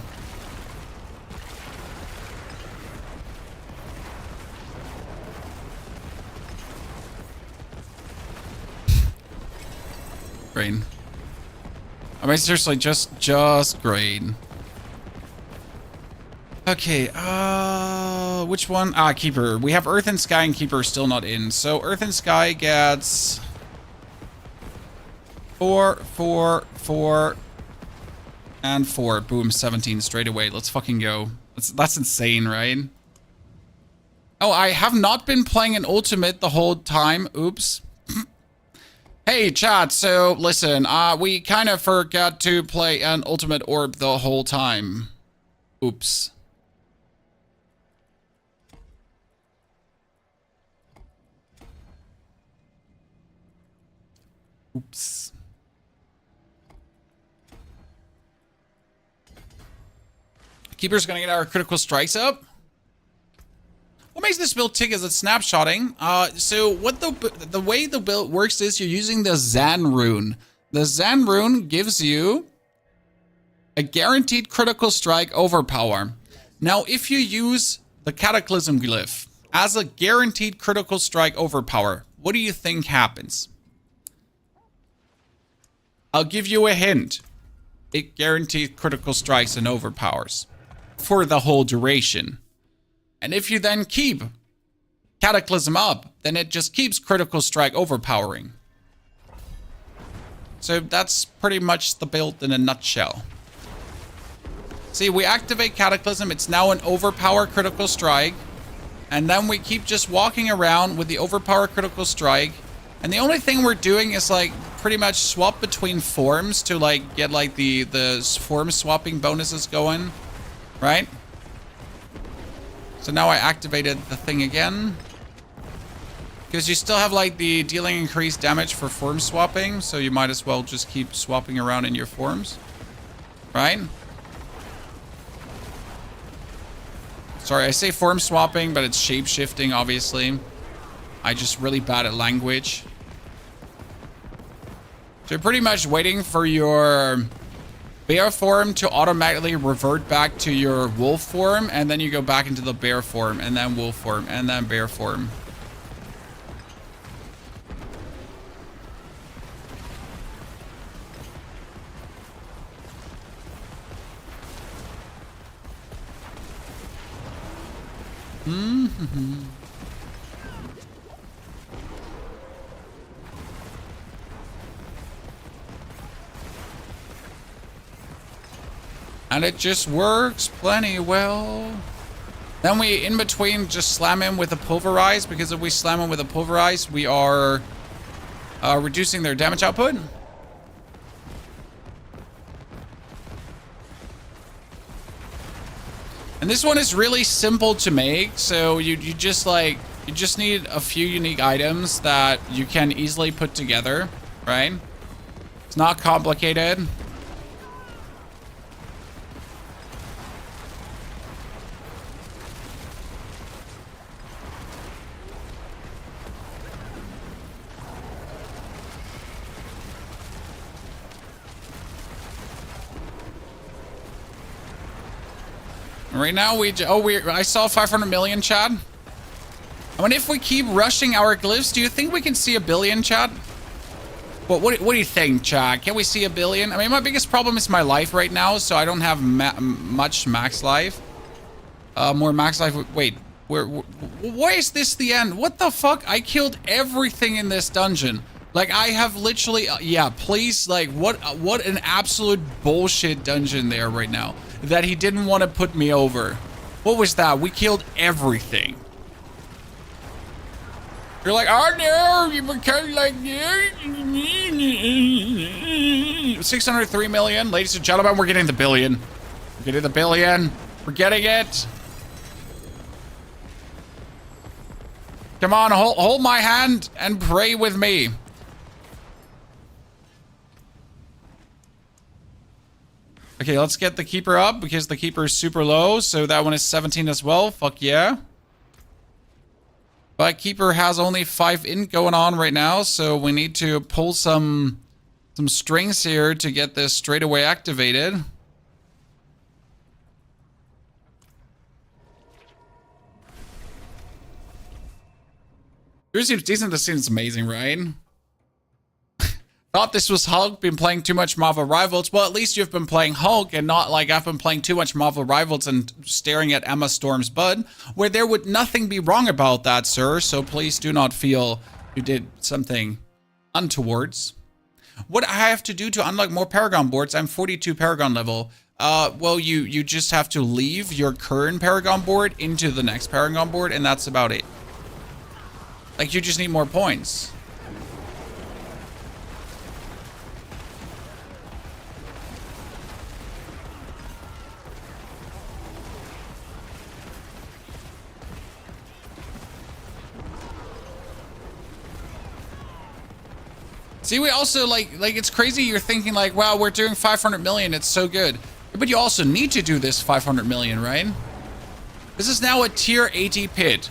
Great. I mean, seriously, just great. Okay, which one? Ah, Keeper. We have Earth and Sky and Keeper still not in. So Earth and Sky gets 4, 4, 4, and 4. Boom, 17 straight away. Let's fucking go. That's insane, right? Oh, I have not been playing an ultimate the whole time. Oops. Hey, chat. So listen, we kind of forgot to play an ultimate orb the whole time. Oops. Oops. Keeper's gonna get our critical strikes up. What makes this build tick is it's snapshotting. So what the way the build works is you're using the Zan rune. The Zan rune gives you a guaranteed critical strike overpower. Now, if you use the Cataclysm glyph as a guaranteed critical strike overpower, what do you think happens? I'll give you a hint. It guarantees critical strikes and overpowers for the whole duration. And if you then keep Cataclysm up, then it just keeps critical strike overpowering. So that's pretty much the build in a nutshell. See, we activate Cataclysm. It's now an overpower critical strike. And then we keep just walking around with the overpower critical strike. And the only thing we're doing is like pretty much swap between forms to like get like the form swapping bonuses going, right? So now I activated the thing again. Because you still have like the dealing increased damage for form swapping. So you might as well just keep swapping around in your forms, right? Sorry, I say form swapping, but it's shape shifting, obviously. I just really bad at language. So you're pretty much waiting for your bear form to automatically revert back to your wolf form, and then you go back into the bear form, and then wolf form, and then bear form. And it just works plenty well. Then we, in between, just slam him with a Pulverize, because if we slam him with a Pulverize, we are reducing their damage output. And this one is really simple to make, so you just need a few unique items that you can easily put together, right? It's not complicated. Right now I saw 500 million, Chad. I mean, if we keep rushing our glyphs, do you think we can see 1 billion, Chad? What do you think, Chad? Can we see 1 billion? I mean, my biggest problem is my life right now, so I don't have much max life. More max life. Wait, why is this the end? What the fuck? I killed everything in this dungeon. Like, I have literally, yeah, please, like, what an absolute bullshit dungeon there right now. That he didn't want to put me over. What was that? We killed everything. You're like, oh no, you became like 603 million. Ladies and gentlemen, we're getting the billion. We're getting the billion. We're getting it. Come on, hold my hand and pray with me. Okay, let's get the keeper up because the keeper is super low. So that one is 17 as well. Fuck yeah. But keeper has only 5 int going on right now. So we need to pull some strings here to get this straight away activated. It seems decent. This seems amazing, right? Thought this was Hulk, been playing too much Marvel Rivals. Well, at least you've been playing Hulk and not like I've been playing too much Marvel Rivals and staring at Emma Storm's butt, where there would nothing be wrong about that, sir. So please do not feel you did something untowards. What I have to do to unlock more Paragon boards, I'm 42 Paragon level. Well, you just have to leave your current Paragon board into the next Paragon board, and that's about it. Like, you just need more points. See, we also like it's crazy. You're thinking like, wow, we're doing 500 million. It's so good. But you also need to do this 500 million, right? This is now a tier 80 pit.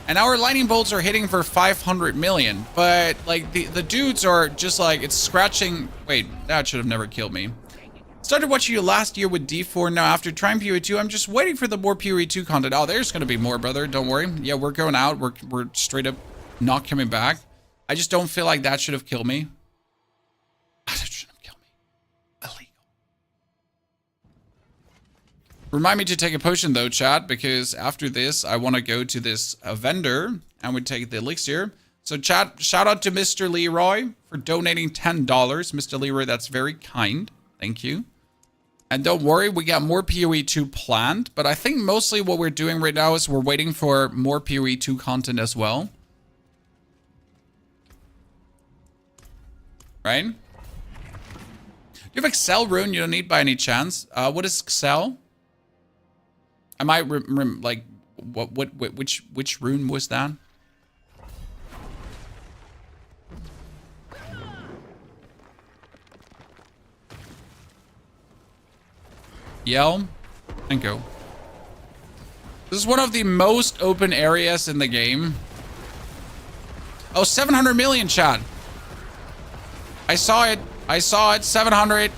And our lightning bolts are hitting for 500 million. But like the dudes are just like, it's scratching. Wait, that should have never killed me. Started watching you last year with D4. Now after trying PoE2, I'm just waiting for the more PoE2 content. Oh, there's going to be more, brother. Don't worry. Yeah, we're going out. We're straight up not coming back. I just don't feel like that should have killed me. That shouldn't have killed me. Illegal. Remind me to take a potion though, chat, because after this, I want to go to this vendor and we take the elixir. So chat, shout out to Mr. Leroy for donating $10. Mr. Leroy, that's very kind. Thank you. And don't worry, we got more PoE2 planned, but I think mostly what we're doing right now is we're waiting for more PoE2 content as well. Right? Do you have Excel rune you don't need by any chance? What is Excel? I might like which rune was that? Yell and go. This is one of the most open areas in the game. Oh, 700 million, chat. I saw it. I saw it. 700.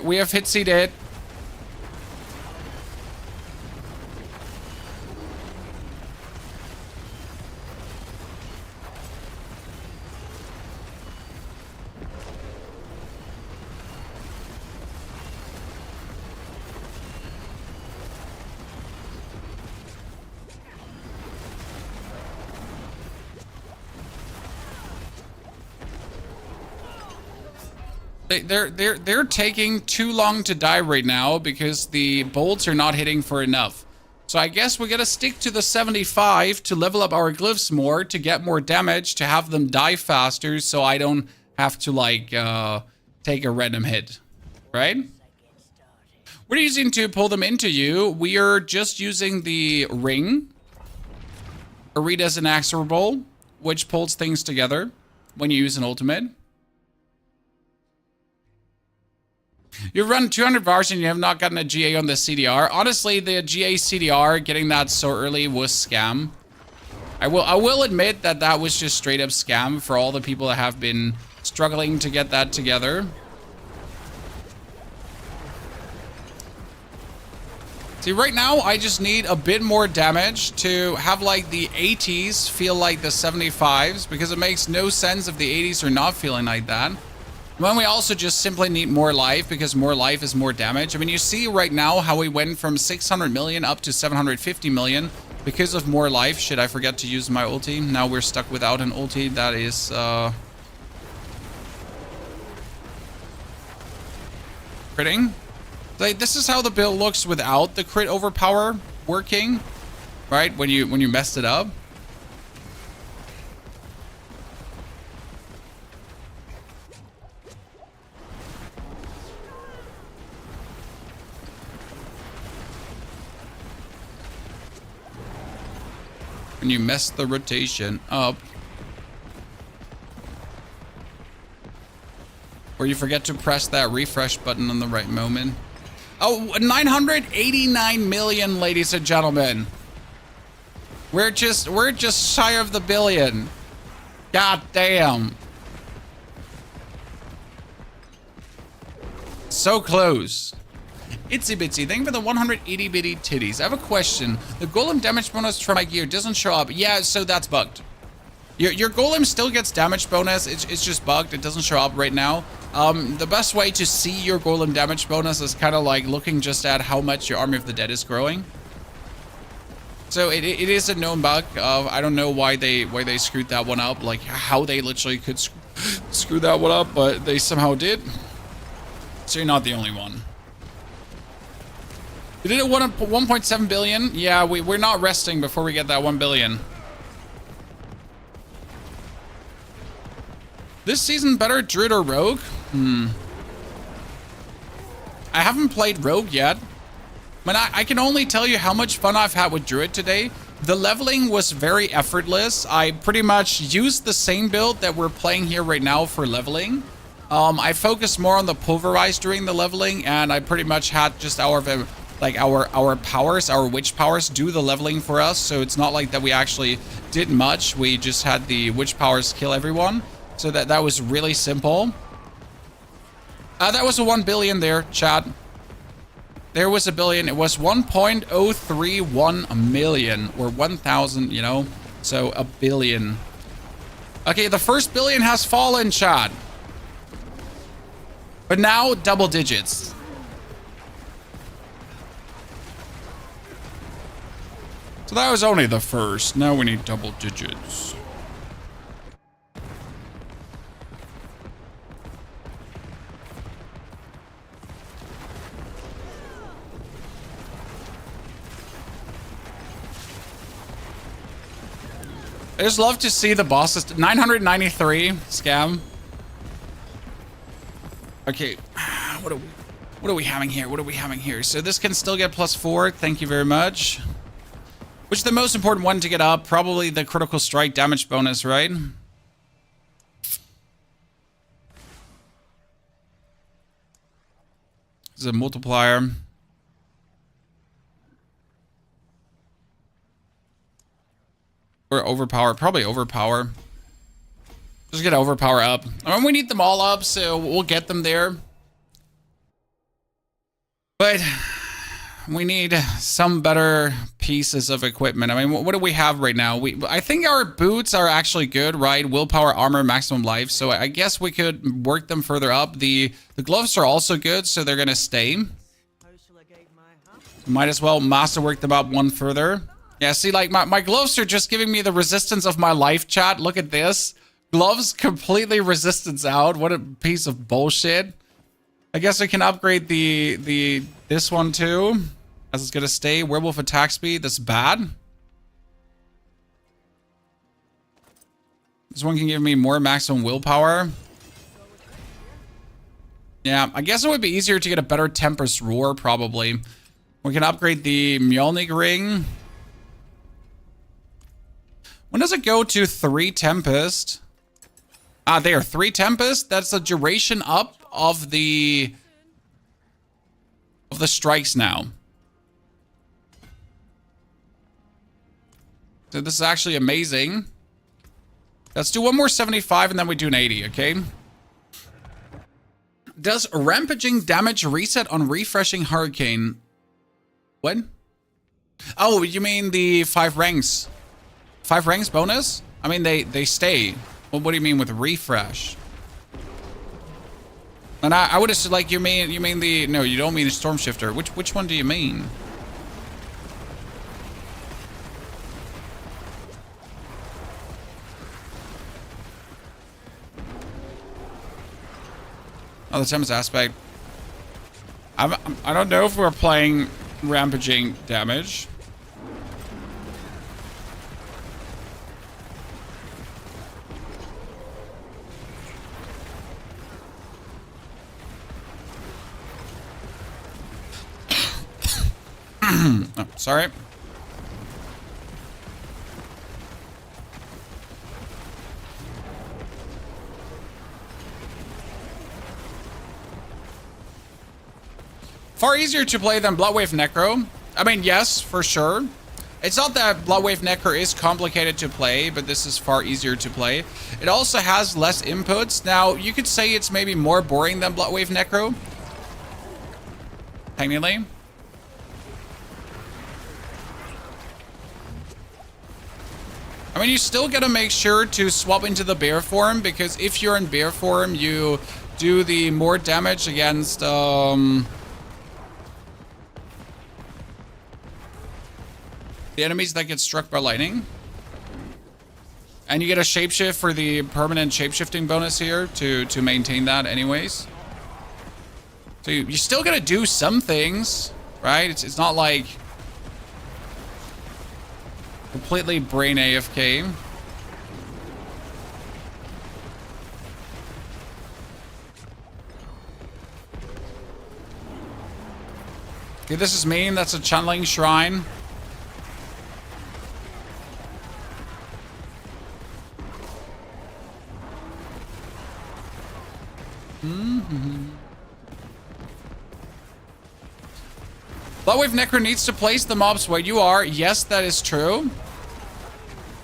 We have hit seed it. They're taking too long to die right now because the bolts are not hitting for enough. So I guess we gotta stick to the 75 to level up our glyphs more, to get more damage, to have them die faster, so I don't have to like take a random hit, right? What are you using to pull them into you? We are just using the ring, Arita's Inexorable, which pulls things together when you use an ultimate. You've run 200 bars and you have not gotten a GA on the CDR. Honestly, the GA CDR, getting that so early was scam. I will admit that that was just straight up scam for all the people that have been struggling to get that together. See, right now, I just need a bit more damage to have like the 80s feel like the 75s, because it makes no sense if the 80s are not feeling like that. Then we also just simply need more life, because more life is more damage. I mean, you see right now how we went from 600 million up to 750 million because of more life. Shit, I forget to use my ulti. Now we're stuck without an ulti. That is, critting. Like, this is how the build looks without the crit overpower working, right? When you messed it up. When you mess the rotation up. Or you forget to press that refresh button in the right moment. Oh, 989 million, ladies and gentlemen. We're just shy of the billion. God damn. So close. Itsy Bitsy, thank you for the 180 bitty titties. I have a question. The golem damage bonus from my gear doesn't show up. Yeah, so that's bugged. Your golem still gets damage bonus. It's just bugged. It doesn't show up right now. The best way to see your golem damage bonus is kind of like looking just at how much your Army of the Dead is growing. So it is a known bug. I don't know why they screwed that one up. Like how they literally could screw that one up, but they somehow did. So you're not the only one. We did it 1.7 billion. Yeah, we're not resting before we get that 1 billion. This season better Druid or Rogue? I haven't played Rogue yet. But I can only tell you how much fun I've had with Druid today. The leveling was very effortless. I pretty much used the same build that we're playing here right now for leveling. I focused more on the Pulverize during the leveling, and I pretty much had just our powers, our witch powers do the leveling for us. So it's not like that we actually did much. We just had the witch powers kill everyone. So that was really simple. That was a 1 billion there, chat. There was a billion. It was 1.031 million or 1,000, you know. So a billion. Okay, the first billion has fallen, chat. But now double digits. So that was only the first. Now we need double digits. I just love to see the bosses. 993 scam. Okay, what are we having here? What are we having here? So this can still get +4. Thank you very much. Which is the most important one to get up? Probably the critical strike damage bonus, right? This is a multiplier. Or overpower, probably overpower. Just get overpower up. I mean, we need them all up, so we'll get them there. But we need some better pieces of equipment. I mean, what do we have right now? I think our boots are actually good, right? Willpower, armor, maximum life. So I guess we could work them further up. The gloves are also good, so they're gonna stay. Might as well masterwork them up one further. Yeah, see, like my gloves are just giving me the resistance of my life, chat. Look at this. Gloves completely resistance out. What a piece of bullshit. I guess we can upgrade this one too, as it's gonna stay. Werewolf attack speed, that's bad. This one can give me more maximum willpower. Yeah, I guess it would be easier to get a better Tempest Roar, probably. We can upgrade the Mjolnir ring. When does it go to 3 Tempest? Ah, there, 3 Tempest. That's the duration up of the strikes now. So this is actually amazing. Let's do one more 75 and then we do an 80, okay? Does rampaging damage reset on refreshing hurricane? What? Oh, you mean the 5 ranks? 5 ranks bonus? I mean, they stay. Well, what do you mean with refresh? And I would have said, like, you mean the... No, you don't mean the Storm Shifter. Which one do you mean? Oh, the Tempest aspect. I don't know if we're playing rampaging damage. Oh, sorry. Far easier to play than Bloodwave Necro. I mean, yes, for sure. It's not that Bloodwave Necro is complicated to play, but this is far easier to play. It also has less inputs. Now, you could say it's maybe more boring than Bloodwave Necro. Technically. I mean, you still gotta make sure to swap into the bear form, because if you're in bear form, you do the more damage against, the enemies that get struck by lightning. And you get a shapeshift for the permanent shapeshifting bonus here to maintain that anyways. So you still gotta do some things, right? It's not like completely brain AFK. Okay, this is mean. That's a channeling shrine. Bloodwave Necro needs to place the mobs where you are. Yes, that is true.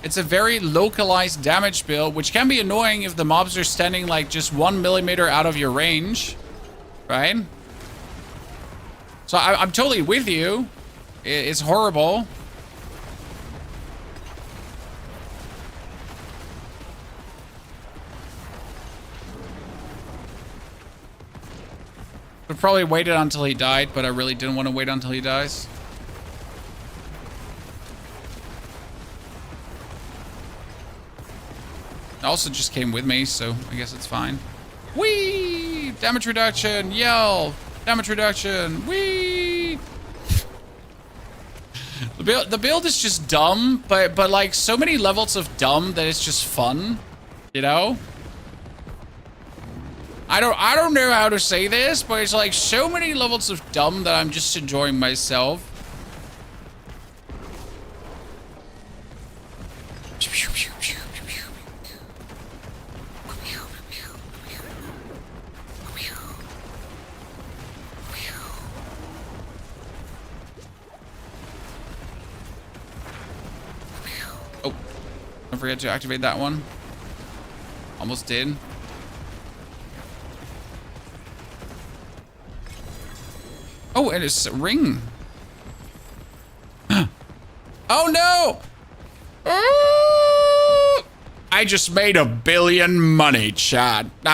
It's a very localized damage build, which can be annoying if the mobs are standing like just 1 millimeter out of your range, right? So I'm totally with you. It's horrible. I probably waited until he died, but I really didn't want to wait until he dies. Also just came with me, so I guess it's fine. Whee! Damage reduction! Yell! Damage reduction! Whee! The build is just dumb, but like so many levels of dumb that it's just fun, you know? I don't know how to say this, but it's like so many levels of dumb that I'm just enjoying myself. Oh, don't forget to activate that one. Almost did. Oh, and it's a ring. Oh no! Oh! I just made $1 billion money, Chad. You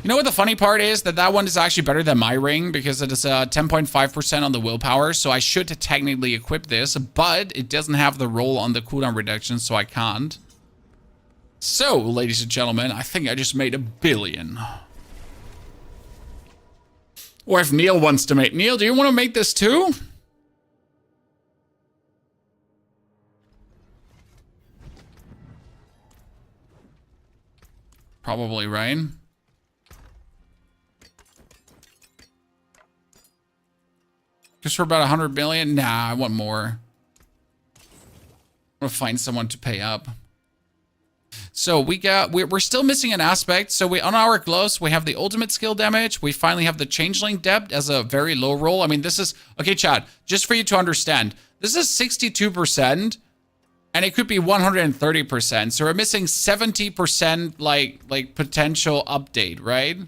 know what the funny part is? That one is actually better than my ring because it is 10.5% on the willpower. So I should technically equip this, but it doesn't have the roll on the cooldown reduction, so I can't. So, ladies and gentlemen, I think I just made $1 billion. Or if Neil wants to make... Neil, do you want to make this too? Probably, right? Just for about 100 million? Nah, I want more. I'm gonna find someone to pay up. So we're still missing an aspect. So on our gloves, we have the ultimate skill damage. We finally have the changeling depth as a very low roll. I mean, this is, okay, Chad, just for you to understand, this is 62%. And it could be 130%. So we're missing 70% like potential update, right?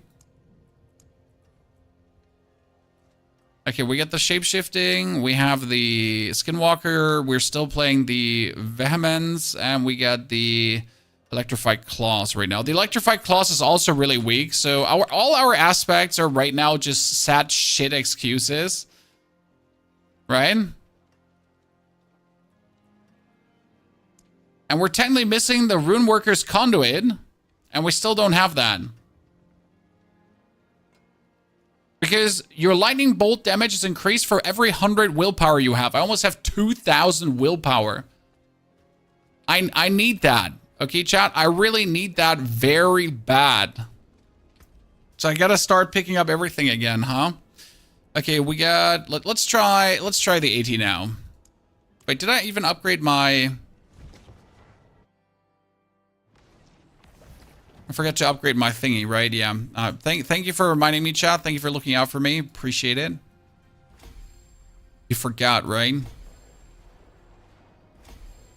Okay, we get the shapeshifting. We have the skinwalker. We're still playing the vehemence, and we got the electrified claws right now. The electrified claws is also really weak. So all our aspects are right now just sad shit excuses, right? And we're technically missing the Runeworker's Conduit, and we still don't have that. Because your lightning bolt damage is increased for every 100 willpower you have. I almost have 2,000 willpower. I need that. Okay, chat? I really need that very bad. So I gotta start picking up everything again, huh? Okay, we got... Let's try the 80 now. Wait, did I even upgrade my... I forgot to upgrade my thingy, right? Yeah. Thank you for reminding me, chat. Thank you for looking out for me. Appreciate it. You forgot, right?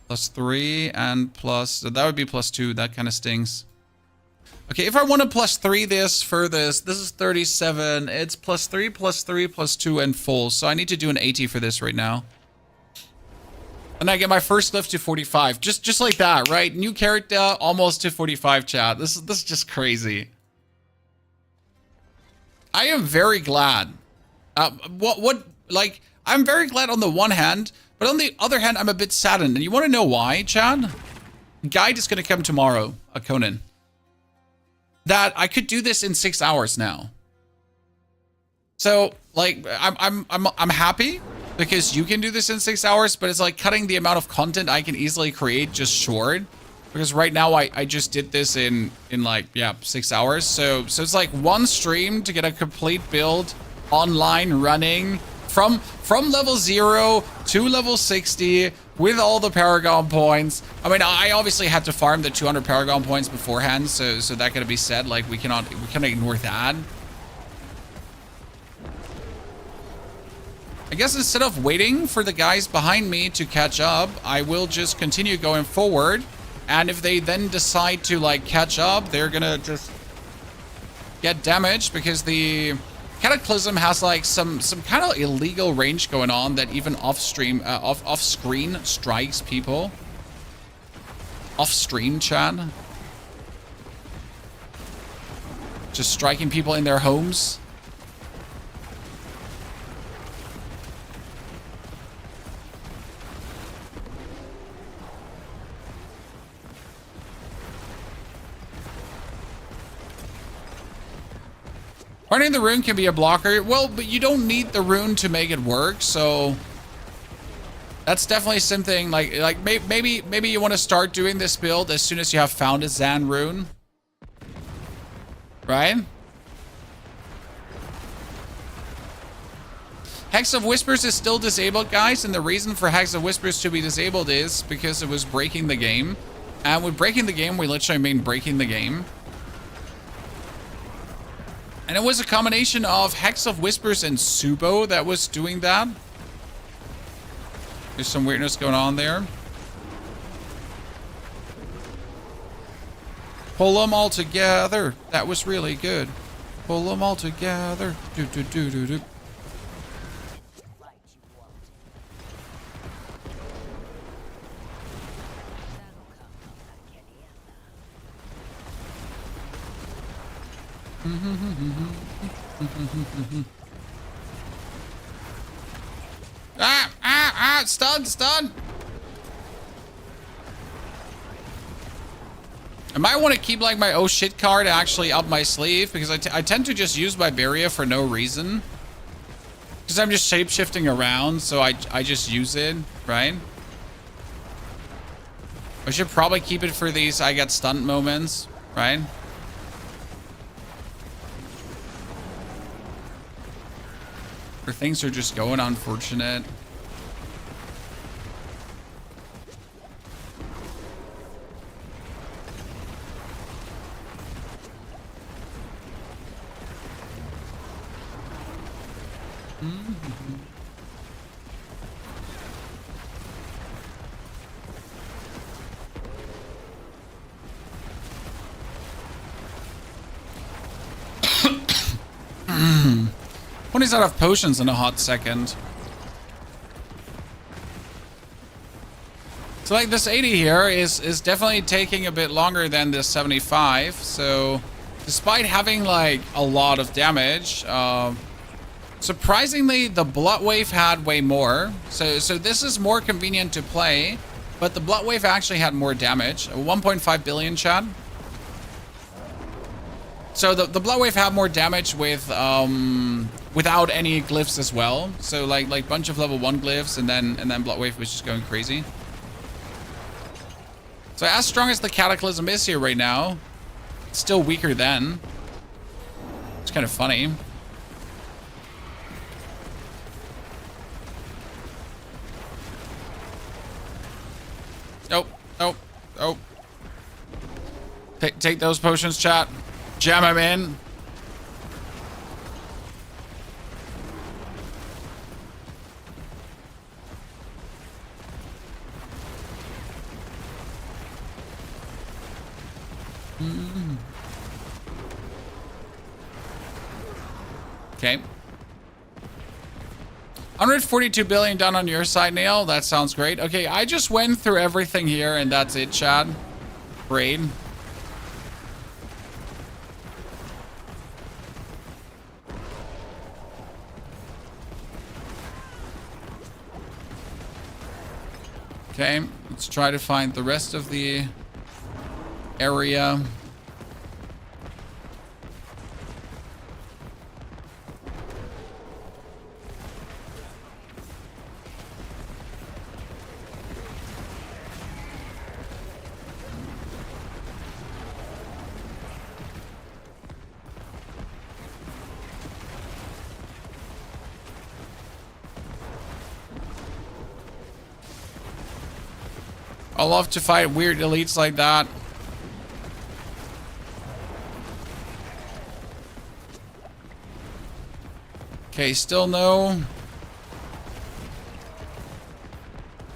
+3 and plus... That would be +2. That kind of stings. Okay, if I want to +3 this for this is 37. It's +3, +3, +2, and full. So I need to do an 80 for this right now. And I get my first lift to 45. Just like that, right? New character, almost to 45, chat. This is just crazy. I am very glad. Like, I'm very glad on the one hand, but on the other hand, I'm a bit saddened. And you want to know why, Chad? Guide is going to come tomorrow, Conan. That I could do this in 6 hours now. So, like, I'm happy because you can do this in 6 hours, but it's like cutting the amount of content I can easily create just short. Because right now I just did this in like, yeah, 6 hours. So it's like one stream to get a complete build online running from level 0 to level 60 with all the Paragon points. I mean, I obviously had to farm the 200 Paragon points beforehand, so that gotta be said. Like, we cannot ignore that. I guess instead of waiting for the guys behind me to catch up, I will just continue going forward. And if they then decide to, like, catch up, they're gonna just get damaged because the Cataclysm has, like, some kind of illegal range going on that even off-screen strikes people. Off-stream, Chad. Just striking people in their homes. Running the rune can be a blocker. Well, but you don't need the rune to make it work, so that's definitely something like maybe you want to start doing this build as soon as you have found a Zan rune. Right? Hex of Whispers is still disabled, guys, and the reason for Hex of Whispers to be disabled is because it was breaking the game. And with breaking the game, we literally mean breaking the game. And it was a combination of Hex of Whispers and Subo that was doing that. There's some weirdness going on there. Pull them all together. That was really good. Pull them all together. Do, do, do, do, do. Stun, stun. I might want to keep like my oh shit card actually up my sleeve because I tend to just use Viberia for no reason. Because I'm just shape-shifting around, so I just use it, right? I should probably keep it for these I get stunned moments, right? Or things are just going unfortunate. When he's out of potions in a hot second. So like this 80 here is definitely taking a bit longer than this 75. So despite having like a lot of damage, surprisingly the Blood Wave had way more. So this is more convenient to play, but the Blood Wave actually had more damage. 1.5 billion, chat. So the Blood Wave had more damage with without any glyphs as well. So like bunch of level 1 glyphs and then Blood Wave was just going crazy. So as strong as the Cataclysm is here right now, it's still weaker than. It's kind of funny. Oh, oh, oh. Take those potions, chat. Jam them in. Okay. 142 billion done on your side, Neil. That sounds great. Okay, I just went through everything here and that's it, Chad. Great. Okay, let's try to find the rest of the area. I love to fight weird elites like that. Okay, still no.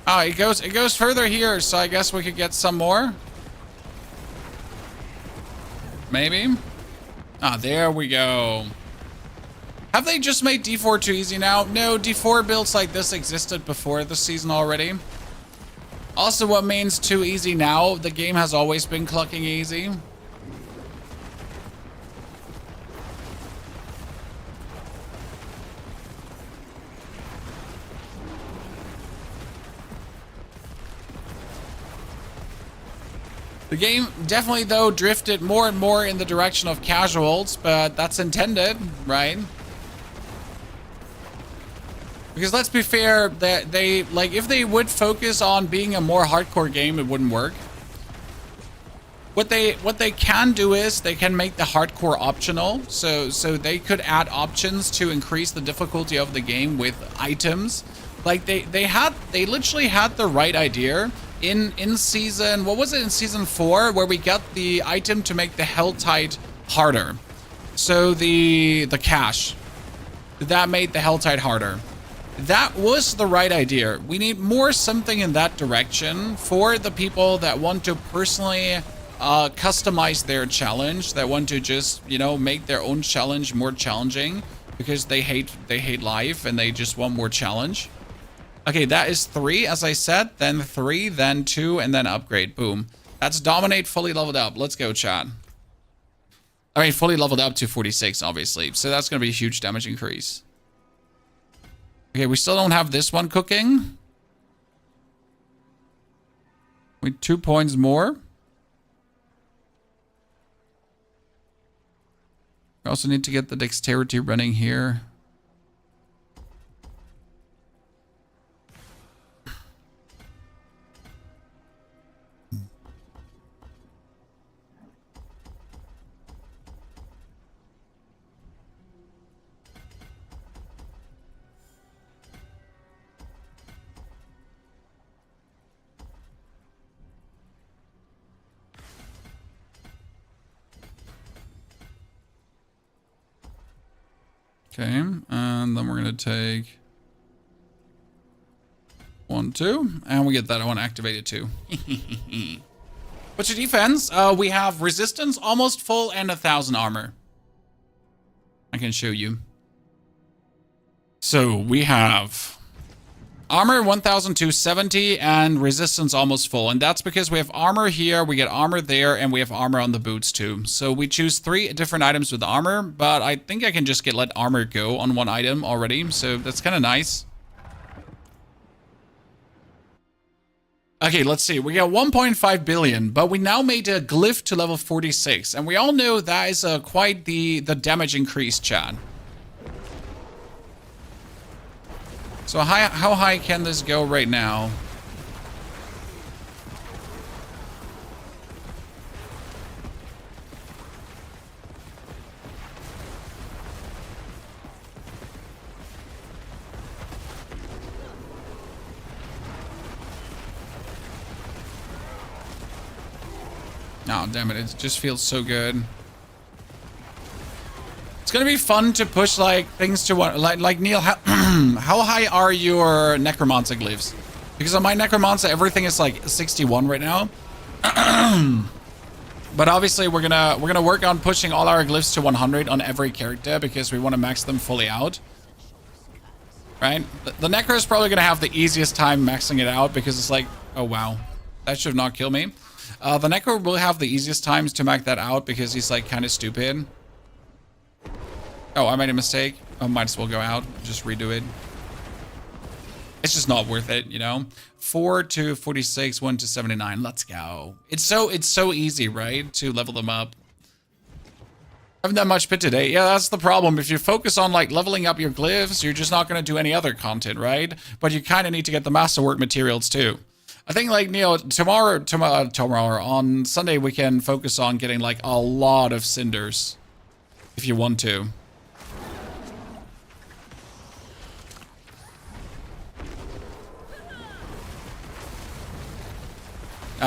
Oh, it goes further here, so I guess we could get some more. Maybe. Ah, there we go. Have they just made D4 too easy now? No, D4 builds like this existed before the season already. Also, what means too easy now? The game has always been clucking easy. The game definitely, though, drifted more and more in the direction of casuals, but that's intended, right? Because let's be fair, that they like if they would focus on being a more hardcore game, it wouldn't work. What they can do is they can make the hardcore optional, so they could add options to increase the difficulty of the game with items. Like they literally had the right idea in season, what was it, in season 4, where we got the item to make the Helltide harder. So the cache that made the Helltide harder. That was the right idea. We need more something in that direction for the people that want to personally customize their challenge, that want to just, you know, make their own challenge more challenging because they hate life and they just want more challenge. Okay, that is 3, as I said, then 3, then 2, and then upgrade. Boom. That's dominate fully leveled up. Let's go, chat. I mean, fully leveled up to 46, obviously. So that's going to be a huge damage increase. Okay, we still don't have this one cooking. We 2 points more. We also need to get the dexterity running here. Okay, and then we're going to take 1, 2, and we get that one activated too. What's your defense? We have resistance almost full and 1,000 armor. I can show you. So we have armor 1,270 and resistance almost full. And that's because we have armor here, we get armor there, and we have armor on the boots too. So we choose 3 different items with armor, but I think I can just let armor go on 1 item already. So that's kind of nice. Okay, let's see. We got 1.5 billion, but we now made a glyph to level 46. And we all know that is quite the damage increase, chat. So how high can this go right now? Oh, damn it. It just feels so good. It's gonna be fun to push like things to what, like Neil, how high are your necromancer glyphs? Because on my necromancer, everything is like 61 right now. But obviously we're gonna work on pushing all our glyphs to 100 on every character because we want to max them fully out. Right? The necro is probably gonna have the easiest time maxing it out because it's like, oh wow, that should not kill me. The necro will have the easiest times to max that out because he's like kind of stupid. Oh, I made a mistake. I might as well go out. Just redo it. It's just not worth it, you know? 4 to 46, 1 to 79. Let's go. It's so easy, right? To level them up. I haven't done much pit today. Yeah, that's the problem. If you focus on like leveling up your glyphs, you're just not going to do any other content, right? But you kind of need to get the masterwork materials too. I think like Neil, tomorrow on Sunday we can focus on getting like a lot of cinders if you want to.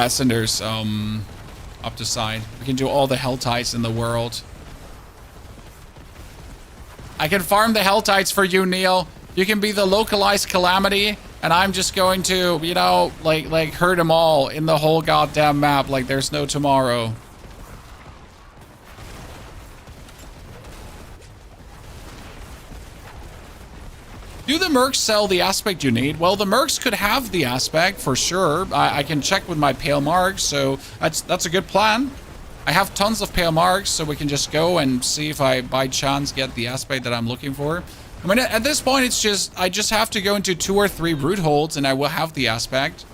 Cinders, up to side. We can do all the Helltides in the world. I can farm the Helltides for you, Neil. You can be the localized calamity, and I'm just going to, you know, like hurt them all in the whole goddamn map like there's no tomorrow. Do the mercs sell the aspect you need? Well, the mercs could have the aspect for sure. I can check with my pale marks, so that's a good plan. I have tons of pale marks, so we can just go and see if I by chance get the aspect that I'm looking for. I mean, at this point, it's just I just have to go into 2 or 3 root holds, and I will have the aspect.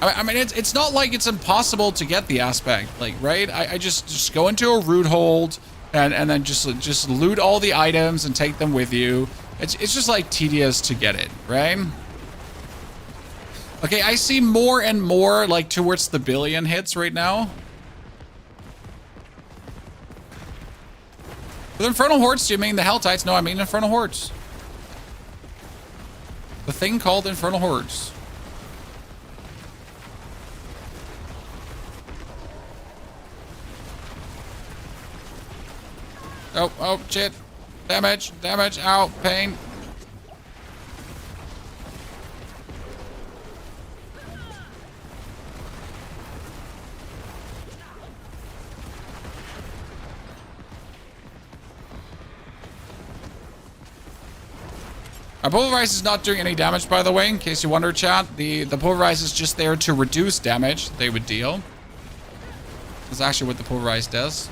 I mean, it's not like it's impossible to get the aspect, like, right? I just go into a root hold and then just loot all the items and take them with you. It's just like tedious to get it, right? Okay, I see more and more like towards the billion hits right now. With Infernal Hordes, do you mean the Helltides? No, I mean Infernal Hordes. The thing called Infernal Hordes. Oh, shit. Damage, ow, pain. Our Pulverize is not doing any damage, by the way, in case you wonder, chat. The Pulverize is just there to reduce damage they would deal. That's actually what the Pulverize does.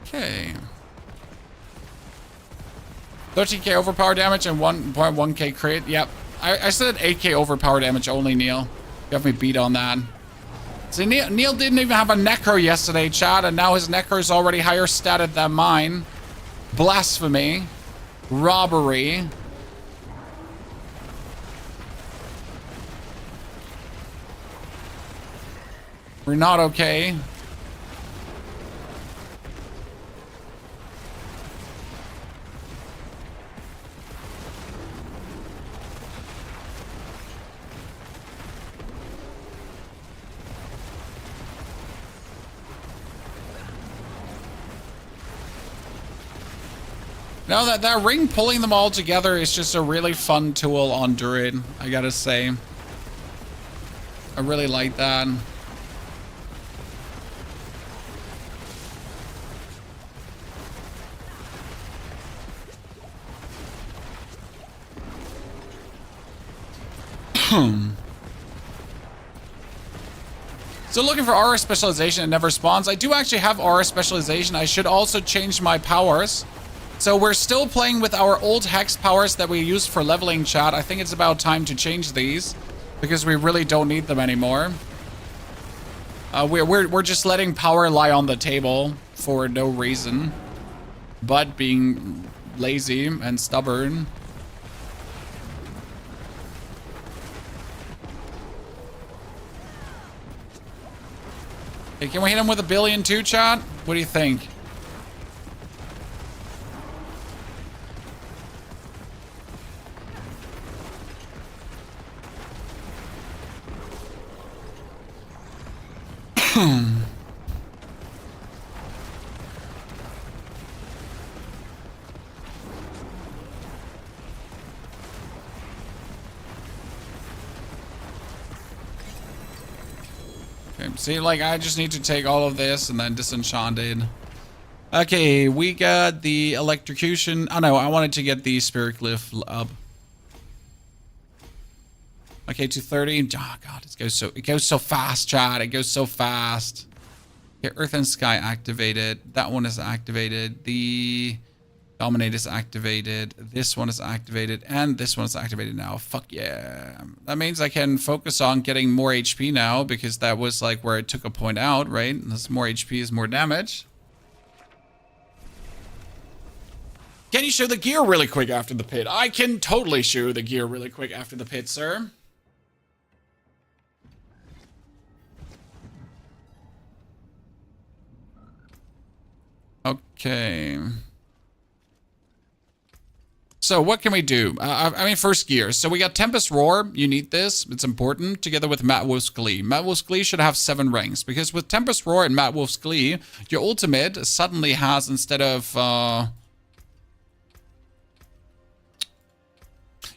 Okay. 13k overpower damage and 1.1k crit. Yep. I said 8k overpower damage only, Neil. You have me beat on that. See, Neil didn't even have a Necro yesterday, chat, and now his Necro is already higher statted than mine. Blasphemy. Robbery. We're not okay. No, that ring pulling them all together is just a really fun tool on Druid, I gotta say. I really like that. So looking for aura specialization, it never spawns. I do actually have aura specialization. I should also change my powers. So we're still playing with our old hex powers that we used for leveling, chat. I think it's about time to change these because we really don't need them anymore. We're just letting power lie on the table for no reason but being lazy and stubborn. Hey, can we hit him with a billion too, chat? What do you think? See, like, I just need to take all of this and then disenchanted. Okay, we got the electrocution. Oh, no, I wanted to get the spirit glyph up. Okay, 230. Oh, God, it goes so fast, chat. It goes so fast. Okay, Earth and Sky activated. That one is activated. The Dominate is activated. This one is activated. And this one is activated now. Fuck yeah. That means I can focus on getting more HP now because that was like where I took a point out, right? This more HP is more damage. Can you show the gear really quick after the pit? I can totally show the gear really quick after the pit, sir. Okay. So what can we do? I mean, first gear. So we got Tempest Roar. You need this. It's important. Together with Mad Wolf's Glee. Mad Wolf's Glee should have 7 ranks. Because with Tempest Roar and Mad Wolf's Glee, your ultimate suddenly has, instead of...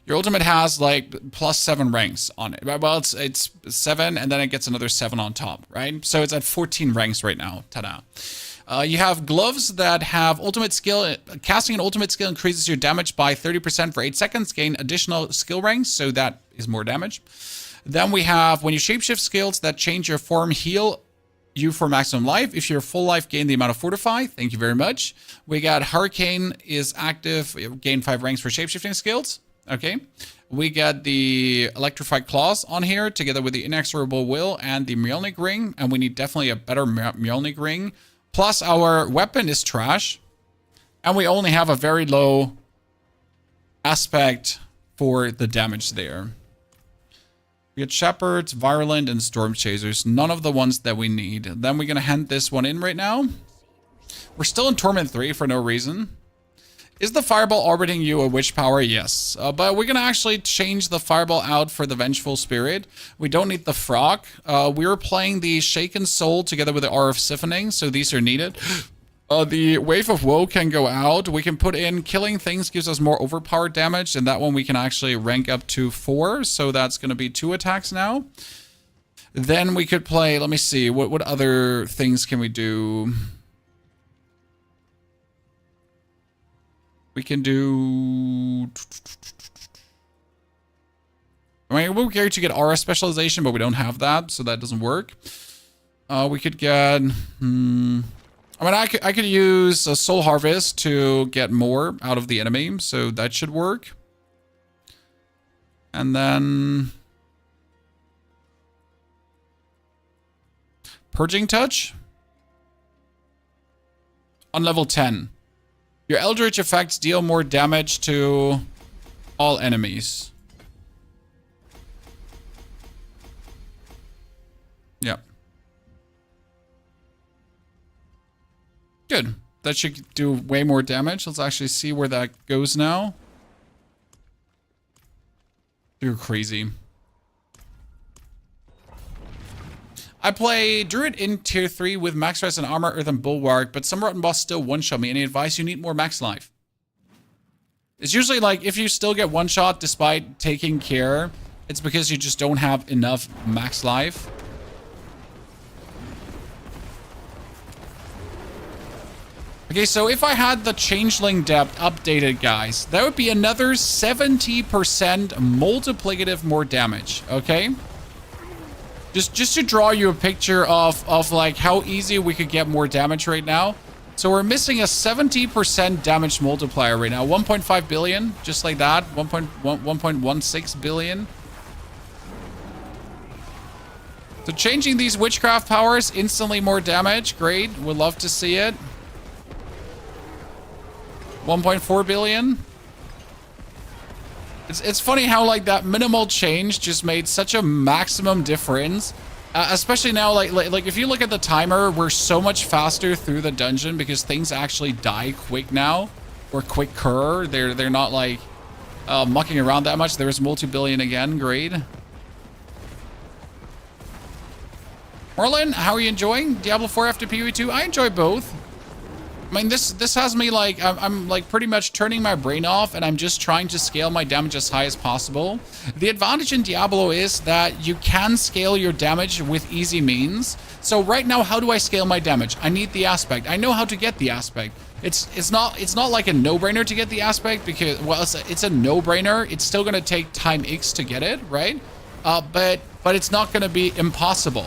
your ultimate has, like, plus 7 ranks on it. Well, it's 7, and then it gets another 7 on top, right? So it's at 14 ranks right now. Ta-da. You have gloves that have ultimate skill. Casting an ultimate skill increases your damage by 30% for 8 seconds. Gain additional skill ranks, so that is more damage. Then we have, when you shapeshift skills that change your form, heal you for maximum life. If you're full life, gain the amount of Fortify. Thank you very much. We got Hurricane is active. Gain 5 ranks for shapeshifting skills. Okay. We got the Electrified Claws on here, together with the Inexorable Will and the Mjolnir Ring. And we need definitely a better Mjolnir Ring. Plus, our weapon is trash. And we only have a very low aspect for the damage there. We got Shepherds, Virulent, and Storm Chasers. None of the ones that we need. Then we're going to hand this one in right now. We're still in Torment 3 for no reason. Is the fireball orbiting you a witch power? Yes. But we're going to actually change the fireball out for the vengeful spirit. We don't need the frog. We were playing the shaken soul together with the aura of siphoning, so these are needed. The wave of woe can go out. We can put in killing things gives us more overpowered damage, and that one we can actually rank up to 4. So that's going to be 2 attacks now. Then we could play, let me see, what other things can we do? We can do... I mean, we're going to get aura specialization, but we don't have that, so that doesn't work. We could get... I mean, I could use a soul harvest to get more out of the enemy, so that should work. And then... Purging touch? On level 10. Your eldritch effects deal more damage to all enemies. Yep. Good. That should do way more damage. Let's actually see where that goes now. You're crazy. I play Druid in tier 3 with max res and armor, earth, and bulwark, but some rotten boss still one-shot me. Any advice? You need more max life. It's usually like, if you still get one-shot despite taking care, it's because you just don't have enough max life. Okay, so if I had the changeling depth updated, guys, that would be another 70% multiplicative more damage, okay? Just to draw you a picture of like how easy we could get more damage right now. So we're missing a 70% damage multiplier right now. 1.5 billion, just like that. 1.16 billion. So changing these witchcraft powers, instantly more damage. Great, we'd love to see it. 1.4 billion. It's funny how like that minimal change just made such a maximum difference. Especially now, like if you look at the timer, we're so much faster through the dungeon because things actually die quick now, or quicker. They're not like mucking around that much. There's multi-billion again. Great. Marlon, how are you enjoying Diablo 4 after PoE2? I enjoy both. I mean, this has me like, I'm like pretty much turning my brain off, and I'm just trying to scale my damage as high as possible. The advantage in Diablo is that you can scale your damage with easy means. So right now, how do I scale my damage? I need the aspect. I know how to get the aspect. It's not like a no-brainer to get the aspect because, well, it's a no-brainer. It's still gonna take time X to get it, right? But it's not gonna be impossible,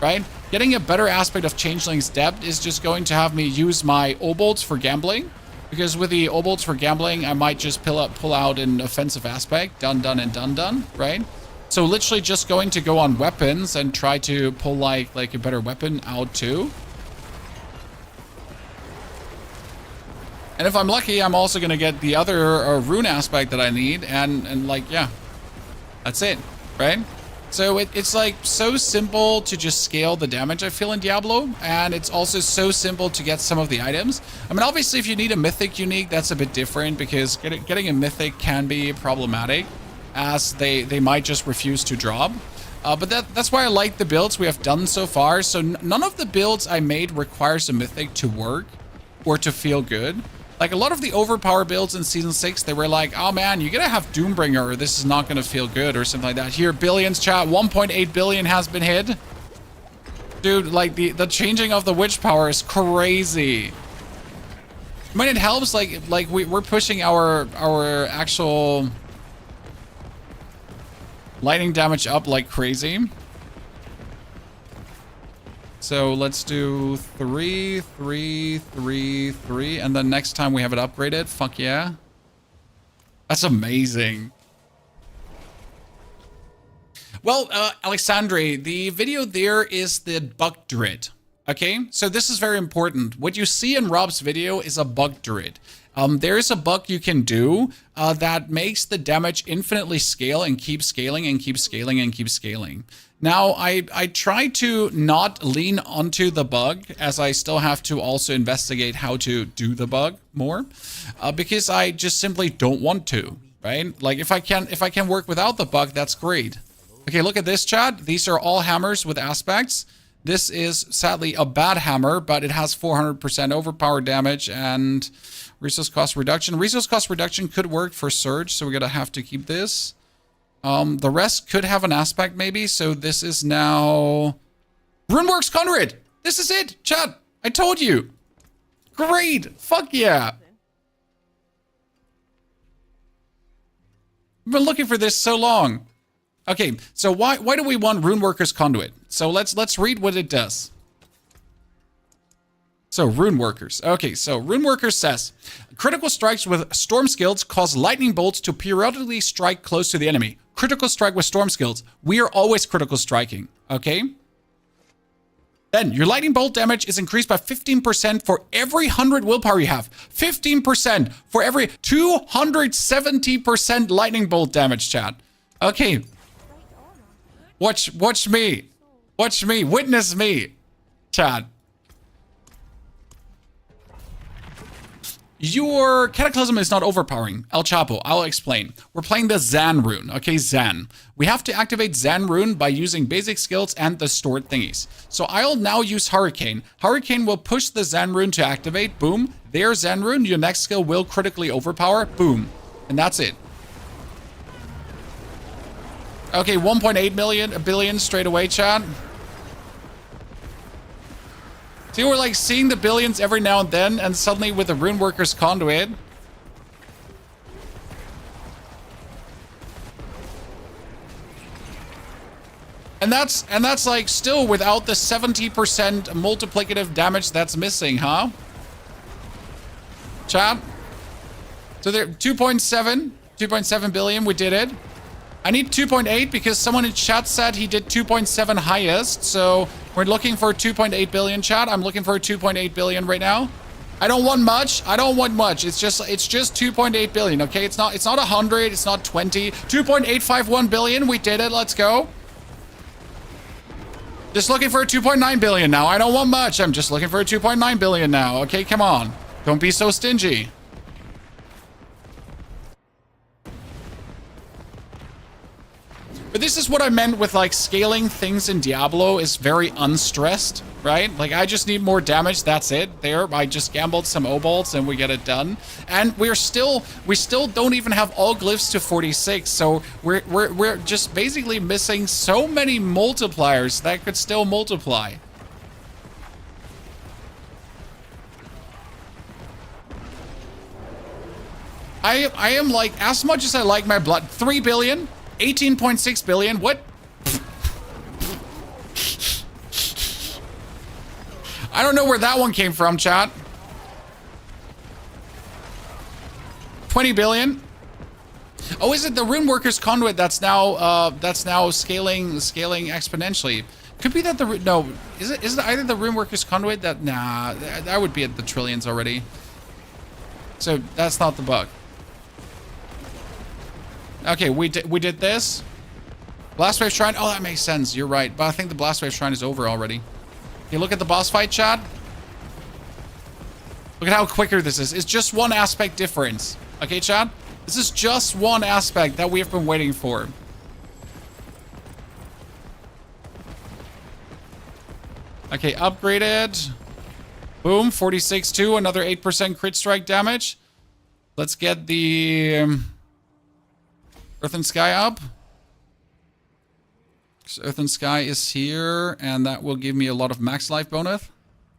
right? Getting a better aspect of Changeling's Depth is just going to have me use my obolts for gambling. Because with the obolts for gambling, I might just pull out an offensive aspect. Done, done, and done, done, right? So literally just going to go on weapons and try to pull like a better weapon out too. And if I'm lucky, I'm also going to get the other rune aspect that I need. And like, yeah, that's it, right? So it's like so simple to just scale the damage I feel in Diablo, and it's also so simple to get some of the items. I mean, obviously, if you need a mythic unique, that's a bit different because getting a mythic can be problematic, as they might just refuse to drop. But that's why I like the builds we have done so far. So none of the builds I made requires a mythic to work or to feel good. Like a lot of the overpower builds in Season 6, they were like, oh man, you're gonna have Doombringer or this is not gonna feel good or something like that. Here, billions, chat, 1.8 billion has been hit. Dude, like the changing of the witch power is crazy. I mean, it helps, like we're pushing our actual lightning damage up like crazy. So let's do 3, 3, 3, 3, and then next time we have it upgraded. Fuck yeah. That's amazing. Well, Alexandre, the video there is the Buck Druid. Okay, so this is very important. What you see in Rob's video is a bug druid. There is a bug you can do that makes the damage infinitely scale and keep scaling and keep scaling and keep scaling. Now, I try to not lean onto the bug, as I still have to also investigate how to do the bug more, because I just simply don't want to, right? Like if I can work without the bug, that's great. Okay, look at this, chat. These are all hammers with aspects. This is sadly a bad hammer, but it has 400% overpower damage and resource cost reduction. Resource cost reduction could work for Surge, so we're gonna have to keep this. The rest could have an aspect maybe, so this is now... Runeworks Conrad! This is it, chat! I told you! Great! Fuck yeah! I've been looking for this so long. Okay, so why do we want Runeworker's Conduit? So let's read what it does. So Runeworkers. Okay, so Runeworkers says, critical strikes with storm skills cause lightning bolts to periodically strike close to the enemy. Critical strike with storm skills. We are always critical striking, okay? Then your lightning bolt damage is increased by 15% for every 100 willpower you have. 15% for every 270% lightning bolt damage, chat. Okay. Watch me. Watch me. Witness me, chat. Your Cataclysm is not overpowering. El Chapo, I'll explain. We're playing the Zan rune, okay, Zan. We have to activate Zan rune by using basic skills and the stored thingies. So I'll now use Hurricane. Hurricane will push the Zan rune to activate, boom. There's Zan rune, your next skill will critically overpower, boom. And that's it. Okay, 1.8 billion straight away, chat. See, we're like seeing the billions every now and then, and suddenly with the Runeworker's Conduit. And that's like still without the 70% multiplicative damage that's missing, huh? Chat? So there, 2.7 billion, we did it. I need 2.8 because someone in chat said he did 2.7 highest. So we're looking for 2.8 billion, chat. I'm looking for 2.8 billion right now. I don't want much. I don't want much. It's just 2.8 billion, okay? It's not 100, it's not 20. 2.851 billion. We did it. Let's go. Just looking for 2.9 billion now. I don't want much. I'm just looking for 2.9 billion now. Okay, come on. Don't be so stingy. But this is what I meant with like scaling things in Diablo is very unstressed, right? Like I just need more damage, that's it. There, I just gambled some obolts and we get it done. And we still don't even have all glyphs to 46, so we're just basically missing so many multipliers that could still multiply. I am like, as much as I like my blood, 3 billion? 18.6 billion? What? I don't know where that one came from, chat. 20 billion? Oh, is it the Runeworker's Conduit that's now scaling exponentially? Could be that no, is it either the Runeworker's Conduit that, nah, that would be at the trillions already. So that's not the bug. Okay, we did this. Blast Wave Shrine. Oh, that makes sense. You're right. But I think the Blast Wave Shrine is over already. Okay, look at the boss fight, chat. Look at how quicker this is. It's just one aspect difference. Okay, chat? This is just one aspect that we have been waiting for. Okay, upgraded. Boom, 46-2. Another 8% crit strike damage. Let's get the... Earth and Sky up. So Earth and Sky is here, and that will give me a lot of max life bonus.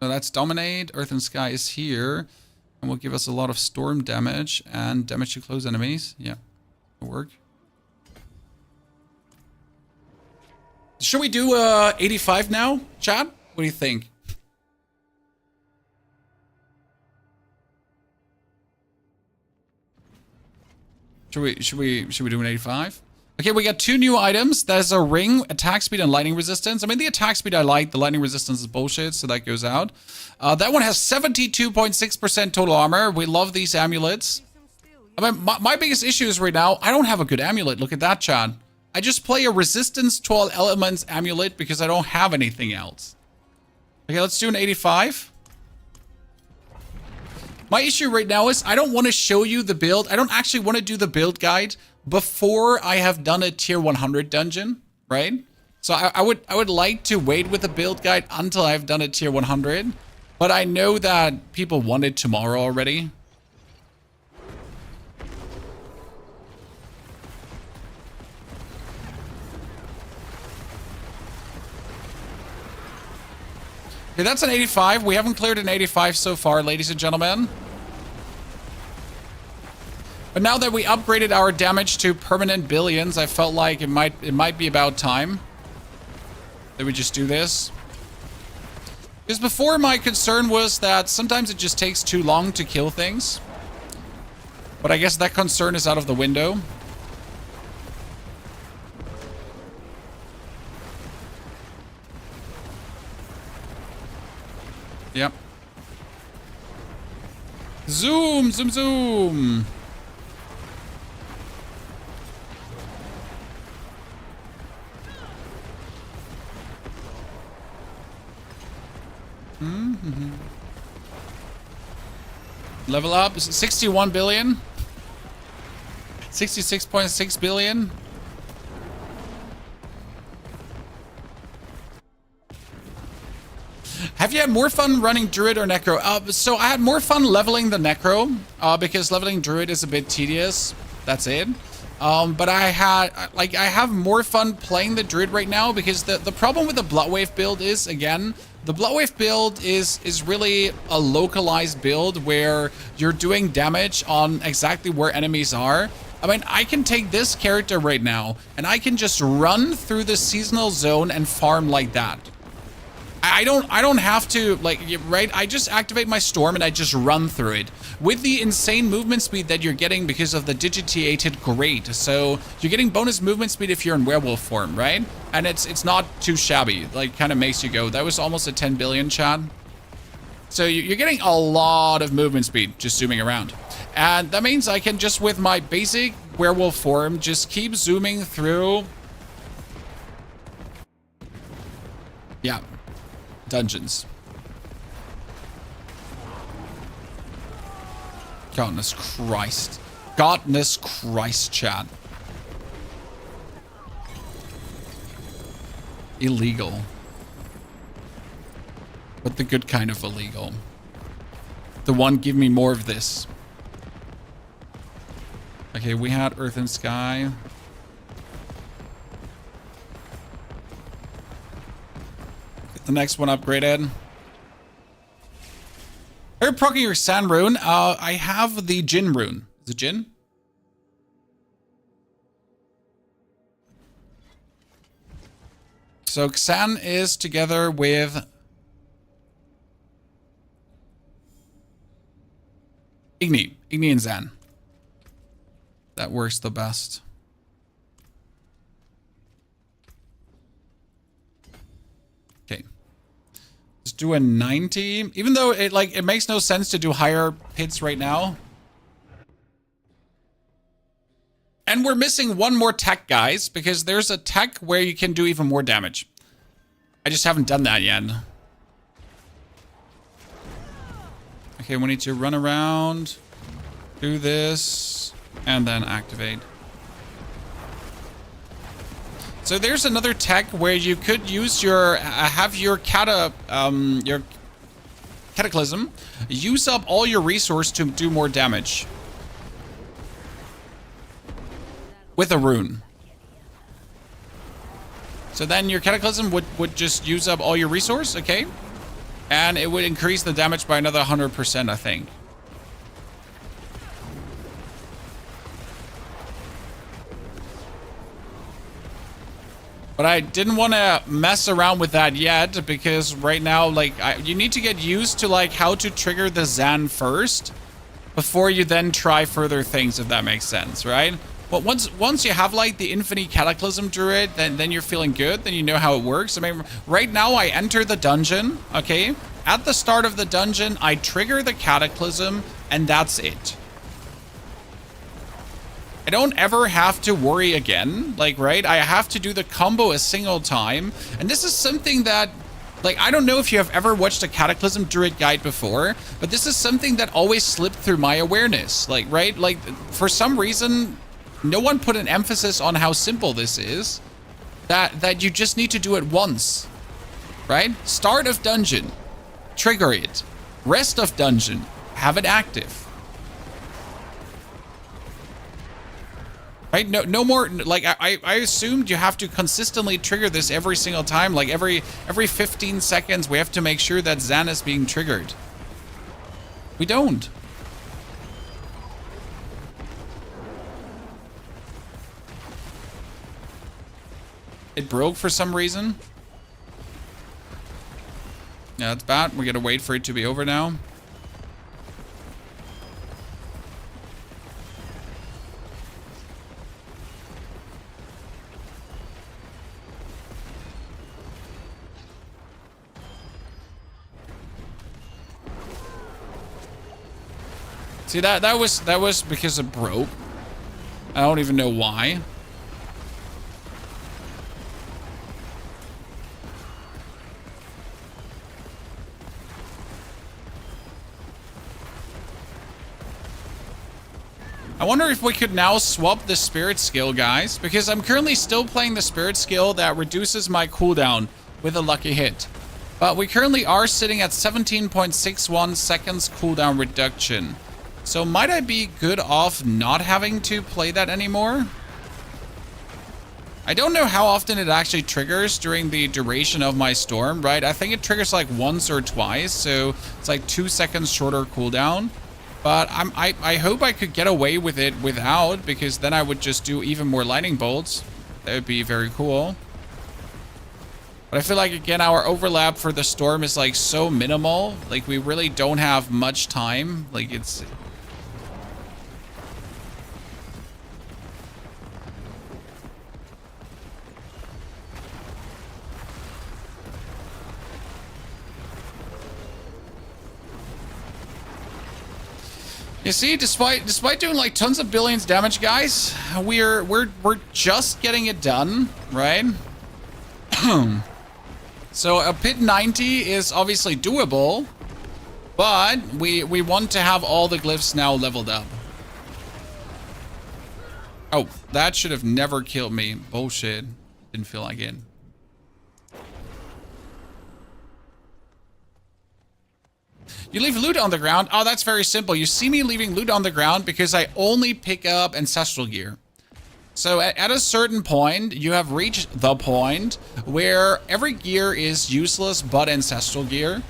So that's Dominate. Earth and Sky is here, and will give us a lot of storm damage and damage to close enemies. Yeah, it'll work. Should we do 85 now, chat? What do you think? Should we do an 85? Okay, we got 2 new items. There's a ring, attack speed, and lightning resistance. I mean, the attack speed I like. The lightning resistance is bullshit, so that goes out. That one has 72.6% total armor. We love these amulets. I mean, my biggest issue is right now, I don't have a good amulet. Look at that, Chad. I just play a resistance to all elements amulet because I don't have anything else. Okay, let's do an 85. My issue right now is I don't want to show you the build. I don't actually want to do the build guide before I have done a tier 100 dungeon, right? So I would like to wait with the build guide until I've done a tier 100, but I know that people want it tomorrow already. Okay, that's an 85. We haven't cleared an 85 so far, ladies and gentlemen. But now that we upgraded our damage to permanent billions, I felt like it might be about time that we just do this. Because before, my concern was that sometimes it just takes too long to kill things. But I guess that concern is out of the window. Yep. Zoom, zoom, zoom. Level up, 61 billion. 66.6 billion. Have you had more fun running Druid or Necro? So I had more fun leveling the Necro, because leveling Druid is a bit tedious. That's it. But I have more fun playing the Druid right now because the problem with the Bloodwave build is, again, the Bloodwave build is really a localized build where you're doing damage on exactly where enemies are. I mean, I can take this character right now and I can just run through the seasonal zone and farm like that. I don't have to, like, right? I just activate my storm and I just run through it with the insane movement speed that you're getting because of the digitiated grade. So you're getting bonus movement speed if you're in werewolf form, right? And it's not too shabby. Like, kind of makes you go, that was almost a 10 billion, Chad. So you're getting a lot of movement speed just zooming around. And that means I can just, with my basic werewolf form, just keep zooming through. Yeah. Dungeons. Godness Christ. Godness Christ, Chad. Illegal. But the good kind of illegal. The one, give me more of this. Okay, we had Earth and Sky. The next one upgraded. Are you proccing your Sand rune? I have the Jin rune. Is it Jin? So Xan is together with Igni and Zan. That works the best. Okay. Let's do a 90. Even though it makes no sense to do higher hits right now. And we're missing one more tech, guys, because there's a tech where you can do even more damage. I just haven't done that yet. Okay, we need to run around, do this, and then activate. So there's another tech where you could use your your Cataclysm, use up all your resource to do more damage with a rune. So then your Cataclysm would just use up all your resource, okay? And it would increase the damage by another 100%, I think. But I didn't want to mess around with that yet because right now, you need to get used to how to trigger the Zan first before you then try further things, if that makes sense, right? Well, once you have like the infinite Cataclysm Druid, then you're feeling good. Then you know how it works. I mean, right now I enter the dungeon. Okay, at the start of the dungeon, I trigger the Cataclysm, and that's it. I don't ever have to worry again. Like, right? I have to do the combo a single time, and this is something that, like, I don't know if you have ever watched a Cataclysm Druid guide before, but this is something that always slipped through my awareness. Like, right? Like, for some reason, no one put an emphasis on how simple this is. That you just need to do it once. Right? Start of dungeon. Trigger it. Rest of dungeon. Have it active. Right? No more, like, I assumed you have to consistently trigger this every single time. Like, every 15 seconds, we have to make sure that Zan is being triggered. We don't. It broke for some reason. Yeah, that's bad. We gotta wait for it to be over now. See, that was because it broke. I don't even know why. I wonder if we could now swap the spirit skill, guys, because I'm currently still playing the spirit skill that reduces my cooldown with a lucky hit. But we currently are sitting at 17.61 seconds cooldown reduction. So might I be good off not having to play that anymore? I don't know how often it actually triggers during the duration of my storm, right? I think it triggers like once or twice, so it's like 2 seconds shorter cooldown. But I hope I could get away with it without, because then I would just do even more lightning bolts. That would be very cool. But I feel like, again, our overlap for the storm is like so minimal. Like, we really don't have much time. Like, it's... You see, despite doing like tons of billions damage, guys, we're just getting it done, right? So a pit 90 is obviously doable, but we want to have all the glyphs now leveled up. Oh, that should have never killed me. Bullshit. Didn't feel like it. You leave loot on the ground? Oh, that's very simple. You see me leaving loot on the ground because I only pick up ancestral gear. So at a certain point, you have reached the point where every gear is useless but ancestral gear.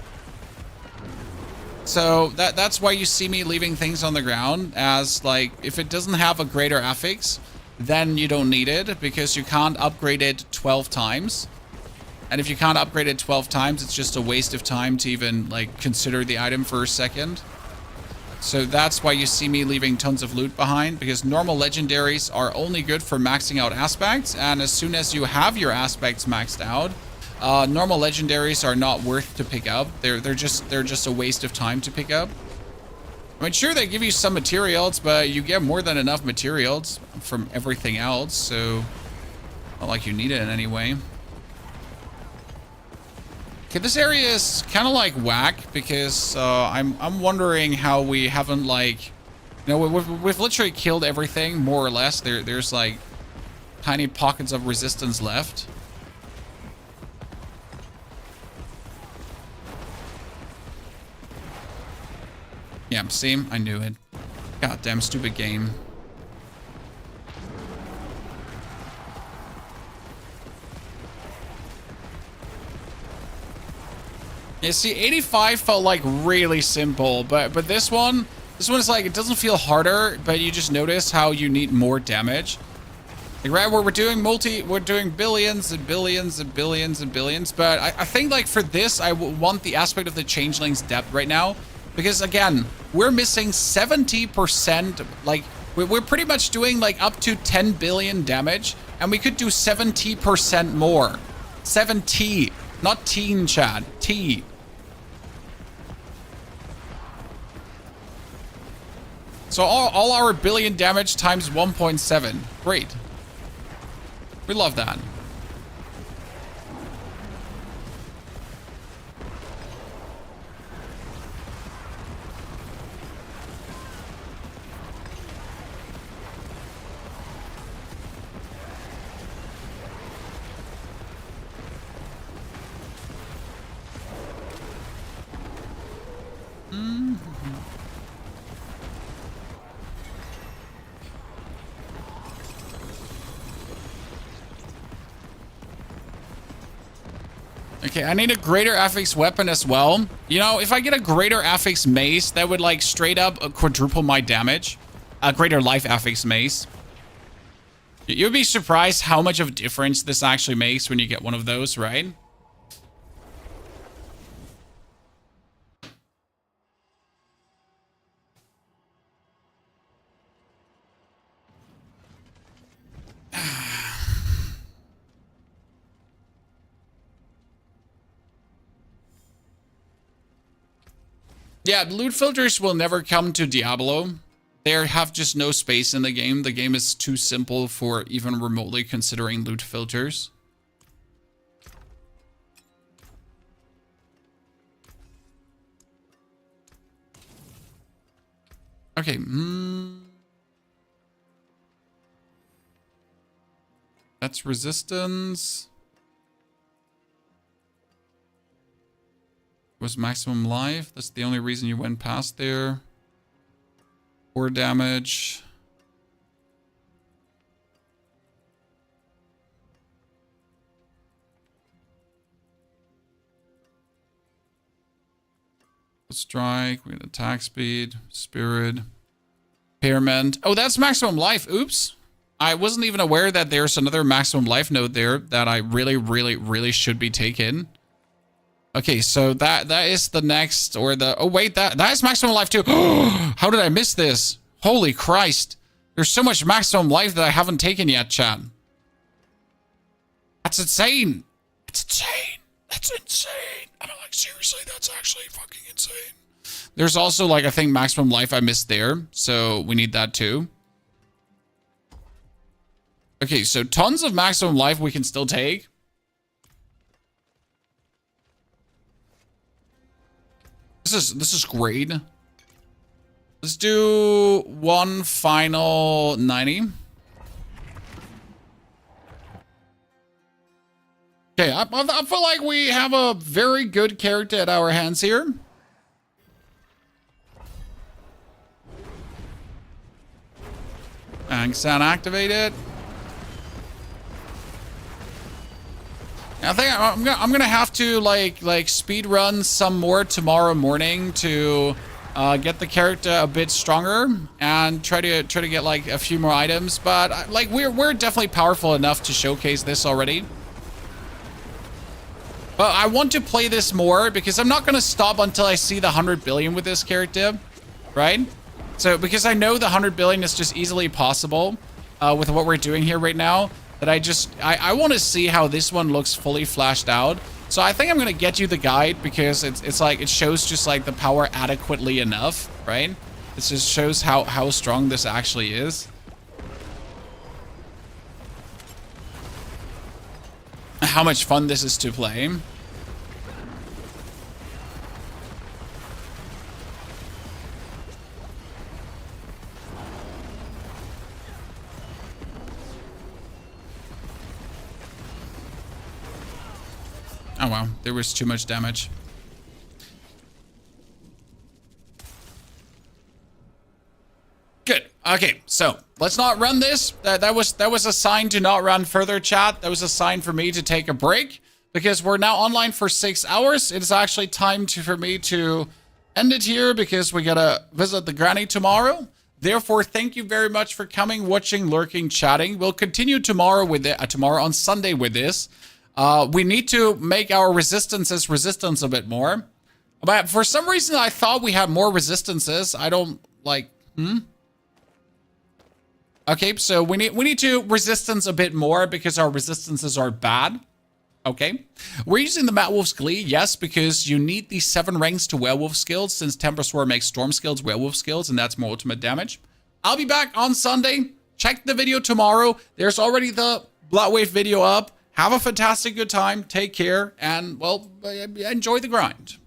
So that's why you see me leaving things on the ground, as like, if it doesn't have a greater affix, then you don't need it because you can't upgrade it 12 times. And if you can't upgrade it 12 times, it's just a waste of time to even like consider the item for a second. So that's why you see me leaving tons of loot behind, because normal legendaries are only good for maxing out aspects. And as soon as you have your aspects maxed out, normal legendaries are not worth to pick up. They're just a waste of time to pick up. I mean, sure, they give you some materials, but you get more than enough materials from everything else. So not like you need it in any way. Okay, this area is kind of like whack because I'm wondering how we haven't, like, you know, we've literally killed everything more or less. There's like tiny pockets of resistance left. Yeah, see, I knew it. Goddamn stupid game. Yeah, see, 85 felt like really simple, but this one is like, it doesn't feel harder, but you just notice how you need more damage. Like, right, where we're doing billions and billions and billions and billions, but I think, like, for this, I want the aspect of the changeling's depth right now, because again, we're missing 70%, like We're pretty much doing like up to 10 billion damage, and we could do 70% more. 70, not teen, Chad. T. So all our billion damage times 1.7. Great. We love that. Okay, I need a greater affix weapon as well. You know, if I get a greater affix mace, that would like straight up quadruple my damage. A greater life affix mace. You'd be surprised how much of a difference this actually makes when you get one of those, right? Yeah, loot filters will never come to Diablo. They have just no space in the game. The game is too simple for even remotely considering loot filters. Okay. That's resistance. Was maximum life. That's the only reason you went past there. 4 damage. Strike. We got attack speed. Spirit. Impairment. Oh, that's maximum life. Oops. I wasn't even aware that there's another maximum life node there that I really should be taking. Okay, so that is the next, or the, oh wait, that is maximum life too. How did I miss this? Holy Christ. There's so much maximum life that I haven't taken yet, chat. That's insane. It's insane. That's insane. I mean, like, seriously, that's actually fucking insane. There's also, like, I think maximum life I missed there, so we need that too. Okay, so tons of maximum life we can still take. This is great. Let's do one final 90. Okay, I feel like we have a very good character at our hands here. Sound activated. I think I'm gonna have to like speed run some more tomorrow morning to get the character a bit stronger and try to get like a few more items. But like we're definitely powerful enough to showcase this already. But I want to play this more because I'm not gonna stop until I see the 100 billion with this character, right? So because I know the 100 billion is just easily possible with what we're doing here right now. That I want to see how this one looks fully flashed out. So I think I'm going to get you the guide because it's like, it shows just like the power adequately enough, right? It just shows how strong this actually is. How much fun this is to play. Oh wow, there was too much damage. Good. Okay, so let's not run this. That was a sign to not run further, chat. That was a sign for me to take a break because we're now online for 6 hours. It is actually time for me to end it here because we gotta visit the granny tomorrow. Therefore, thank you very much for coming, watching, lurking, chatting. We'll continue tomorrow with it. Tomorrow on Sunday with this. We need to make our resistances resistance a bit more. But for some reason, I thought we had more resistances. I don't, like, Okay, so we need to resistance a bit more because our resistances are bad. Okay, we're using the Mad Wolf's Glee, yes, because you need these 7 ranks to werewolf skills, since Tempest War makes storm skills werewolf skills, and that's more ultimate damage. I'll be back on Sunday. Check the video tomorrow. There's already the Bloodwave video up. Have a fantastic good time. Take care, and well, enjoy the grind.